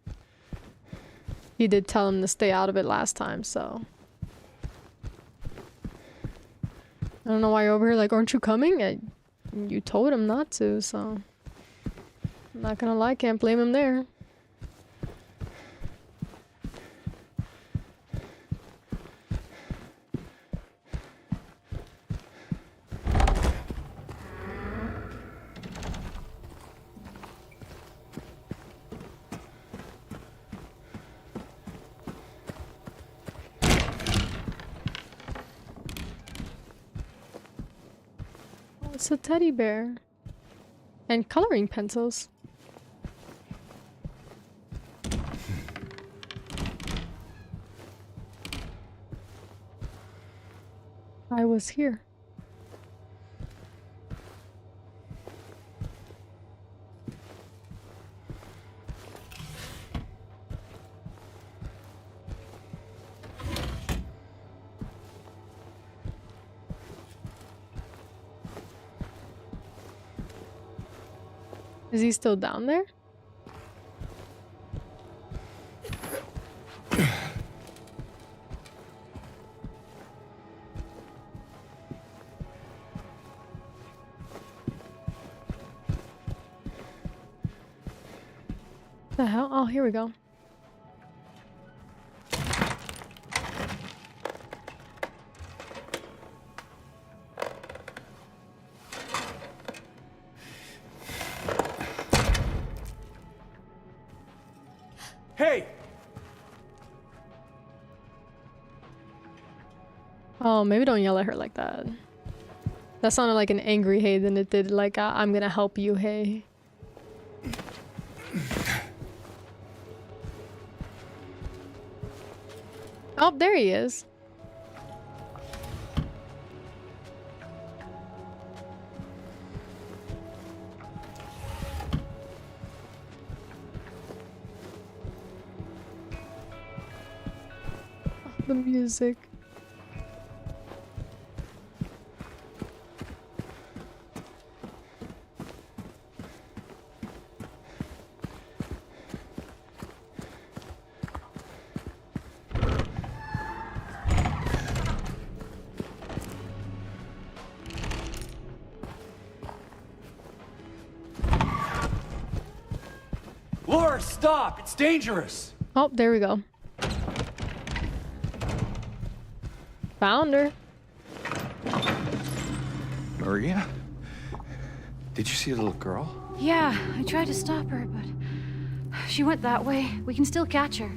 he did tell him to stay out of it last time, so. I don't know why you're over here like, aren't you coming? You told him not to, so. I'm not gonna lie, can't blame him there. It's a teddy bear. And coloring pencils. I was here. Is he still down there? The hell? Oh, here we go.
Hey!
Oh, maybe don't yell at her like that. That sounded like an angry hey than it did like I'm gonna help you hey. Oh, there he is. Oh, the music.
Laura, stop! It's dangerous!
Oh, there we go. Found her.
Maria? Did you see a little girl?
Yeah, I tried to stop her, but she went that way. We can still catch her.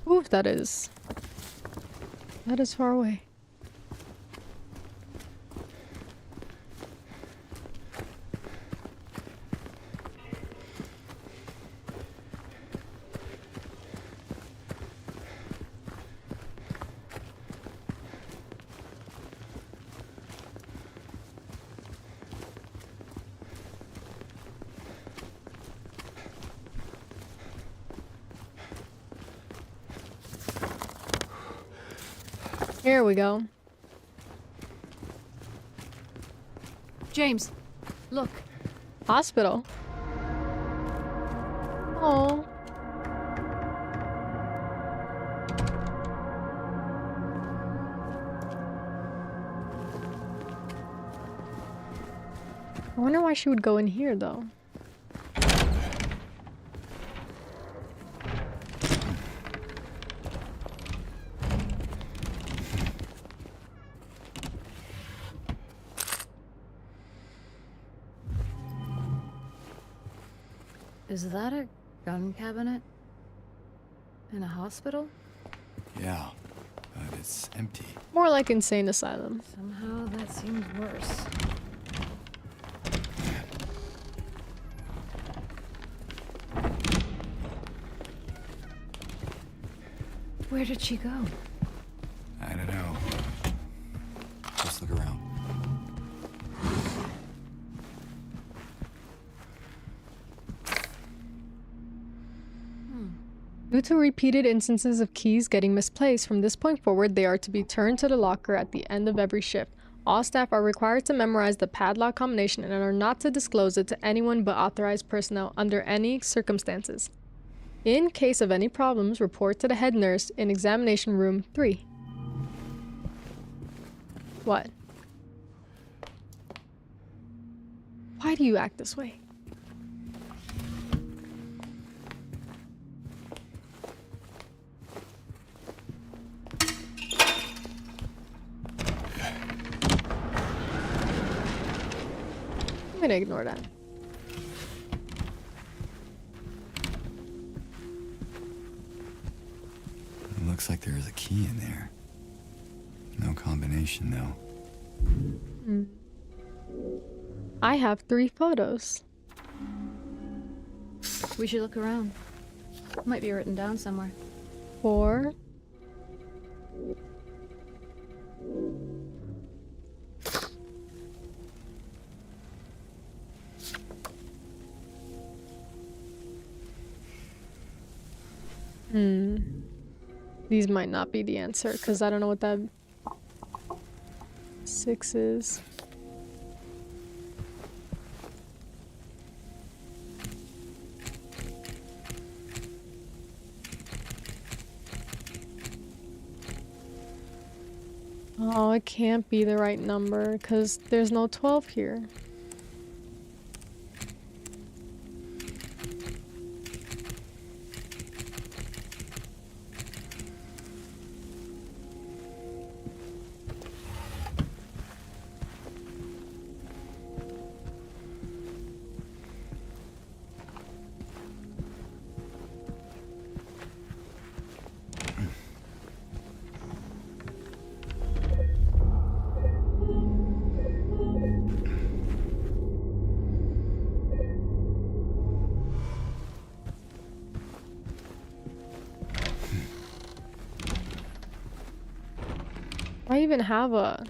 Ooh, that is far away. Here we go.
James, look.
Hospital. Oh. I wonder why she would go in here though.
Is that a gun cabinet? In a hospital?
Yeah, but it's empty.
More like insane asylum.
Somehow that seems worse. Where did she go?
I don't know. Just look around.
Due to repeated instances of keys getting misplaced, from this point forward, they are to be turned to the locker at the end of every shift. All staff are required to memorize the padlock combination and are not to disclose it to anyone but authorized personnel under any circumstances. In case of any problems, report to the head nurse in examination room 3. What? Why do you act this way? I'm gonna ignore that.
It looks like there is a key in there. No combination, though.
I have 3 photos.
We should look around. Might be written down somewhere.
4. These might not be the answer because I don't know what that 6 is. Oh, it can't be the right number because there's no 12 here. I even have a...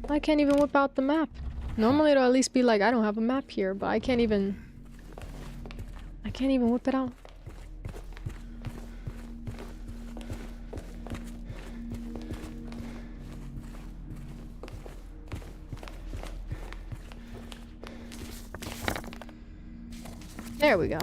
I can't even whip out the map. Normally it'll at least be like, I don't have a map here, but I can't even whip it out. There we go.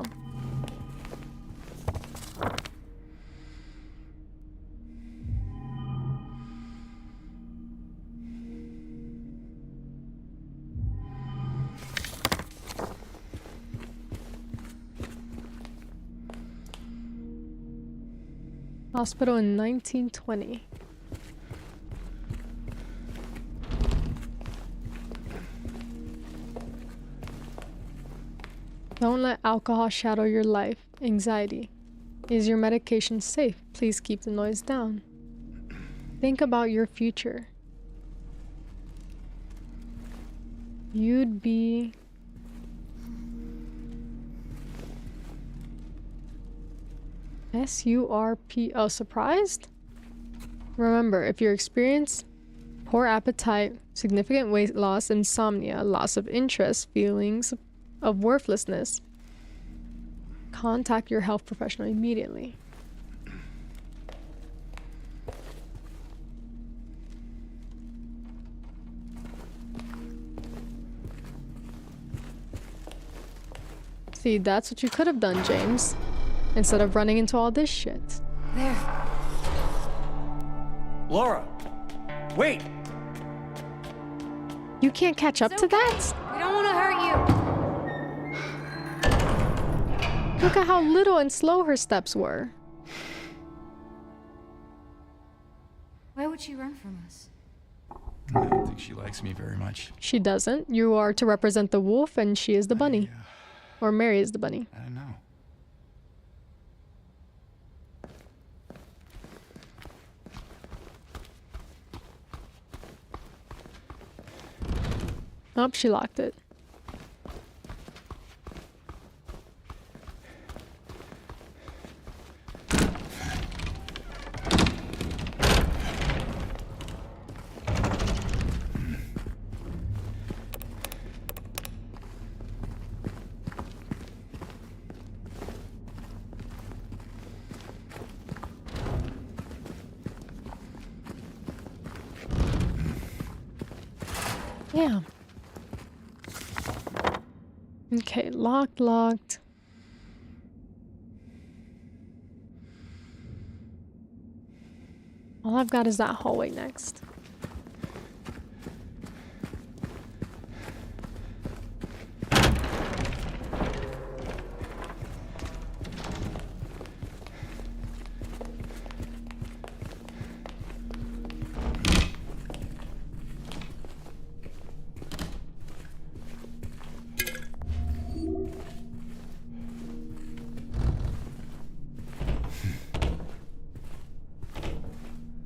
Hospital in 1920. Don't let alcohol shadow your life. Anxiety. Is your medication safe? Please keep the noise down. Think about your future. You'd be... S-U-R-P... Oh, surprised? Remember, if you experience poor appetite, significant weight loss, insomnia, loss of interest, feelings of worthlessness, contact your health professional immediately. See, that's what you could have done, James. Instead of running into all this shit.
There.
Laura! Wait!
You can't catch up to that?
We don't want to hurt you.
Look at how little and slow her steps were.
Why would she run from us?
I don't think she likes me very much.
She doesn't. You are to represent the wolf and she is the bunny. Or Mary is the bunny.
I don't know.
Oh, she locked it. Yeah. Okay, locked. All I've got is that hallway next.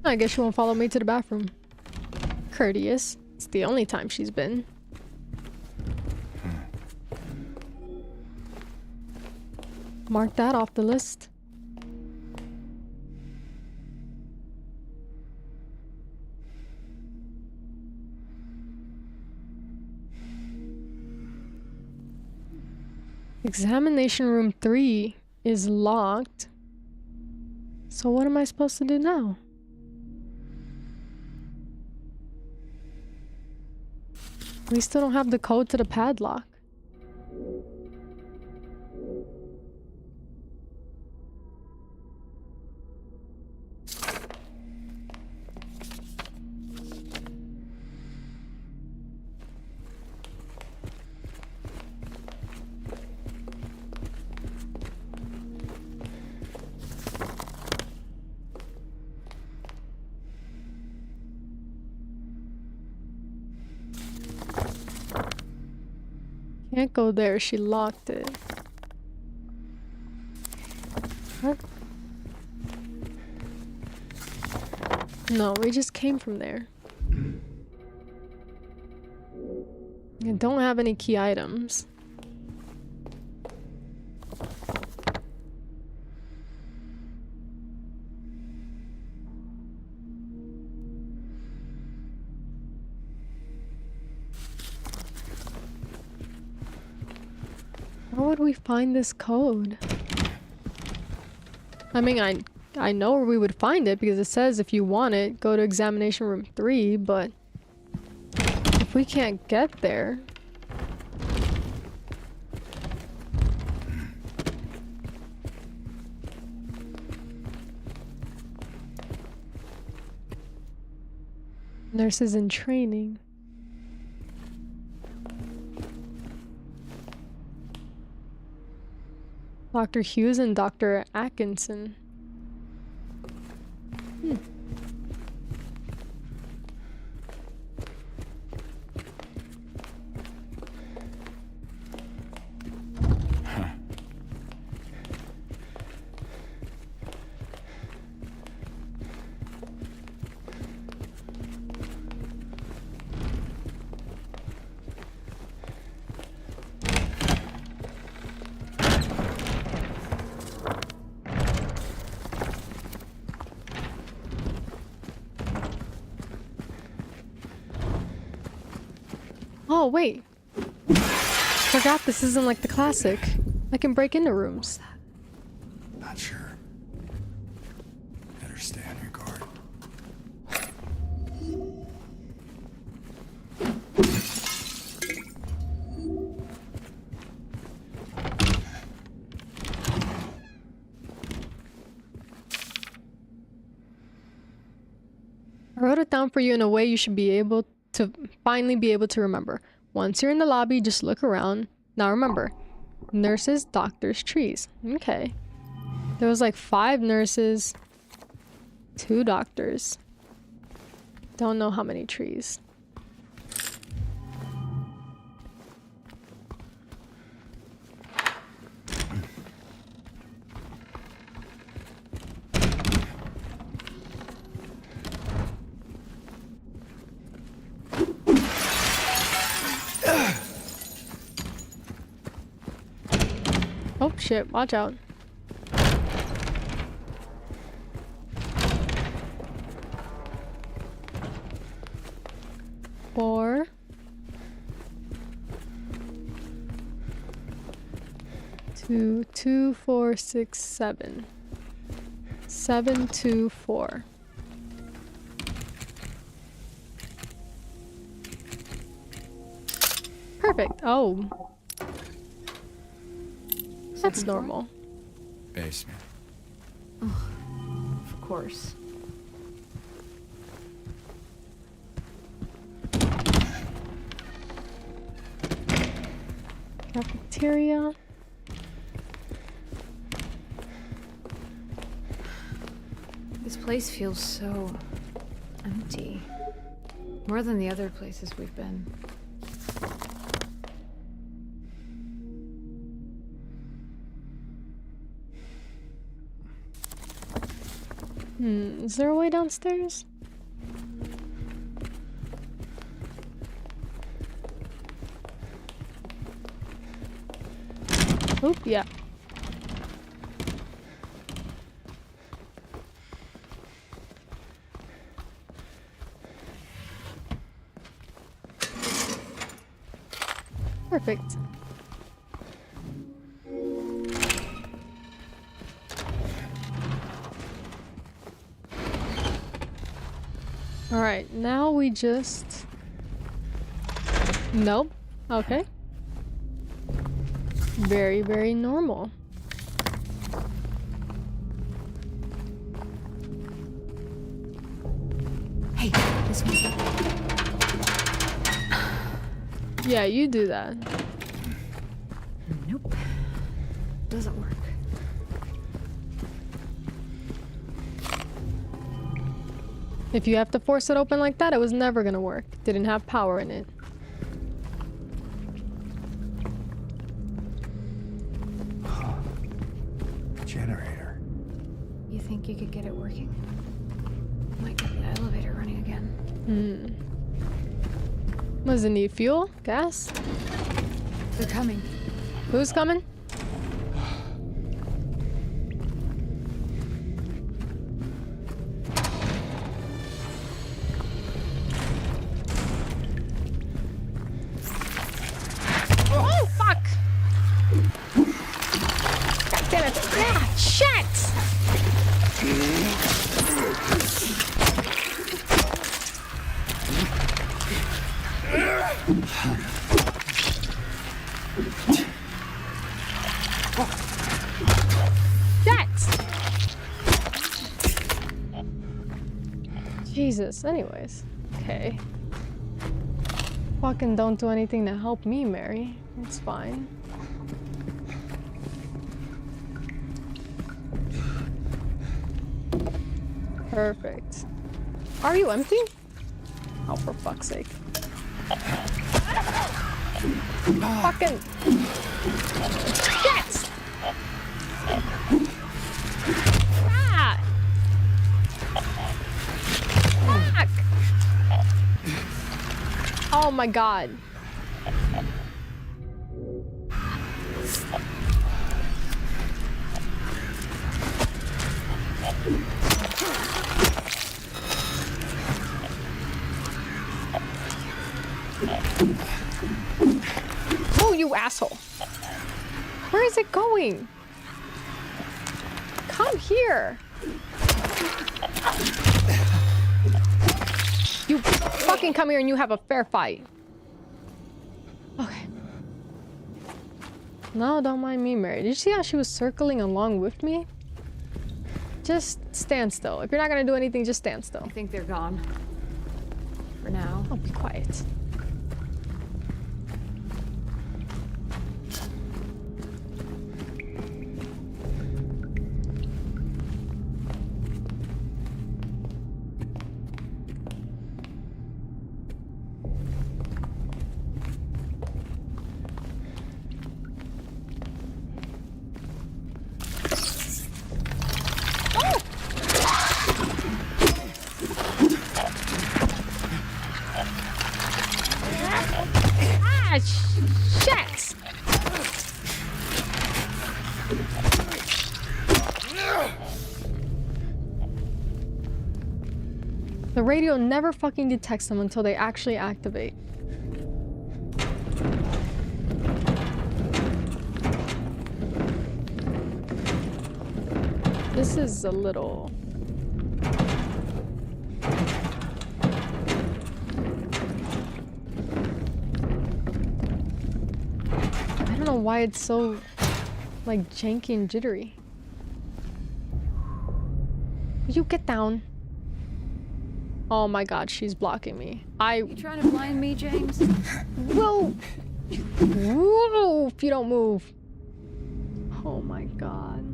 I guess she won't follow me to the bathroom. Courteous. It's the only time she's been. Mark that off the list. Examination room 3 is locked. So what am I supposed to do now? We still don't have the code to the padlock. Can't go there, she locked it. What? No, we just came from there. I don't have any key items. Where would we find this code? I mean, I know where we would find it because it says if you want it, go to examination room 3, but if we can't get there... Nurses in training. Dr. Hughes and Dr. Atkinson. Oh, wait. Forgot this isn't like the classic. I can break into rooms.
Not sure. Better stay on your guard.
I wrote it down for you in a way you should be able to finally be able to remember. Once you're in the lobby, just look around. Now remember, nurses, doctors, trees. Okay. There was like 5 nurses, 2 doctors. Don't know how many trees. Oh shit, watch out. Four. 2, 2, 4, 6, 7. 7, 2, 4. Perfect. Oh. That's normal.
Basement.
Oh, of course.
Cafeteria.
This place feels so empty. More than the other places we've been.
Is there a way downstairs? Oop, yeah. Perfect. Alright, now we just... Nope. Okay. Very, very normal.
Hey, this one's...
Yeah, you do that.
Nope. Doesn't work.
If you have to force it open like that, it was never gonna work. Didn't have power in it.
Generator.
You think you could get it working? Might get the elevator running again.
Does it need fuel? Gas?
They're coming.
Who's coming? Oh, fuck! God damn it! Ah, shit! Jesus, anyways. Okay. Fucking don't do anything to help me, Mary. It's fine. Perfect. Are you empty? Oh, for fuck's sake. Fucking shit! Ah! Fuck! Oh my god. Oh, you asshole. Where is it going? Come here. You fucking come here and you have a fair fight. Okay. No, don't mind me, Mary. Did you see how she was circling along with me? Just stand still. If you're not gonna do anything, just stand still.
I think they're gone. For now.
Oh, be quiet. Shit! The radio never fucking detects them until they actually activate. This is a little... I don't know why it's so, like, janky and jittery. Will you get down? Oh my god, she's blocking me.
You trying to blind me, James?
Whoa! Whoa! If you don't move. Oh my god.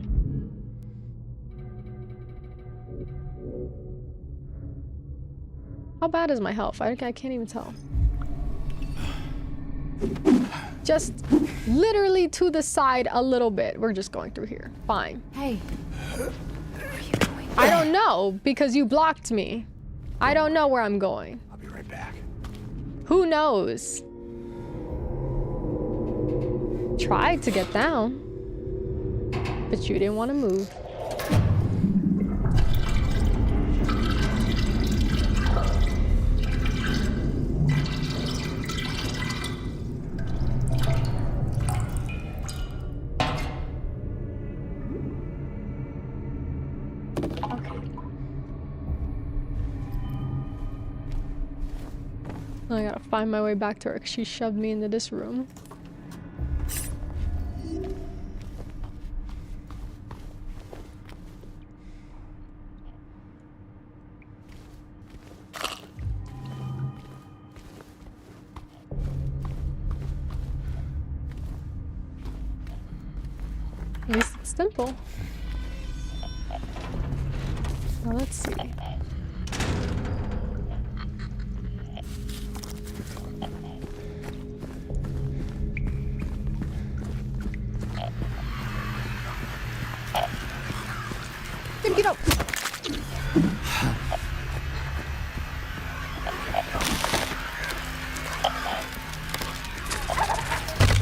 How bad is my health? I can't even tell. Just literally to the side a little bit. We're just going through here. Fine.
Hey. Where are you going?
I don't know because you blocked me. I don't know where I'm going.
I'll be right back.
Who knows? Tried to get down, but you didn't want to move. I gotta find my way back to her because she shoved me into this room. At least it's simple. Now let's see. Get up!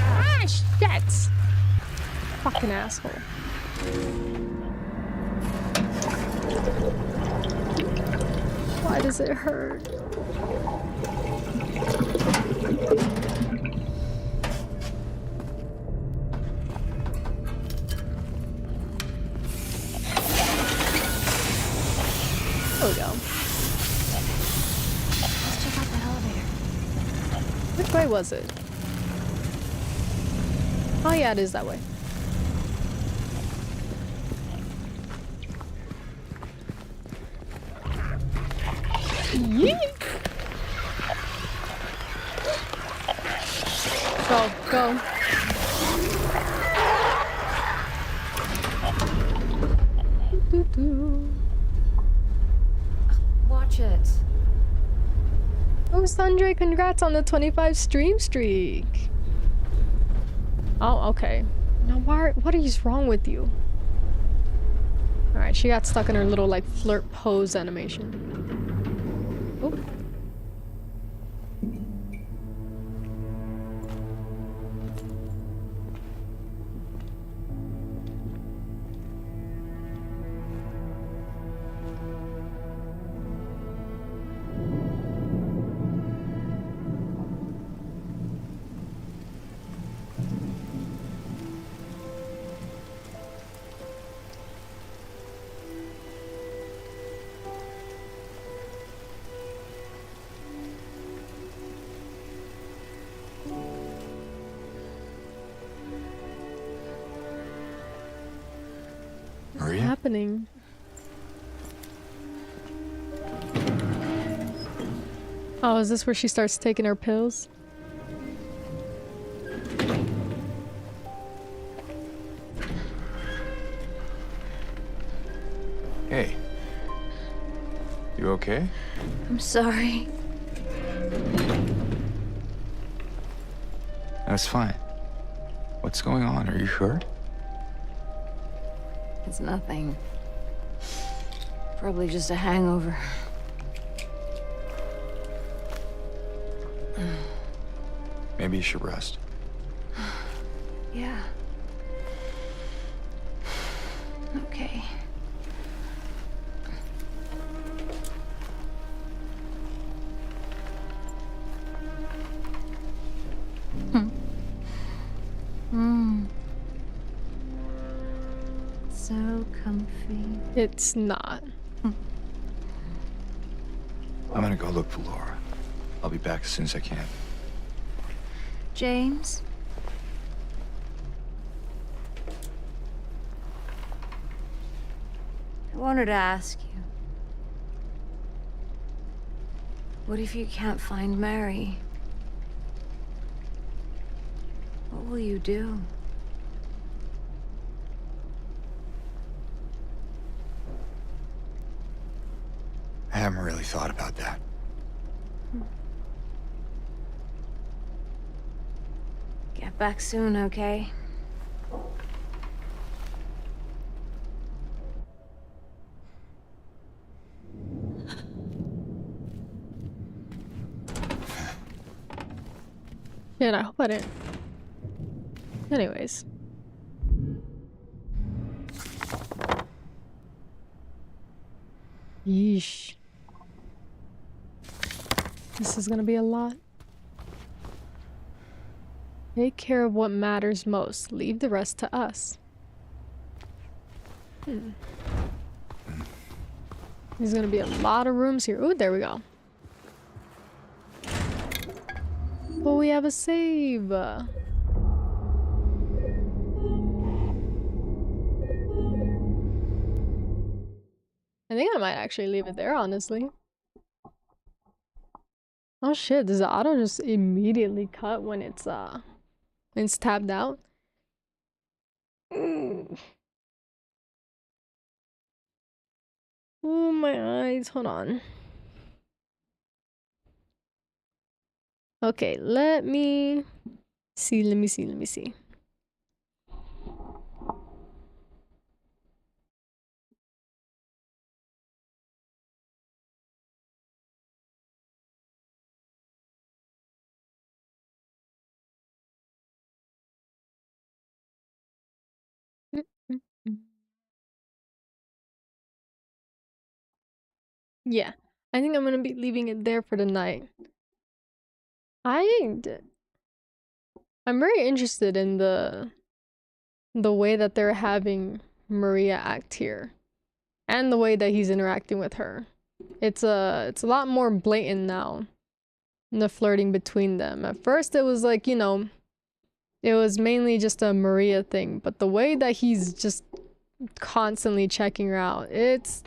Ah, shit! Fucking asshole. Why does it hurt? There we go.
Let's check out the elevator.
Which way was it? Oh yeah, it is that way. Yeet! Go, go.
watch it.
Oh, Sundre, congrats on the 25 stream streak. Oh, okay. Now, what is wrong with you? Alright, she got stuck in her little, like, flirt pose animation. Oop.
Maria?
What's happening? Oh, is this where she starts taking her pills?
Hey. You okay?
I'm sorry.
That's fine. What's going on? Are you hurt?
It's nothing. Probably just a hangover.
Maybe you should rest.
Yeah. Okay. So comfy.
It's not.
I'm gonna go look for Laura. I'll be back as soon as I can.
James? I wanted to ask you. What if you can't find Mary? What will you do?
I haven't really thought about that.
Get back soon, okay?
Yeah, I hope I didn't. Anyways. Yeesh. This is gonna be a lot. Take care of what matters most. Leave the rest to us. There's gonna be a lot of rooms here. Ooh, there we go. Oh, we have a save. I think I might actually leave it there, honestly. Oh shit, does the auto just immediately cut when it's tapped out? Oh, my eyes. Hold on. Okay, let me see. Yeah, I think I'm gonna be leaving it there for the night. I'm very interested in the way that they're having Maria act here, and the way that he's interacting with her. It's a lot more blatant now, the flirting between them. At first, it was like, you know, it was mainly just a Maria thing, but the way that he's just constantly checking her out, it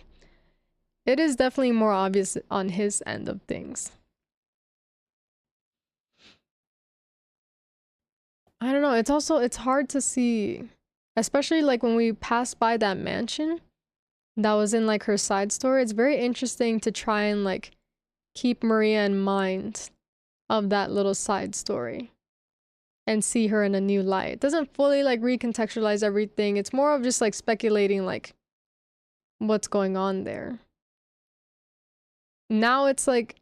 is definitely more obvious on his end of things. I don't know, it's hard to see, especially like when we pass by that mansion. that was in like her side story. It's very interesting to try and like keep Maria in mind of that little side story and see her in a new light. It doesn't fully like recontextualize everything. It's more of just like speculating like what's going on there. Now it's like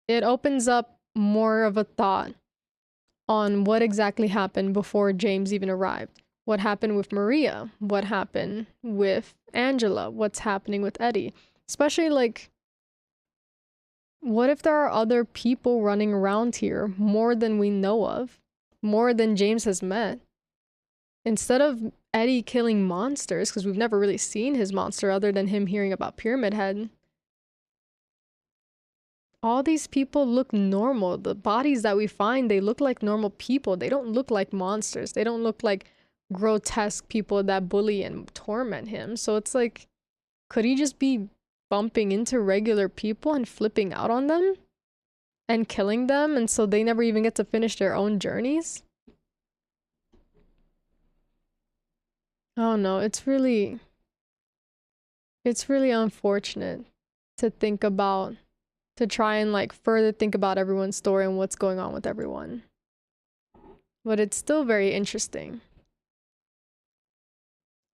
it opens up more of a thought on what exactly happened before James even arrived. What happened with Maria? What happened with Angela? What's happening with Eddie? Especially like, what if there are other people running around here more than we know of? More than James has met? Instead of Eddie killing monsters, because we've never really seen his monster other than him hearing about Pyramid Head. All these people look normal. The bodies that we find, they look like normal people. They don't look like monsters. They don't look like grotesque people that bully and torment him. So it's like, could he just be bumping into regular people and flipping out on them and killing them, and so they never even get to finish their own journeys? Oh no, it's really unfortunate to think about, to try and like further think about everyone's story and what's going on with everyone. But it's still very interesting.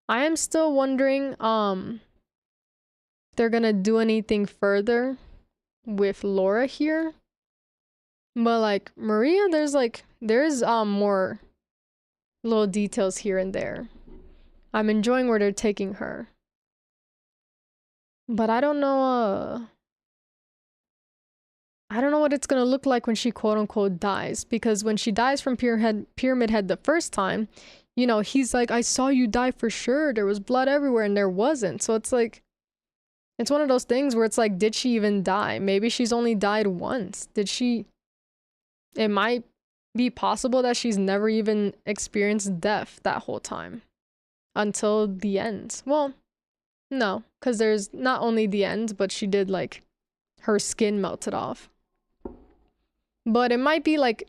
I am still wondering if they're gonna do anything further with Laura here. But like Maria, there's more little details here and there. I'm enjoying where they're taking her. But I don't know what it's gonna look like when she quote-unquote dies, because when she dies from Pyramid Head the first time, you know, he's like, I saw you die for sure, there was blood everywhere, and there wasn't. So it's like, it's one of those things where it's like, did she even die? Maybe she's only died once. It might be possible that she's never even experienced death that whole time until the end. Well, no, because there's not only the end, but she did like, her skin melted off. But it might be like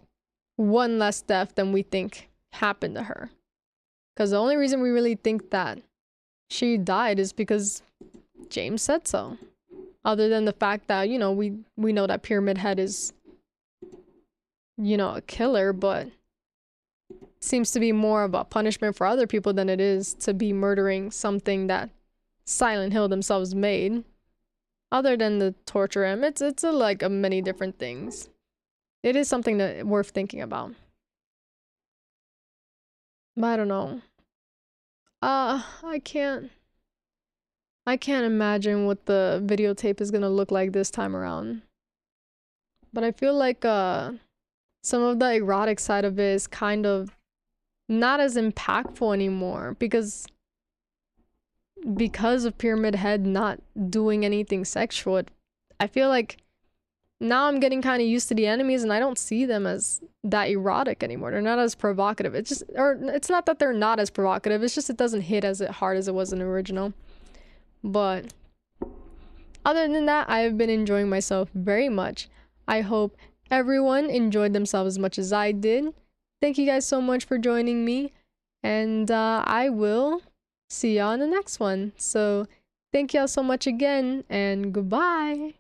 one less death than we think happened to her. Because the only reason we really think that she died is because James said so. Other than the fact that, you know, we know that Pyramid Head is, you know, a killer, but seems to be more of a punishment for other people than it is to be murdering something that Silent Hill themselves made. Other than the torture him, it's like a many different things. It is something that worth thinking about. But I don't know. I can't imagine what the videotape is gonna look like this time around. But I feel like some of the erotic side of it is kind of not as impactful anymore because of Pyramid Head not doing anything sexual. I feel like now I'm getting kind of used to the enemies and I don't see them as that erotic anymore. They're not as provocative. It's not that they're not as provocative, it's just it doesn't hit as hard as it was in the original. But other than that, I've been enjoying myself very much. I hope everyone enjoyed themselves as much as I did. Thank you guys so much for joining me, and I will see y'all in the next one. So thank y'all so much again, and goodbye.